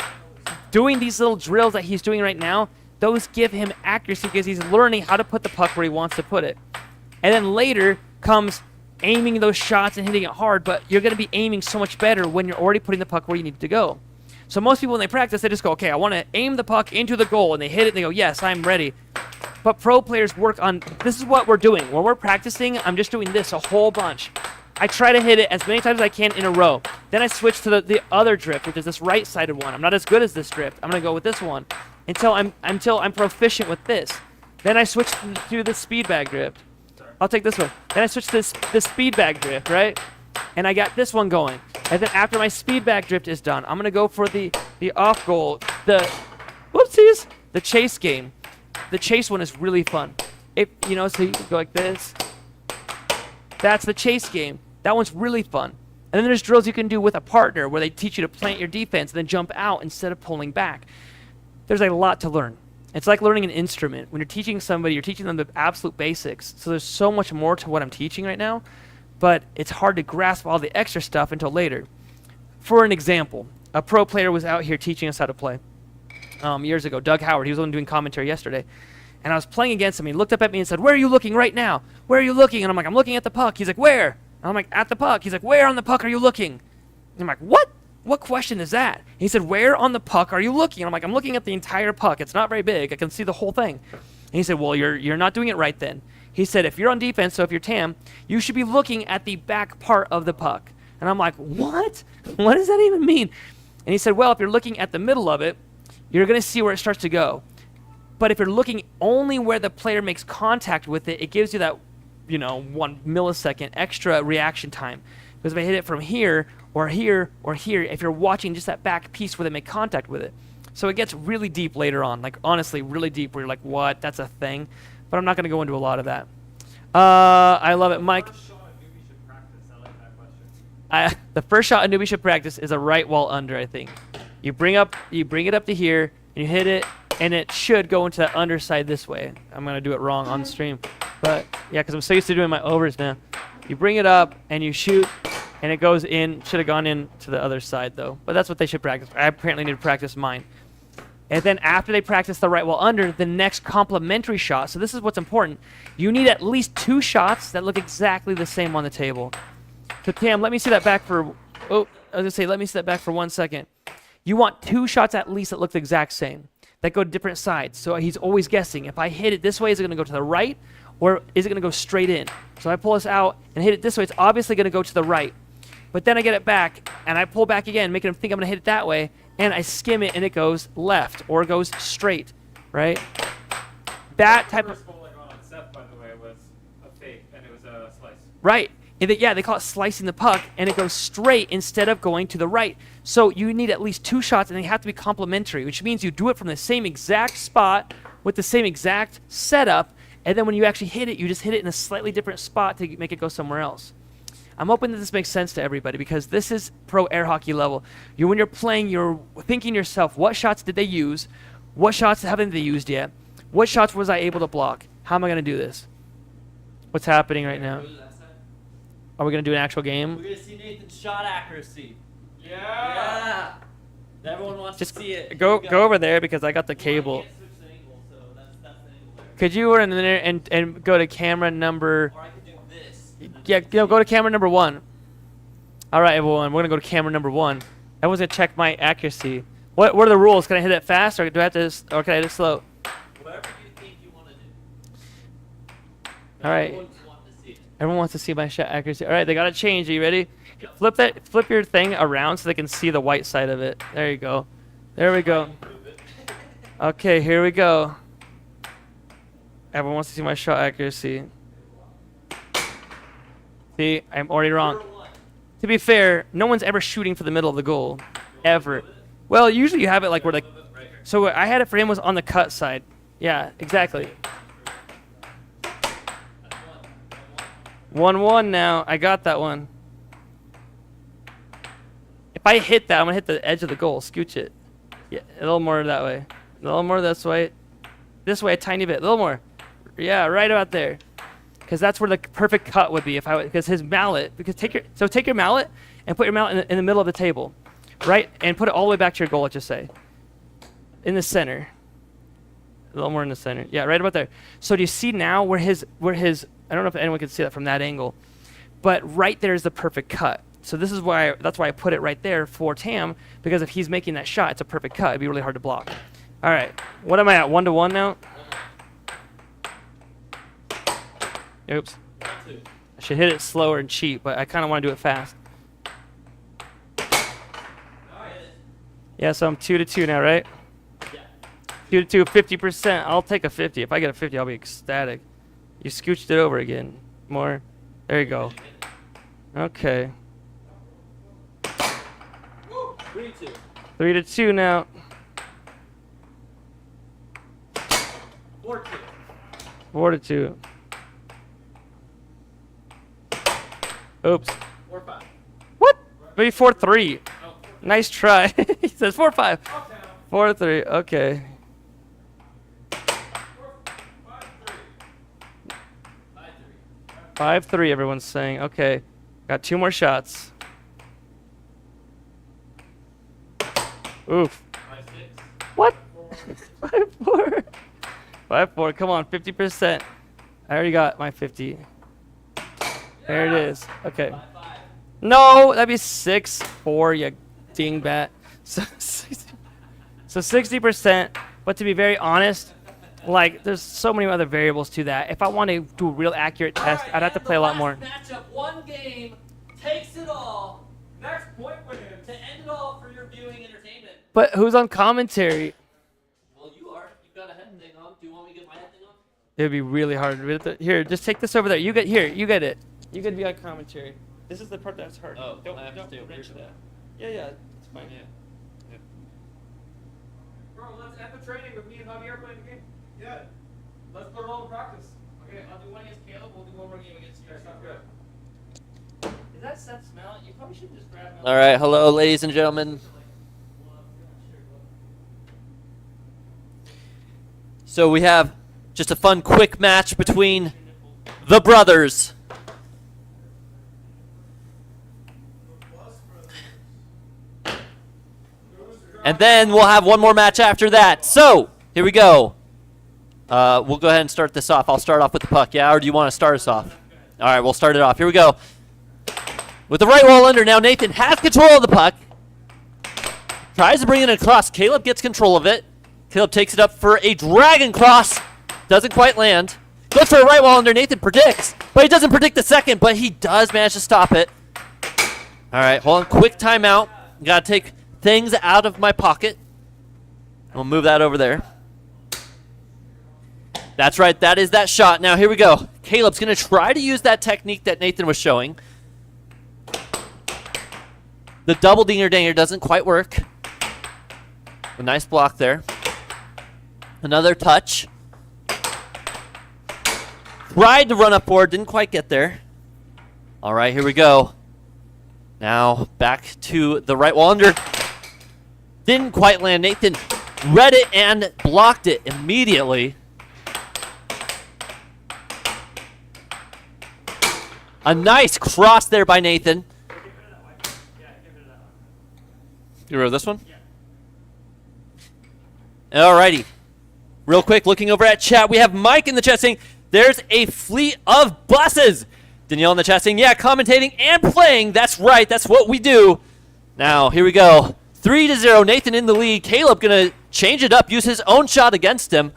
Speaker 4: doing these little drills that he's doing right now, those give him accuracy because he's learning how to put the puck where he wants to put it. And then later comes aiming those shots and hitting it hard, but you're going to be aiming so much better when you're already putting the puck where you need it to go. So most people, when they practice, they just go, okay, I want to aim the puck into the goal, and they hit it, and they go, yes, I'm ready. But pro players work on, this is what we're doing. When we're practicing, I'm just doing this a whole bunch. I try to hit it as many times as I can in a row. Then I switch to the other drift, which is this right-sided one. I'm not as good as this drift. I'm going to go with this one until I'm proficient with this. Then I switch to the speed bag drift. I'll take this one. Then I switch to this speed bag drift, right? And I got this one going. And then after my speed back drift is done, I'm going to go for the off goal, the whoopsies, the chase game. The chase one is really fun. So you can go like this. That's the chase game. That one's really fun. And then there's drills you can do with a partner where they teach you to plant your defense and then jump out instead of pulling back. There's a lot to learn. It's like learning an instrument. When you're teaching somebody, you're teaching them the absolute basics. So there's so much more to what I'm teaching right now, but it's hard to grasp all the extra stuff until later. For an example, a pro player was out here teaching us how to play years ago. Doug Howard, he was the one doing commentary yesterday. And I was playing against him. He looked up at me and said, "Where are you looking right now? Where are you looking?" And I'm like, "I'm looking at the puck." He's like, "Where?" And I'm like, "At the puck." He's like, "Where on the puck are you looking?" And I'm like, "What? What question is that?" And he said, "Where on the puck are you looking?" And I'm like, "I'm looking at the entire puck. It's not very big. I can see the whole thing." And he said, "Well, you're not doing it right then." He said, "If you're on defense, so if you're Tam, you should be looking at the back part of the puck." And I'm like, "What? What does that even mean?" And he said, "Well, if you're looking at the middle of it, you're going to see where it starts to go. But if you're looking only where the player makes contact with it, it gives you that, 1 millisecond extra reaction time. Because if I hit it from here or here or here, if you're watching just that back piece where they make contact with it." So it gets really deep later on, like honestly really deep where you're like, "What? That's a thing?" But I'm not going to go into a lot of that. I love it. Mike. The first shot a newbie should practice is a right wall under, I think. You bring it up to here, and you hit it, and it should go into the underside this way. I'm going to do it wrong on stream. But, yeah, because I'm so used to doing my overs now. You bring it up, and you shoot, and it goes in. Should have gone in to the other side, though. But that's what they should practice. I apparently need to practice mine. And then after they practice the right wall under, the next complementary shot, so this is what's important. You need at least 2 shots that look exactly the same on the table. So, Tam, let me see that back for, let me see that back for 1 second. You want 2 shots at least that look the exact same, that go to different sides. So he's always guessing. If I hit it this way, is it going to go to the right, or is it going to go straight in? So I pull this out and hit it this way. It's obviously going to go to the right. But then I get it back, and I pull back again, making him think I'm going to hit it that way, and I skim it, and it goes left, or it goes straight, right? That type of...
Speaker 8: The first goal I got on Seth, by the way, was a fake, and it was a slice.
Speaker 4: Right. They call it slicing the puck, and it goes straight instead of going to the right. So you need at least 2 shots, and they have to be complementary, which means you do it from the same exact spot with the same exact setup, and then when you actually hit it, you just hit it in a slightly different spot to make it go somewhere else. I'm hoping that this makes sense to everybody, because this is pro air hockey level. When you're playing, you're thinking to yourself, what shots did they use? What shots haven't they used yet? What shots was I able to block? How am I going to do this? What's happening right now? Are we going to do an actual game?
Speaker 5: We're going to see Nathan's shot accuracy.
Speaker 8: Yeah.
Speaker 5: Everyone wants to see it.
Speaker 4: Go over there, because I got the cable.
Speaker 5: Switch the angle, so that's the angle there.
Speaker 4: Could you run in there and go to camera number...
Speaker 5: Or I could do this.
Speaker 4: Yeah, go to camera number 1. All right, everyone. We're going to go to camera number 1. Everyone's going to check my accuracy. What are the rules? Can I hit it fast, or do I have to... Or can I hit it slow?
Speaker 5: Whatever you think you want to do.
Speaker 4: All right. Everyone wants to see my shot accuracy. All right, they got to change. Are you ready? Yep. Flip your thing around so they can see the white side of it. There you go. There we go. Okay, here we go. Everyone wants to see my shot accuracy. See, I'm already wrong. To be fair, no one's ever shooting for the middle of the goal. Ever. Well, usually you have it like where so I had it for him was on the cut side. Yeah, exactly. 1-1 now. I got that one. If I hit that, I'm going to hit the edge of the goal. Scooch it. Yeah, a little more that way. A little more this way. This way a tiny bit. A little more. Yeah, right about there. Because that's where the perfect cut would be because his mallet, take your mallet and put your mallet in the middle of the table. Right? And put it all the way back to your goal, let's just say. In the center. A little more in the center. Yeah, right about there. So do you see now where his I don't know if anyone can see that from that angle, but right there is the perfect cut. So this is that's why I put it right there for Tam, because if he's making that shot, it's a perfect cut. It'd be really hard to block. All right, what am I at? 1-1 now? Oops. I should hit it slower and cheap, but I kind of want to do it fast. Yeah, so I'm 2-2 now, right? 2-2, 50%. I'll take a 50. If I get a 50, I'll be ecstatic. You scooched it over again. More. There you go. Okay.
Speaker 5: 3-2.
Speaker 4: 3-2 now.
Speaker 5: 4-2.
Speaker 4: 4-2. Oops.
Speaker 5: 4-5.
Speaker 4: What? Maybe 4-3. Nice try. He says 4-5. 4-3. Okay. 5-3. Everyone's saying. Okay. Got 2 more shots. Oof.
Speaker 5: 5-6.
Speaker 4: What? 5-4. 5-4. Come on. 50%. I already got my 50. There it is. Okay.
Speaker 5: 5-5.
Speaker 4: No, that'd be 6-4, you dingbat. So 60%. But to be very honest, like, there's so many other variables to that. If I want to do a real accurate test, I'd have to play a lot more.
Speaker 5: Matchup, one game takes it all
Speaker 8: Next point wins.
Speaker 5: to end it all for your viewing entertainment.
Speaker 4: But who's on commentary?
Speaker 5: Well, you are. You've got a head thing on. Do you want me to get my head thing on?
Speaker 4: It'd be really hard. Here, just take this over there. You get it. You get to be on commentary. This is the part that's hard.
Speaker 5: Oh,
Speaker 4: don't
Speaker 5: I have to
Speaker 4: don't
Speaker 5: stay over
Speaker 4: wrench
Speaker 5: here for
Speaker 4: that. Yeah, it's fine.
Speaker 5: Yeah.
Speaker 8: Bro, let's end the training with me and Javier playing the game. Yeah. Let's put it all in practice.
Speaker 4: Okay, I'll do one against Caleb. We'll do one more game against you.
Speaker 8: Okay, sounds good.
Speaker 4: Is that Seth smell? You probably shouldn't just grab
Speaker 5: All right. Hello, ladies and gentlemen. So we have just a fun, quick match between the brothers. And then we'll have one more match after that. So, here we go. We'll go ahead and start this off. I'll start off with the puck, yeah? Or do you want to start us off? All right, we'll start it off. Here we go. With the right wall under now, Nathan has control of the puck. Tries to bring it across. Caleb gets control of it. Caleb takes it up for a dragon cross. Doesn't quite land. Goes for a right wall under. Nathan predicts, but he doesn't predict the second, but he does manage to stop it. All right, hold on. Quick timeout. Got to take things out of my pocket. We'll move that over there. That's right. That is that shot. Now, here we go. Caleb's going to try to use that technique that Nathan was showing. The double dinger-danger doesn't quite work. A nice block there. Another touch. Tried to run up forward. Didn't quite get there. All right, here we go. Now, back to the right wall under. Didn't quite land. Nathan read it and blocked it immediately. A nice cross there by Nathan. You remember this one? Yeah. Alrighty. Real quick, looking over at chat, we have Mike in the chat saying, there's a fleet of buses. Danielle in the chat saying, yeah, commentating and playing. That's right. That's what we do. Now, here we go. 3-0. Nathan in the lead. Caleb going to change it up, use his own shot against him.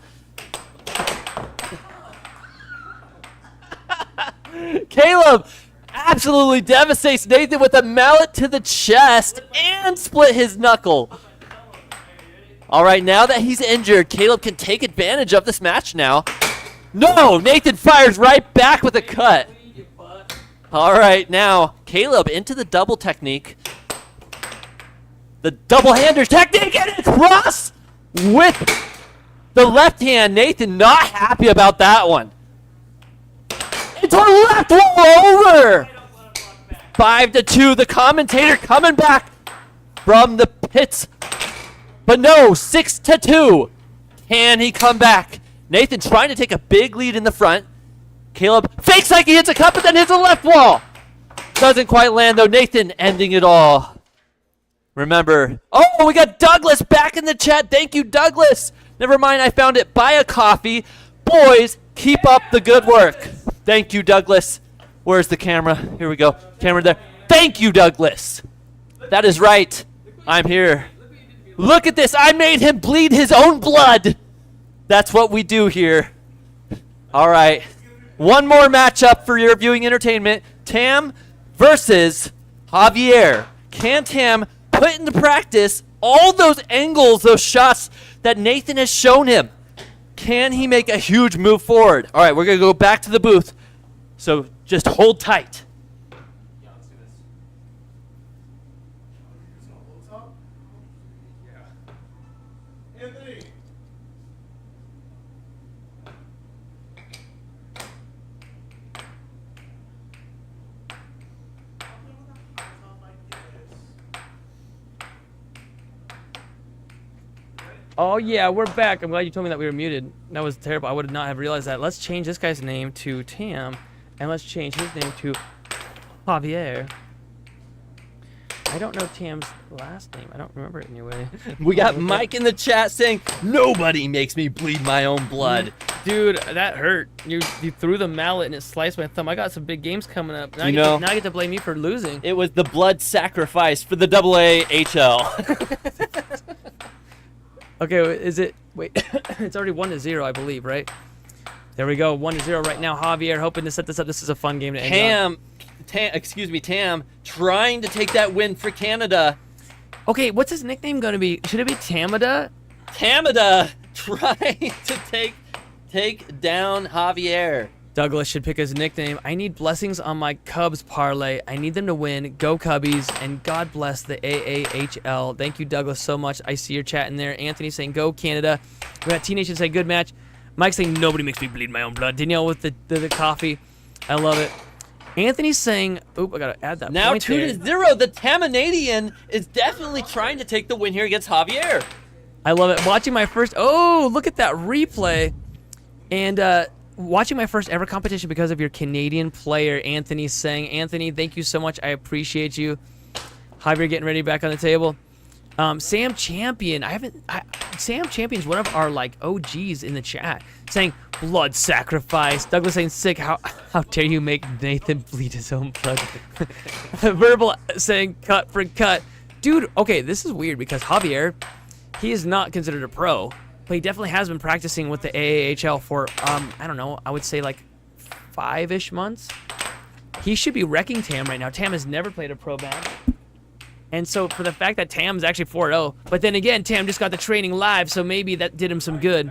Speaker 5: Caleb absolutely devastates Nathan with a mallet to the chest and split his knuckle. All right, now that he's injured, Caleb can take advantage of this match now. No, Nathan fires right back with a cut. All right, now Caleb into the double technique. The double-hander technique and it's cross with the left hand. Nathan not happy about that one. Into a left wall over. 5-2. The commentator coming back from the pits. But no, 6-2. Can he come back? Nathan trying to take a big lead in the front. Caleb fakes like he hits a cup, but then hits a left wall. Doesn't quite land, though. Nathan ending it all. Remember. Oh, we got Douglas back in the chat. Thank you, Douglas. Never mind, I found it. Buy a coffee. Boys, keep up the good work. Thank you, Douglas. Where's the camera? Here we go. Camera there. Thank you, Douglas. That is right. I'm here. Look at this. I made him bleed his own blood. That's what we do here. All right. One more matchup for your viewing entertainment. Tam versus Javier. Can Tam put into practice all those angles, those shots that Nathan has shown him? Can he make a huge move forward? All right, we're going to go back to the booth. So just hold tight.
Speaker 4: Oh yeah, we're back. I'm glad you told me that we were muted. That was terrible. I would not have realized that. Let's change this guy's name to Tam, and let's change his name to Javier. I don't know Tam's last name. I don't remember it anyway.
Speaker 5: We got Mike in the chat saying, nobody makes me bleed my own blood.
Speaker 4: Dude, that hurt. You threw the mallet and it sliced my thumb. I got some big games coming up. Now,
Speaker 5: You
Speaker 4: now I get to blame you for losing.
Speaker 5: It was the blood sacrifice for the AAHL.
Speaker 4: Okay, is it? Wait, it's already 1-0, I believe, right? There we go, 1-0 right now. Javier hoping to set this up. This is a fun game to end on.
Speaker 5: Tam, trying to take that win for Canada.
Speaker 4: Okay, what's his nickname gonna be? Should it be Tamada?
Speaker 5: Tamada trying to take down Javier.
Speaker 4: Douglas should pick his nickname. I need blessings on my Cubs parlay. I need them to win. Go Cubbies, and God bless the AAHL. Thank you, Douglas, so much. I see your chat in there. Anthony saying, go Canada. We got T-Nation saying, good match. Mike saying, nobody makes me bleed my own blood. Danielle with the coffee. I love it. Anthony's saying, oop, I got to add that
Speaker 5: Now
Speaker 4: point
Speaker 5: 2-0. The Tamanadian is definitely trying to take the win here against Javier.
Speaker 4: I love it. Watching my first, oh, look at that replay. And watching my first ever competition because of your Canadian player, Anthony saying, Anthony, thank you so much. I appreciate you. Javier getting ready back on the table. Sam Champion, Sam Champion's one of our like OGs in the chat saying blood sacrifice. Douglas saying sick. How dare you make Nathan bleed his own blood? Verbal saying cut for cut. Dude, okay, this is weird because Javier, he is not considered a pro, but he definitely has been practicing with the AAHL for I don't know, I would say like 5-ish months. He should be wrecking Tam right now. Tam has never played a pro match. And so for the fact that Tam's actually 4-0, but then again, Tam just got the training live, so maybe that did him some good.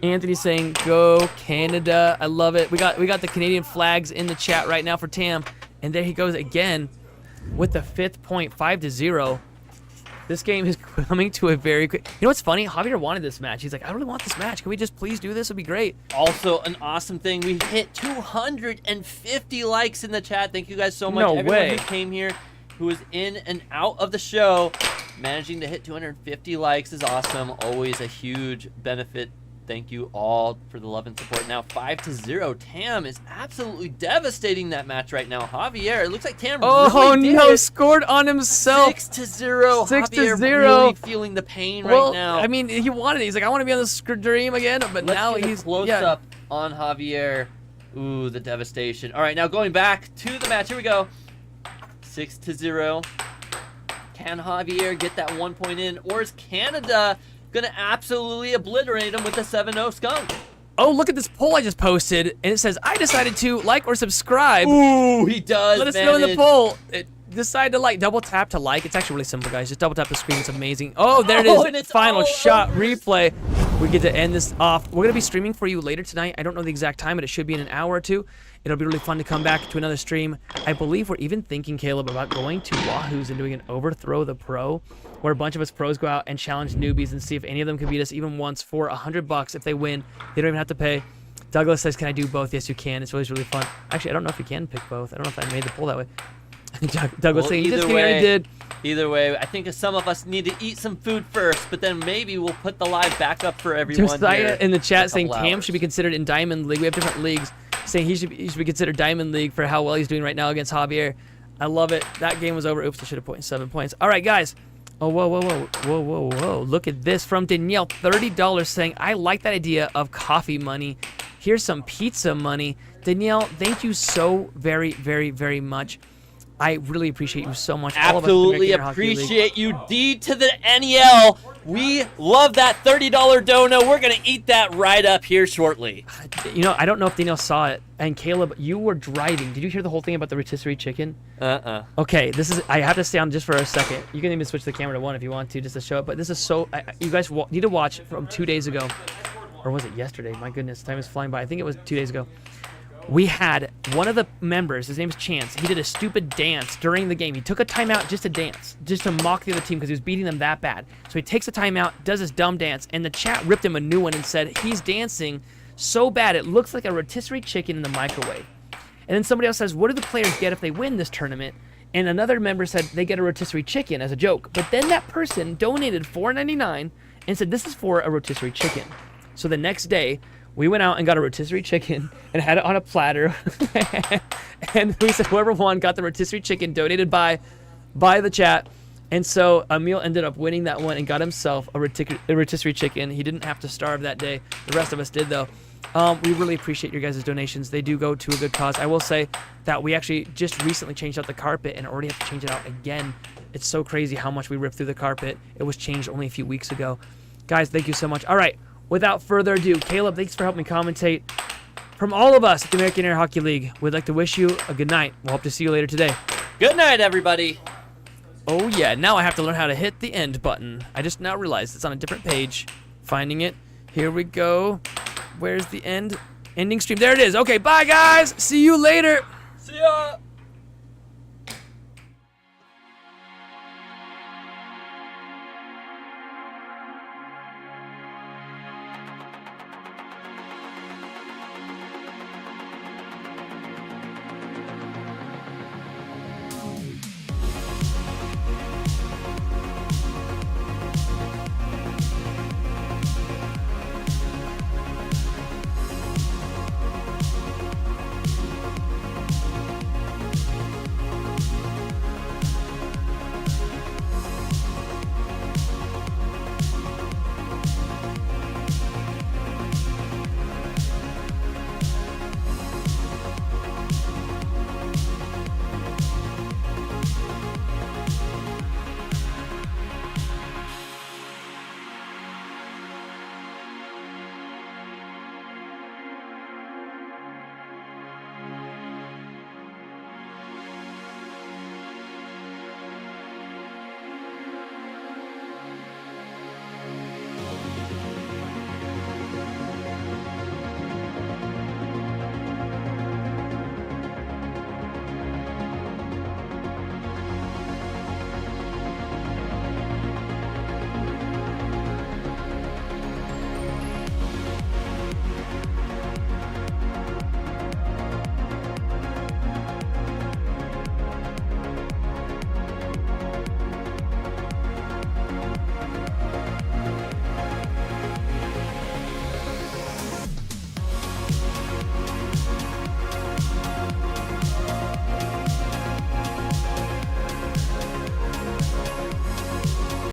Speaker 4: Anthony saying, go Canada. I love it. We got the Canadian flags in the chat right now for Tam. And there he goes again with the 5th point, 5-0. This game is coming to a very quick... You know what's funny? Javier wanted this match. He's like, I really want this match. Can we just please do this? It'd be great.
Speaker 5: Also, an awesome thing. We hit 250 likes in the chat. Thank you guys so much.
Speaker 4: No
Speaker 5: Everyone
Speaker 4: way.
Speaker 5: who came here, who was in and out of the show, managing to hit 250 likes is awesome. Always a huge benefit. Thank you all for the love and support. Now 5-0. Tam is absolutely devastating that match right now. Javier, it looks like Tam really did
Speaker 4: no,
Speaker 5: it.
Speaker 4: scored on himself.
Speaker 5: 6-0.
Speaker 4: 6-0.
Speaker 5: Javier really feeling the pain right now.
Speaker 4: I mean, he wanted it. He's like, I want to be on the stream again, but
Speaker 5: Let's
Speaker 4: now
Speaker 5: get
Speaker 4: he's
Speaker 5: a close up on Javier. Ooh, the devastation. All right, now going back to the match. Here we go. 6-0. Can Javier get that 1 point in, or is Canada gonna absolutely obliterate him with the 7-0 skunk?
Speaker 4: Oh, look at this poll I just posted, and it says, I decided to like or subscribe.
Speaker 5: Ooh, he does.
Speaker 4: Let us know in the poll. Decide to like. Double tap to like. It's actually really simple, guys. Just double tap the screen. It's amazing. Oh, there it is.
Speaker 5: And it's
Speaker 4: Final
Speaker 5: all
Speaker 4: shot
Speaker 5: over.
Speaker 4: replay. We get to end this off. We're going to be streaming for you later tonight. I don't know the exact time, but it should be in an hour or two. It'll be really fun to come back to another stream. I believe we're even thinking, Caleb, about going to Wahoo's and doing an Overthrow the Pro, where a bunch of us pros go out and challenge newbies and see if any of them can beat us even once for $100. If they win, they don't even have to pay. Douglas says, can I do both? Yes, you can. It's always really fun. Actually, I don't know if you can pick both. I don't know if I made the poll that way. Douglas saying,
Speaker 5: either
Speaker 4: just already did.
Speaker 5: Either way, I think some of us need to eat some food first, but then maybe we'll put the live back up for everyone.
Speaker 4: Josiah
Speaker 5: here
Speaker 4: in the chat
Speaker 5: a
Speaker 4: saying
Speaker 5: couple
Speaker 4: Tam
Speaker 5: hours.
Speaker 4: should be considered in Diamond League. We have different leagues. Saying he should be considered Diamond League for how well he's doing right now against Javier. I love it. That game was over. Oops, I should have put in 7 points. All right, guys. Oh, whoa. Look at this from Danielle. $30 saying, I like that idea of coffee money. Here's some pizza money. Danielle, thank you so very, very, very much. I really appreciate you so much. All of us in the
Speaker 5: Absolutely
Speaker 4: American Hockey League.
Speaker 5: appreciate you, D to the NEL. We love that $30 dono. We're going to eat that right up here shortly.
Speaker 4: You know, I don't know if Danielle saw it. And Caleb, you were driving. Did you hear the whole thing about the rotisserie chicken? Okay, this is. I have to stay on just for a second. You can even switch the camera to 1 if you want to, just to show it. But this is so. You guys need to watch from 2 days ago, or was it yesterday? My goodness, time is flying by. I think it was 2 days ago. We had one of the members, his name is Chance, he did a stupid dance during the game. He took a timeout just to dance, just to mock the other team because he was beating them that bad. So he takes a timeout, does his dumb dance, and the chat ripped him a new one and said he's dancing so bad it looks like a rotisserie chicken in the microwave. And then somebody else says, what do the players get if they win this tournament? And another member said they get a rotisserie chicken as a joke. But then that person donated $4.99 and said this is for a rotisserie chicken. So the next day, we went out and got a rotisserie chicken and had it on a platter. And we said whoever won got the rotisserie chicken donated by the chat. And so Emil ended up winning that one and got himself a rotisserie chicken. He didn't have to starve that day. The rest of us did, though. We really appreciate your guys' donations. They do go to a good cause. I will say that we actually just recently changed out the carpet and already have to change it out again. It's so crazy how much we ripped through the carpet. It was changed only a few weeks ago. Guys, thank you so much. All right, without further ado, Caleb, thanks for helping me commentate. From all of us at the American Air Hockey League, we'd like to wish you a good night. We'll hope to see you later today.
Speaker 5: Good night, everybody.
Speaker 4: Oh yeah, now I have to learn how to hit the end button. I just now realized it's on a different page. Finding it. Here we go. Where's the end? Ending stream. There it is. Okay, bye guys. See you later.
Speaker 5: See ya.